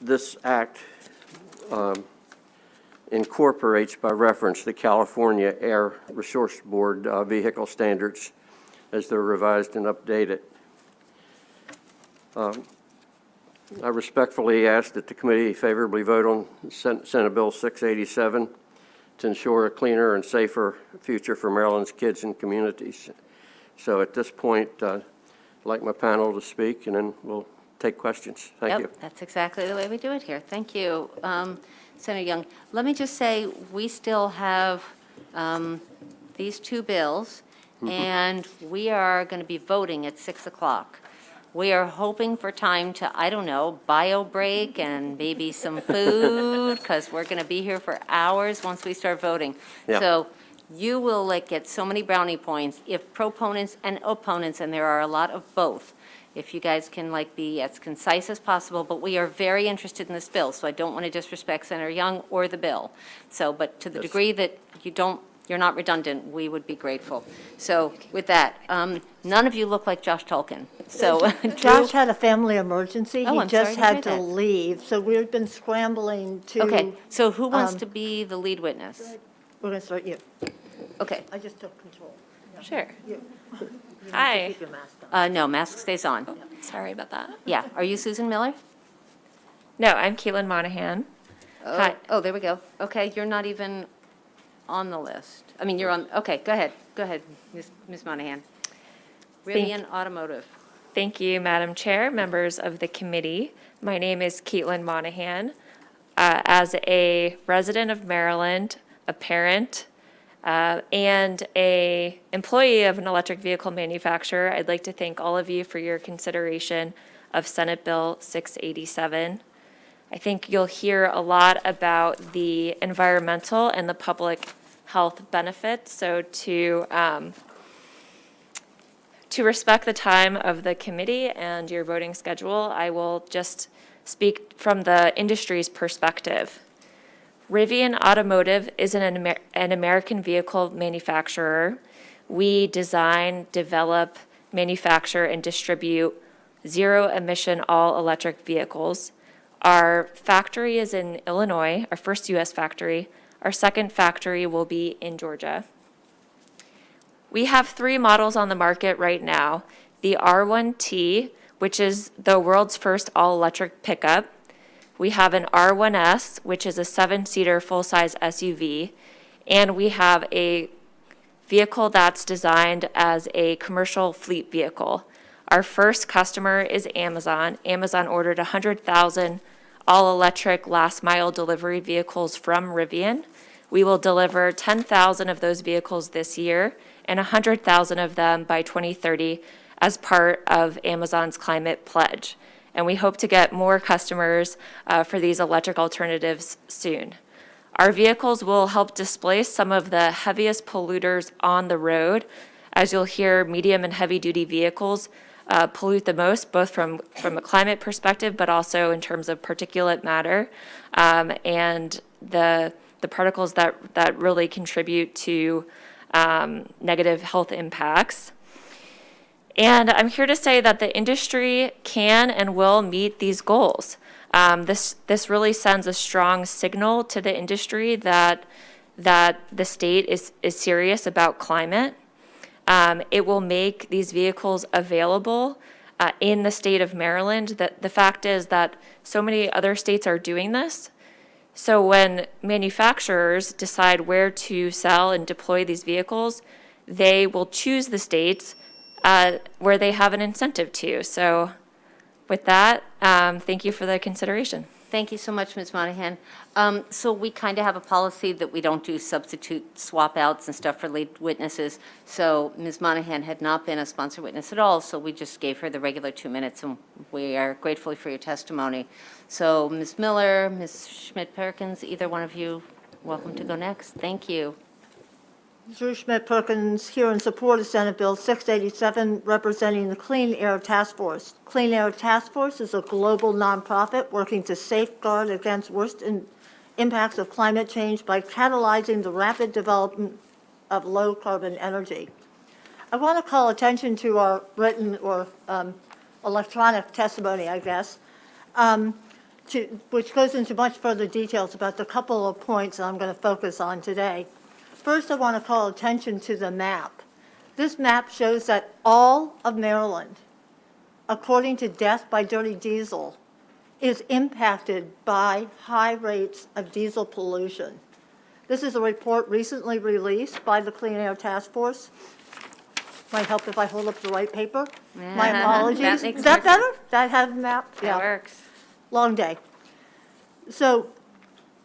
This act incorporates by reference the California Air Resource Board vehicle standards as they're revised and updated. I respectfully ask that the committee favorably vote on Senate Bill 687 to ensure a cleaner and safer future for Maryland's kids and communities. So at this point, I'd like my panel to speak, and then we'll take questions. Thank you. That's exactly the way we do it here. Thank you, Senator Young. Let me just say, we still have these 2 bills, and we are going to be voting at 6 o'clock. We are hoping for time to, I don't know, bio break and maybe some food, because we're going to be here for hours once we start voting. Yeah. So you will get so many brownie points if proponents and opponents, and there are a lot of both, if you guys can be as concise as possible, but we are very interested in this bill, so I don't want to disrespect Senator Young or the bill. So, but to the degree that you're not redundant, we would be grateful. So with that, none of you look like Josh Tolkien. So Josh had a family emergency. Oh, He I'm just sorry to hear had to that. leave, so we've been scrambling to. Okay, so who wants to be the lead witness? We're going to start you. Okay. I just took control. Yeah. Sure. You. You need to Hi. keep your mask on. No, mask stays on. Sorry about that. Yeah. Are you Susan Miller? No, I'm Caitlin Monahan. Hi. Oh, there we go. Okay, you're not even on the list. I mean, you're on, okay, go ahead. Go ahead, Ms. Monahan. Rivian Automotive. Thank you, Madam Chair, members of the committee. My name is Caitlin Monahan. As a resident of Maryland, a parent, and a employee of an electric vehicle manufacturer, I'd like to thank all of you for your consideration of Senate Bill 687. I think you'll hear a lot about the environmental and the public health benefits. So to respect the time of the committee and your voting schedule, I will just speak from the industry's perspective. Rivian Automotive is an American vehicle manufacturer. We design, develop, manufacture, and distribute zero-emission all-electric vehicles. Our factory is in Illinois, our first U.S. factory. Our second factory will be in Georgia. We have 3 models on the market right now. The R1T, which is the world's first all-electric pickup. We have an R1S, which is a 7-seater full-size SUV. And we have a vehicle that's designed as a commercial fleet vehicle. Our first customer is Amazon. Amazon ordered 100,000 all-electric last-mile delivery vehicles from Rivian. We will deliver 10,000 of those vehicles this year and 100,000 of them by 2030 as part of Amazon's climate pledge. And we hope to get more customers for these electric alternatives soon. Our vehicles will help displace some of the heaviest polluters on the road. As you'll hear, medium and heavy-duty vehicles pollute the most, both from a climate perspective, but also in terms of particulate matter and the particles that really contribute to negative health impacts. And I'm here to say that the industry can and will meet these goals. This really sends a strong signal to the industry that the state is serious about climate. It will make these vehicles available in the state of Maryland. The fact is that so many other states are doing this. So when manufacturers decide where to sell and deploy these vehicles, they will choose the states where they have an incentive to. So with that, thank you for the consideration. Thank you so much, Ms. Monahan. So we kind of have a policy that we don't do substitute swap outs and stuff for lead witnesses. So Ms. Monahan had not been a sponsor witness at all, so we just gave her the regular 2 minutes, and we are grateful for your testimony. So Ms. Miller, Ms. Schmidt-Perkins, either one of you, welcome to go next. Thank you. Drew Schmidt-Perkins here in support of Senate Bill 687, representing the Clean Air Task Force. Clean Air Task Force is a global nonprofit working to safeguard against worst impacts of climate change by catalyzing the rapid development of low-carbon energy. I want to call attention to our written or electronic testimony, I guess, which goes into much further details about the couple of points that I'm going to focus on today. First, I want to call attention to the map. This map shows that all of Maryland, according to death by dirty diesel, is impacted by high rates of diesel pollution. This is a report recently released by the Clean Air Task Force. Might help if I hold up the right paper. My apologies. Is that better? That has a map? That works. Long day. So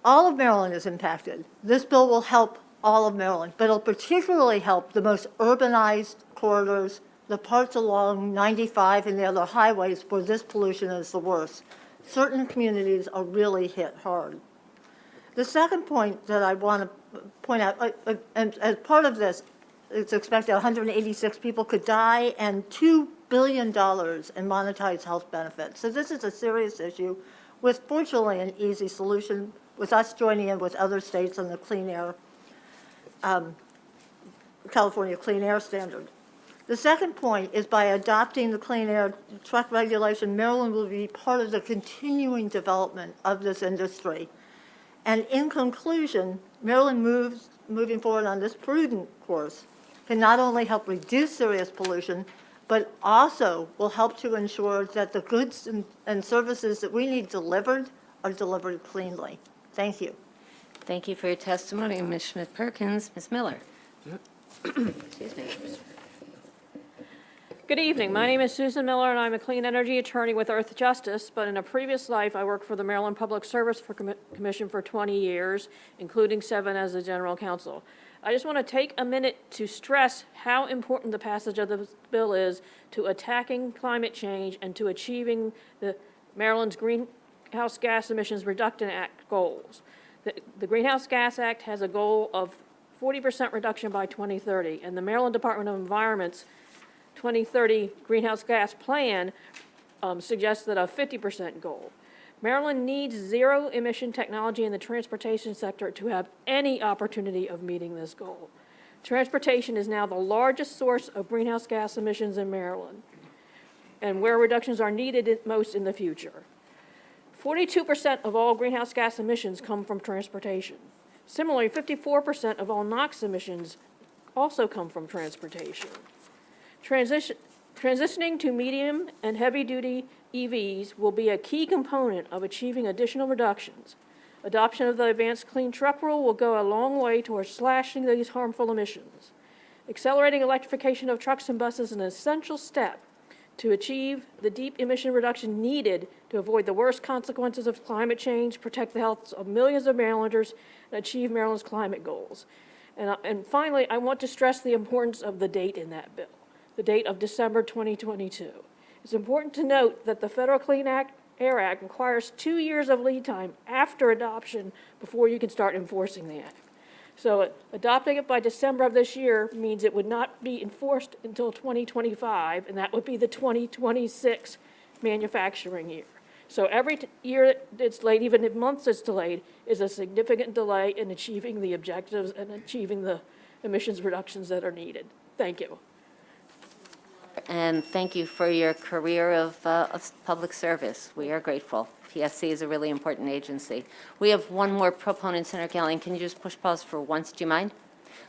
all of Maryland is impacted. This bill will help all of Maryland, but it'll particularly help the most urbanized corridors, the parts along 95 and the other highways where this pollution is the worst. Certain communities are really hit hard. The second point that I want to point out, and as part of this, it's expected 186 people could die, and $2 billion in monetized health benefits. So this is a serious issue with fortunately an easy solution, with us joining in with other states on the clean air, California Clean Air Standard. The second point is by adopting the clean air truck regulation, Maryland will be part of the continuing development of this industry. And in conclusion, Maryland moving forward on this prudent course can not only help reduce serious pollution, but also will help to ensure that the goods and services that we need delivered are delivered cleanly. Thank you. Thank you for your testimony, Ms. Schmidt-Perkins. Ms. Miller. Excuse me. Good evening. My name is Susan Miller, and I'm a clean energy attorney with Earth Justice, but in a previous life, I worked for the Maryland Public Service Commission for 20 years, including 7 as the general counsel. I just want to take a minute to stress how important the passage of this bill is to attacking climate change and to achieving the Maryland's Greenhouse Gas Emissions Reduction Act goals. The Greenhouse Gas Act has a goal of 40% reduction by 2030, and the Maryland Department of Environment's 2030 greenhouse gas plan suggests that a 50% goal. Maryland needs zero emission technology in the transportation sector to have any opportunity of meeting this goal. Transportation is now the largest source of greenhouse gas emissions in Maryland, and where reductions are needed most in the future. 42% of all greenhouse gas emissions come from transportation. Similarly, 54% of all NOx emissions also come from transportation. Transitioning to medium and heavy-duty EVs will be a key component of achieving additional reductions. Adoption of the Advanced Clean Truck Rule will go a long way towards slashing these harmful emissions. Accelerating electrification of trucks and buses is an essential step to achieve the deep emission reduction needed to avoid the worst consequences of climate change, protect the health of millions of Marylanders, and achieve Maryland's climate goals. And finally, I want to stress the importance of the date in that bill, the date of December 2022. It's important to note that the Federal Clean Air Act requires 2 years of lead time after adoption before you can start enforcing the act. So adopting it by December of this year means it would not be enforced until 2025, and that would be the 2026 manufacturing year. So every year it's late, even if months it's delayed, is a significant delay in achieving the objectives and achieving the emissions reductions that are needed. Thank you. And thank you for your career of public service. We are grateful. PSC is a really important agency. We have one more proponent, Senator Gallion. Can you just push pause for once? Do you mind?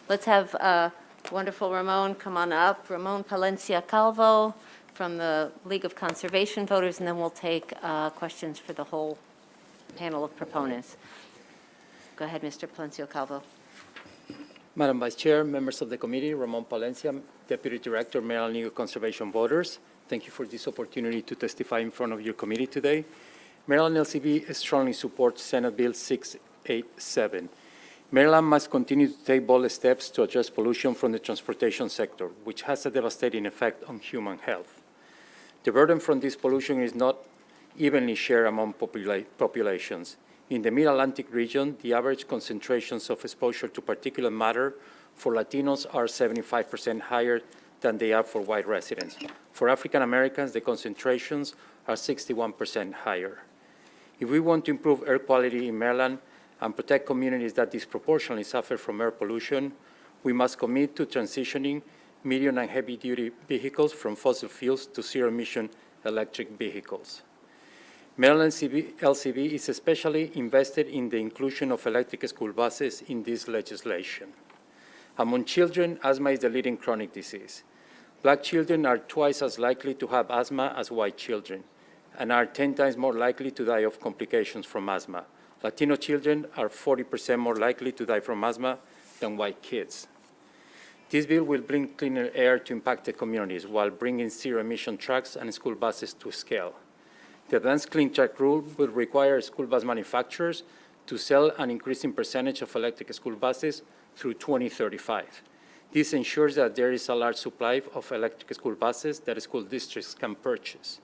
Let's have wonderful Ramon come on up. Ramon Palencia Calvo from the League of Conservation Voters, and then we'll take questions for the whole panel of proponents. Go ahead, Mr. Palencia Calvo. Madam Vice Chair, members of the committee, Ramon Palencia, Deputy Director, Maryland League of Conservation Voters. Thank you for this opportunity to testify in front of your committee today. Maryland LCV strongly supports Senate Bill 687. Maryland must continue to take bold steps to address pollution from the transportation sector, which has a devastating effect on human health. The burden from this pollution is not evenly shared among populations. In the Mid-Atlantic region, the average concentrations of exposure to particulate matter for Latinos are 75% higher than they are for white residents. For African Americans, the concentrations are 61% higher. If we want to improve air quality in Maryland and protect communities that disproportionately suffer from air pollution, we must commit to transitioning medium and heavy-duty vehicles from fossil fuels to zero-emission electric vehicles. Maryland LCV is especially invested in the inclusion of electric school buses in this legislation. Among children, asthma is the leading chronic disease. Black children are twice as likely to have asthma as white children and are 10 times more likely to die of complications from asthma. Latino children are 40% more likely to die from asthma than white kids. This bill will bring cleaner air to impacted communities while bringing zero-emission trucks and school buses to scale. The Advanced Clean Truck Rule will require school bus manufacturers to sell an increasing percentage of electric school buses through 2035. This ensures that there is a large supply of electric school buses that school districts can purchase.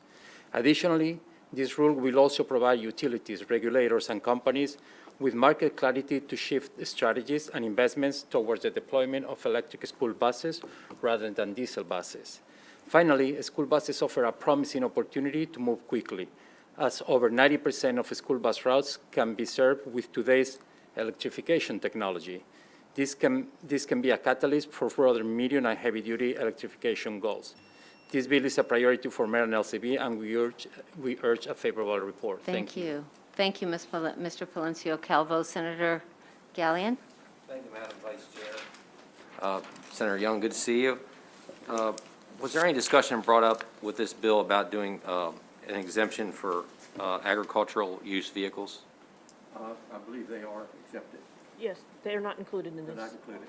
Additionally, this rule will also provide utilities, regulators, and companies with market clarity to shift strategies and investments towards the deployment of electric school buses rather than diesel buses. Finally, school buses offer a promising opportunity to move quickly, as over 90% of school bus routes can be served with today's electrification technology. This can be a catalyst for further medium and heavy-duty electrification goals. This bill is a priority for Maryland LCB, and we urge a favorable report. Thank you. Thank you, Mr. Palencio Calvo. Senator Gallion? Thank you, Madam Vice Chair. Senator Young, good to see you. Was there any discussion brought up with this bill about doing an exemption for agricultural use vehicles? I believe they are exempted. Yes, they're not included in this. They're not included.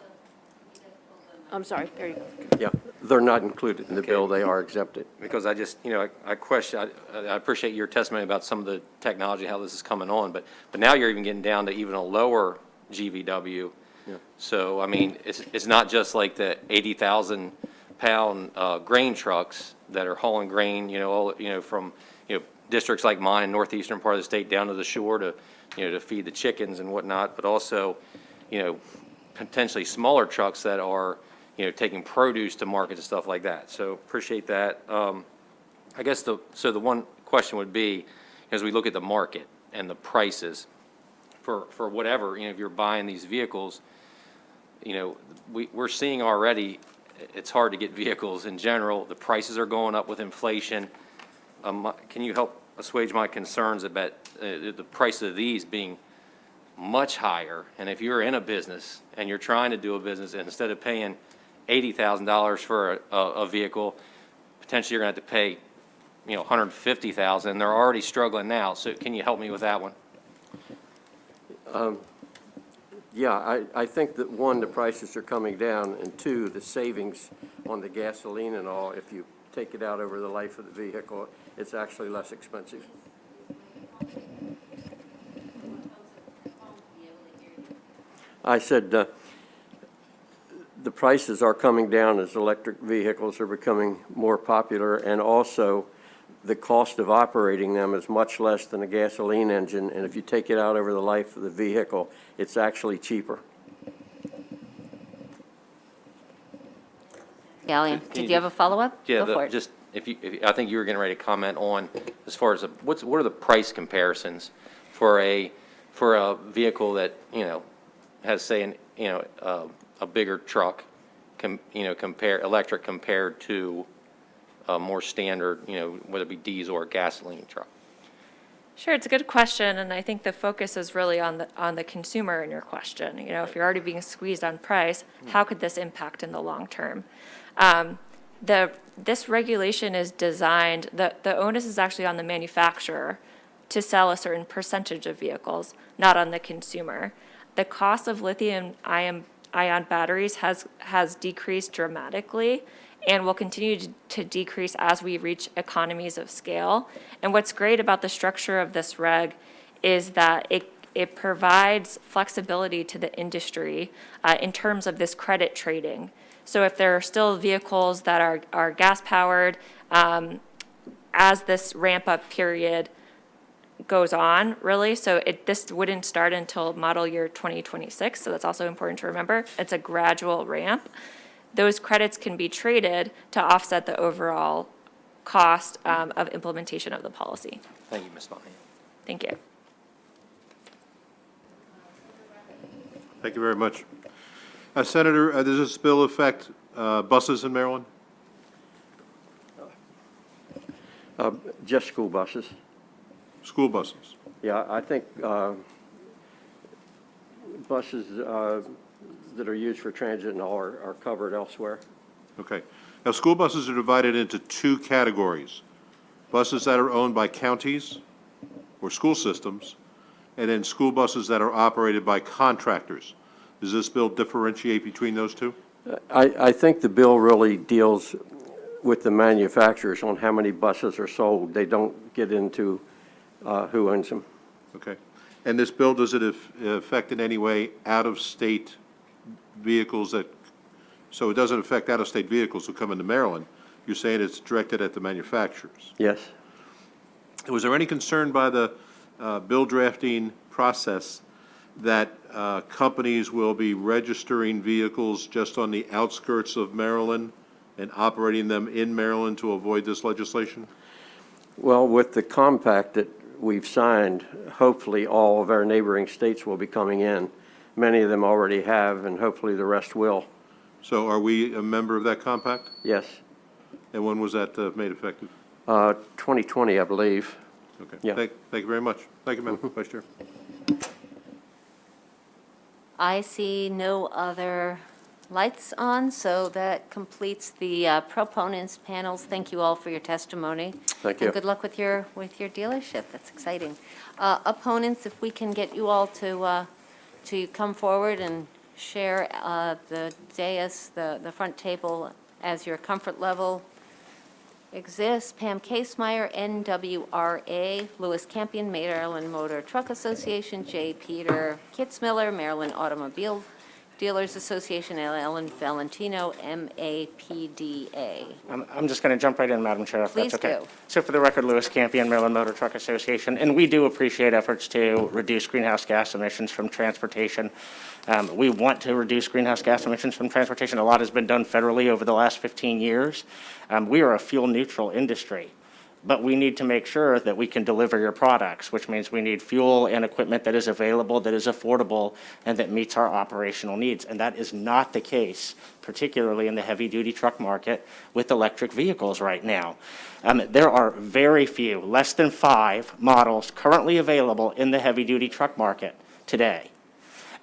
I'm sorry, there you go. Yeah, they're not included in the bill. They are exempted. Because I just, I question, I appreciate your testimony about some of the technology, how this is coming on, but now you're even getting down to even a lower GVW. Yeah. So, I mean, it's not just like the 80,000 pound grain trucks that are hauling grain, from, districts like mine, northeastern part of the state, down to the shore to, to feed the chickens and whatnot, but also, potentially smaller trucks that are, taking produce to market and stuff like that. So appreciate that. I guess the one question would be, as we look at the market and the prices for whatever, if you're buying these vehicles, we're seeing already it's hard to get vehicles in general. The prices are going up with inflation. Can you help assuage my concerns about the price of these being much higher? And if you're in a business and you're trying to do a business, and instead of paying $80,000 for a vehicle, potentially you're going to have to pay, $150,000. And they're already struggling now. So can you help me with that one? Yeah, I think that, one, the prices are coming down, and two, the savings on the gasoline and all, if you take it out over the life of the vehicle, it's actually less expensive. I said the prices are coming down as electric vehicles are becoming more popular, and also the cost of operating them is much less than a gasoline engine, and if you take it out over the life of the vehicle, it's actually cheaper. Gallion, did you have a follow-up? Yeah, Go for it. just if I think you were getting ready to comment on as far as what are the price comparisons for a vehicle that has, say, a bigger truck, compare electric compared to a more standard, whether it be diesel or gasoline truck? Sure, it's a good question, and I think the focus is really on the consumer in your question. If you're already being squeezed on price, how could this impact in the long term? This regulation is designed, the onus is actually on the manufacturer to sell a certain percentage of vehicles, not on the consumer. The cost of lithium-ion batteries has decreased dramatically and will continue to decrease as we reach economies of scale. And what's great about the structure of this reg is that it provides flexibility to the industry in terms of this credit trading. So if there are still vehicles that are gas-powered, as this ramp-up period goes on, really, so this wouldn't start until model year 2026, so that's also important to remember. It's a gradual ramp. Those credits can be traded to offset the overall cost of implementation of the policy. Thank you, Ms. Bonnie. Thank you. Thank you very much. Senator, does this bill affect buses in Maryland? Just school buses. School buses? Yeah, I think buses that are used for transit and all are covered elsewhere. Okay. Now, school buses are divided into two categories: buses that are owned by counties or school systems, and then school buses that are operated by contractors. Does this bill differentiate between those two? I think the bill really deals with the manufacturers on how many buses are sold. They don't get into who owns them. Okay. And this bill, does it affect in any way out-of-state vehicles so it doesn't affect out-of-state vehicles who come into Maryland? You're saying it's directed at the manufacturers? Yes. Was there any concern by the bill drafting process that companies will be registering vehicles just on the outskirts of Maryland and operating them in Maryland to avoid this legislation? Well, with the compact that we've signed, hopefully all of our neighboring states will be coming in. Many of them already have, and hopefully the rest will. So are we a member of that compact? Yes. And when was that made effective? 2020, I believe. Okay. Yeah. Thank you very much. Thank you, Madam Vice Chair. I see no other lights on, so that completes the proponents panels. Thank you all for your testimony. Thank you. And good luck with your dealership. That's exciting. Opponents, if we can get you all to come forward and share the dais, the front table as your comfort level exists. Pam Casemeyer, NWRA, Lewis Campion, Maryland Motor Truck Association, J. Peter Kitzmiller, Maryland Automobile Dealers Association, Ellen Valentino, MAPDA. I'm just going to jump right in, Madam Chair, if Please that's okay. do. So for the record, Lewis Campion, Maryland Motor Truck Association, and we do appreciate efforts to reduce greenhouse gas emissions from transportation. We want to reduce greenhouse gas emissions from transportation. A lot has been done federally over the last 15 years. We are a fuel-neutral industry, but we need to make sure that we can deliver your products, which means we need fuel and equipment that is available, that is affordable, and that meets our operational needs. And that is not the case, particularly in the heavy-duty truck market with electric vehicles right now. There are very few, less than 5 models currently available in the heavy-duty truck market today.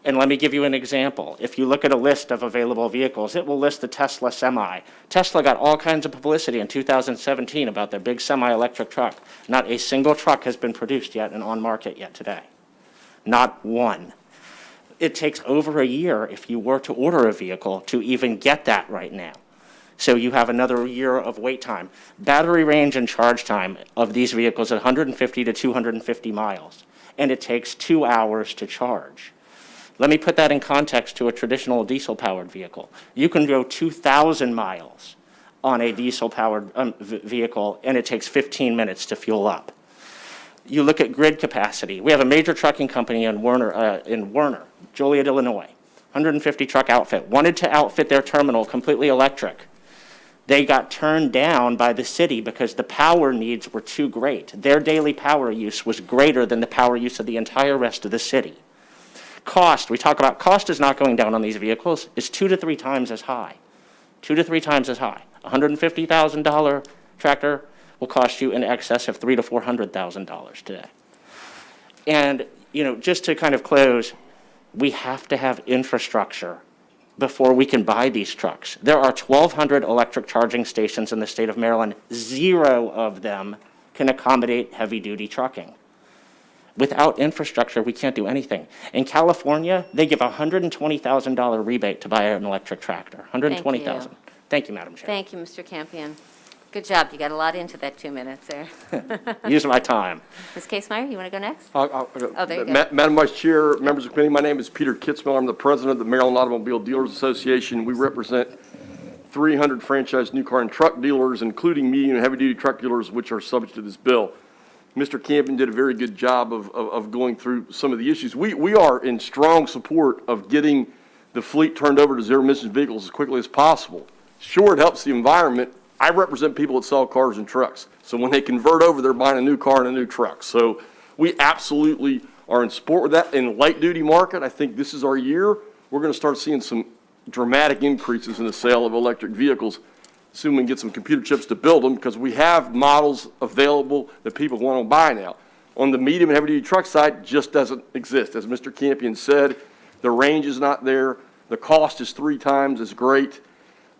And let me give you an example. If you look at a list of available vehicles, it will list the Tesla Semi. Tesla got all kinds of publicity in 2017 about their big semi-electric truck. Not a single truck has been produced yet and on market yet today. Not one. It takes over a year, if you were to order a vehicle, to even get that right now. So you have another year of wait time. Battery range and charge time of these vehicles is 150 to 250 miles, and it takes 2 hours to charge. Let me put that in context to a traditional diesel-powered vehicle. You can go 2,000 miles on a diesel-powered vehicle, and it takes 15 minutes to fuel up. You look at grid capacity. We have a major trucking company in Werner, Joliet, Illinois, 150 truck outfit, wanted to outfit their terminal completely electric. They got turned down by the city because the power needs were too great. Their daily power use was greater than the power use of the entire rest of the city. Cost, we talk about cost is not going down on these vehicles. It's 2 to 3 times as high. 2 to 3 times as high. $150,000 tractor will cost you in excess of $300,000 to $400,000 today. And, just to kind of close, we have to have infrastructure before we can buy these trucks. There are 1,200 electric charging stations in the state of Maryland. 0 of them can accommodate heavy-duty trucking. Without infrastructure, we can't do anything. In California, they give a $120,000 rebate to buy an electric tractor. $120,000. Thank you, Madam Chair. Thank you, Mr. Campion. Good job. You got a lot into that 2 minutes there. Use my time. Ms. Casemeyer, you want to go next? Oh, there you go. Madam Vice Chair, members of the committee, my name is Peter Kitzmiller. I'm the president of the Maryland Automobile Dealers Association. We represent 300 franchised new car and truck dealers, including medium and heavy-duty truck dealers, which are subject to this bill. Mr. Campion did a very good job of going through some of the issues. We are in strong support of getting the fleet turned over to zero-emission vehicles as quickly as possible. Sure, it helps the environment. I represent people that sell cars and trucks. So when they convert over, they're buying a new car and a new truck. So we absolutely are in support with that. In the light-duty market, I think this is our year. We're going to start seeing some dramatic increases in the sale of electric vehicles. Soon we can get some computer chips to build them because we have models available that people want to buy now. On the medium and heavy-duty truck side, just doesn't exist. As Mr. Campion said, the range is not there. The cost is 3 times as great.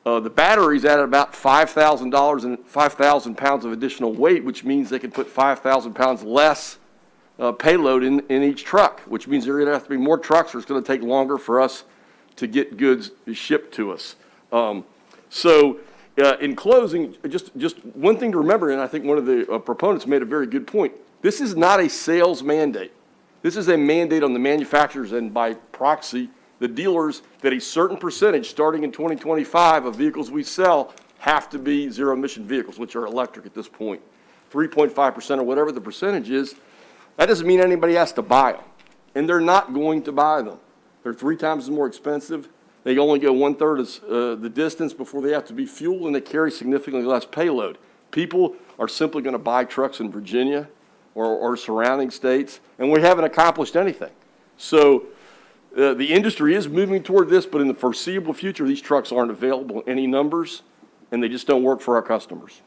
The battery's at about $5,000 and 5,000 pounds of additional weight, which means they can put 5,000 pounds less payload in each truck, which means there are going to have to be more trucks, or it's going to take longer for us to get goods shipped to us. In closing, just one thing to remember, and I think one of the proponents made a very good point. This is not a sales mandate. This is a mandate on the manufacturers and by proxy, the dealers, that a certain percentage starting in 2025 of vehicles we sell have to be zero-emission vehicles, which are electric at this point. 3.5% or whatever the percentage is, that doesn't mean anybody has to buy them. and they're not going to buy them. They're 3 times more expensive. They only go 1/3 of the distance before they have to be fueled, and they carry significantly less payload. People are simply going to buy trucks in Virginia or surrounding states, and we haven't accomplished anything. So the industry is moving toward this, but in the foreseeable future, these trucks aren't available in any numbers, and they just don't work for our customers.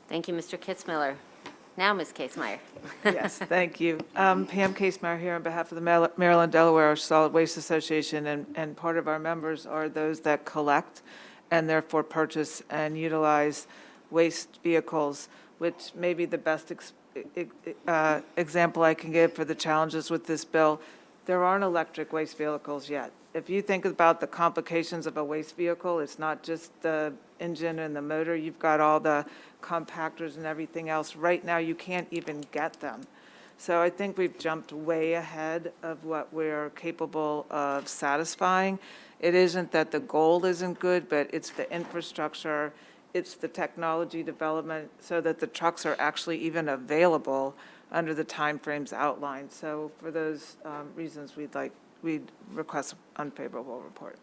Thank you, Mr. Kitzmiller. Now, Ms. Casemeyer. Yes, thank you. Pam Casemeyer here on behalf of the Maryland-Delaware Solid Waste Association, and part of our members are those that collect and therefore purchase and utilize waste vehicles, which may be the best example I can give for the challenges with this bill. There aren't electric waste vehicles yet. If you think about the complications of a waste vehicle, it's not just the engine and the motor. You've got all the compactors and everything else. Right now, you can't even get them. So I think we've jumped way ahead of what we're capable of satisfying. It isn't that the goal isn't good, but it's the infrastructure, it's the technology development so that the trucks are actually even available under the timeframes outlined. So for those reasons, we'd request unfavorable report.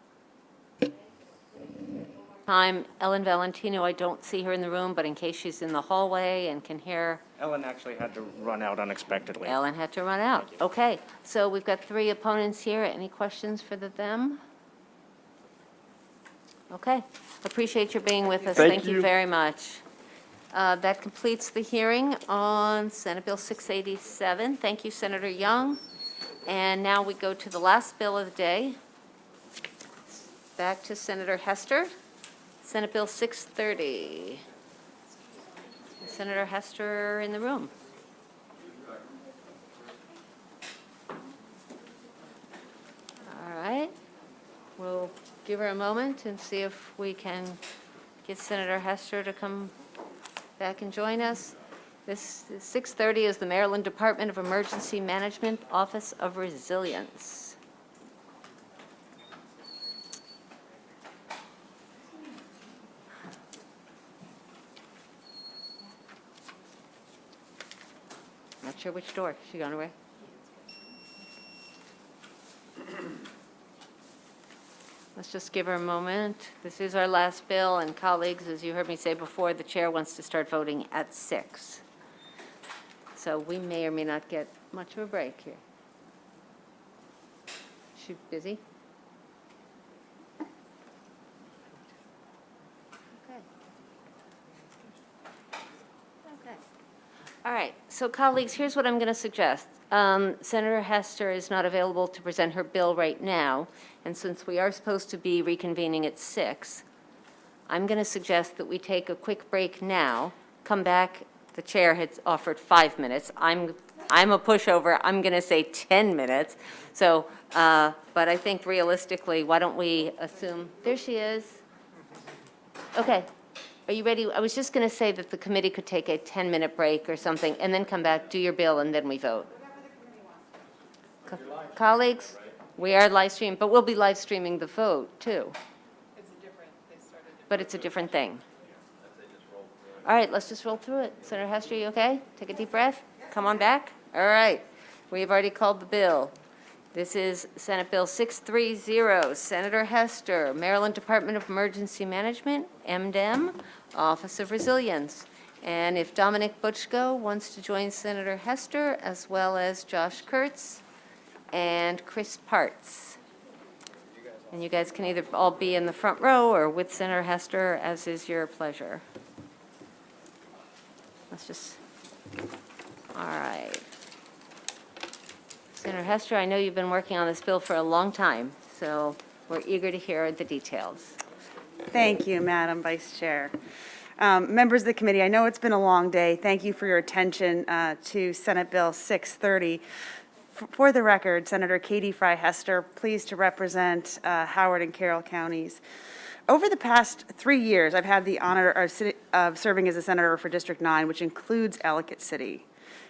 Ellen Valentino, I don't see her in the room, but in case she's in the hallway and can hear. Ellen actually had to run out unexpectedly. Ellen had to run out. Okay, so we've got 3 opponents here. Any questions for them? Okay, appreciate your being with us. Thank you very much. That completes the hearing on Senate Bill 687. Thank you, Senator Young. And now we go to the last bill of the day. Back to Senator Hester. Senate Bill 630. Senator Hester in the room. All right. We'll give her a moment and see if we can get Senator Hester to come back and join us. This 630 is the Maryland Department of Emergency Management, Office of Resilience. Not sure which door. She gone away? Let's just give her a moment. This is our last bill, and colleagues, as you heard me say before, the chair wants to start voting at 6. So we may or may not get much of a break here. She busy? Okay. Okay. All right, so colleagues, here's what I'm going to suggest. Senator Hester is not available to present her bill right now, and since we are supposed to be reconvening at 6, I'm going to suggest that we take a quick break now, come back. The chair has offered 5 minutes. I'm a pushover. I'm going to say 10 minutes. So, but I think realistically, why don't we assume, there she is. Okay. Are you ready? I was just going to say that the committee could take a 10-minute break or something and then come back, do your bill, and then we vote. Colleagues, we are live streaming, but we'll be live streaming the vote too. But it's a different thing. All right, let's just roll through it. Senator Hester, you okay? Take a deep breath. Come on back. All right. We've already called the bill. This is Senate Bill 630, Senator Hester, Maryland Department of Emergency Management, MDEM, Office of Resilience. And if Dominic Butchko wants to join Senator Hester, as well as Josh Kurtz and Chris Parts. And you guys can either all be in the front row or with Senator Hester, as is your pleasure. Let's just, all right. Senator Hester, I know you've been working on this bill for a long time, so we're eager to hear the details. Thank you, Madam Vice Chair. Members of the committee, I know it's been a long day. Thank you for your attention to Senate Bill 630. For the record, Senator Katie Fry Hester, pleased to represent Howard and Carroll counties. Over the past 3 years, I've had the honor of serving as a senator for District 9, which includes Ellicott City.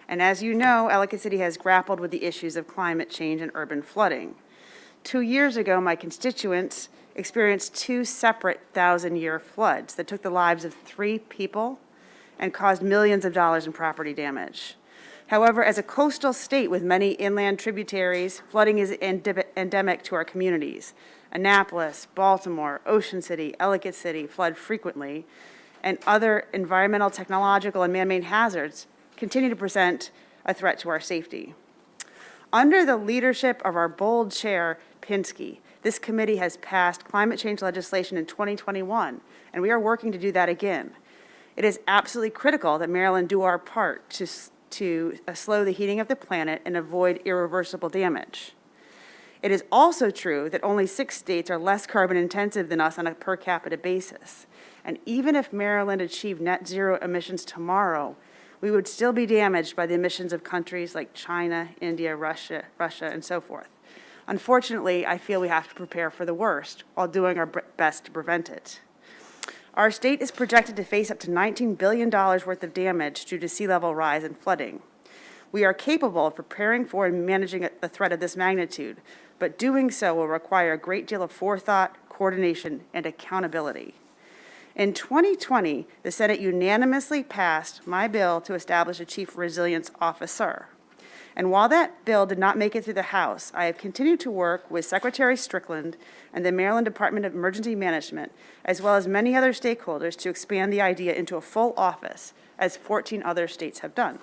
And as you know, Ellicott City has grappled with the issues of climate change and urban flooding. 2 years ago, my constituents experienced 2 separate 1,000-year floods that took the lives of 3 people and caused millions of dollars in property damage. However, as a coastal state with many inland tributaries, flooding is endemic to our communities. Annapolis, Baltimore, Ocean City, Ellicott City flood frequently, and other environmental, technological, and man-made hazards continue to present a threat to our safety. Under the leadership of our bold chair, Pinsky, this committee has passed climate change legislation in 2021, and we are working to do that again. It is absolutely critical that Maryland do our part to slow the heating of the planet and avoid irreversible damage. It is also true that only 6 states are less carbon intensive than us on a per capita basis. And even if Maryland achieved net zero emissions tomorrow, we would still be damaged by the emissions of countries like China, India, Russia, and so forth. Unfortunately, I feel we have to prepare for the worst while doing our best to prevent it. Our state is projected to face up to $19 billion worth of damage due to sea level rise and flooding. We are capable of preparing for and managing a threat of this magnitude, but doing so will require a great deal of forethought, coordination, and accountability. In 2020, the Senate unanimously passed my bill to establish a Chief Resilience Officer. And while that bill did not make it through the House, I have continued to work with Secretary Strickland and the Maryland Department of Emergency Management, as well as many other stakeholders, to expand the idea into a full office, as 14 other states have done.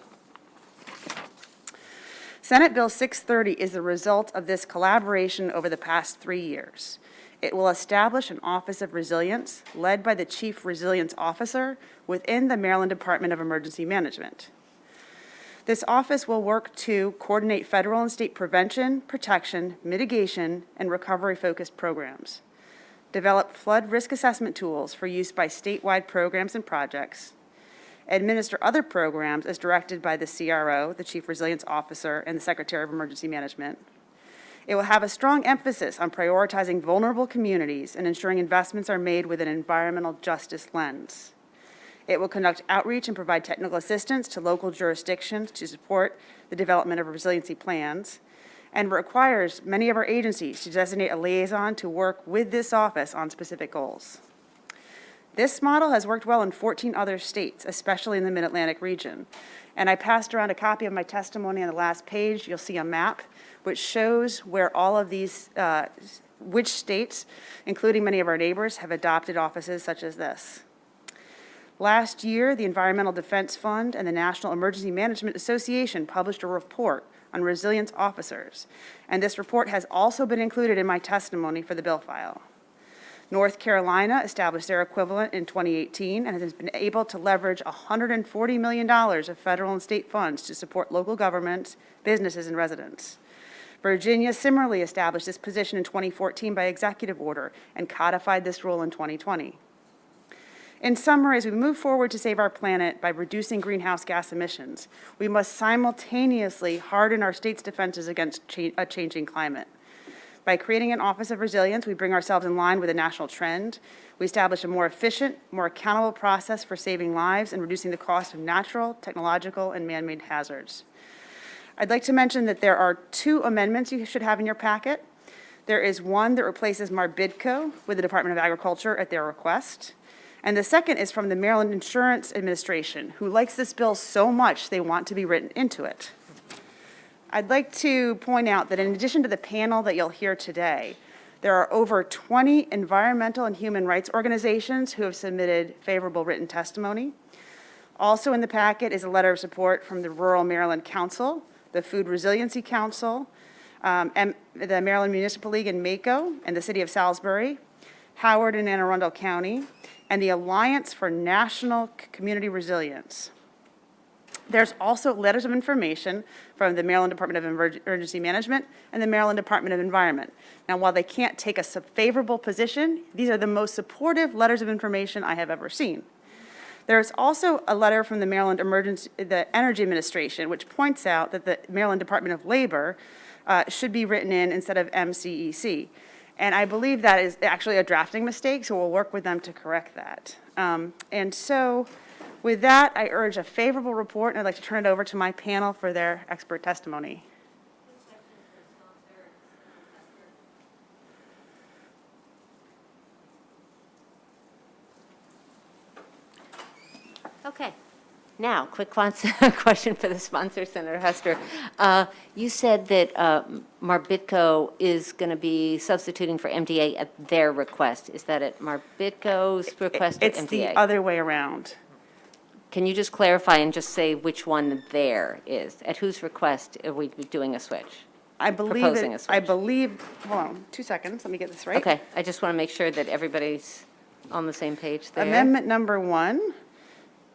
Senate Bill 630 is the result of this collaboration over the past 3 years. It will establish an Office of Resilience led by the Chief Resilience Officer within the Maryland Department of Emergency Management. This office will work to coordinate federal and state prevention, protection, mitigation, and recovery-focused programs, develop flood risk assessment tools for use by statewide programs and projects, administer other programs as directed by the CRO, the Chief Resilience Officer, and the Secretary of Emergency Management. It will have a strong emphasis on prioritizing vulnerable communities and ensuring investments are made with an environmental justice lens. It will conduct outreach and provide technical assistance to local jurisdictions to support the development of resiliency plans, and requires many of our agencies to designate a liaison to work with this office on specific goals. This model has worked well in 14 other states, especially in the Mid-Atlantic region. And I passed around a copy of my testimony on the last page. You'll see a map which shows where all of these, which states, including many of our neighbors, have adopted offices such as this. Last year, the Environmental Defense Fund and the National Emergency Management Association published a report on resilience officers, and this report has also been included in my testimony for the bill file. North Carolina established their equivalent in 2018 and has been able to leverage $140 million of federal and state funds to support local governments, businesses, and residents. Virginia similarly established this position in 2014 by executive order and codified this role in 2020. In summary, as we move forward to save our planet by reducing greenhouse gas emissions, we must simultaneously harden our state's defenses against a changing climate. By creating an Office of Resilience, we bring ourselves in line with a national trend. We establish a more efficient, more accountable process for saving lives and reducing the cost of natural, technological, and man-made hazards. I'd like to mention that there are 2 amendments you should have in your packet. There is one that replaces Marbidco with the Department of Agriculture at their request. And the second is from the Maryland Insurance Administration, who likes this bill so much they want to be written into it. I'd like to point out that in addition to the panel that you'll hear today, there are over 20 environmental and human rights organizations who have submitted favorable written testimony. Also in the packet is a letter of support from the Rural Maryland Council, the Food Resiliency Council, and the Maryland Municipal League in Mako and the City of Salisbury, Howard and Anne Arundel County, and the Alliance for National Community Resilience. There's also letters of information from the Maryland Department of Emergency Management and the Maryland Department of Environment. Now, while they can't take a favorable position, these are the most supportive letters of information I have ever seen. There's also a letter from the the Energy Administration, which points out that the Maryland Department of Labor should be written in instead of MCEC. And I believe that is actually a drafting mistake, so we'll work with them to correct that. And so with that, I urge a favorable report, and I'd like to turn it over to my panel for their expert testimony. Okay. Now, quick question for the sponsor, Senator Hester. You said that Marbitco is going to be substituting for MDA at their request. Is that at Marbitco's request or MDA? It's the other way around. Can you just clarify and just say which one there is? At whose request are we doing a switch? I believe Proposing a it, switch. I believe, hold on, 2 seconds, let me get this right. Okay, I just want to make sure that everybody's on the same page there. Amendment number 1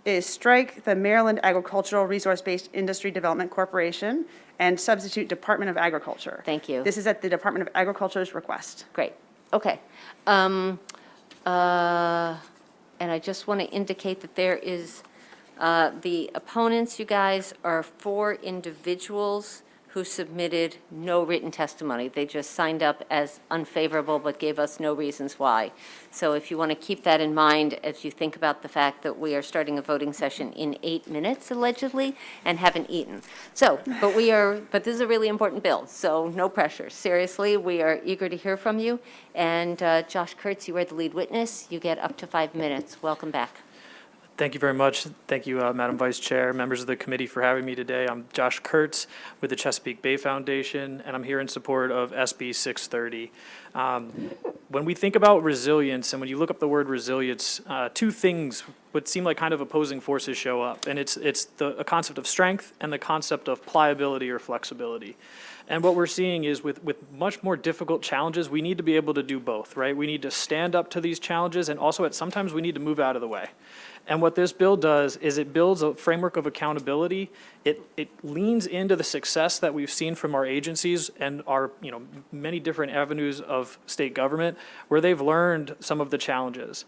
is strike the Maryland Agricultural Resource-Based Industry Development Corporation and substitute Department of Agriculture. Thank you. This is at the Department of Agriculture's request. Great, okay. And I just want to indicate that there is, the opponents, you guys, are 4 individuals who submitted no written testimony. They just signed up as unfavorable but gave us no reasons why. So if you want to keep that in mind as you think about the fact that we are starting a voting session in 8 minutes allegedly and haven't eaten. So, but this is a really important bill, so no pressure. Seriously, we are eager to hear from you. And Josh Kurtz, you are the lead witness. You get up to 5 minutes. Welcome back. Thank you very much. Thank you, Madam Vice Chair, members of the committee for having me today. I'm Josh Kurtz with the Chesapeake Bay Foundation, and I'm here in support of SB 630. When we think about resilience, and when you look up the word resilience, 2 things would seem like kind of opposing forces show up, and it's a concept of strength and the concept of pliability or flexibility. And what we're seeing is with much more difficult challenges, we need to be able to do both, right? We need to stand up to these challenges, and also sometimes we need to move out of the way. And what this bill does is it builds a framework of accountability. It leans into the success that we've seen from our agencies and our many different avenues of state government where they've learned some of the challenges.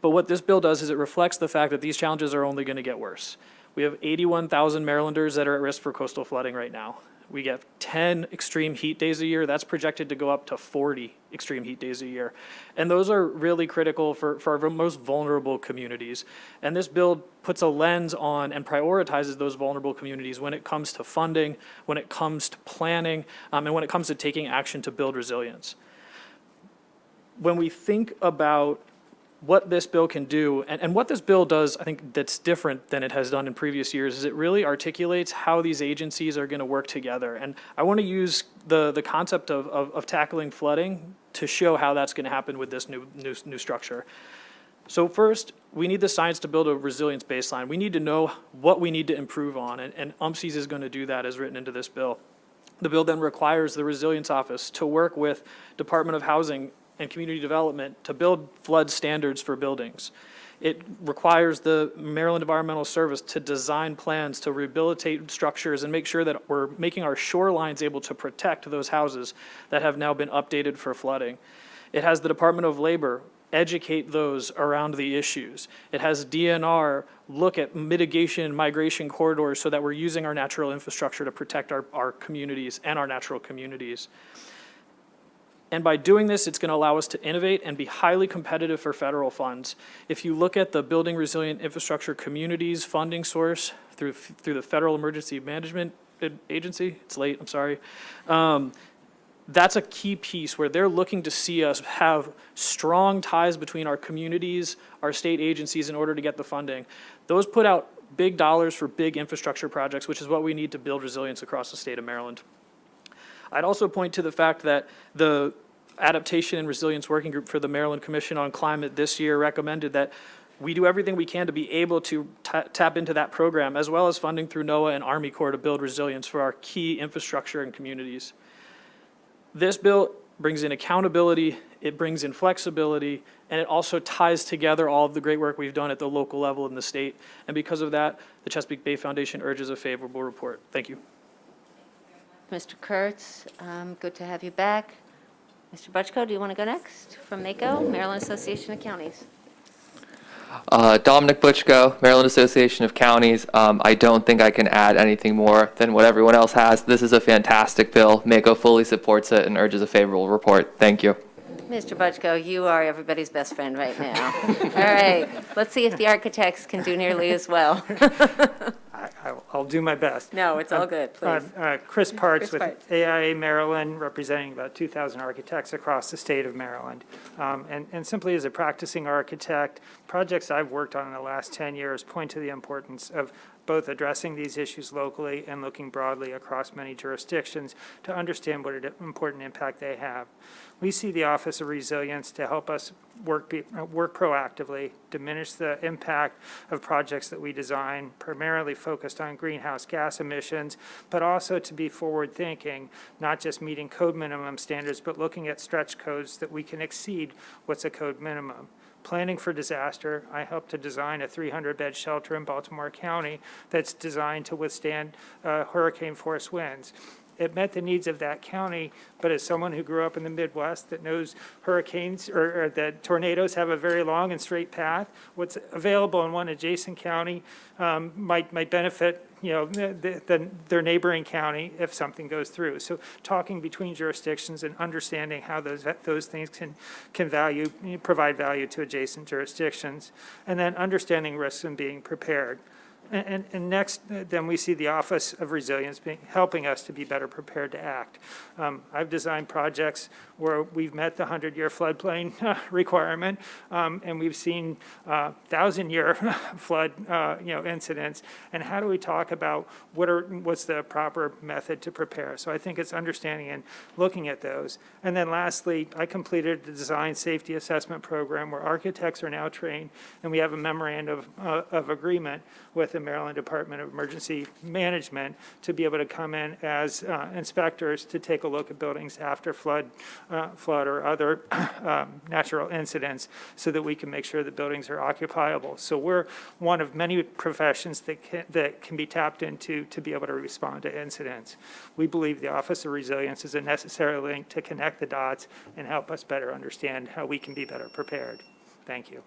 But what this bill does is it reflects the fact that these challenges are only going to get worse. We have 81,000 Marylanders that are at risk for coastal flooding right now. We get 10 extreme heat days a year. That's projected to go up to 40 extreme heat days a year. And those are really critical for our most vulnerable communities. And this bill puts a lens on and prioritizes those vulnerable communities when it comes to funding, when it comes to planning, and when it comes to taking action to build resilience. When we think about what this bill can do, and what this bill does, I think that's different than it has done in previous years, is it really articulates how these agencies are going to work together. And I want to use the concept of tackling flooding to show how that's going to happen with this new structure. So first, we need the science to build a resilience baseline. We need to know what we need to improve on, and UMCES is going to do that as written into this bill. The bill then requires the Resilience Office to work with Department of Housing and Community Development to build flood standards for buildings. It requires the Maryland Environmental Service to design plans to rehabilitate structures and make sure that we're making our shorelines able to protect those houses that have now been updated for flooding. It has the Department of Labor educate those around the issues. It has DNR look at mitigation and migration corridors so that we're using our natural infrastructure to protect our communities and our natural communities. And by doing this, it's going to allow us to innovate and be highly competitive for federal funds. If you look at the Building Resilient Infrastructure Communities funding source through the Federal Emergency Management Agency, it's late, I'm sorry, that's a key piece where they're looking to see us have strong ties between our communities, our state agencies in order to get the funding. Those put out big dollars for big infrastructure projects, which is what we need to build resilience across the state of Maryland. I'd also point to the fact that the Adaptation and Resilience Working Group for the Maryland Commission on Climate this year recommended that we do everything we can to be able to tap into that program, as well as funding through NOAA and Army Corps to build resilience for our key infrastructure and communities. This bill brings in accountability, it brings in flexibility, and it also ties together all of the great work we've done at the local level in the state. And because of that, the Chesapeake Bay Foundation urges a favorable report. Thank you. Mr. Kurtz, good to have you back. Mr. Butchko, do you want to go next? From MACO, Maryland Association of Counties. Dominic Butchko, Maryland Association of Counties. I don't think I can add anything more than what everyone else has. This is a fantastic bill. MACO fully supports it and urges a favorable report. Thank you. Mr. Butchko, you are everybody's best friend right now. All right, let's see if the architects can do nearly as well. I'll do my best. No, it's all good, please. Chris Parts Chris with Parts. AIA Maryland, representing about 2,000 architects across the state of Maryland. And simply as a practicing architect, projects I've worked on in the last 10 years point to the importance of both addressing these issues locally and looking broadly across many jurisdictions to understand what an important impact they have. We see the Office of Resilience to help us work proactively, diminish the impact of projects that we design, primarily focused on greenhouse gas emissions, but also to be forward-thinking, not just meeting code minimum standards, but looking at stretch codes that we can exceed what's a code minimum. Planning for disaster, I helped to design a 300-bed shelter in Baltimore County that's designed to withstand hurricane-force winds. It met the needs of that county, but as someone who grew up in the Midwest that knows hurricanes or that tornadoes have a very long and straight path, what's available in one adjacent county might benefit their neighboring county if something goes through. So talking between jurisdictions and understanding how those things can provide value to adjacent jurisdictions, and then understanding risks and being prepared. And next, then we see the Office of Resilience helping us to be better prepared to act. I've designed projects where we've met the 100-year floodplain requirement, and we've seen 1,000-year flood, incidents. And how do we talk about what's the proper method to prepare? So I think it's understanding and looking at those. And then lastly, I completed the Design Safety Assessment Program where architects are now trained, and we have a memorandum of agreement with the Maryland Department of Emergency Management to be able to come in as inspectors to take a look at buildings after flood or other natural incidents so that we can make sure that buildings are occupiable. So we're one of many professions that can be tapped into to be able to respond to incidents. We believe the Office of Resilience is a necessary link to connect the dots and help us better understand how we can be better prepared. Thank you.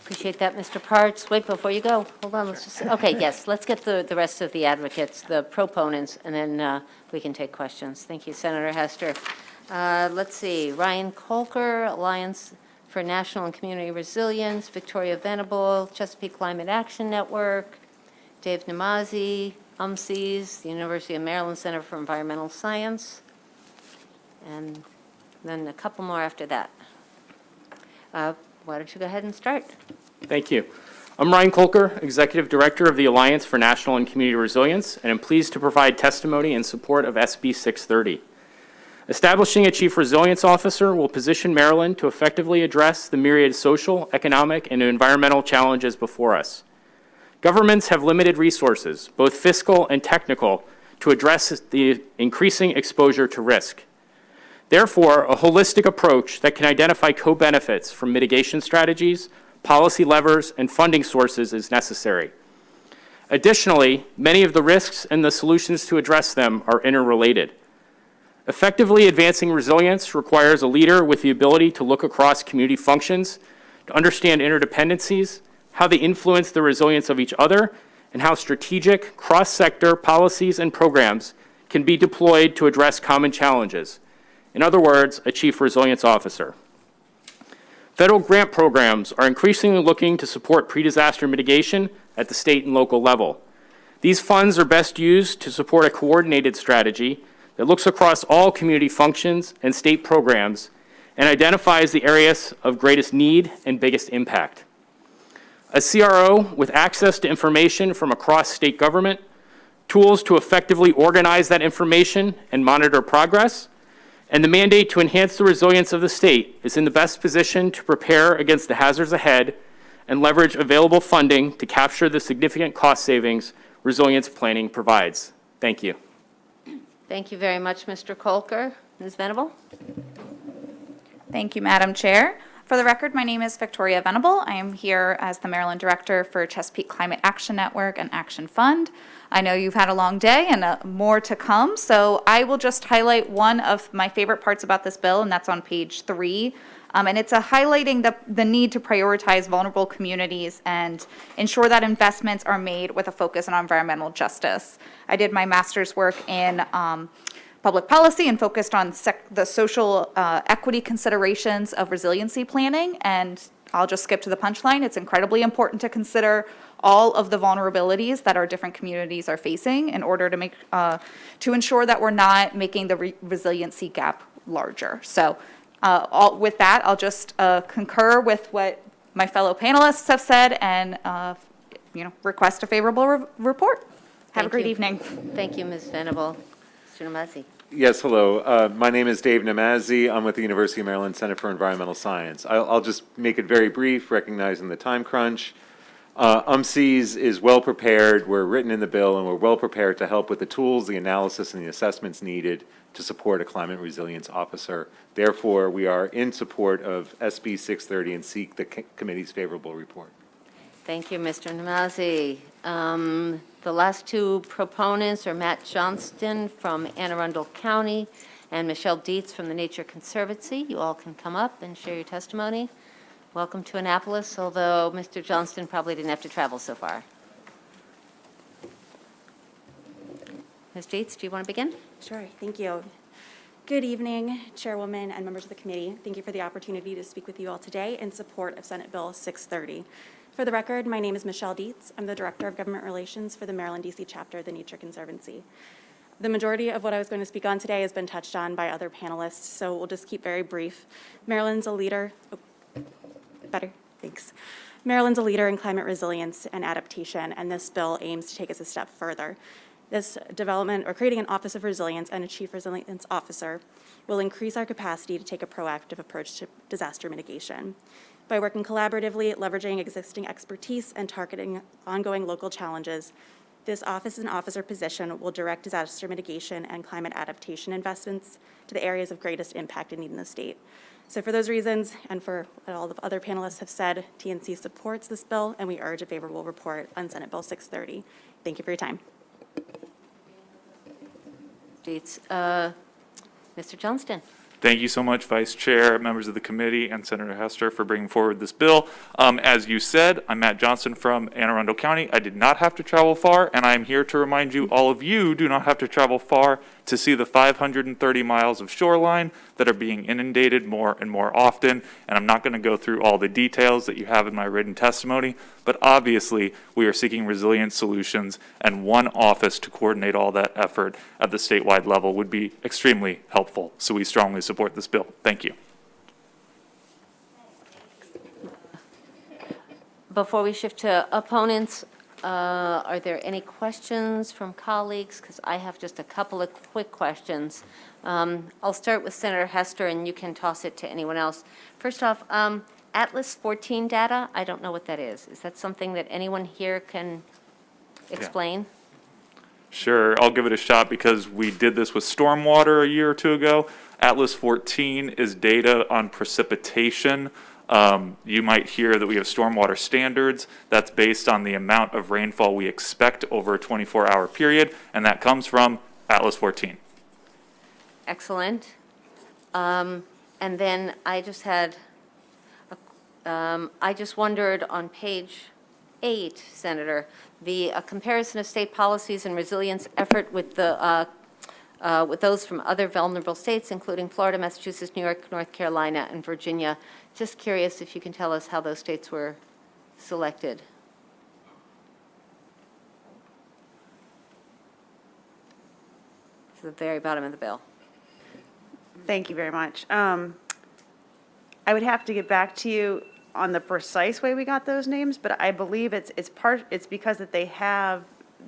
Appreciate that, Mr. Parts. Wait, before you go, hold on, let's just, okay, yes, let's get the rest of the advocates, the proponents, and then we can take questions. Thank you, Senator Hester. Let's see, Ryan Kolker, Alliance for National and Community Resilience, Victoria Venable, Chesapeake Climate Action Network, Dave Namazi, UMCES, the University of Maryland Center for Environmental Science, and then a couple more after that. Why don't you go ahead and start? Thank you. I'm Ryan Kolker, Executive Director of the Alliance for National and Community Resilience, and I'm pleased to provide testimony in support of SB 630. Establishing a Chief Resilience Officer will position Maryland to effectively address the myriad social, economic, and environmental challenges before us. Governments have limited resources, both fiscal and technical, to address the increasing exposure to risk. Therefore, a holistic approach that can identify co-benefits from mitigation strategies, policy levers, and funding sources is necessary. Additionally, many of the risks and the solutions to address them are interrelated. Effectively advancing resilience requires a leader with the ability to look across community functions, to understand interdependencies, how they influence the resilience of each other, and how strategic cross-sector policies and programs can be deployed to address common challenges. In other words, a Chief Resilience Officer. Federal grant programs are increasingly looking to support pre-disaster mitigation at the state and local level. These funds are best used to support a coordinated strategy that looks across all community functions and state programs and identifies the areas of greatest need and biggest impact. A CRO with access to information from across state government, tools to effectively organize that information and monitor progress, and the mandate to enhance the resilience of the state is in the best position to prepare against the hazards ahead and leverage available funding to capture the significant cost savings resilience planning provides. Thank you. Thank you very much, Mr. Kolker. Ms. Venable? Thank you, Madam Chair. For the record, my name is Victoria Venable. I am here as the Maryland Director for Chesapeake Climate Action Network and Action Fund. I know you've had a long day and more to come, so I will just highlight one of my favorite parts about this bill, and that's on page 3. And it's highlighting the need to prioritize vulnerable communities and ensure that investments are made with a focus on environmental justice. I did my master's work in public policy and focused on the social equity considerations of resiliency planning, and I'll just skip to the punchline. It's incredibly important to consider all of the vulnerabilities that our different communities are facing in order to make, to ensure that we're not making the resiliency gap larger. So with that, I'll just concur with what my fellow panelists have said and request a favorable report. Have a great evening. Thank you, Ms. Venable. Mr. Namazi. Yes, hello. My name is Dave Namazi. I'm with the University of Maryland Center for Environmental Science. I'll just make it very brief, recognizing the time crunch. UMCES is well prepared. We're written in the bill, and we're well prepared to help with the tools, the analysis, and the assessments needed to support a climate resilience officer. Therefore, we are in support of SB 630 and seek the committee's favorable report. Thank you, Mr. Namazi. The last two proponents are Matt Johnston from Anne Arundel County and Michelle Dietz from the Nature Conservancy. You all can come up and share your testimony. Welcome to Annapolis, although Mr. Johnston probably didn't have to travel so far. Ms. Dietz, do you want to begin? Sure, thank you. Good evening, Chairwoman and members of the committee. Thank you for the opportunity to speak with you all today in support of Senate Bill 630. For the record, my name is Michelle Dietz. I'm the Director of Government Relations for the Maryland, D.C. chapter of the Nature Conservancy. The majority of what I was going to speak on today has been touched on by other panelists, so we'll just keep very brief. Maryland's a leader. Better, thanks. Maryland's a leader in climate resilience and adaptation, and this bill aims to take us a step further. This development, or creating an Office of Resilience and a Chief Resilience Officer, will increase our capacity to take a proactive approach to disaster mitigation. By working collaboratively, leveraging existing expertise, and targeting ongoing local challenges, this office and officer position will direct disaster mitigation and climate adaptation investments to the areas of greatest impact and need in the state. So for those reasons, and for what all the other panelists have said, TNC supports this bill, and we urge a favorable report on Senate Bill 630. Thank you for your time. Dietz. Mr. Johnston. Thank you so much, Vice Chair, members of the committee, and Senator Hester for bringing forward this bill. As you said, I'm Matt Johnston from Anne Arundel County. I did not have to travel far, and I am here to remind you, all of you do not have to travel far to see the 530 miles of shoreline that are being inundated more and more often. And I'm not going to go through all the details that you have in my written testimony, but obviously we are seeking resilient solutions, and one office to coordinate all that effort at the statewide level would be extremely helpful. So we strongly support this bill. Thank you. Before we shift to opponents, are there any questions from colleagues? Because I have just a couple of quick questions. I'll start with Senator Hester, and you can toss it to anyone else. First off, Atlas 14 data, I don't know what that is. Is that something that anyone here can explain? Sure, I'll give it a shot because we did this with stormwater a year or two ago. Atlas 14 is data on precipitation. You might hear that we have stormwater standards. That's based on the amount of rainfall we expect over a 24-hour period, and that comes from Atlas 14. Excellent. And then I just had, I just wondered on page 8, Senator, the comparison of state policies and resilience effort with the with those from other vulnerable states, including Florida, Massachusetts, New York, North Carolina, and Virginia. Just curious if you can tell us how those states were selected. To the very bottom of the bill. Thank you very much. I would have to get back to you on the precise way we got those names, but I believe it's because that they have,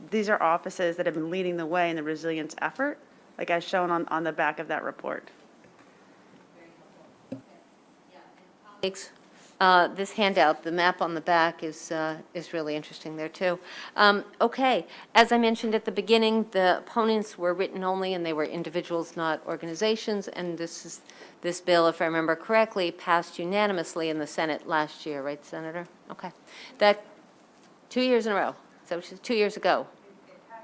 these are offices that have been leading the way in the resilience effort, like as shown on the back of that report. This handout, the map on the back is really interesting there too. Okay, as I mentioned at the beginning, the opponents were written only, and they were individuals, not organizations. And this bill, if I remember correctly, passed unanimously in the Senate last year, right, Senator? Okay, that 2 years in a row. So 2 years ago.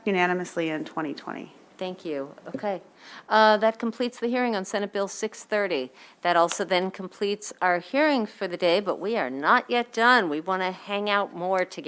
Unanimously in 2020. Thank you. Okay. That completes the hearing on Senate Bill 630. That also then completes our hearing for the day, but we are not yet done. We want to hang out more together.